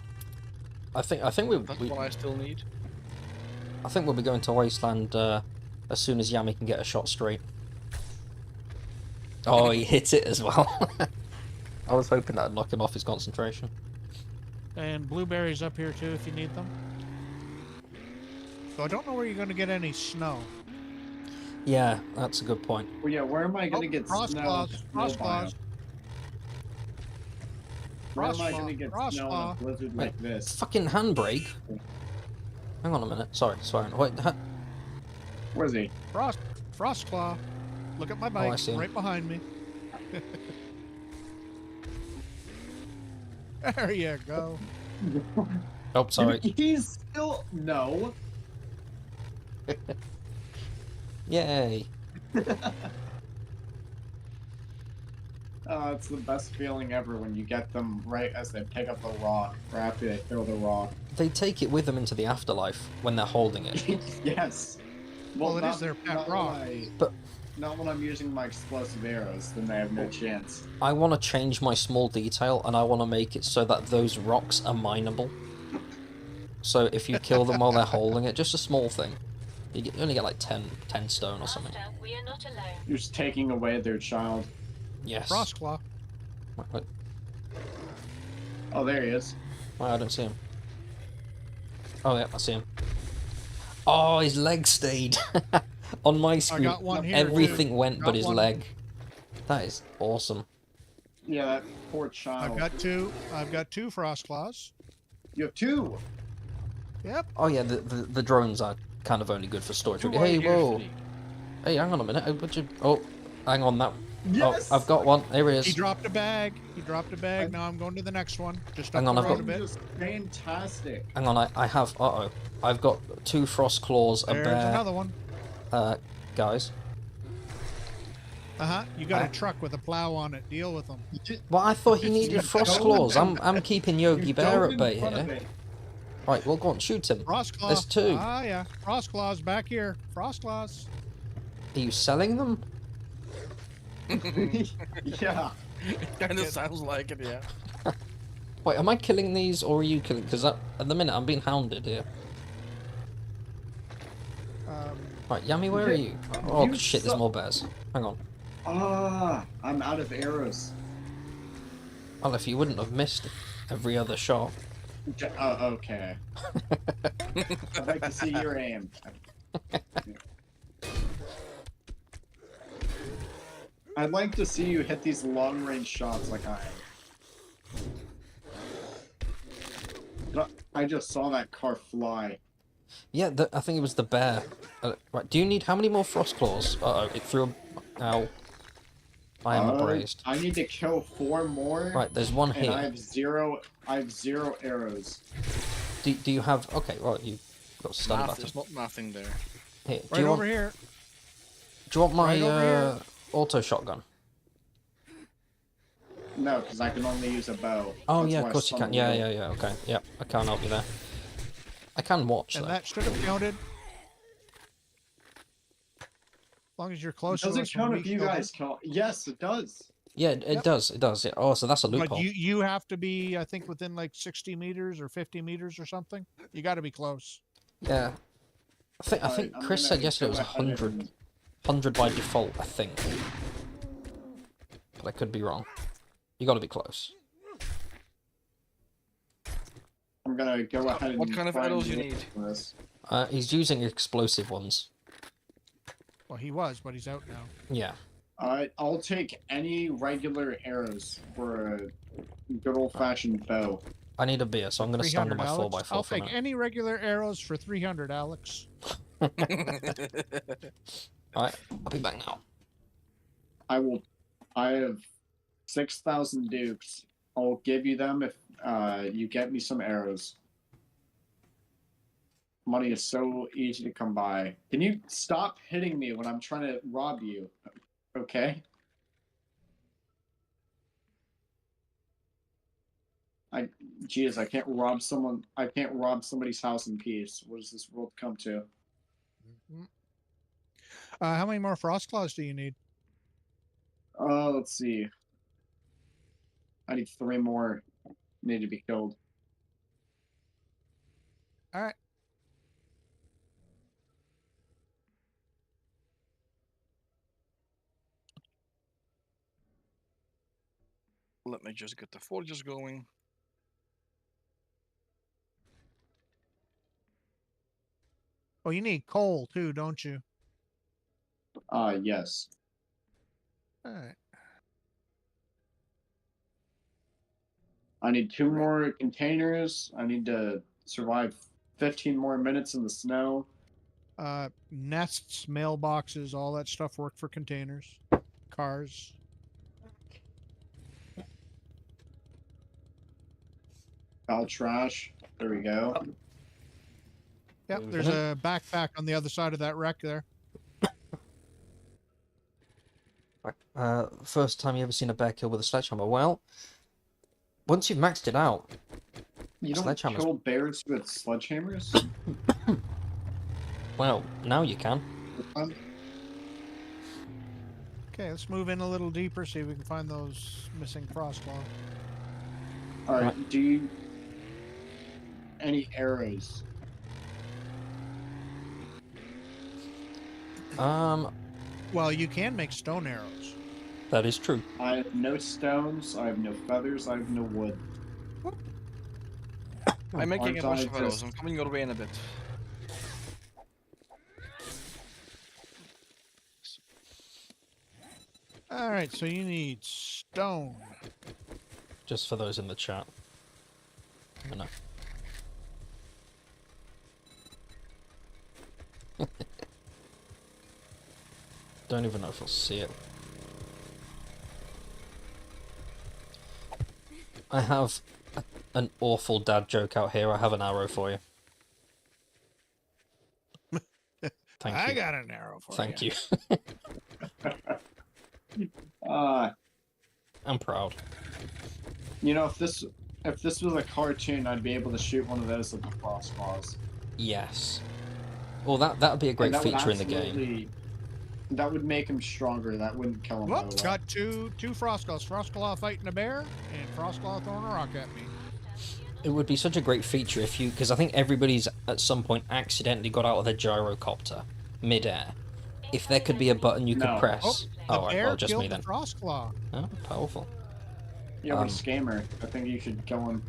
I think That's we what I still need. I think we'll be going to Wasteland as soon as Yami can get a shot straight. Oh, he hit it as well. I was hoping that'd knock him off his concentration. And blueberries up here too if you need them. So I don't know where you're going to get any snow. Yeah, that's a good point. Well, yeah, where am I going to get frost snow? claws, if there's frost no claws. biome? Where am I Frost going to get frost snow in claw. a blizzard Wait, like this? fucking handbrake. Hang on a minute. Sorry, swearing. Wait, Where's he? Frost claw. Look at my I bike see him. right behind me. There you go. oh, sorry. He's still no. Yay. It's the best feeling ever when you get them right as they pick up the rock, or after they throw the rock. They take it with them into the afterlife when they're holding it. Yes. Well, it is their pet rock. But not when I'm using my explosive arrows, then they have no chance. I want to change my small detail, and I want to make it so that those rocks are mineable. So if you kill them while they're holding it, just a small thing, you only get like 10 stone or something. Master, we are not alone. You're just taking away their child. Yes. Frost claw. Wait, Oh, there he is. I don't see him. Oh yeah, I see him. Oh, his leg stayed. On my screen, got one here, everything too. went Got but his one. leg. That is awesome. Yeah, that poor child. I've got two frost claws. You have two. Yep. Oh yeah, the drones are kind of only good for storage. Two Hey, right here, whoa. Steve. Hey, hang on a minute. Oh, hang on that. Yes! Oh, I've got one. Here he is. He dropped a bag. Now I'm going to the next one. Just Hang up on, the I've road got- a bit. Just fantastic. Hang on, I have. I've got 2 frost claws, a There's bear. another one. Guys. You got a truck with a plow on it. Deal with them. Well, I thought he needed frost claws. I'm keeping Yogi You Bear dove at in bay front of here. it. Right, well, go on, shoot him. Frost claw. There's 2. Ah, yeah. Frost claws back here. Frost claws. Are you selling them? Yeah. Kind of sounds like it, yeah. Wait, am I killing these or are you killing? Because at the minute I'm being hounded here. Right, Yami, where are you? Oh You shit, there's suck. more bears. Hang on. I'm out of arrows. Well, if you wouldn't have missed every other shot. Okay. I'd like to see your aim. I'd like to see you hit these long-range shots like I am. I just saw that car fly. Yeah, I think it was the bear. Right, do you need how many more frost claws? It threw a... Ow. I am abrased. I need to kill 4 more. Right, there's one And here. I have zero arrows. Do you have... Okay, right, you got stun button. There's not nothing there. Here, do Right you over want... here. Do you want my Right over here. auto shotgun? No, because I can only use a bow. Oh That's yeah, why of course you can. some Yeah, will. yeah, yeah. Okay, yeah, I can't help you there. I can watch And though. that should have counted. As long as you're close Does to it us when count we if you kill them. guys count? Yes, it does. Yeah, it does. It does. Yeah. Oh, so that's a But loophole. you have to be, I think, within like 60 meters or 50 meters or something. You got to be close. Yeah. I think I'm Chris gonna said yesterday it was go ahead 100. and- 100 by default, I think. But I could be wrong. You got to be close. I'm gonna go ahead and What kind of find arrows you the- need? for this. He's using explosive ones. Well, he was, but he's out now. Yeah. I'll take any regular arrows for a good old-fashioned bow. I need a beer, so I'm going to stand on 300, my Alex. 4x4 I'll for a take minute. any regular arrows for 300, Alex. Alright, I'll be back now. I have 6,000 dukes. I'll give you them if you get me some arrows. Money is so easy to come by. Can you stop hitting me when I'm trying to rob you? Okay? Geez, I can't rob somebody's house in peace. What does this world come to? How many more frost claws do you need? Let's see. I need 3 more. Need to be killed. All right. Let me just get the forges going. Oh, you need coal too, don't you? Yes. All right. I need 2 more containers. I need to survive 15 more minutes in the snow. Nests, mailboxes, all that stuff work for containers. Cars. Pile trash. There we go. Yep, Moving there's in. a backpack on the other side of that wreck there. Right. First time you ever seen a bear kill with a sledgehammer? Well, once you've maxed it out, You don't sledgehammer's- kill bears with sledgehammers? well, now you can. Okay, let's move in a little deeper, see if we can find those missing frostlaw. Alright, Right. do you... Any arrows? Well, you can make stone arrows. That is true. I have no stones, I have no feathers, I have no wood. I'm making a Aren't bunch I of arrows. just- I'm coming your way in a bit. All right, so you need stone. Just for those in the chat. I know. Don't even know if I'll see it. I have an awful dad joke out here. I have an arrow for you. Thank I you. got an arrow for Thank you. I'm proud. You know, if this was a cartoon, I'd be able to shoot one of those with the crossbows. Yes. Well, that would be a great And that would feature in the game. absolutely- That would make him stronger. That wouldn't kill him. Whoop, right away. got two Frostclaws. Frostclaw fighting a bear, and Frostclaw throwing a rock at me. It would be such a great feature if you, because I think everybody's at some point accidentally got out of their gyrocopter mid-air. If there could be a button you could No. press. The Oh, right, bear well, just killed me the then. Frostclaw. Oh, powerful. Yeah, we're scammer. I think you should kill him.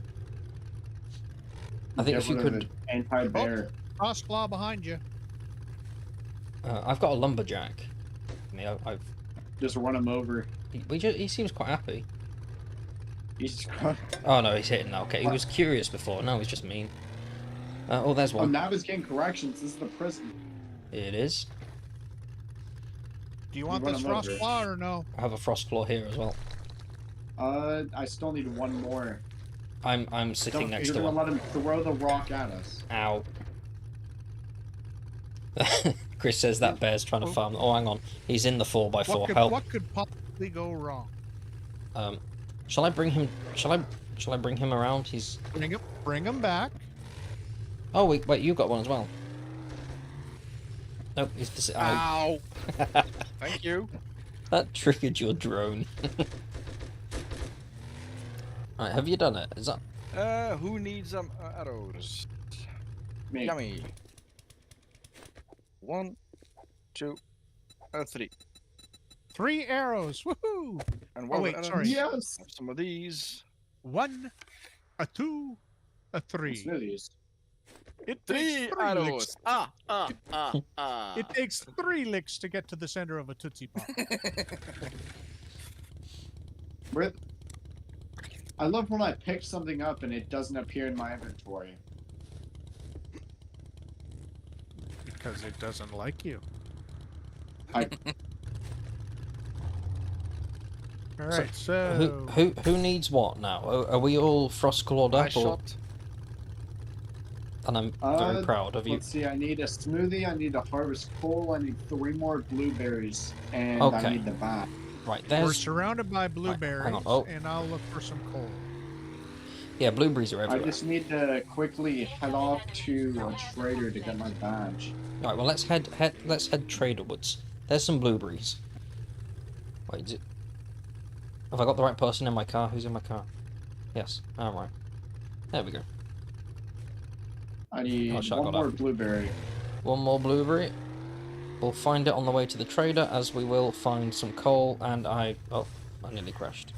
I think Get if you rid of could, the anti-bear. Frostclaw behind you. I've got a lumberjack. I mean, I've Just run him over. he seems quite happy. He's Oh no, he's hitting now. Okay, he was curious before. Now he's just mean. Oh, there's Oh, one. now he's getting corrections. This is the prison. It is. Do you want run this him over. Frostclaw or no? I have a frost claw here as well. I still need one more. I'm sitting next You're to gonna one. let him throw the rock at us. Ow. Chris says that bear's trying to farm. Oh, hang on. He's in the 4x4. Help. What could possibly go wrong? Shall I bring him? Shall I bring him around? He's. Bring him back. Oh wait, you got one as well. Nope, he's the. Ow! Thank you. That triggered your drone. Alright, have you done it? Is that? Who needs arrows? Me. Yummy. 1, 2, 3. 3 arrows. Woohoo! And Oh, wait, arrows, sorry. Yes. have some of these. 1, a 2, a 3. Smoothies. It 3 takes 3 arrows. licks. It takes 3 licks to get to the center of a Tootsie Pop. I love when I pick something up and it doesn't appear in my inventory. Because it doesn't like you. I Alright, so... Who needs what now? Are we all frost clawed Nice up? Or, shot. and I'm very proud of you. Let's see, I need a smoothie, I need to harvest coal, I need 3 more blueberries, and Okay. I need the bat. Right, We're there's. surrounded by blueberries, on. Oh. and I'll look for some coal. Yeah, blueberries are I everywhere. just need to quickly head off to a trader to get my badge. Right, well let's head traderwards. There's some blueberries. Wait, is it? Have I got the right person in my car? Who's in my car? Yes. Alright. There we go. I need Oh, shit, I one got more up. blueberry. One more blueberry. We'll find it on the way to the trader, as we will find some coal, and I nearly crashed.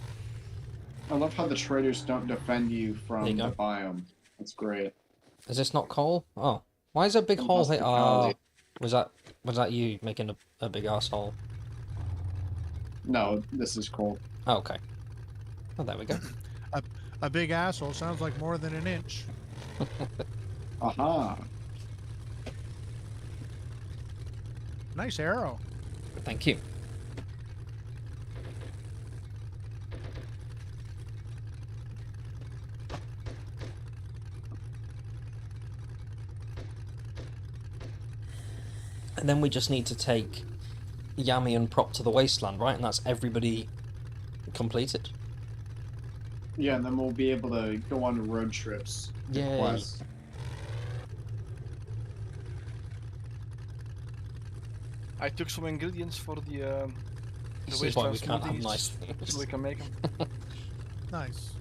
I love how the traders don't defend you from There you the go. biome. That's great. Is this not coal? Oh, why is there a big hole here? Hospitality. Was that you making a big asshole? No, this is cool. Oh, okay. Oh, there we go. A big asshole sounds like more than an inch. Aha. Nice arrow. Thank you. And then we just need to take Yami and Prop to the wasteland, right? And that's everybody completed. Yeah, and then we'll be able to go on road trips. to Yay. quests. I took some ingredients for the This is why we wasteland can't have smoothies, nice so things. we can make them. Nice.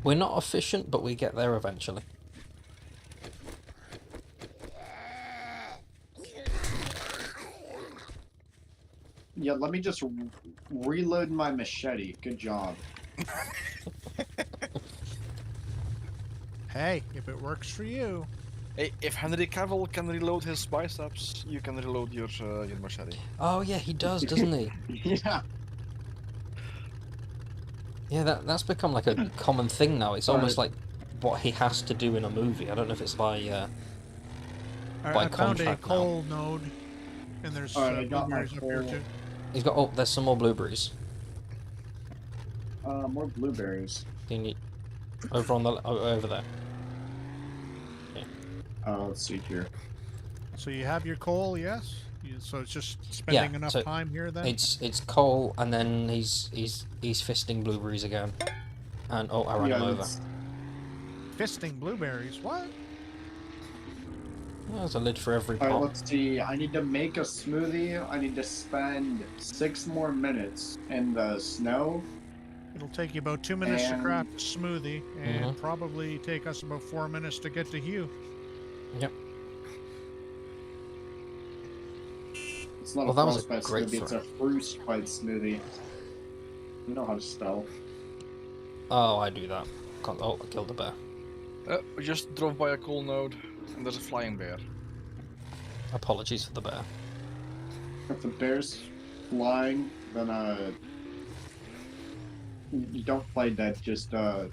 We're not efficient, but we get there eventually. Yeah, let me just reload my machete. Good job. Hey, if it works for you. Hey, if Henry Cavill can reload his biceps, you can reload your machete. Oh yeah, he does, doesn't he? Yeah. Yeah, that's become like a common thing now. It's almost like what he has to do in a movie. I don't know if it's by By I found a contract now. coal node, and there's Alright, I got my blueberries up here coal. too. He's got. Oh, there's some more blueberries. More blueberries. You need over on the over there. Let's see here. So you have your coal, yes? So it's just spending enough so time here then? It's coal, and then he's fisting blueberries again. And oh, I ran him over. that's- Fisting blueberries, what? There's a lid for every Alright, pot. let's see. I need to make a smoothie. I need to spend 6 more minutes in the snow. It'll take you about 2 minutes to And- craft a smoothie, and Mhm. probably take us about 4 minutes to get to Hugh. Yep. It's not Well, a that was a frostbite great smoothie, it's throw. a frostbite smoothie. You know how to spell. Oh, I do that. Oh, I killed a bear. We just drove by a coal node, and there's a flying bear. Apologies for the bear. If the bear's flying, then you don't play dead, just oh,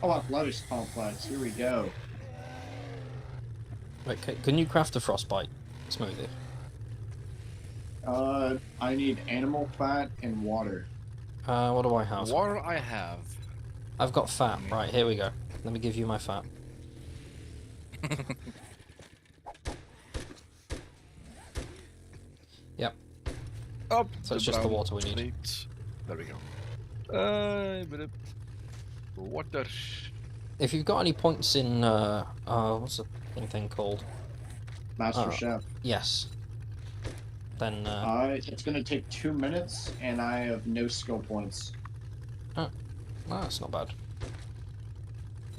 athletics complex, here we go. Wait, can you craft a frostbite smoothie? I need animal fat and water. What do I have? Water I have. I've got fat. Right, here we go. Let me give you my fat. Yep. Up. So it's just the water we need. plate. There we go. Water. If you've got any points in, what's the thing called? Master Oh. Chef. Yes. Then, It's gonna take 2 minutes, and I have no skill points. that's not bad.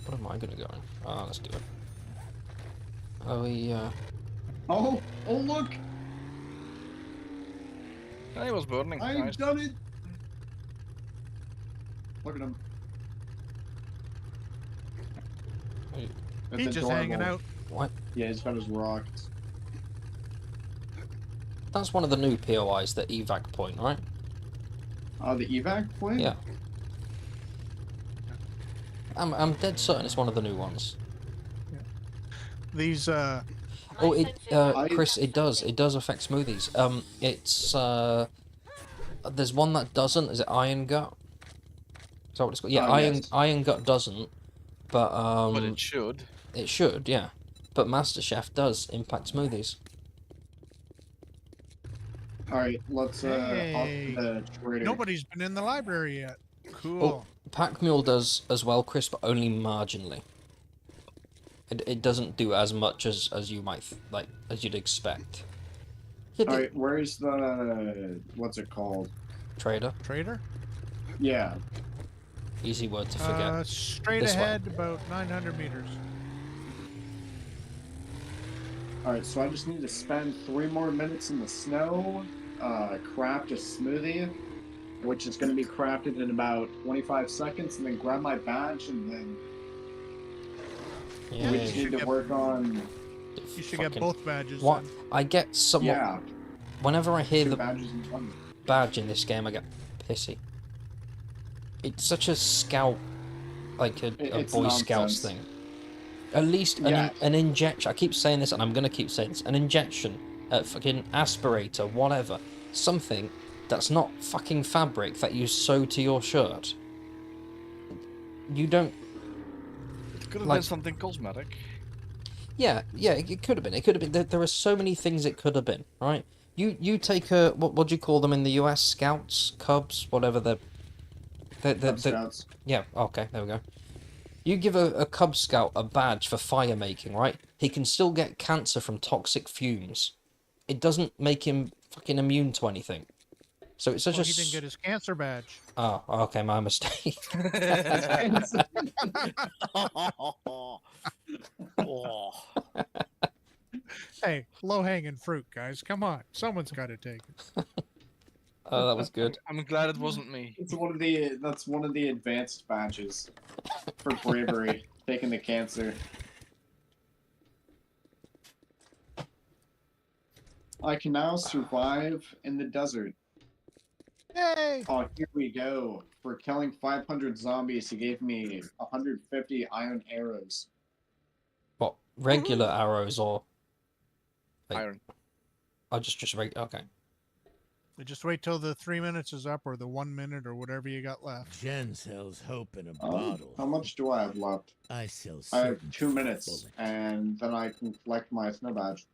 What am I gonna go in? Let's do it. Oh, Oh look! It was burning. I've Nice. done it! Look at him. That's He's just hanging adorable. out. what? Yeah, he's got his rocks. That's one of the new POIs, the evac point, right? The evac point? Yeah. I'm dead certain it's one of the new ones. These, Oh, Chris, it does affect smoothies. It's, there's one that doesn't, is it Iron Gut? Is that what it's called? Yeah, Oh, yes. Iron Gut doesn't, but, But it should. it should, yeah. But Master Chef does impact smoothies. Alright, let's, Hey. off to the trader. nobody's been in the library yet. Cool. Oh, Pack Mule does as well, Chris, but only marginally. It doesn't do as much as you might, as you'd expect. Yeah, Alright, where's the, what's it called? Trader. Trader? Yeah. Easy word to forget. Straight This way. ahead, about 900 meters. Alright, so I just need to spend 3 more minutes in the snow, craft a smoothie, which is going to be crafted in about 25 seconds, and then grab my badge, and then Yeah, we yeah, just yeah. need to work on. You should get Fucking- both badges. What? Then. I get somewhat... Yeah, Whenever I hear 2 the badges in one. badge in this game, I get pissy. It's such a scout, like a It's Boy Scouts nonsense. thing. At least Yeah. an injection. I keep saying this, and I'm gonna keep saying this. An injection, a fucking aspirator, whatever. Something that's not fucking fabric that you sew to your shirt. You don't. It could have Like- been something cosmetic. Yeah, it could have been. It could have been. There are so many things it could have been, right? You take a what do you call them in the US? Scouts, Cubs, whatever they're Cub Scouts. yeah. Okay, there we go. You give a Cub Scout a badge for fire making, right? He can still get cancer from toxic fumes. It doesn't make him fucking immune to anything. So it's such Well, a. he didn't get his cancer badge. Oh, okay, my mistake. Oh. Hey, low hanging fruit, guys. Come on, someone's got to take it. Oh, that was good. I'm glad it wasn't me. It's that's one of the advanced badges for bravery, taking the cancer. I can now survive in the desert. Yay! Oh, here we go. For killing 500 zombies, he gave me 150 iron arrows. What, regular arrows or? Like- Iron. I just okay. Just wait till the 3 minutes is up, or the 1 minute, or whatever you got left. Jen sells hope in a How bottle. much do I have left? I sell I have certain 2 minutes, bullets. and then I can collect my snow badge.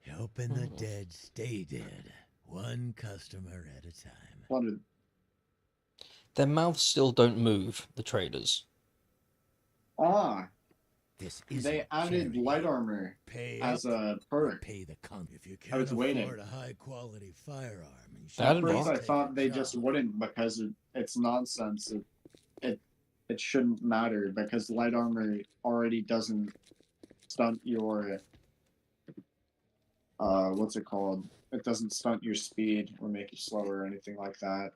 Helping the dead stay dead, one customer at a time. Splendid. Their mouths still don't move, the traders. Ah, This is they added light armor Pay as up, a perk. pay the con. If you I can't was waiting. afford a high quality firearm, and That At would first, be- I thought they just wouldn't because it's nonsense. It shouldn't matter because light armor already doesn't stunt your what's it called? It doesn't stunt your speed or make you slower or anything like that.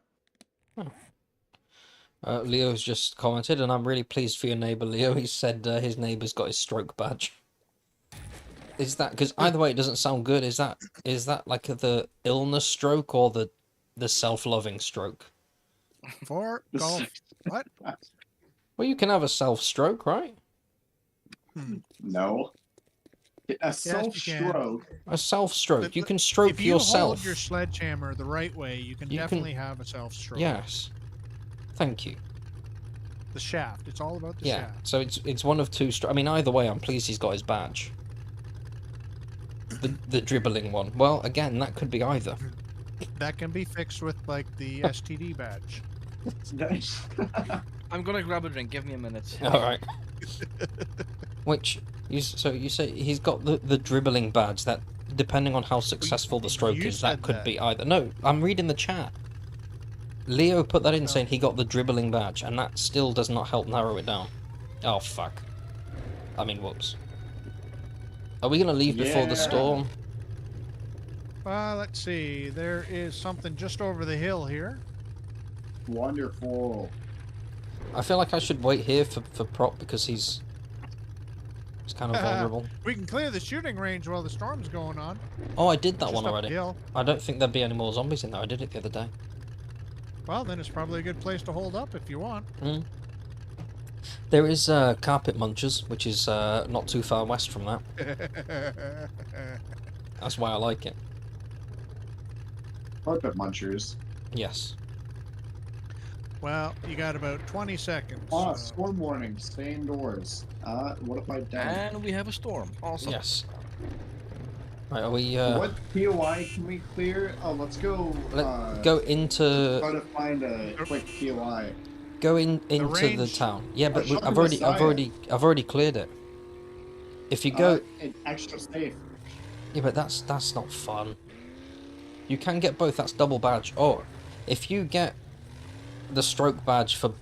Leo's just commented, and I'm really pleased for your neighbour, Leo. He said his neighbour's got his stroke badge. Is that because either way it doesn't sound good? Is that like the illness stroke or the self-loving stroke? For golf. What? Well, you can have a self-stroke, right? No. A you can. self-stroke. A self-stroke. But You can stroke If you yourself. hold your sledgehammer the right way, you can You can- definitely have a self-stroke. Yes. Thank you. The shaft. It's all about the Yeah. shaft. So it's one of two. I mean, either way, I'm pleased he's got his badge. The dribbling one. Well, again, that could be either. That can be fixed with like the STD badge. I'm gonna grab a drink. Give me a minute. All right. Which you say he's got the dribbling badge that, depending on how successful the stroke you is, that said could that. be either. No, I'm reading the chat. Leo put that in saying he got the dribbling badge, and that still does not help narrow it down. Oh fuck. I mean, whoops. Are we gonna leave before the Yeah. storm? Let's see. There is something just over the hill here. Wonderful. I feel like I should wait here for Prop because he's kind of vulnerable. We can clear the shooting range while the storm's going on. Oh, I did that Just one up already. the hill. I don't think there'd be any more zombies in there. I did it the other day. Well, then it's probably a good place to hold up if you want. There is Carpet Munchers, which is not too far west from that. That's why I like it. Carpet munchers. Yes. Well, you got about 20 seconds. Ah, storm warning. Stay indoors. What if I die? And we have a storm. Awesome. Yes. Right, are we... What POI can we clear? Oh, let's go. go into... Try to find a quick POI. Go into the range- town. Yeah, but shot I've the already cleared it. If you go... Extra safe. Yeah, but that's not fun. You can get both. That's double badge. Or if you get the stroke badge for,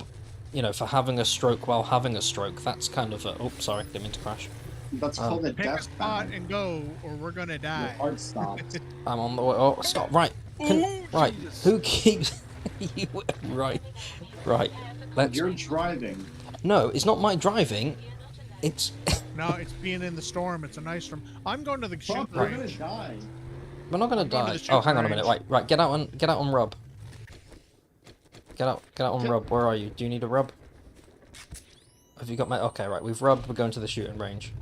for having a stroke while having a stroke, that's kind of a... Oh, sorry, didn't mean to crash. That's called a Pick a death spot badge. and go, or we're gonna Your die. heart stopped. I'm on the way. Oh, stop. Right. Ooh, Right. Jesus. Who keeps... You, right, right. Let's. You're driving. No, it's not my driving. It's. No, it's being in the storm. It's a nice storm. I'm going to the Fuck, shooting we're gonna range. die. We're not gonna I'm going to die. the Oh, shooting hang on a minute. range. Right. Get out on rub. Get out on rub. Where are you? Do you need a rub? Have you got my? Okay, right. We've rubbed. We're going to the shooting range.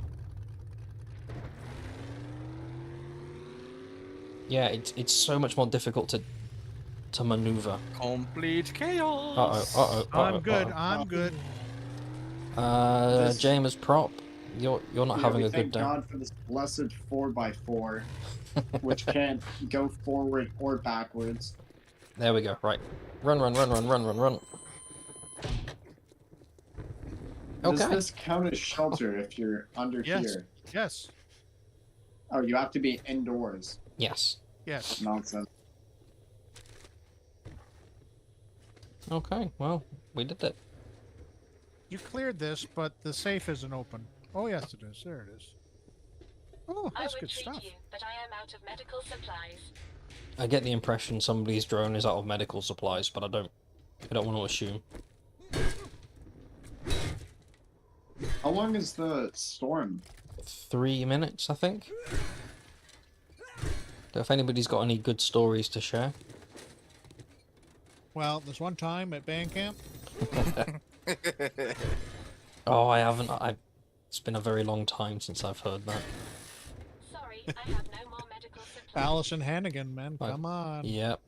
Yeah, it's so much more difficult to maneuver. Complete chaos. I'm good. I'm good. This- James Prop, you're not having we a good thank day. God for this blessed 4x4, which can't go forward or backwards. There we go. Right. Run. Does Okay. this count as shelter if you're under Yes. here? Yes. Oh, you have to be indoors. Yes. Yes. Nonsense. Okay. Well, we did it. You cleared this, but the safe isn't open. Oh, yes, it is. There it is. Oh, I that's would good treat stuff. you, but I am out of medical supplies. I get the impression somebody's drone is out of medical supplies, but I don't want to assume. How long is the storm? 3 minutes, I think. If anybody's got any good stories to share. Well, there's one time at band camp. Oh, I haven't. It's been a very long time since I've heard that. Sorry, I have no more medical supplies. Allison Hannigan, man, Right. come on. Yep.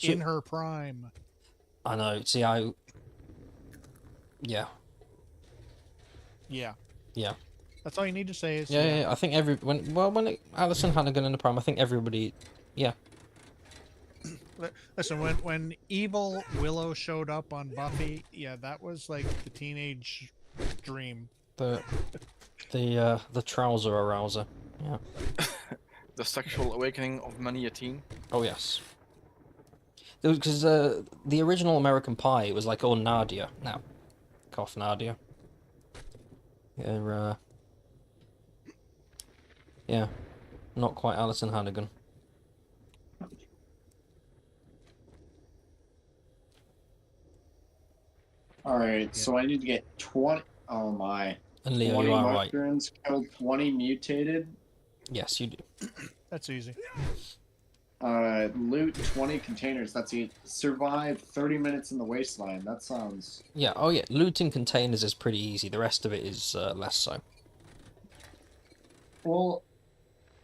In her prime. I know. See, yeah. Yeah. Yeah. That's all you need to say is Yeah. I think when Alison Hannigan in the prime, I think everybody. Yeah. Listen, when evil Willow showed up on Buffy, yeah, that was like the teenage dream. The trouser arouser. Yeah. The sexual awakening of many a teen. Oh yes. Because the original American Pie, it was like, oh, Nadia. Now, cough Nadia. Yeah, not quite Alison Hannigan. Alright, so I need to get 20. Oh my. And Leo, 20 you are right. mushrooms, kill 20 mutated. Yes, you do. That's easy. Loot 20 containers. That's it. Survive 30 minutes in the wasteland. That sounds. Yeah. Oh yeah. Looting containers is pretty easy. The rest of it is less so. Well,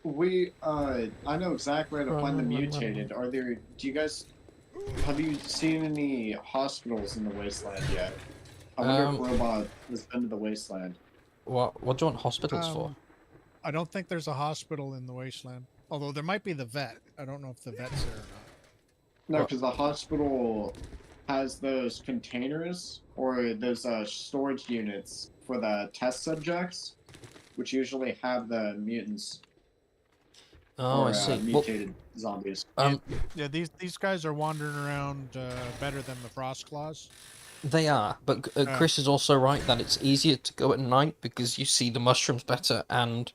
I know exactly where to find the mutated. Are there? Do you guys? Have you seen any hospitals in the wasteland yet? I wonder if Robot has been to the wasteland. What do you want hospitals for? I don't think there's a hospital in the wasteland. Although there might be the vet. I don't know if the vet's there or not. No, because the hospital has those containers or those storage units for the test subjects, which usually have the mutants. Oh, or, I see. Mutated zombies. Yeah, these guys are wandering around better than the Frost Claws. They are, but Chris is also right that it's easier to go at night because you see the mushrooms better and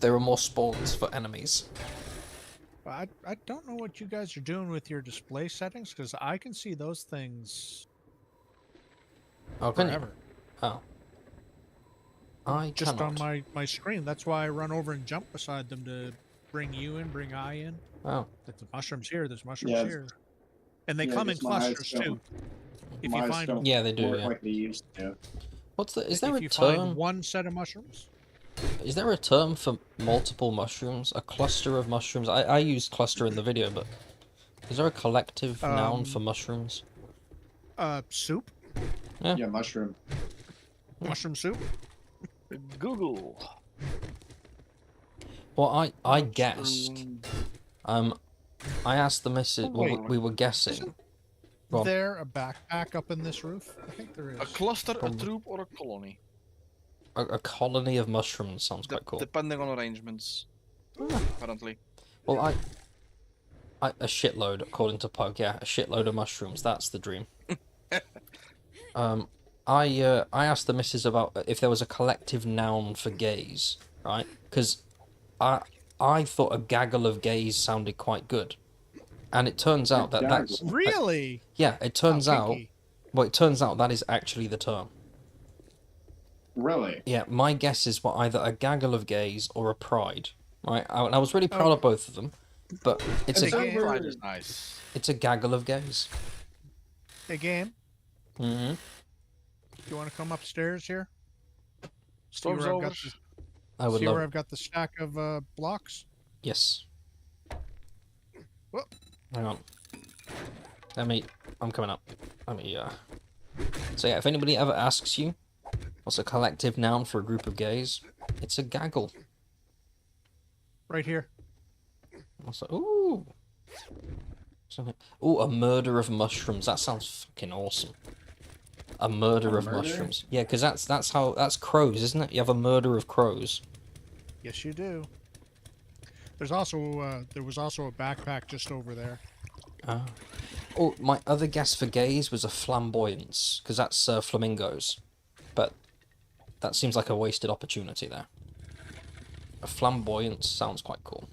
there are more spawns for enemies. I don't know what you guys are doing with your display settings because I can see those things Oh, can you? forever. Oh. I Just cannot. on my screen. That's why I run over and jump beside them to bring you in, bring I in. Oh. There's mushrooms here, there's mushrooms Yeah, here. And they yeah, come in just my eyes clusters don't- too. If My you eyes find don't Yeah, they do, work yeah. like they used to. Is there if a you term? find one set of mushrooms, Is there a term for multiple mushrooms? A cluster of mushrooms? I used cluster in the video, but is there a collective noun for mushrooms? soup, Yeah, mushroom. mushroom soup. Google. Well, I guessed. Mushroom. I asked the missus. Oh, Well, wait. we were guessing. Go on. There a backpack up in this roof? I think there is. A cluster, a Probably. troop, or a colony. A colony of mushrooms sounds quite cool. Depending on arrangements. Apparently. Well, a shitload, according to Pug. Yeah, a shitload of mushrooms. That's the dream. I asked the missus about if there was a collective noun for gays, right? Because I thought a gaggle of gays sounded quite good. And it turns out that that's... Really? Yeah, it How turns out... kinky. Well, it turns out that is actually the term. Really? Yeah, my guesses were either a gaggle of gays or a pride. Right? And I was really proud of both of them. But it's And a... so Pride we're- is nice. It's a gaggle of gays. Hey, game. Mm-hmm. Do you want to come upstairs here? Storm's where I've over. got the- I would See love where it. I've got the stack of blocks? Yes. Whoop. Hang on. I'm coming up. So yeah, if anybody ever asks you what's a collective noun for a group of gays, it's a gaggle. Right here. What's that? Ooh. Something. Ooh, a murder of mushrooms. That sounds fucking awesome. A murder of mushrooms. Yeah, because that's crows, isn't it? You have a murder of crows. Yes, you do. There was also a backpack just over there. Ah. Oh, my other guess for gays was a flamboyance, because that's flamingos. But that seems like a wasted opportunity there. A flamboyance sounds quite cool.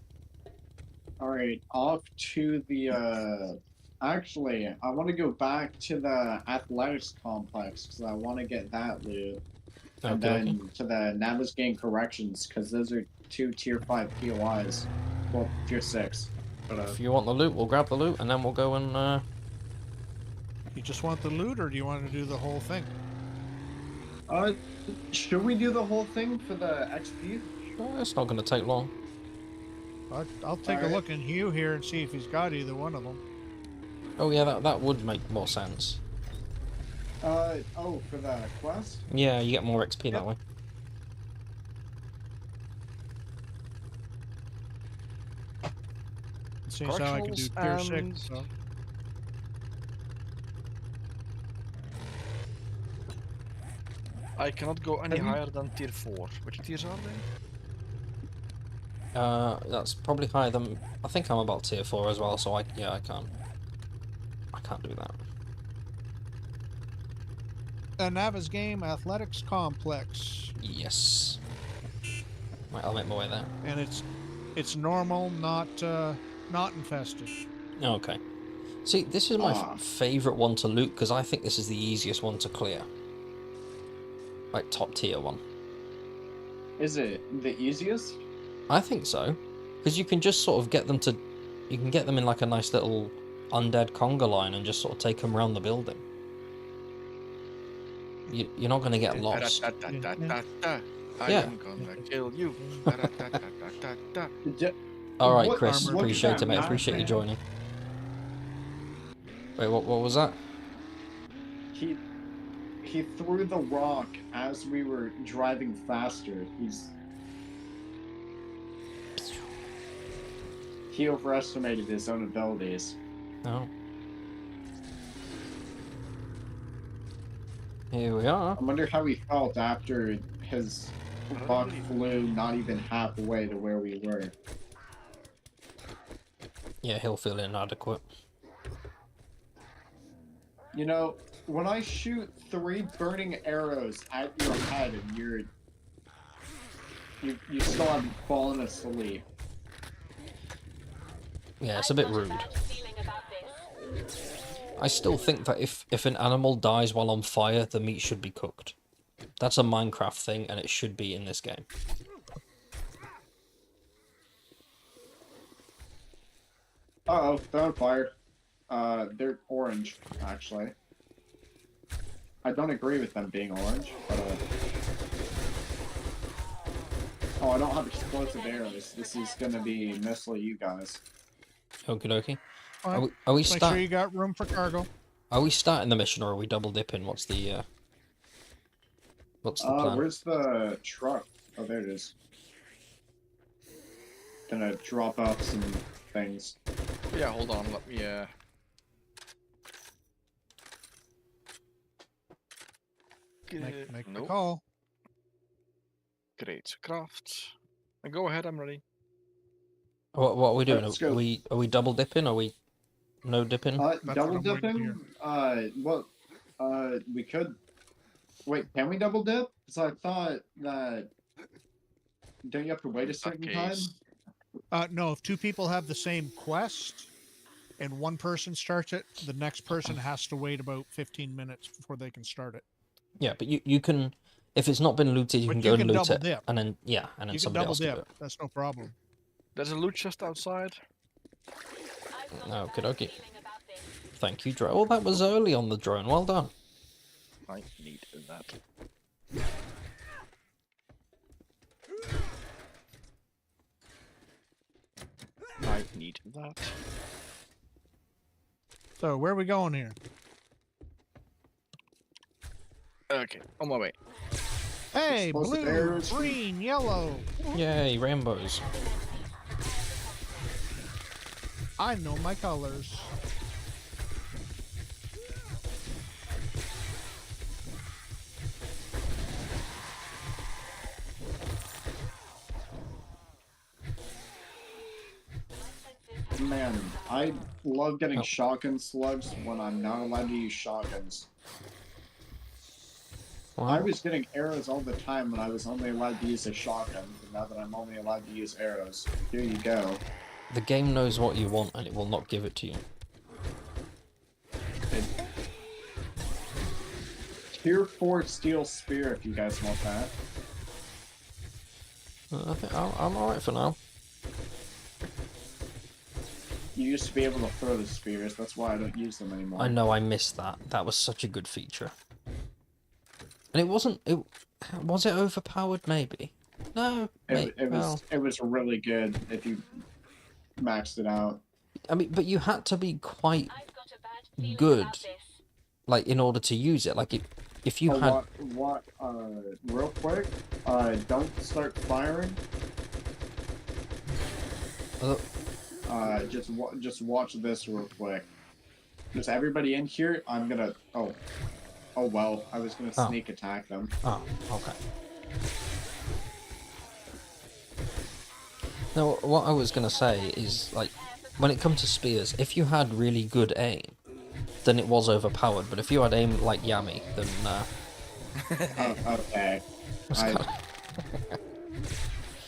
Alright, off to the, actually, I want to go back to the athletics complex, because I want to get that loot. And then to the Navisgating Corrections, because those are 2 tier 5 POIs. Well, tier 6. But, If you want the loot, we'll grab the loot, and then we'll go and, You just want the loot, or do you want to do the whole thing? should we do the whole thing for the XP? it's not going to take long. I'll take a look in Hugh here and see if he's got either one of them. Oh yeah, that would make more sense. Oh, for the quest? Yeah, you get more XP that way. Seems how I can do tier 6, so... I cannot go any higher than tier 4. Which tiers are they? That's probably higher than... I think I'm about tier 4 as well, so I can't do that. The Navisgating Athletics Complex. Yes. Right, I'll make my way there. And it's normal, not infested. Okay. See, this is my favourite one to loot, because I think this is the easiest one to clear. Like, top tier one. Is it the easiest? I think so. Because you can just sort of get them to... You can get them in like a nice little undead conga line and just sort of take them around the building. You're not going to get lost. I am gonna kill you. Alright, What Chris, armor? appreciate Look it, at mate. that Appreciate you map, joining. Wait, what was that? He threw the rock as we were driving faster. He overestimated his own abilities. No. Here we are. I wonder how he felt after his buck flew not even halfway to where we were. Yeah, he'll feel inadequate. You know, when I shoot 3 burning arrows at your head and you still haven't fallen asleep. Yeah, it's a bit rude. I still think that if an animal dies while on fire, the meat should be cooked. That's a Minecraft thing, and it should be in this game. Uh-oh, they're on fire. They're orange, actually. I don't agree with them being orange, but, Oh, I don't have explosive arrows. This is gonna be mostly you guys. Okie dokie. Alright, Are we make sure you got room for cargo. Are we starting the mission, or are we double dipping? What's the plan? Where's the truck? Oh, there it is. Gonna drop off some things. Yeah, hold on, let me Make the nope. call. Great craft. Go ahead, I'm ready. What are we doing? Let's Are go. we double dipping? Are we no dipping? That's Double what I'm waiting dipping? We could... Wait, can we double dip? Because I thought that... Don't you have to wait a certain time? case. No, if 2 people have the same quest, and one person starts it, the next person has to wait about 15 minutes before they can start it. Yeah, but you can, if it's not been looted, you But can you go can and loot double it, dip. and then yeah, and then You can somebody double else can do dip. it. That's no problem. There's a loot chest outside. I've got a Okay, bad okay. feeling about this. Thank you, drone. Oh, that was early on the drone. Well done. I need that. I need that. So where are we going here? Okay, on my way. Hey, Explosive blue, arrows. green, yellow. Yay, rainbows. I know my colors. Man, I love getting Oh. shotgun slugs when I'm not allowed to use shotguns. Wow. I was getting arrows all the time when I was only allowed to use a shotgun, but now that I'm only allowed to use arrows, here you go. The game knows what you want, and it will not give it to you. Tier 4 steel spear if you guys want that. I think I'm alright for now. You used to be able to throw the spears, that's why I don't use them anymore. I know I missed that. That was such a good feature. And it wasn't. Was it overpowered? Maybe. No. It was really good if you maxed it out. I mean, but you had to be quite I've got a bad feeling good, about this. like, in order to use it. Like, if you had. Real quick, don't start firing. Just watch this real quick. Just everybody in here, I'm gonna. Oh well, I was gonna sneak attack them. Oh, okay. No, what I was gonna say is, like, when it comes to spears, if you had really good aim, then it was overpowered. But if you had aim like Yami, then Okay.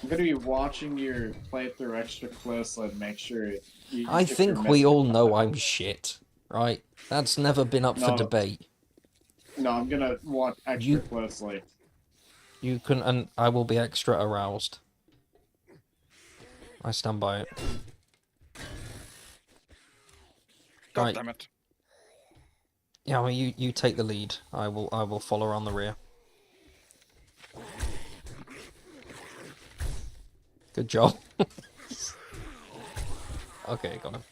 I'm gonna be watching your playthrough extra closely and make sure. I if think you're we missing all something. know I'm shit, right? That's never been up for No. debate. No, I'm gonna watch extra You- closely. You can, and I will be extra aroused. I stand by it. God Right. damn it. Yeah, I mean, you take the lead. I will follow around the rear. Good job. Okay, got him.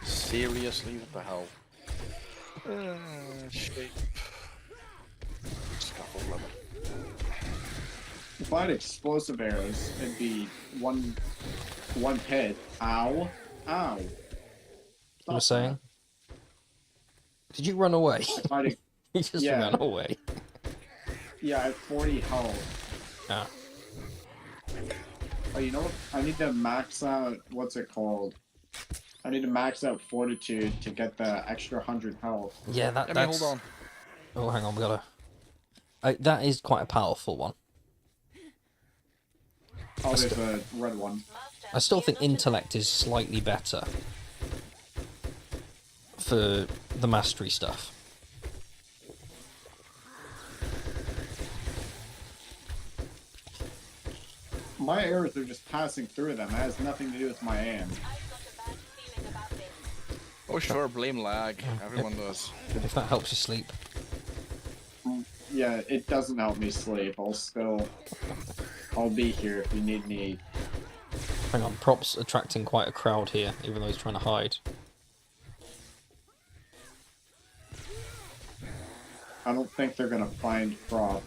Seriously, what the hell? Shape. Scaffold leather. If I had explosive arrows, it'd be one hit. Ow. Ow. You Stop were saying? Did you run away? that. If I had- You just Yeah. ran away. yeah, I have 40 health. Ah. Oh, you know what? I need to max out, what's it called? I need to max out Fortitude to get the extra 100 health. Yeah, Let me that's. hold on. Oh, hang on, we gotta. That is quite a powerful one. Oh, there's a red one. I still think intellect is slightly better for the mastery stuff. My arrows are just passing through them. It has nothing to do with my aim. I've got a bad feeling about this. Oh sure, blame lag. Everyone does. If that helps you sleep. Yeah, it doesn't help me sleep. I'll be here if you need me. Hang on, Prop's attracting quite a crowd here, even though he's trying to hide. I don't think they're gonna find Prop.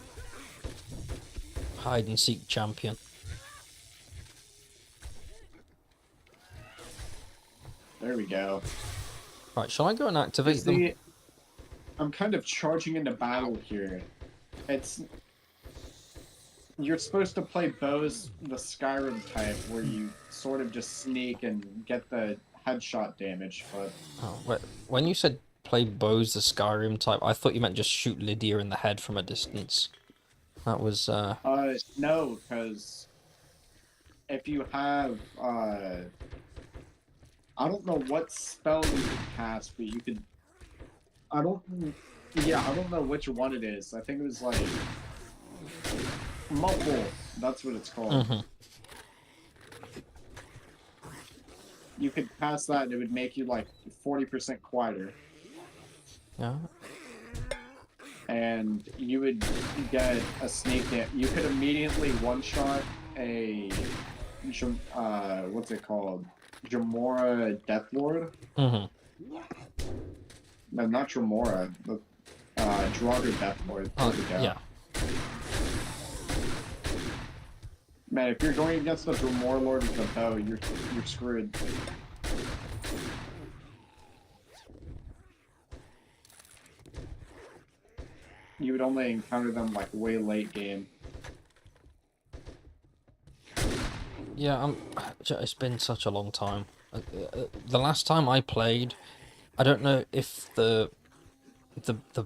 Hide and seek champion. There we go. Right, shall I go and activate them? See, I'm kind of charging into battle here. You're supposed to play bows the Skyrim type, where you sort of just sneak and get the headshot damage, but Oh, when you said play bows the Skyrim type, I thought you meant just shoot Lydia in the head from a distance. That was, no, because if you have I don't know what spell you could cast, but you could. I don't. Yeah, I don't know which one it is. I think it was like muffle. That's what it's called. Mm-hmm. You could cast that, and it would make you like 40% quieter, Yeah. and you would get a sneak hit. You could immediately one-shot a what's it called? Jamora Death Lord. Mm-hmm. No, not Jamora. The Draugr Death Lord. There we go. Yeah. Man, if you're going against the Jamora Lord with a bow, you're screwed. You would only encounter them like way late game. Yeah, it's been such a long time. The last time I played, I don't know if the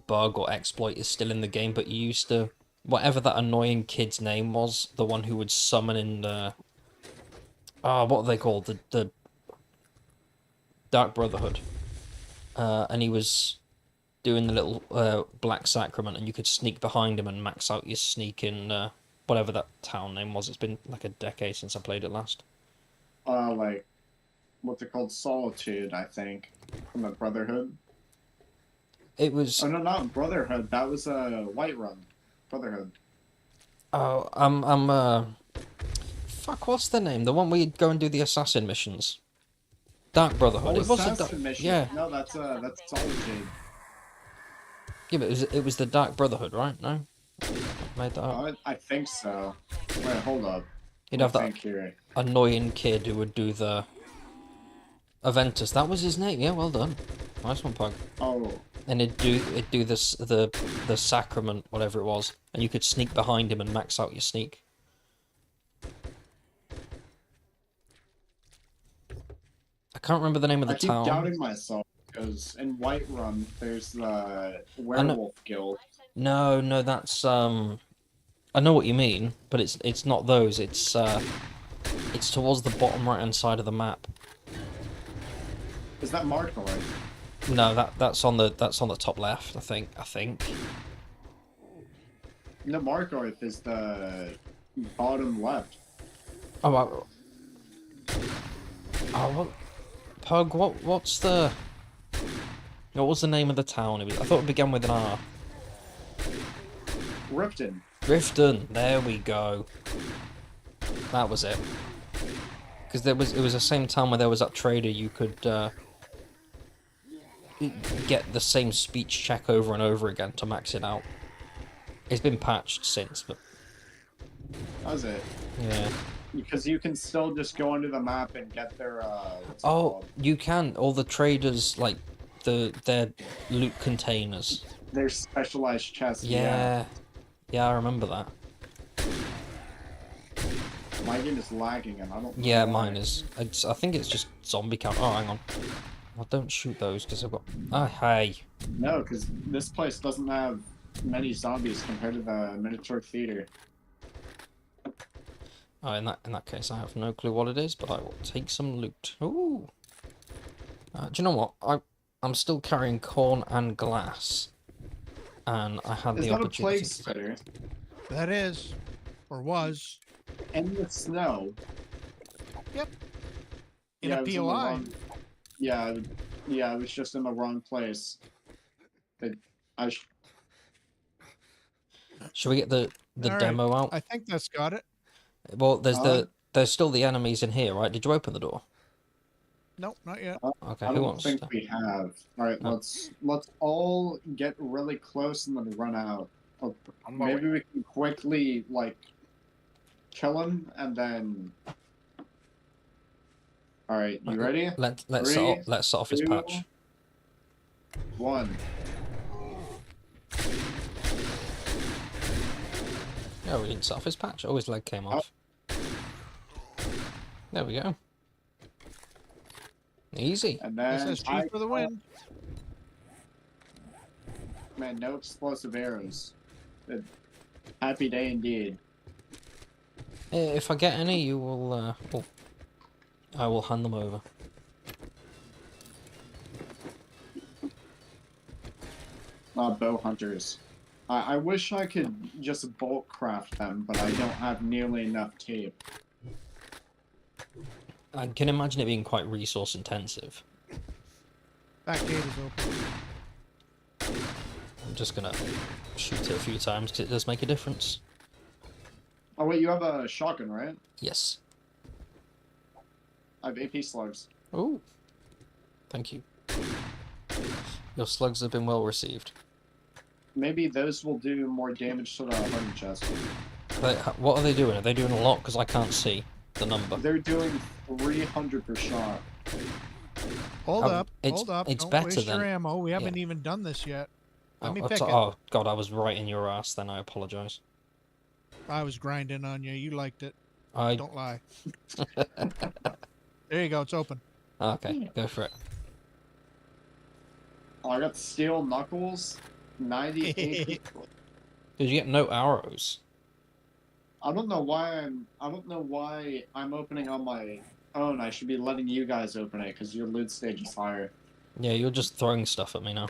bug or exploit is still in the game, but you used to, whatever that annoying kid's name was, the one who would summon in the, what are they called? The Dark Brotherhood. And he was doing the little black sacrament, and you could sneak behind him and max out your sneak in whatever that town name was. It's been like a decade since I played it last. Like, what's it called? Solitude, I think, from the Brotherhood. It was. Oh no, not Brotherhood. That was Whiterun. Brotherhood. Oh, fuck, what's the name? The one where you go and do the assassin missions. Dark Brotherhood. Oh, It was Assassin Mission. Yeah. No, that's Solitude. Yeah, but it was the Dark Brotherhood, right? No? Made that up. I think so. Wait, hold up. You'd have that Think here. annoying kid who would do the Aventus. That was his name. Yeah, well done. Nice one, Pug. Oh, And it'd do this the sacrament, whatever it was, and you could sneak behind him and max out your sneak. I can't remember the name of the I keep town. doubting myself because in Whiterun there's the Werewolf Guild. No, that's I know what you mean, but it's not those. It's towards the bottom right hand side of the map. Is that Marknoid? No, that's on the top left. I think. No, Marknoid is the bottom left. Oh, what? Pug. What's the? What was the name of the town? I thought it began with an R. Riften. Riften. There we go. That was it. Because it was the same town where there was that trader you could get the same speech check over and over again to max it out. It's been patched since, but How's it? yeah. Because you can still just go onto the map and get their what's it Oh, called? you can. All the traders, like their loot containers. Their specialized chests. Yeah, I remember that. My game is lagging and I don't know Yeah, why. mine is. I think it's just zombie count. Oh, hang on. Well, don't shoot those because I've got. Ah, hey. No, because this place doesn't have many zombies compared to the miniature theater. Oh, in that case, I have no clue what it is, but I will take some loot. Ooh. Do you know what? I'm still carrying corn and glass, and I had Is the that a opportunity. plague spitter? That is, or was, In the snow. in Yeah, a it was in the POI. wrong- Yeah, I was just in the wrong place. Should we get the All right, demo out? I think that's got it. Well, Uh, there's still the enemies in here, right? Did you open the door? Nope, not yet. Okay, I who don't wants think to? we have. All right, Oh. let's all get really close and then run out. Oh, On my maybe way. we can quickly like kill him and then. All right, you ready? Let's Three, set off his 2, patch. 1. No, we didn't set off his patch. Oh, his leg came off. There we go. Easy. And This then says Chief for the win. Man, no explosive arrows. Happy day indeed. If I get any, you will. Oh, I will hand them over. Bow hunters. I wish I could just bulk craft them, but I don't have nearly enough tape. I can imagine it being quite resource intensive. That gate is open. I'm just gonna shoot it a few times because it does make a difference. Oh wait, you have a shotgun, right? Yes. I have AP slugs. Oh. Thank you. Your slugs have been well received. Maybe those will do more damage to the hunting chest. What are they doing? Are they doing a lot? Because I can't see the number. They're doing 300 per shot. Hold Oh, up. it's- Hold up. it's Don't better waste than- your ammo. We haven't yeah. even done this yet. Let me Oh, pick it. oh god, I was right in your ass. Then I apologise. I was grinding on you. You liked it. I Don't lie. There you go. It's open. okay. Go for it. Oh, I got steel knuckles. 98. Did you get no arrows? I don't know why I'm opening on my own. I should be letting you guys open it because your loot stage is higher. Yeah, you're just throwing stuff at me now.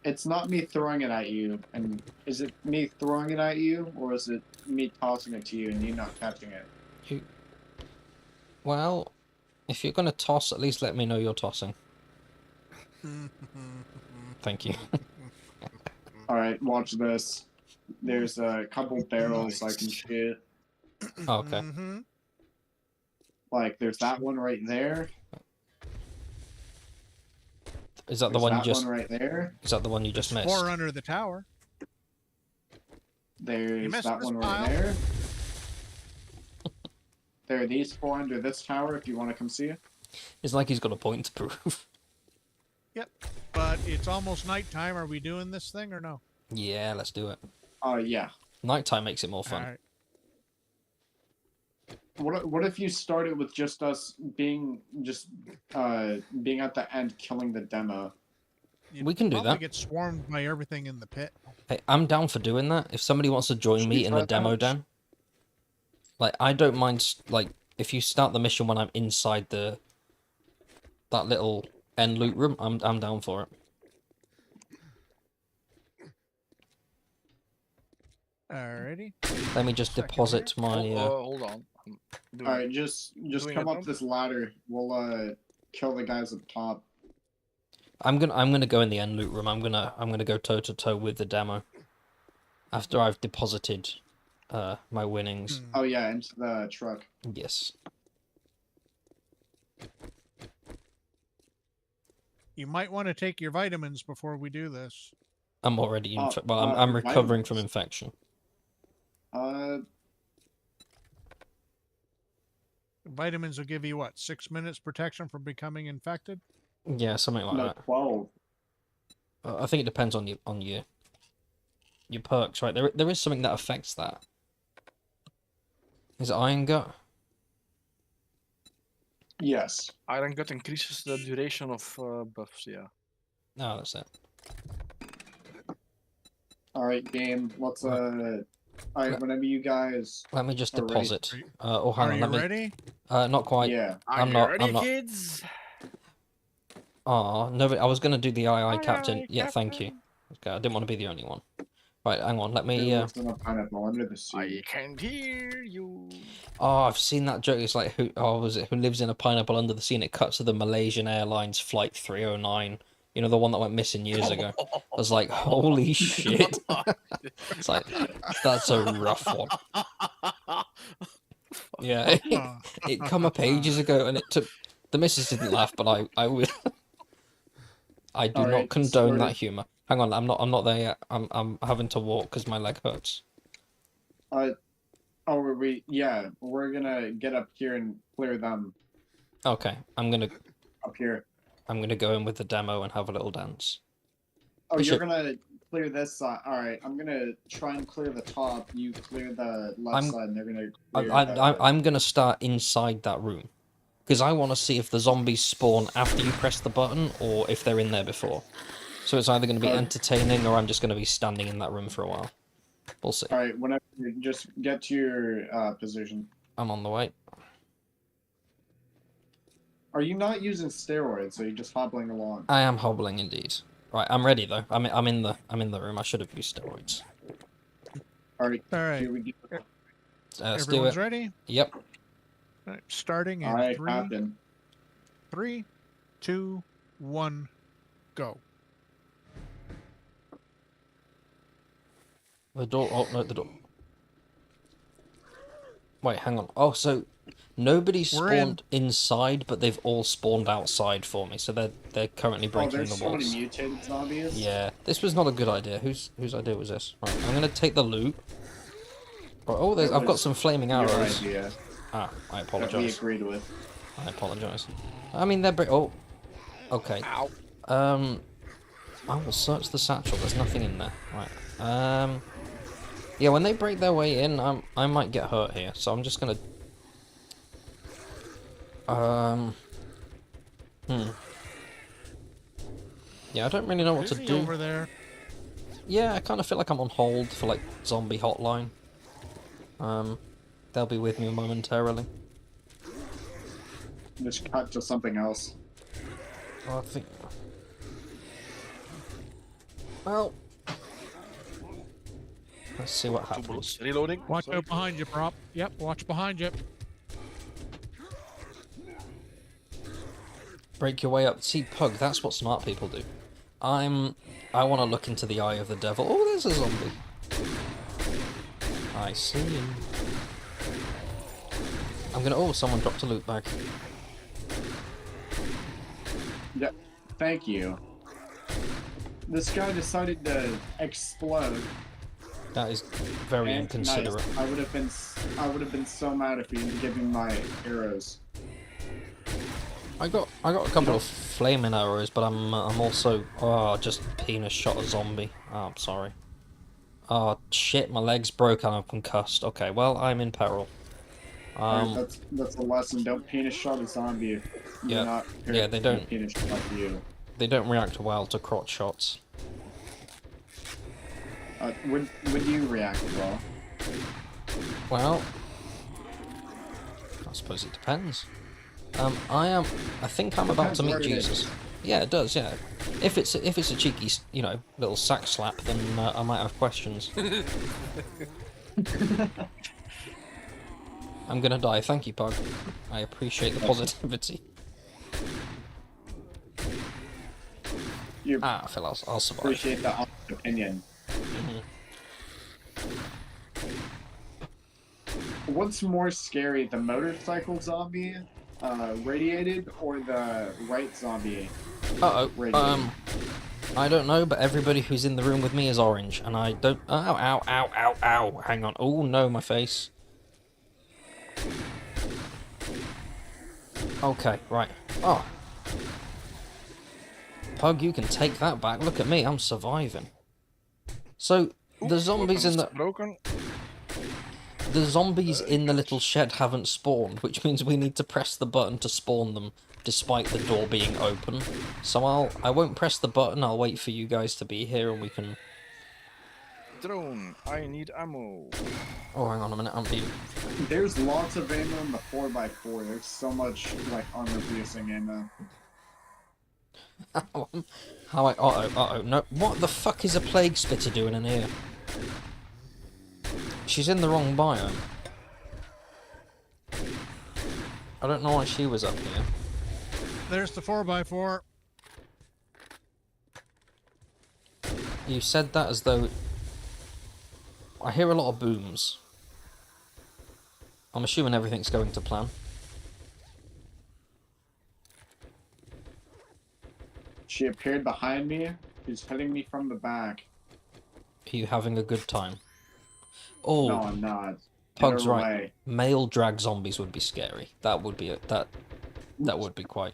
It's not me throwing it at you, and is it me throwing it at you, or is it me tossing it to you and you not catching it? Well, if you're gonna toss, at least let me know you're tossing. Thank you. Alright, watch this. There's a couple barrels I can shoot. Okay. Mm-hmm. Like, there's that one right there. Is that the There's one you that just? one right there. Is that the one you just missed? 4 under the tower. There's missed that this one pile. right there. There are these 4 under this tower if you want to come see it. It's like he's got a point to prove. Yep. But it's almost nighttime. Are we doing this thing or no? Yeah, let's do it. Oh, yeah. Nighttime makes it more fun. All right. What if you started with just us being at the end killing the demo? You'd We can do probably that. get swarmed by everything in the pit. Hey, I'm down for doing that. If somebody wants to join Should me we in try the demo, that? Dan, like I don't mind. Like if you start the mission when I'm inside that little end loot room, I'm down for it. Alrighty. Let me just Second deposit my. Hold on. I'm doing Alright, just doing come it up now? this ladder. We'll kill the guys up top. I'm gonna go in the end loot room. I'm gonna go toe to toe with the demo. After I've deposited, my winnings. Hmm. Oh yeah, into the truck. Yes. You might want to take your vitamins before we do this. I'm already Oh, well, I'm recovering from vitamins. infection. Vitamins will give you what, 6 minutes protection from becoming infected? Yeah, something like No, that. 12. I think it depends on your perks, right? There is something that affects that. Is it Iron Gut? Yes. Iron Gut increases the duration of buffs, yeah. No, that's it. Alright, game. Let's Alright, whenever you guys Let me just Alright. deposit. Oh, hang Are on. you Let me. ready? Not quite. Yeah. I'm not. I'm not. Kids? Oh no! I was gonna do the II captain. aye, Yeah, thank you. Okay, I didn't want to be the only one. Right, hang on. Let Who me. lives in a pineapple under the sea? I can't hear you. Oh, I've seen that joke. It's like who? Oh, was it who lives in a pineapple under the sea? And it cuts to the Malaysian Airlines flight 309. You know, the one that went missing years ago. I was like, holy shit! It's like that's a rough one. Yeah, it come up ages ago, and it took. The missus didn't laugh, but I would. I do not Alright, condone that sorted. humor. Hang on, I'm not there yet. I'm having to walk because my leg hurts. Yeah, we're gonna get up here and clear them Okay, up here. I'm gonna go in with the demo and have a little dance. Oh, We you're should- gonna clear this side. Alright, I'm gonna try and clear the top. You clear the left I'm- side, and they're gonna clear I'm gonna start inside that room because I want to see if the zombies spawn after you press the button or if they're in there before. So it's either going to be Okay. entertaining or I'm just going to be standing in that room for a while. We'll see. All right, whenever you just get to your position. I'm on the way. Are you not using steroids? Or are you just hobbling along? I am hobbling indeed. Right, I'm ready though. I'm in the room. I should have used steroids. All right. All right. Here we go. Let's do Everyone's it. ready? Yep. All right, starting in All right, three, Captain. 3, 2, 1, go. The door. Oh no, the door. Wait, hang on. Oh, so nobody We're in. spawned inside, but they've all spawned outside for me. So they're currently Oh, breaking there's the so many walls. mutated zombies. Yeah, this was not a good idea. Whose idea was this? Right, I'm gonna take the loot. Right, oh, It I've got was some flaming Your arrows. idea Ah, I that we apologize. agreed with. I apologize. I mean, they're oh, okay. Ow. I will search the satchel. There's nothing in there. Right. Yeah, when they break their way in, I might get hurt here. So I'm just gonna. Yeah, I don't really know what to Busy do. over there. Yeah, I kind of feel like I'm on hold for like zombie hotline. They'll be with me momentarily. Just cut to something else. Oh, I think. Well, let's see what 2 happens. bullets. Reloading. Watch Sorry. out behind you, prop. Yep, watch behind you. Break your way up. See, Pug, that's what smart people do. I want to look into the eye of the devil. Oh, there's a zombie. I see him. I'm gonna. Oh, someone dropped a loot bag. Yeah, thank you. This guy decided to explode. That is very And inconsiderate. nice. I would have been so mad if he didn't give me my arrows. I got a couple of flaming arrows, but I'm also just penis shot a zombie. Oh, I'm sorry. Oh shit, my leg's broke and I'm concussed. Okay, well I'm in peril. Alright, that's a lesson. Don't penis shot a zombie if Yeah. you're not prepared Yeah, they to don't. penis shot you. They don't react well to crotch shots. Would you react well? Well, I suppose it depends. I think I'm about to meet Depends where it Jesus. Yeah, it does. Yeah, if it's a cheeky, little sack slap, then I might have questions. I'm gonna die. Thank you, Pug. I appreciate the positivity. You I feel I'll survive. appreciate the honest opinion. What's more scary, the motorcycle zombie, radiated, or the right zombie? Uh-oh. I don't know, but everybody who's in the room with me is orange, and I don't... Ow, ow, ow, ow, ow. Hang on. Oh, no, my face. Okay, right. Oh. Pug, you can take that back. Look at me, I'm surviving. So, the zombies in the... Broken. The zombies in the little shed haven't spawned, which means we need to press the button to spawn them, despite the door being open. So I won't press the button, I'll wait for you guys to be here and we can... Drone. I need ammo. Oh, hang on a minute, I'm being... There's lots of ammo in the 4x4. There's so much, like, armor-piercing ammo. How I... Uh-oh, no. What the fuck is a plague spitter doing in here? She's in the wrong biome. I don't know why she was up here. There's the 4x4. You said that as though... I hear a lot of booms. I'm assuming everything's going to plan. She appeared behind me. She's hitting me from the back. Are you having a good time? Oh, No, I'm not. Get Pug's her right. away. Male drag zombies would be scary. That would be that would be quite...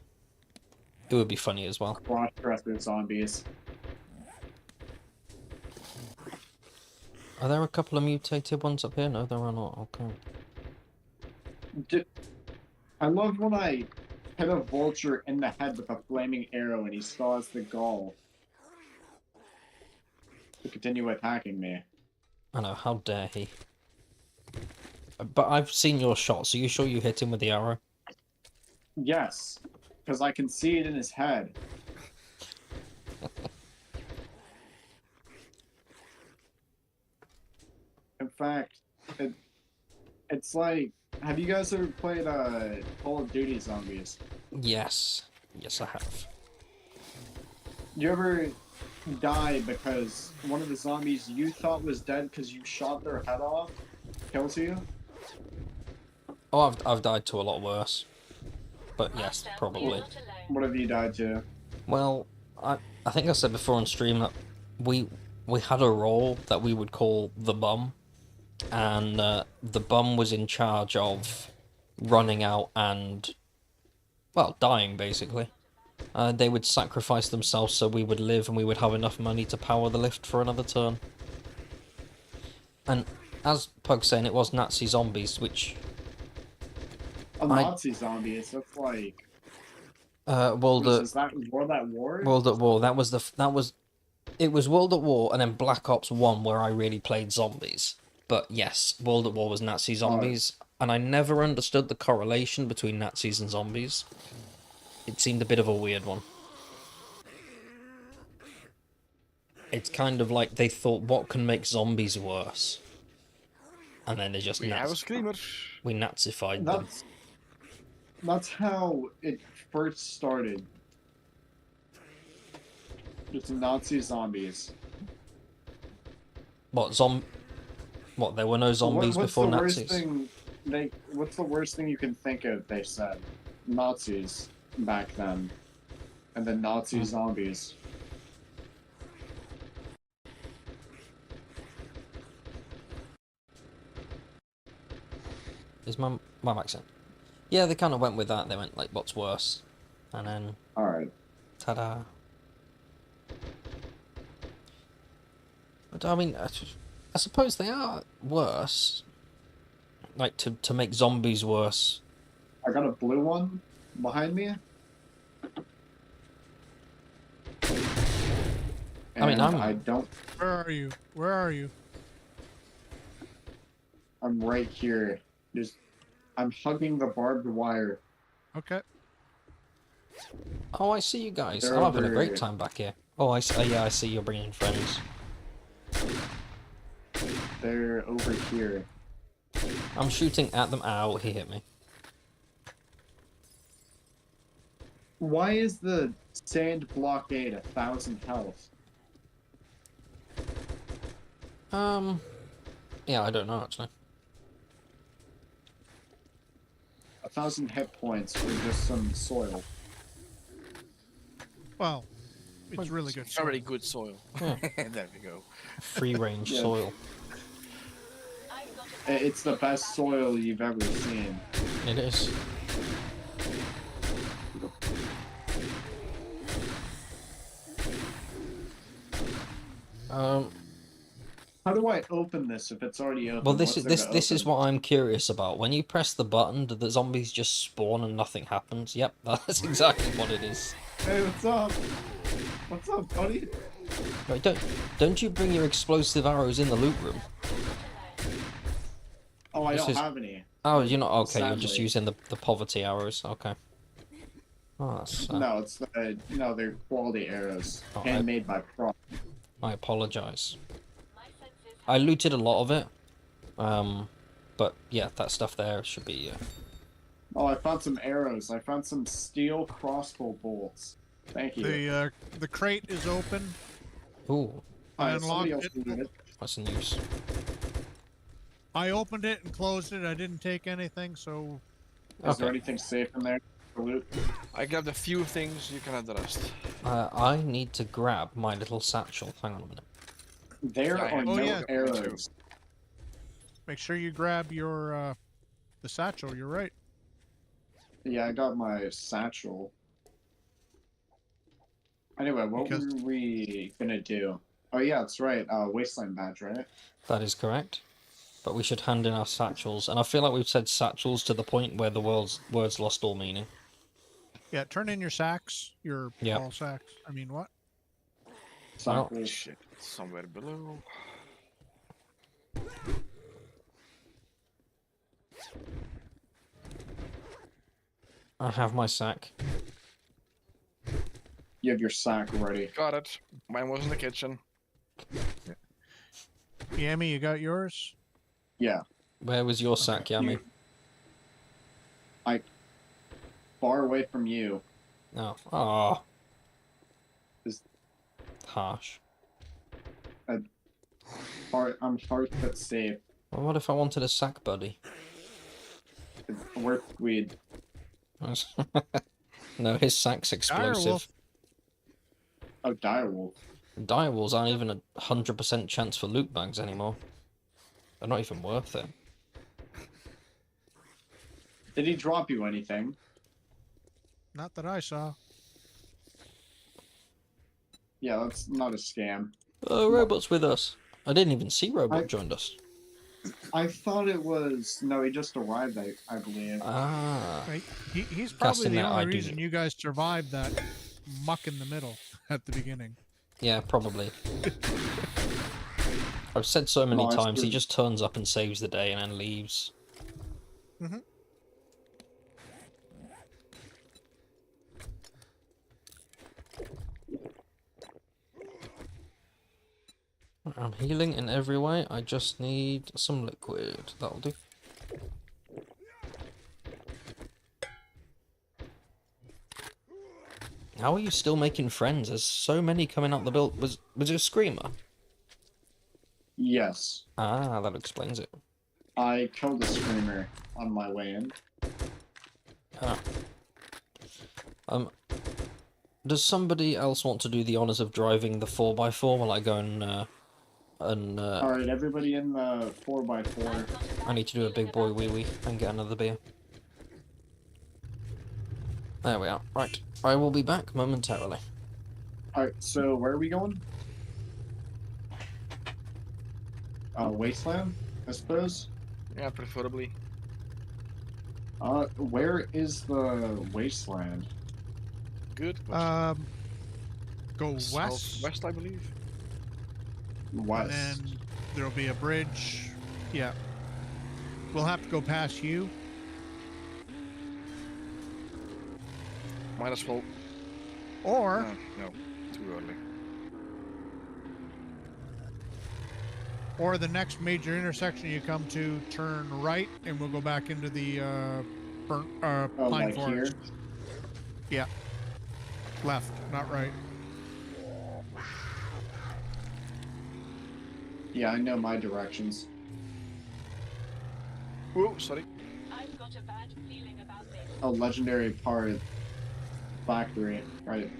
It would be funny as well. Cross-dresser zombies. Are there a couple of mutated ones up here? No, there are not. Okay. I love when I hit a vulture in the head with a flaming arrow and he still has the gall to continue attacking me. I know, how dare he? But I've seen your shot, so you sure you hit him with the arrow? Yes, because I can see it in his head. In fact, it's like, have you guys ever played Call of Duty Zombies? Yes. Yes, I have. You ever die because one of the zombies you thought was dead because you shot their head off kills you? Oh, I've died to a lot worse. But yes, Master, probably. you're not alone. What have you died to? Well, I think I said before on stream that we had a role that we would call the bum, and the bum was in charge of running out and, well, dying basically. They would sacrifice themselves so we would live and we would have enough money to power the lift for another turn. And as Pug's saying, it was Nazi zombies, which A Nazi zombie, it's just like... World at is that World at War? World at War. It was World at War and then Black Ops 1 where I really played zombies. But yes, World at War was Nazi zombies, and I never understood the correlation between Nazis and zombies. It seemed a bit of a weird one. It's kind of like they thought, what can make zombies worse? And then they just We have a screamer. we Nazified them. That's how it first started. Just Nazi zombies. What there were no zombies What's before the Nazis? worst thing what's the worst thing you can think of, they said? Nazis back then. And then Nazi zombies. Is my accent? Yeah, they kind of went with that. They went like, what's worse? And then, Alright. ta-da. But I mean, I suppose they are worse. Like, to make zombies worse. I got a blue one behind me. I mean, I don't... Where are you? Where are you? I'm right here. I'm hugging the barbed wire. Okay. Oh, I see you guys. They're I'm having a over great here. time back here. Oh, yeah, I see you're bringing friends. They're over here. I'm shooting at them. Ow, he hit me. Why is the sand blockade 1,000 health? Yeah, I don't know, actually. 1,000 hit points for just some soil. Well, it's really good. It's already good soil. Yeah. There we go. Free-range Yeah. soil. I've got a It's the best soil you've ever seen. It is. How do I open this if it's already open? Well, this What's is there to this is open? what I'm curious about. When you press the button, do the zombies just spawn and nothing happens? Yep, that's exactly what it is. Hey, what's up? What's up, buddy? Right, don't you bring your explosive arrows in the loot room? Oh, I This don't is- have any. Oh, you're not okay. You're just Sadly. using the poverty arrows. Okay. Oh, that's, No, they're quality arrows. Oh, Handmade by Pro. I apologize. my senses. I looted a lot of it. But yeah, that stuff there should be. Oh, I found some arrows. I found some steel crossbow bolts. Thank you. The crate is open. Ooh, I Alright, somebody unlocked else it. can do it. that's news. I opened it and closed it. I didn't take anything, so Is there Okay. anything safe in there for loot? I grabbed a few things, you can have the rest. I need to grab my little satchel. Hang on a minute. There Yeah, I are have no two. Yeah. arrows. make sure you grab your the satchel. You're right. Yeah, I got my satchel. Anyway, what Because- were we gonna do? Oh yeah, that's right. Wasteland badge, right? That is correct. But we should hand in our satchels, and I feel like we've said satchels to the point where the words lost all meaning. Yeah, turn in your sacks. Your Yep. all sacks. I mean, what? Well, Satchel. Shit, somewhere below. I have my sack. You have your sack ready. Got it. Mine was in the kitchen. Yami, you got yours? Yeah. Where was your sack, Yami? Far away from you. Oh. Ah. Is- Harsh. I'm hard but safe. Well, what if I wanted a sack buddy? It's worth weed. No, his sack's explosive. Direwolf. Oh, direwolf. Direwolves aren't even a 100% chance for loot bags anymore. They're not even worth it. Did he drop you anything? Not that I saw. Yeah, that's not a scam. Oh, Robot's with us. I didn't even see Robot I- joined us. I thought it was... No, he just arrived, I believe. Ah. Right. He's probably Casting the that only ID. reason you guys survived that muck in the middle at the beginning. Yeah, probably. I've said so many No, it's times, he good. just turns up and saves the day and then leaves. Mm-hmm. I'm healing in every way, I just need some liquid. That'll do. How are you still making friends? There's so many coming out the build. Was it a screamer? Yes. Ah, that explains it. I killed a screamer on my way in. Ah. Does somebody else want to do the honours of driving the 4x4 while I go and Alright, everybody in the 4x4. I need to do a big boy wee wee and get another beer. There we are. Right. I will be back momentarily. Alright, so where are we going? Wasteland, I suppose? Yeah, preferably. Where is the wasteland? Good. Go west, Southwest, I believe. West. and then there'll be a bridge. Yeah. We'll have to go past you. Might as well. Or No, too early. or the next major intersection you come to, turn right, and we'll go back into the burnt Oh, pine like forest. here? Yeah. Left, not right. Yeah, I know my directions. Whoa, sorry. I've got a bad feeling about this. Oh, legendary part factory, right.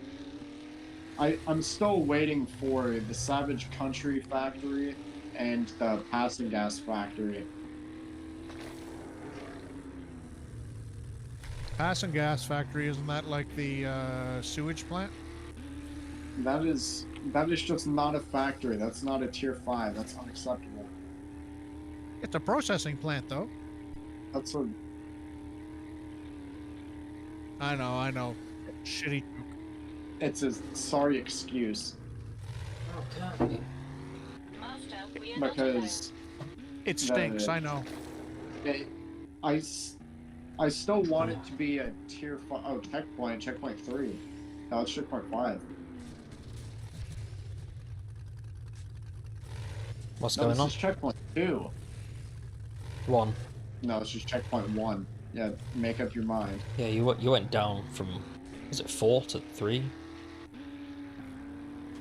I'm still waiting for the Savage Country factory and the Passing Gas factory. Passing gas factory, isn't that like the sewage plant? That is just not a factory. That's not a tier 5. That's unacceptable. It's a processing plant, though. That's a I know. Shitty. it's a sorry excuse Okay. Master, we are not because It stinks, I know. it, I still want it to be a tier 5. Oh, checkpoint 3. No, it's checkpoint 5. What's No, going this on? is checkpoint 2. 1. No, it's just checkpoint 1. Yeah, make up your mind. Yeah, you went down from, is it 4 to 3?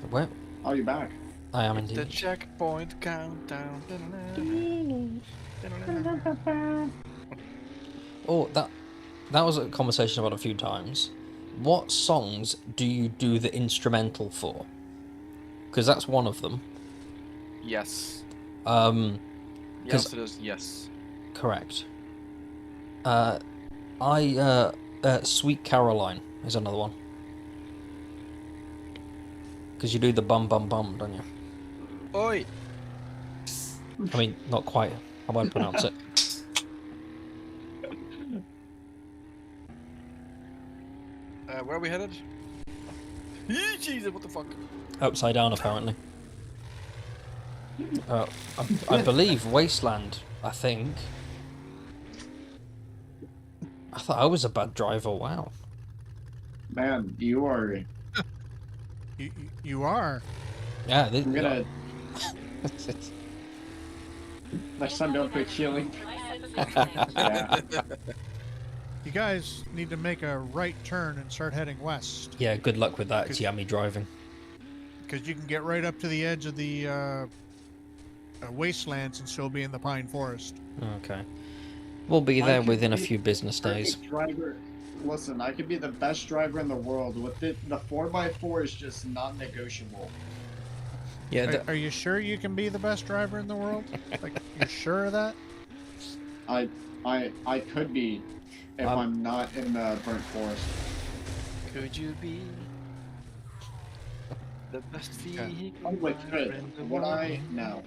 Where? Oh, you're back. I am The indeed. checkpoint countdown. Oh, that was a conversation about a few times. What songs do you do the instrumental for? Because that's one of them. Yes. Um, The 'Cause- answer is yes. correct. Sweet Caroline is another one. Because you do the bum bum bum, don't you? Oi! I mean, not quite. I won't pronounce it. Where are we headed? Jesus, what the fuck? Upside down, apparently. I believe Wasteland. I think. I thought I was a bad driver. Wow. Man, you are. You are. Yeah. I'm gonna. Next time, don't put healing. Yeah. You guys need to make a right turn and start heading west. Yeah. Good luck with that. It's yummy driving. Because you can get right up to the edge of the wastelands and still be in the pine forest. Okay. We'll be there within a few business days. Driver. Listen, I could be the best driver in the world. With it, the 4x4 is just non-negotiable. Yeah. Are you sure you can be the best driver in the world? Like, you're sure of that? I could be if I'm not in the burnt forest. Could you be the best vehicle? Probably could. Would I? No.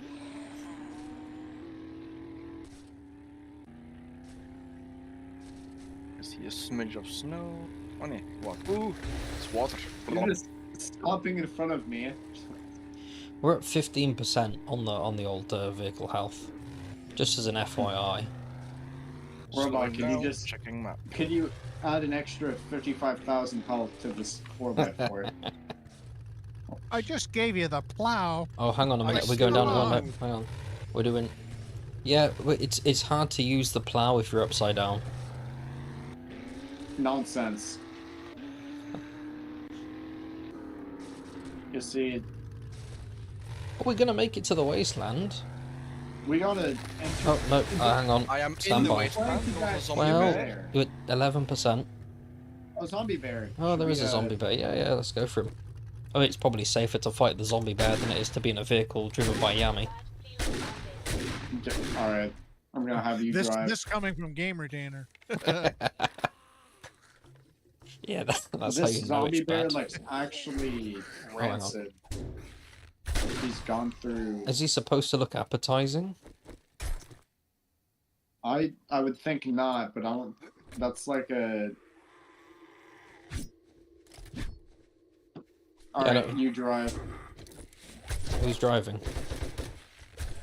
I see a smidge of snow. Oh no, what? Ooh, it's water. You're just stopping in front of me. We're at 15% on the old vehicle health. Just as an FYI. Robot, can you just checking map? Could you add an extra 55,000 health to this 4x4? I just gave you the plow. Oh, hang on a minute. We're going down. Hang on. We're doing. Yeah, it's hard to use the plow if you're upside down. Nonsense. You see, Are we gonna make it to the wasteland? we gotta enter. Oh no! Hang on. I am Stand in the by. wasteland. Why There's a zombie Well, bear. you're at 11%. Oh, zombie bear. Oh, there Should is a we, zombie bear. Yeah. Let's go for him. Oh, it's probably safer to fight the zombie bear than it is to be in a vehicle driven by Yami. Alright, I'm gonna have you drive. This coming from GameRetainer. Yeah, that's how This you know it's zombie bear bad. looks actually hang on. rancid. He's gone through. Is he supposed to look appetizing? I would think not, but I don't. That's like a. Alright, no. you drive. Who's driving?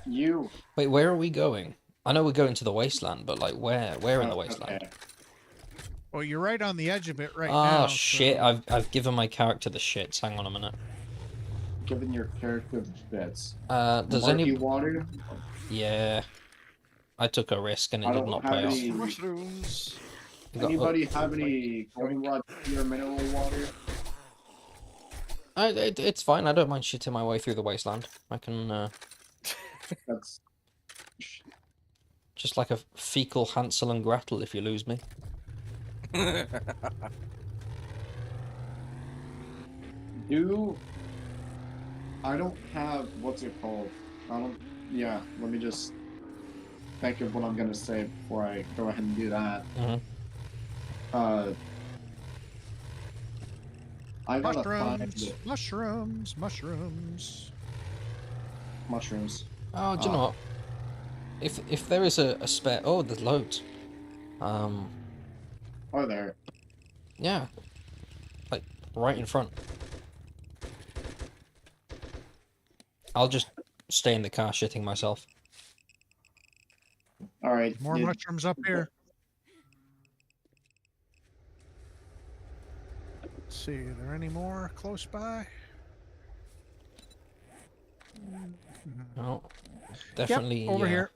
You. Wait, where are we going? I know we're going to the wasteland, but like where? Where in the wasteland? Okay. Well, you're right on the edge of it right Oh now. shit! so- I've given my character the shits. Hang on a minute. Giving your character the bits. Does Murky any? water? Yeah, I took a risk and it I did don't not have pay off. any- Mushrooms. We got- Anybody have any goldenrod or mineral water? It's fine. I don't mind shitting my way through the wasteland. I can That's. just like a fecal Hansel and Gretel if you lose me. I don't have what's it called? I don't. Yeah, let me just think of what I'm gonna say before I go ahead and do that. Mhm. I gotta find Mushrooms, mushrooms. mushrooms. Oh, do you know what? If there is a spare, oh, there's loads. Oh, there. Yeah, like right in front. I'll just stay in the car shitting myself. All right. More mushrooms up here. Let's see, are there any more close by? Oh, definitely. Yep, over here.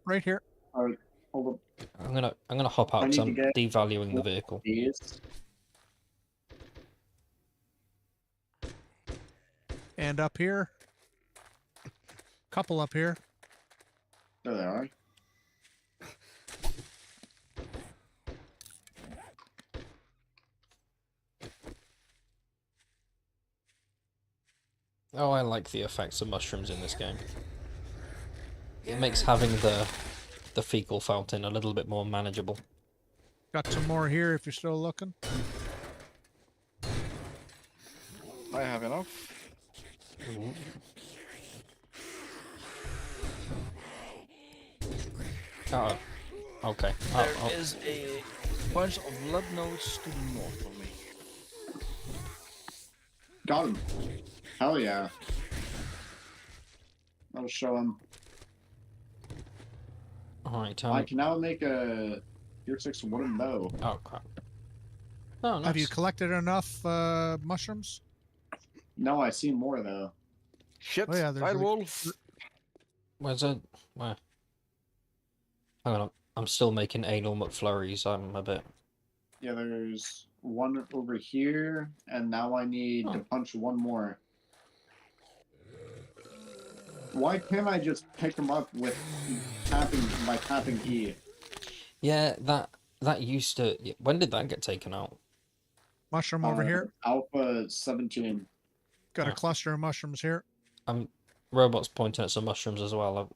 Right here. All right. Hold up. I'm gonna hop out I need because to I'm get- devaluing the vehicle. These. And up here. Couple up here. There they are. Oh, I like the effects of mushrooms in this game. It makes having the fecal fountain a little bit more manageable. Got some more here if you're still looking. I have enough. Oh, okay. There is a bunch of lead nodes to the north of me. Got him. Hell yeah. I'll show him. Alright, tell I me. can now make a tier 6 wooden bow. Oh, crap. Oh, nice. Have you collected enough mushrooms? No, I see more though. Shit, Oh, yeah, there's dire like- wolf. Where's it? Where? Hang on, I'm still making anal McFlurries. I'm a bit... Yeah, there's one over here, and now I need to Oh. punch one more. Why can't I just pick them up with tapping E? Yeah, that used to... When did that get taken out? Mushroom over here. Alpha 17. Got a Oh. cluster of mushrooms here. Robot's pointing at some mushrooms as well.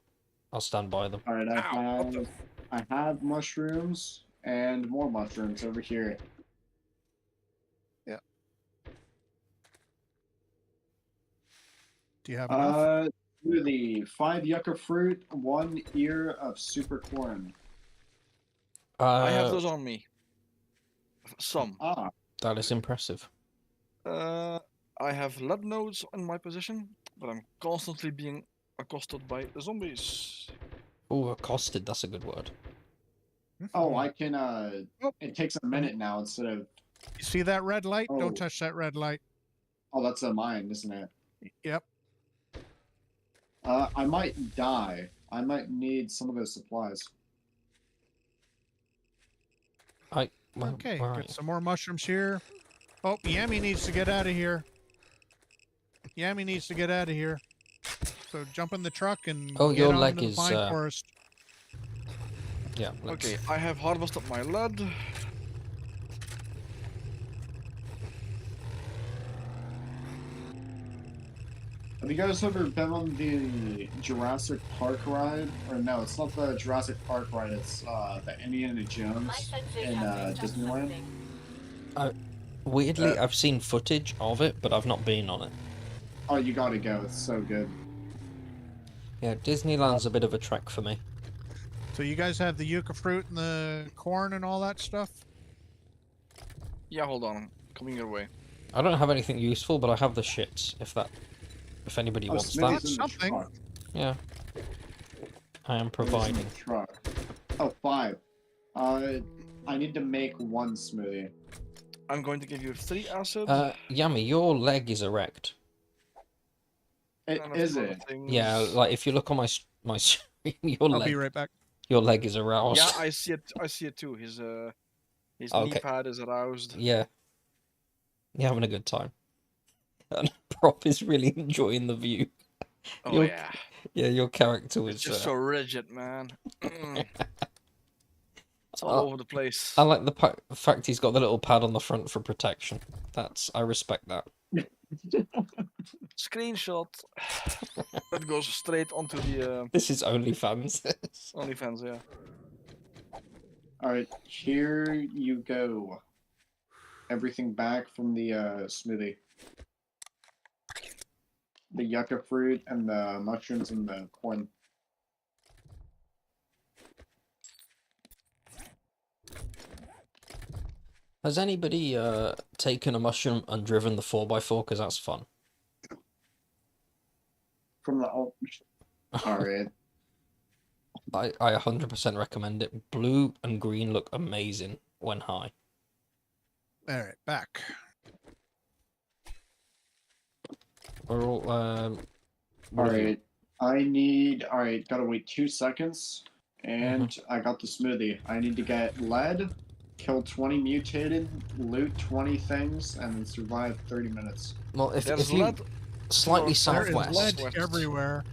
I'll stand by them. Alright, Ow, what the I have mushrooms and more mushrooms over here. Do you have enough? Smoothie, 5 yucca fruit, 1 ear of super corn. I have those on me. Some. Ah, That is impressive. I have lead nodes in my position, but I'm constantly being accosted by the zombies. Oh, accosted, that's a good word. oh, I can, Oh. it takes a minute now instead of, You see that red light? Oh. Don't touch that red light. oh, that's a mine, isn't it? Yep. I might die. I might need some of those supplies. Well, Okay, where are get you? some more mushrooms here. Oh, Yami needs to get out of here. Yami needs to get out of here. So jump in the truck and Oh, get your on leg into the is, pine forest. Yeah, let's... Okay, I have harvested my lead. Have you guys ever been on the Jurassic Park ride? Or no, it's not the Jurassic Park ride, it's the Indiana My Jones senses in have picked up Disneyland. something. Weirdly, I've seen footage of it, but I've not been on it. Oh, you gotta go, it's so good. Yeah, Disneyland's a bit of a trek for me. So you guys have the yucca fruit and the corn and all that stuff? Yeah, hold on. I'm coming your way. I don't have anything useful, but I have the shits, if anybody Oh, wants Smitty's that. in the Something. truck. Yeah. I am Smitty's in providing. the truck. Oh, 5. I need to make 1 smoothie. I'm going to give you 3 acid. Yami, your leg is erect. and a Is few other it? things. Yeah, like if you look on my screen, I'll be right back. your leg is aroused. Yeah, I see it. I see it too. His knee Okay. pad is aroused. Yeah. You're having a good time. And Prop is really enjoying the view. Oh You're- yeah, Yeah, your character was. it's just so rigid, man. Mm. It's all Oh, over the place. I like the fact he's got the little pad on the front for protection. I respect that. Screenshot. That goes straight onto the This is OnlyFans. OnlyFans. Yeah. Alright, here you go. Everything back from the smoothie. The yucca fruit and the mushrooms and the corn. Has anybody taken a mushroom and driven the 4x4? Because that's fun. From the Alright. I 100% recommend it. Blue and green look amazing when high. Alright, back. We're all what have you- Alright. Alright, gotta wait 2 seconds. And I got the smoothie. I need to get lead, kill 20 mutated, loot 20 things, and then survive 30 minutes. Well, if There's you lead. slightly There There is southwest, lead Southwest. everywhere.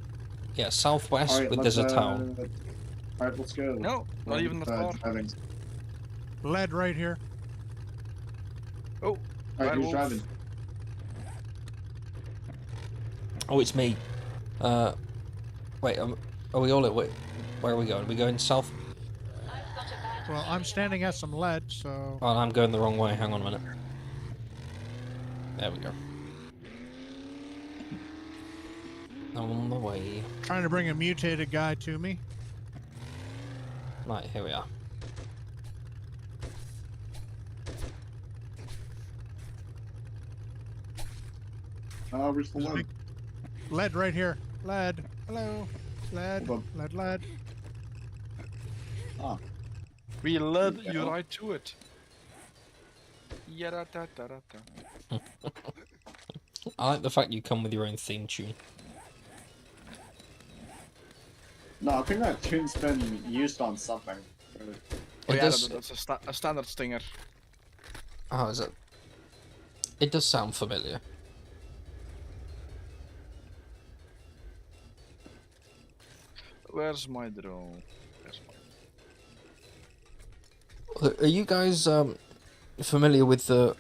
yeah, southwest, Alright, but there's a let's, town. Alright, let's go. No, not even that far. Driving. Lead right here. Oh, Alright, who's wolf. driving? Oh, it's me. Wait, are we all at? Wait, where are we going? Are we going south? I've got a bad Well, I'm feeling standing about at some lead, so... Oh, I'm going the wrong way. Hang on a minute. There we go. On the way. Trying to bring a mutated guy to me. Right, here we are. Where's the There's a load? big lead right here. Lead. Hello, lad, Hold lad. Oh, We led There you you go. right to it. Yada-da-da-da-da. I like the fact you come with your own theme tune. no, I think that tune's been used on something. Oh It yeah, does. that's a standard stinger. Oh, is it? It does sound familiar. Where's my drone? Where's my... Are you guys familiar with the?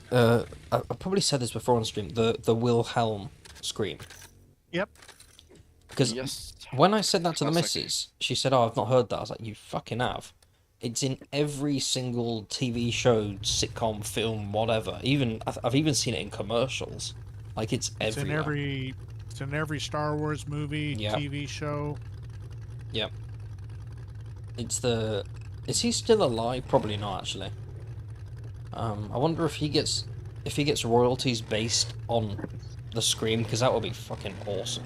I probably said this before on stream. The Wilhelm scream. Yep. Because Yes. when I said that to the Classic. missus, she said, "Oh, I've not heard that." I was like, "You fucking have." It's in every single TV show, sitcom, film, whatever. Even I've even seen it in commercials. Like it's It's in everywhere. it's in every Star Wars movie, Yep. TV show. Yep. It's the. Is he still alive? Probably not, actually. I wonder if he gets royalties based on the Scream, because that would be fucking awesome.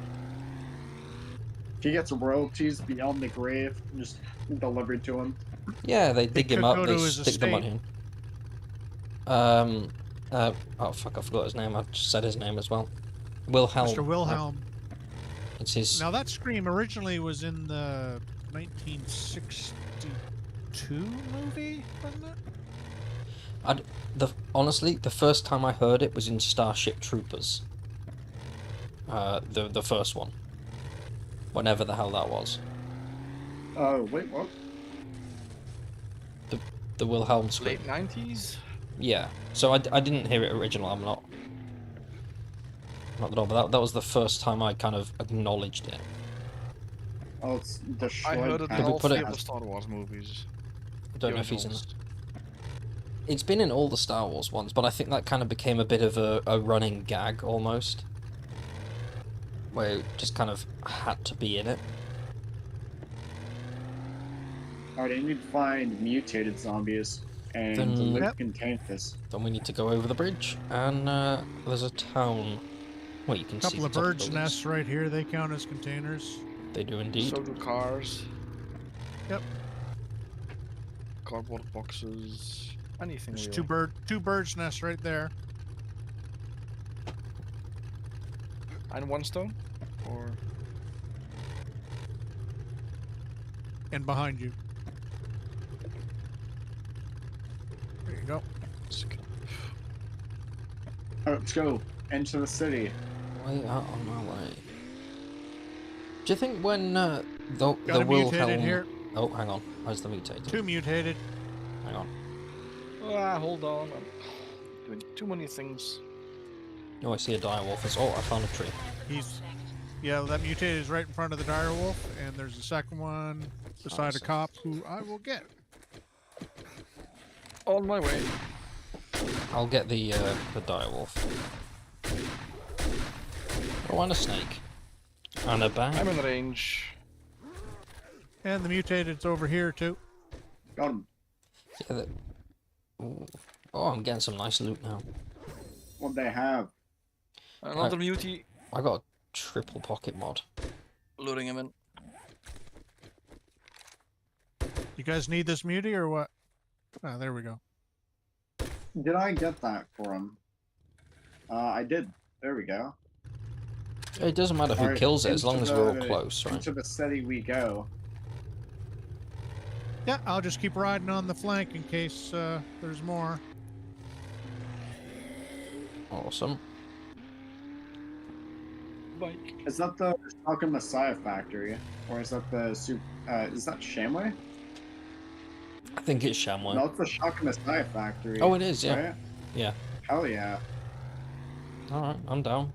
If he gets royalties beyond the grave, just delivered to him. Yeah, they dig him could up, go they to his stick the money in. Oh fuck, I forgot his name. I just said his name as well. Wilhelm. Mr. Wilhelm. It's his. Now that Scream originally was in the 1962 movie, wasn't it? Honestly, the first time I heard it was in Starship Troopers. The first one. Whenever the hell that was. Oh, wait, what? The Wilhelm scream. Late 90s? Yeah. So I didn't hear it original. I'm not at all, but that was the first time I kind of acknowledged it. Oh, it's the I heard it in Did we all put three it- of the Star Wars movies. I don't know if The he's in. originals. It's been in all the Star Wars ones, but I think that kind of became a bit of a running gag almost, where it just kind of had to be in it. Alright, I need to find mutated zombies and Then- the loot Yep. containers. Then we need to go over the bridge, and there's a town. Well, you can A see couple the of top birds' buildings. nests right here. They count as containers. They do indeed. So do cars. Yep. Cardboard boxes. Anything There's really. two birds' nests right there. And one stone? Or... And behind you. There you go. Alright, let's go. Into the city. Way out on my way. Do you think when the Got a mutated Wilhelm? here. Oh, hang on. Where's the mutated? Two mutated. Hang on. Ah, hold on. I'm doing too many things. Oh, I see a direwolf. Oh, I found a tree. Yeah, that mutated is right in front of the direwolf, and there's a second one beside a Awesome. cop who I will get. On my way. I'll get the direwolf. Oh, and a snake. And a bag. I'm in range. And the mutated's over here too. Got him. Yeah, Ooh. Oh, I'm getting some nice loot now. What they have. Another mutie. I got a triple pocket mod. Luring him in. You guys need this mutie or what? Ah, there we go. Did I get that for him? I did. There we go. It doesn't matter who Alright, kills it as long into as we're all the- close, right? Into the city we go. Yeah, I'll just keep riding on the flank in case there's more. Awesome. Bike. Is that the Falcon Messiah factory? Or is that the is that Shamway? I think it's Shamway. No, it's the Shotgun Messiah factory. Oh, it is, yeah. Right? Yeah. Hell yeah. Alright, I'm down.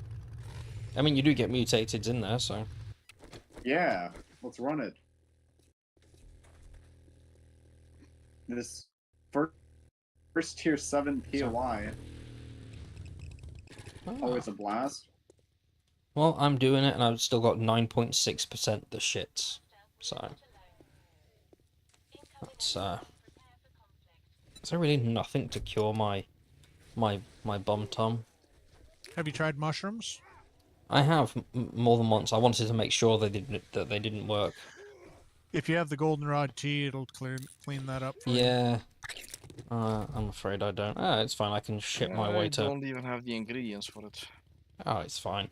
I mean, you do get mutateds in there, so... Yeah. Let's run it. This first tier 7 POI. Ah. Always a blast. Well, I'm doing it, and I've still got 9.6% the shits. So... That's, Is there really nothing to cure my bum tom? Have you tried mushrooms? I have more than once. I wanted to make sure that they didn't work. If you have the goldenrod tea, it'll clean that up for you. Yeah. I'm afraid I don't. Ah, it's fine. I can ship my way I to. don't even have the ingredients for it. Oh, it's fine.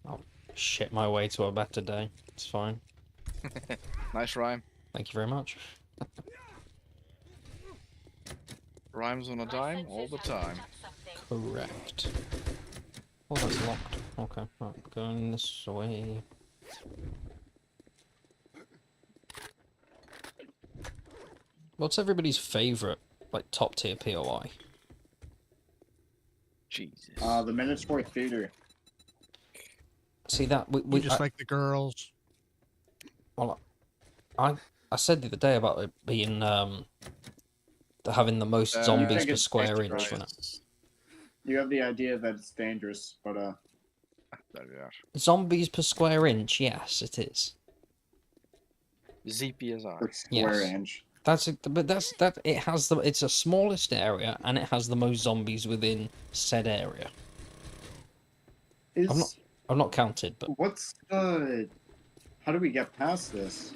I'll ship my way to a better day. It's fine. Nice rhyme. Thank you very much. Rhymes on a dime all the time. Correct. Oh, that's locked. Okay, right, going this way. What's everybody's favourite, like, top tier POI? Jesus. The Minotaur Theater. See that We just like the girls. Well, I said the other day about it being having the most You zombies think per it's square dangerous. inch. When it... You have the idea that it's dangerous, but There we are. Zombies per square inch, yes, it is. ZPSR. for square Yes. inch. It has it's the smallest area and it has the most zombies within said area. I've not counted, but What's the? How do we get past this?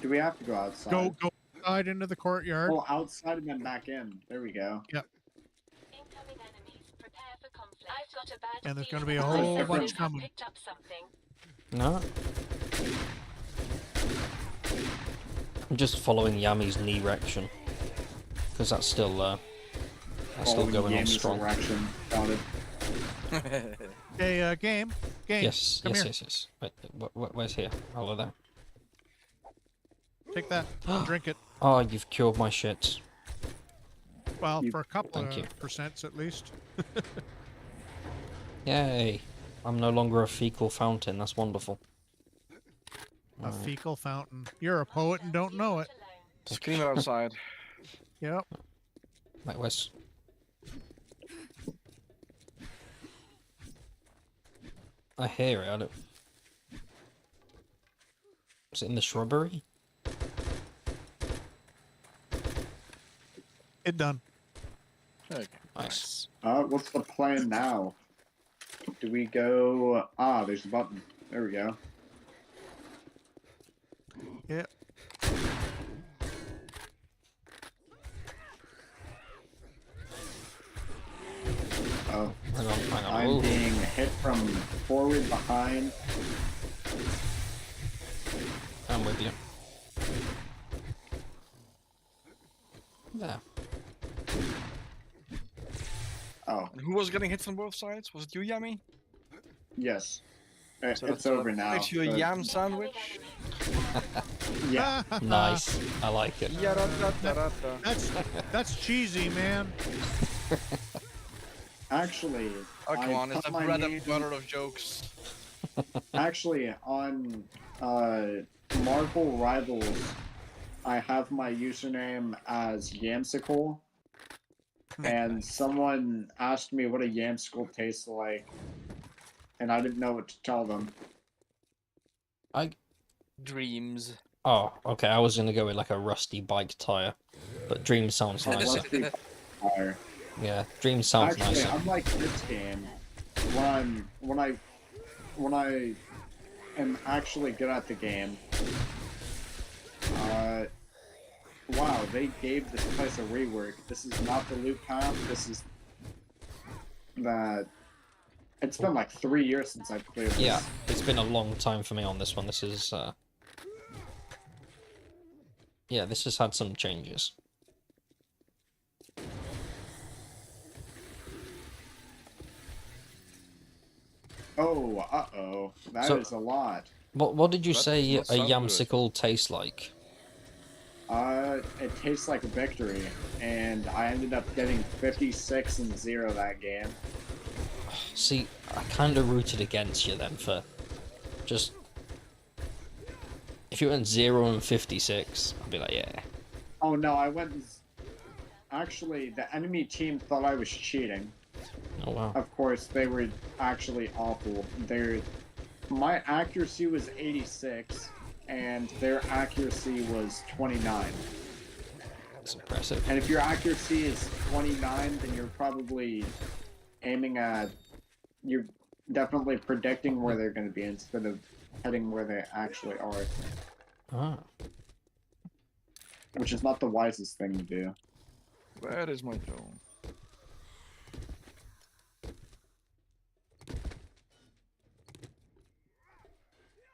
Do we have to go outside? Go outside into the courtyard. Oh, outside and then back in. There we go. Yep. Incoming enemies, prepare for conflict. I've got a bad And there's feeling gonna be a that whole my bunch soldiers have coming. picked up something. no. I'm just following Yami's knee erection because that's still Following going on Yami's strong. erection. Got it. Hey, game. Yes, Come yes, here. yes, yes. Wait, where's here? Hello there. Take that. Drink it. Oh, you've cured my shit. Well, You- for a couple Thank you. of percents at least. Yay! I'm no longer a fecal fountain. That's wonderful. A fecal fountain. You're a poet and don't know it. Scream it outside. Yep. Like, where's... I hear it. I don't... Is it in the shrubbery? It done. Okay. Nice. What's the plan now? Do we go? Ah, there's a button. There we go. Yep. Oh, Hang on. I'm Ooh. being hit from forward, behind. I'm with you. There. Oh, And who was getting hit from both sides? Was it you, Yami? yes. So It's that's, over now. Makes you a but- yam sandwich. Yeah. Nice. I like it. Yada-da-da-da-da. That's cheesy, man. Actually, Oh, come I on, it's put the my bread name- and butter of jokes. Actually, on Marvel Rivals, I have my username as Yamsicle, and someone asked me what a Yamsicle tastes like, and I didn't know what to tell them. Dreams. Oh, okay. I was gonna go with like a rusty bike tire, but Dream sounds nicer. Rusty Fire. Yeah, Dream sounds Actually, nicer. unlike this game, when I am actually good at the game, wow, they gave this place a rework. This is not the loop path. This is that. It's been like 3 years since I've played this. Yeah, it's been a long time for me on this one. This is yeah, this has had some changes. Oh, uh-oh. That is So- a lot. What did you That say does a not sound good. yamsicle tastes like? It tastes like a victory, and I ended up getting 56 and 0 that game. See, I kind of rooted against you then for just if you went 0 and 56, I'd be like, yeah. Oh no, I went. Actually, the enemy team thought I was cheating. Oh wow. Of course, they were actually awful. My accuracy was 86, and their accuracy was 29. That's impressive. And if your accuracy is 29, then you're probably aiming at definitely predicting where they're going to be instead of heading where they actually are, Ah. which is not the wisest thing to do. Where is my drone?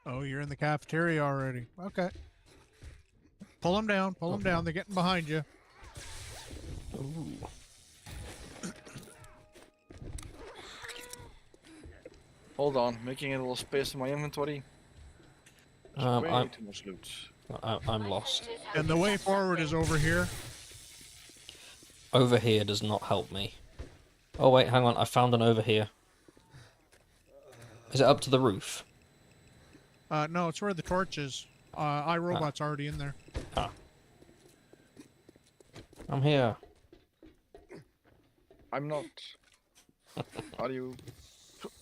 Oh, you're in the cafeteria already. Okay. Pull them down. Pull them down. They're getting behind you. Ooh. Hold on, making a little space in my inventory. There's way I'm too much loot. I'm lost. And the way forward is over here. Over here does not help me. Oh wait, hang on. I found an over here. Is it up to the roof? No, it's where the torch is. iRobot's already in there. Ah. I'm here. I'm not. Are you?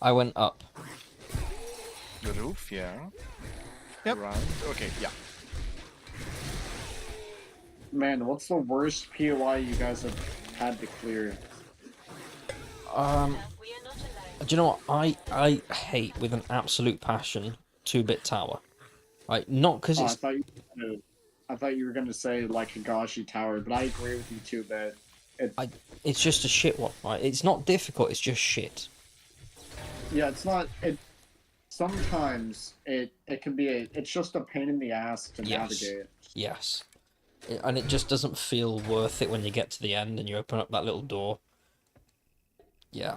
I went up. The roof, yeah. Yep. Around. Okay, yeah. Man, what's the worst POI you guys have had to clear? We are not alone. Do you know what? I hate with an absolute passion 2-bit tower. Right, not because Oh, it's I thought you were going to say like Higashi Tower, but I agree with you too, but it's just a shit one. Right, it's not difficult. It's just shit. yeah, it's not. Sometimes it can be it's just a pain in the ass to Yes. navigate. Yes, and it just doesn't feel worth it when you get to the end and you open up that little door. Yeah,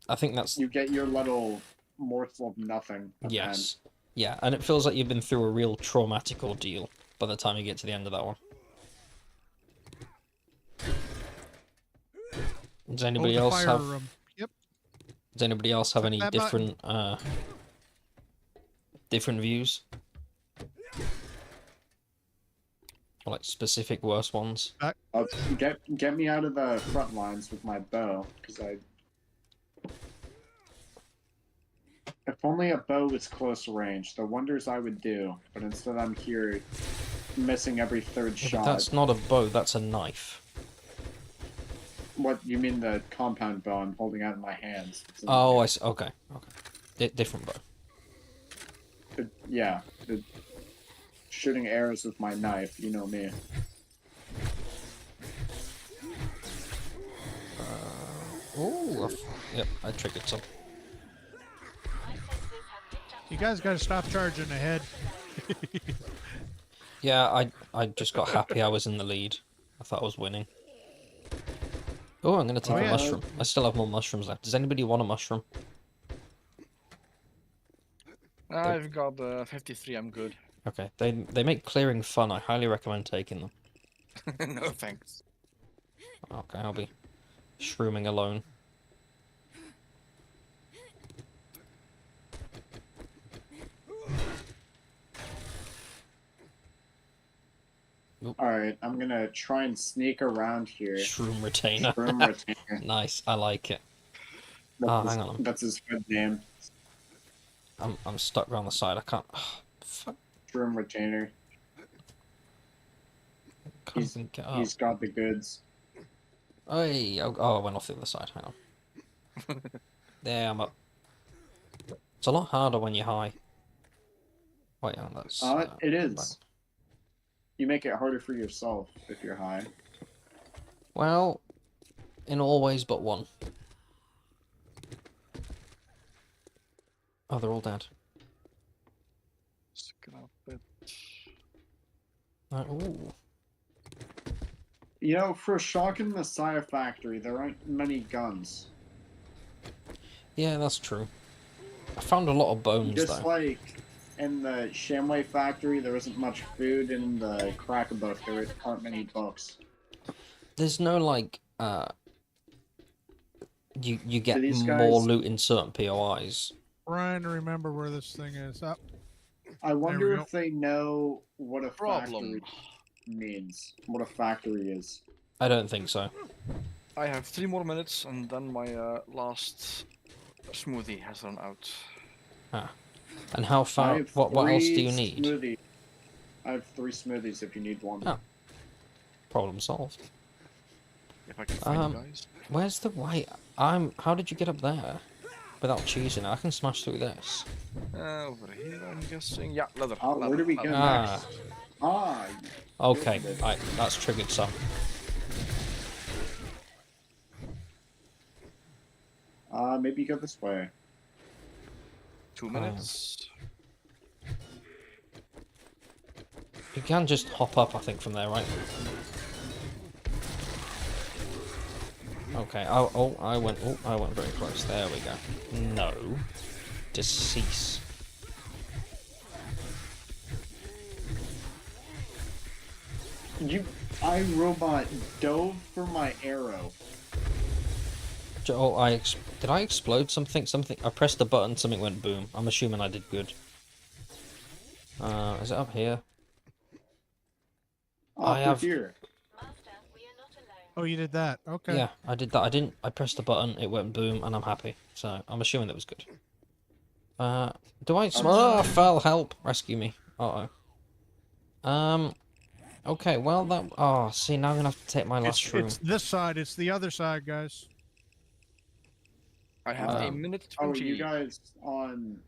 I think that's You get your little morsel of nothing. at the end. yes, yeah, and it feels like you've been through a real traumatic ordeal by the time you get to the end of that one. Does anybody the else fire have? room. Yep. Does anybody else have any that button. different views? Or like specific worse ones? Get me out of the front lines with my bow, because if only a bow was close range, the wonders I would do. But instead, I'm here, missing every third Yeah, shot. but that's not a bow. That's a knife. What you mean the compound bow I'm holding out in my hands? It's in Oh, there. I see. Okay, okay. Different bow. Yeah, shooting arrows with my knife. You know me. Oh, yep. I triggered some. You guys got to stop charging ahead. Yeah, I just got happy I was in the lead. I thought I was winning. Oh, I'm gonna take a yeah. mushroom. I still have more mushrooms left. Does anybody want a mushroom? I've got 53, I'm good. Okay, they make clearing fun. I highly recommend taking them. No thanks. Okay, I'll be shrooming alone. Alright, I'm gonna try and sneak around here. Shroom retainer. Shroom Retainer. Nice, I like it. That's hang on. That's his good name. I'm stuck around the side. I can't. Fuck. Shroom Retainer. Can't even get up. He's got the goods. Hey, oh, I went off the other side. Hang on. There, I'm up. It's a lot harder when you're high. Wait, hang on, that's. It is. You make it harder for yourself if you're high. Well, in all ways but one. Oh, they're all dead. Scrap it. Ooh. You know, for Shotgun Messiah Factory, there aren't many guns. Yeah, that's true. I found a lot of bones, Just though. like in the Shamway Factory, there isn't much food. In the Crack-a-Book, there aren't many books. There's no, like, you get these more guys- loot in certain POIs. Trying to remember where this thing is. Up. I wonder we go. if they know what a Problem. factory means. What a factory is. I don't think so. I have 3 more minutes and then my last smoothie has run out. And how I far? have What else do 3 you need? smoothies. I have 3 smoothies if you need one. Oh. Problem solved. If I can find you guys. Where's the way? How did you get up there? without cheesing. I can smash through this. Over here, I'm guessing. Yeah, leather. Oh, where do we go Ah. next? Ah. Okay, Good. right, that's triggered some. Maybe go this way. 2 minutes. You can just hop up, I think, from there, right? Okay. I went very close. There we go. No. Decease. iRobot dove for my arrow. Oh, did I explode something? Something. I pressed the button. Something went boom. I'm assuming I did good. Is it up here? Oh, I have. here. Master, we are not alone. Oh, you did that. Okay. Yeah, I did that. I didn't. I pressed the button. It went boom, and I'm happy. So I'm assuming that was good. Do I? Oh, I fell. Help! Rescue me. Okay. Well, that. Oh, see, now I'm gonna have to take my last room. It's this side. It's the other side, guys. I have a minute 20. Oh, you guys on?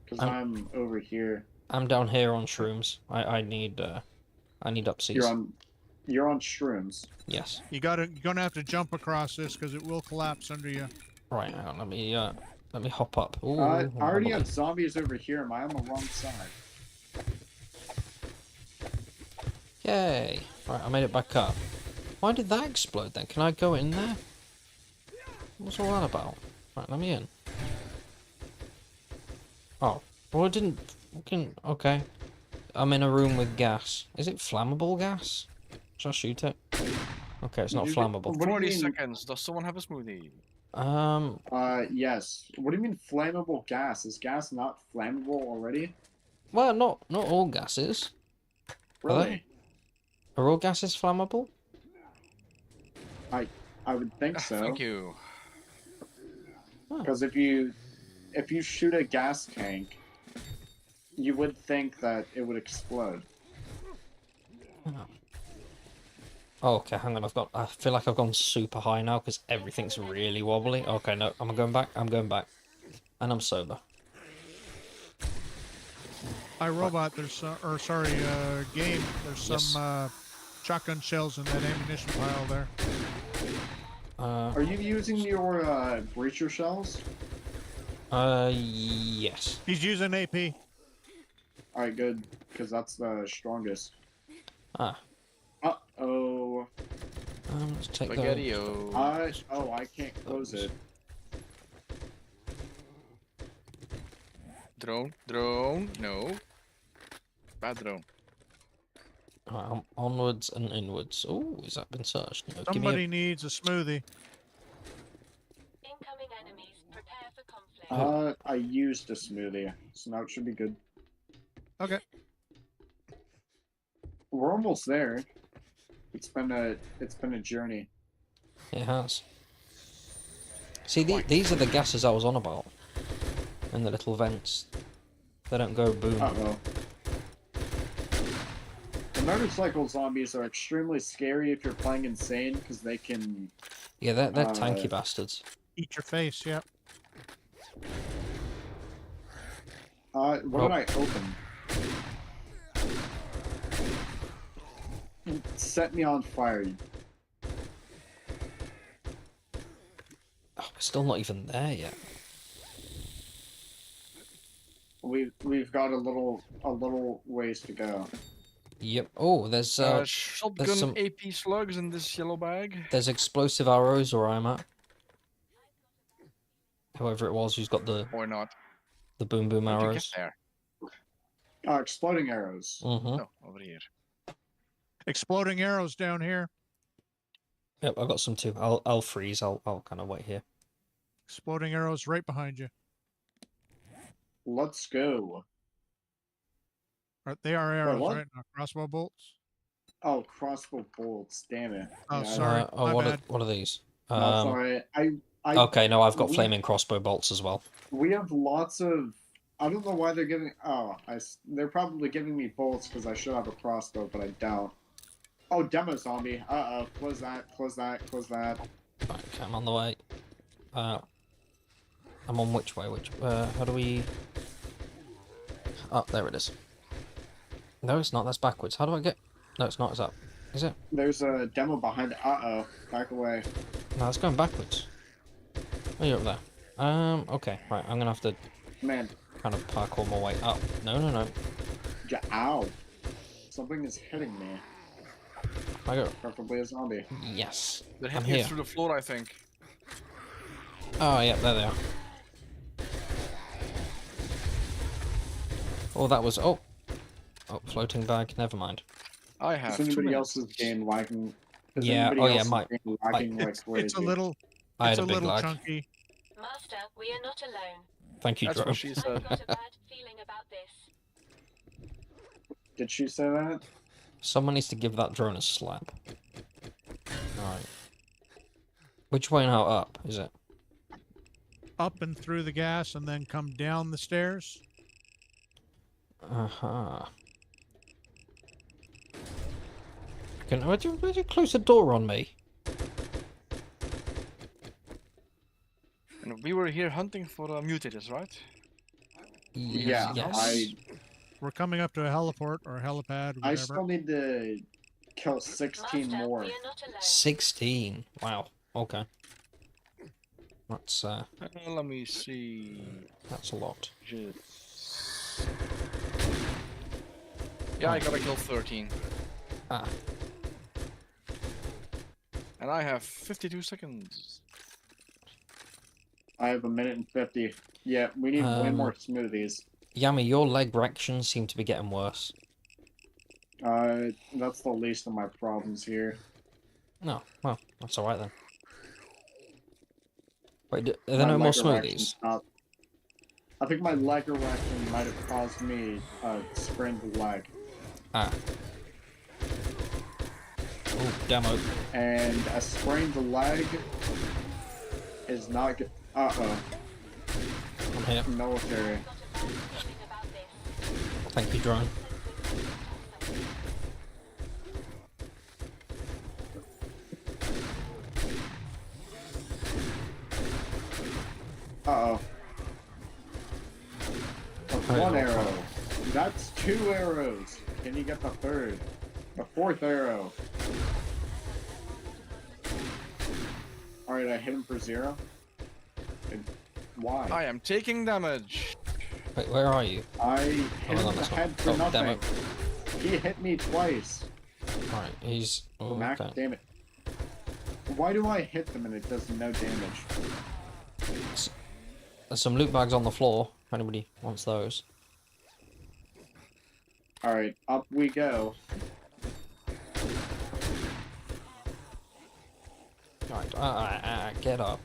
Because I'm over here. I'm down here on shrooms. I need upseas. You're on shrooms. Yes. You're gonna have to jump across this because it will collapse under you. Right. Hang on, let me hop up. Ooh, I already have zombies over here. Am I on the wrong side? Yay! Right, I made it back up. Why did that explode then? Can I go in there? What's all that about? Right, let me in. Oh, well, it didn't. Okay. I'm in a room with gas. Is it flammable gas? Should I shoot it? Okay, it's not flammable. What do you 40 mean? seconds. Does someone have a smoothie? Yes. What do you mean flammable gas? Is gas not flammable already? Well, not all gases. Really? Are all gases flammable? I would think so. Thank you. Because if you shoot a gas tank, you would think that it would explode. Oh, okay, hang on. I feel like I've gone super high now because everything's really wobbly. Okay, no, I'm going back. I'm going back, and I'm sober. iRobot, game. There's some shotgun shells in that ammunition pile there. Are you using your breacher shells? Yes. He's using AP. Alright, good. Because that's the strongest. Ah. Uh-oh. Let's take the. Spaghetti-o. I can't close it. Drone. No. Bad drone. Alright, onwards and inwards. Oh, has that been searched? No, Somebody needs a smoothie. Incoming enemies, prepare for conflict. I used a smoothie, so now it should be good. Okay. We're almost there. It's been a journey. It has. See, these are the gases I was on about. And the little vents. They don't go boom. Uh-oh. The motorcycle zombies are extremely scary if you're playing insane, because they can... Yeah, they're tanky bastards. Eat your face, yep. What did I open? Set me on fire. Oh, we're still not even there yet. We've got a little ways to go. Yep. Oh, there's Shotgun some... AP slugs in this yellow bag. There's explosive arrows where I'm at. Whoever it was who's got the Or not. the boom boom How'd you get arrows. there? Exploding arrows. Mm-hmm. No, over here. Exploding arrows down here. Yep, I got some too. I'll freeze. I'll kind of wait here. Exploding arrows right behind you. Let's go. They are arrows, what? right? Not crossbow bolts. Oh, crossbow bolts. Damn it. Oh, Yeah, sorry. my what bad. are these? No, sorry. Okay, no, I've got we- flaming crossbow bolts as well. We have lots of. I don't know why they're giving. Oh, they're probably giving me bolts because I should have a crossbow, but I don't. Oh, demo zombie. Uh-oh. Close that. Close that. Close that. Right, okay, I'm on the way. I'm on which way? How do we... Oh, there it is. No, it's not. That's backwards. How do I get... No, it's not. It's up. Is it? There's a demo behind. Uh-oh. Back away. No, it's going backwards. Oh, you're up there. Okay. Right, I'm gonna have to Man. kind of parkour my way up. No. Ow. Something is hitting me. I go. Preferably a zombie. Yes. They're I'm hitting here. it through the floor, I think. Oh, yeah, there they are. Oh, that was... Oh, floating bag. Never mind. I have Is 2 anybody minutes. else's game lagging? Is Yeah, anybody oh yeah, else's my- game lagging like It's a crazy? little. I It's had a a big little lag. chunky. Master, we are not alone. Thank you, That's Drone. what she I've said. got a bad feeling about this. Did she say that? Someone needs to give that drone a slap. Alright. Which way now up, is it? Up and through the gas, and then come down the stairs. Uh-huh. Why'd you close the door on me? And we were here hunting for mutators, right? Yeah, Yes. We're coming up to a heliport or a helipad, I whatever. still need to kill 16 Master, more. we are not alone. 16. Wow. Okay. That's Let me see. a lot. Just... Yeah, I gotta kill 13. Ah. And I have 52 seconds. I have 1:50. Yeah, we need way more smoothies. Yami, your leg reactions seem to be getting worse. That's the least of my problems here. No, well, that's alright then. Wait, are there My no more leg erection smoothies? stopped. I think my leg erection might have caused me a sprained leg. Ah. Oh, demo. And a sprained leg is not good. Uh-oh. I'm here. Military. Feeling about this. Thank you, drone. Uh-oh. That's Alright, one I'll arrow. follow. That's 2 arrows. Can you get the third? The 4th arrow. Alright, I hit him for 0. Why? I am taking damage. Wait, where are you? I hit Oh, him no, in the that's not- head for oh, nothing. damn it. He hit me twice. Alright, he's... Oh, Max, okay. damn it. Why do I hit them and it does no damage? There's some loot bags on the floor, if anybody wants those. Alright, up we go. Alright, get up.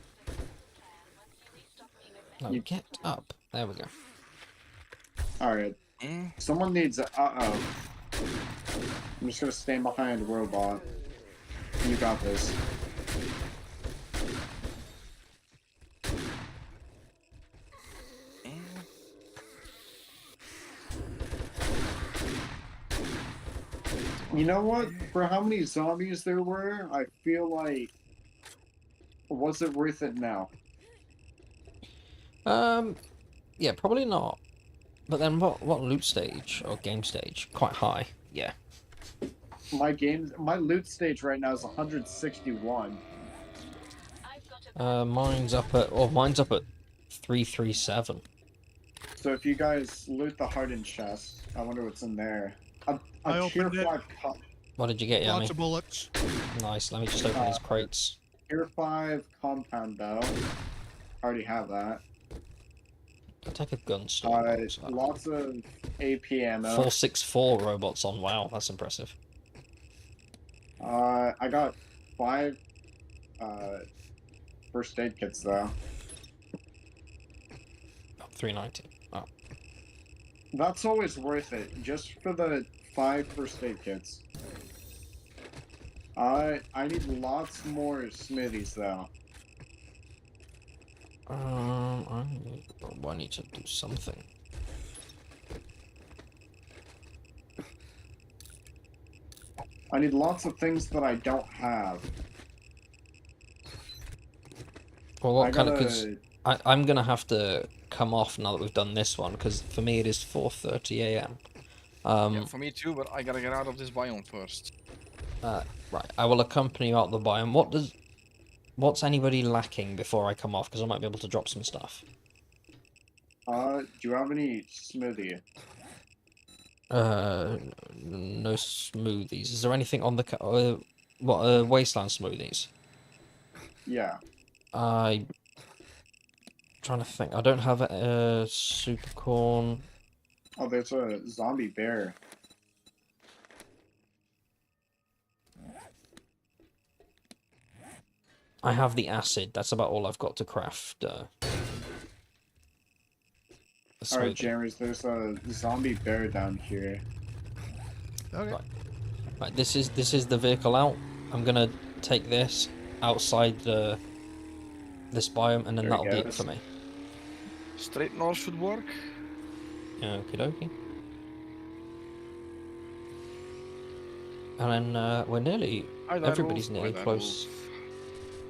No, You- get up. There we go. Alright. Mm. Someone needs a... Uh-oh. I'm just gonna stand behind a robot. You got this. You know what? For how many zombies there were, I feel like... Was it worth it now? Yeah, probably not. But then what loot stage or game stage? Quite high. Yeah. My loot stage right now is 161. I've got a Mine's up at 337. So if you guys loot the hardened chest, I wonder what's in there. I A tier opened it. 5 cup. What did you get, Lots Yami? of bullets. Nice. Let me just open these crates. Tier 5 compound bow. Already have that. I'll take a gun store. Lots of AP ammo. 464 robots on. Wow, that's impressive. I got 5 first aid kits though. 390. Oh. That's always worth it, just for the 5 first aid kits. I need lots more smoothies though. I need to do something. I need lots of things that I don't have. Well, what I kind of? gotta- Cause I'm gonna have to come off now that we've done this one, because for me it is 4:30 a.m. Yeah, for me too, but I gotta get out of this biome first. Right, I will accompany you out the biome. What's anybody lacking before I come off? Because I might be able to drop some stuff. Do you have any smoothie? No smoothies. Is there anything on the wasteland smoothies? Yeah. I trying to think. I don't have a super corn. Oh, there's a zombie bear. I have the acid. That's about all I've got to craft. A Alright, smoothie. Jammers, there's a zombie bear down here. Okay. Right, this is the vehicle out. I'm gonna take this outside this biome, and then There that'll he be it goes. for me. Straight north should work. Okie dokie. And then we're nearly. Hi there, Everybody's Wolf. nearly Hi there, close.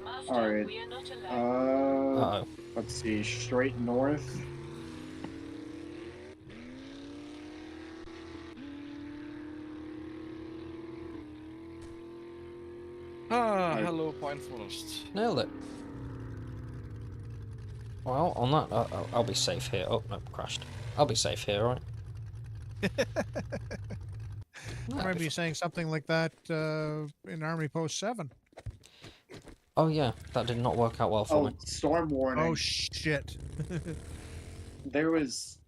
Master, Alright. we are not alone. Uh-oh. Let's see, straight north. Ah, Hi. hello, Pine Forest. Nailed it. Well, on that, I'll be safe here. Oh, no, crashed. I'll be safe here, right? I remember you saying something like that in Army Post 7. Oh, yeah, that did not work out well for Oh, me. storm warning. Oh, shit. There was...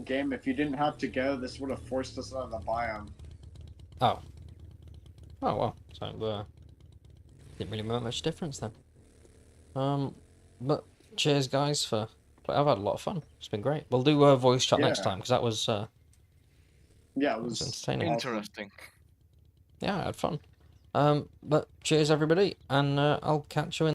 Game, if you didn't have to go, this would have forced us out of the biome. Oh. Oh, well. So, didn't really make much difference then. But cheers, guys, for... I've had a lot of fun. It's been great. We'll do a voice chat next Yeah. time, because that was... Yeah, it was was entertaining. awesome. Interesting. Yeah, I had fun. But cheers, everybody, and I'll catch you in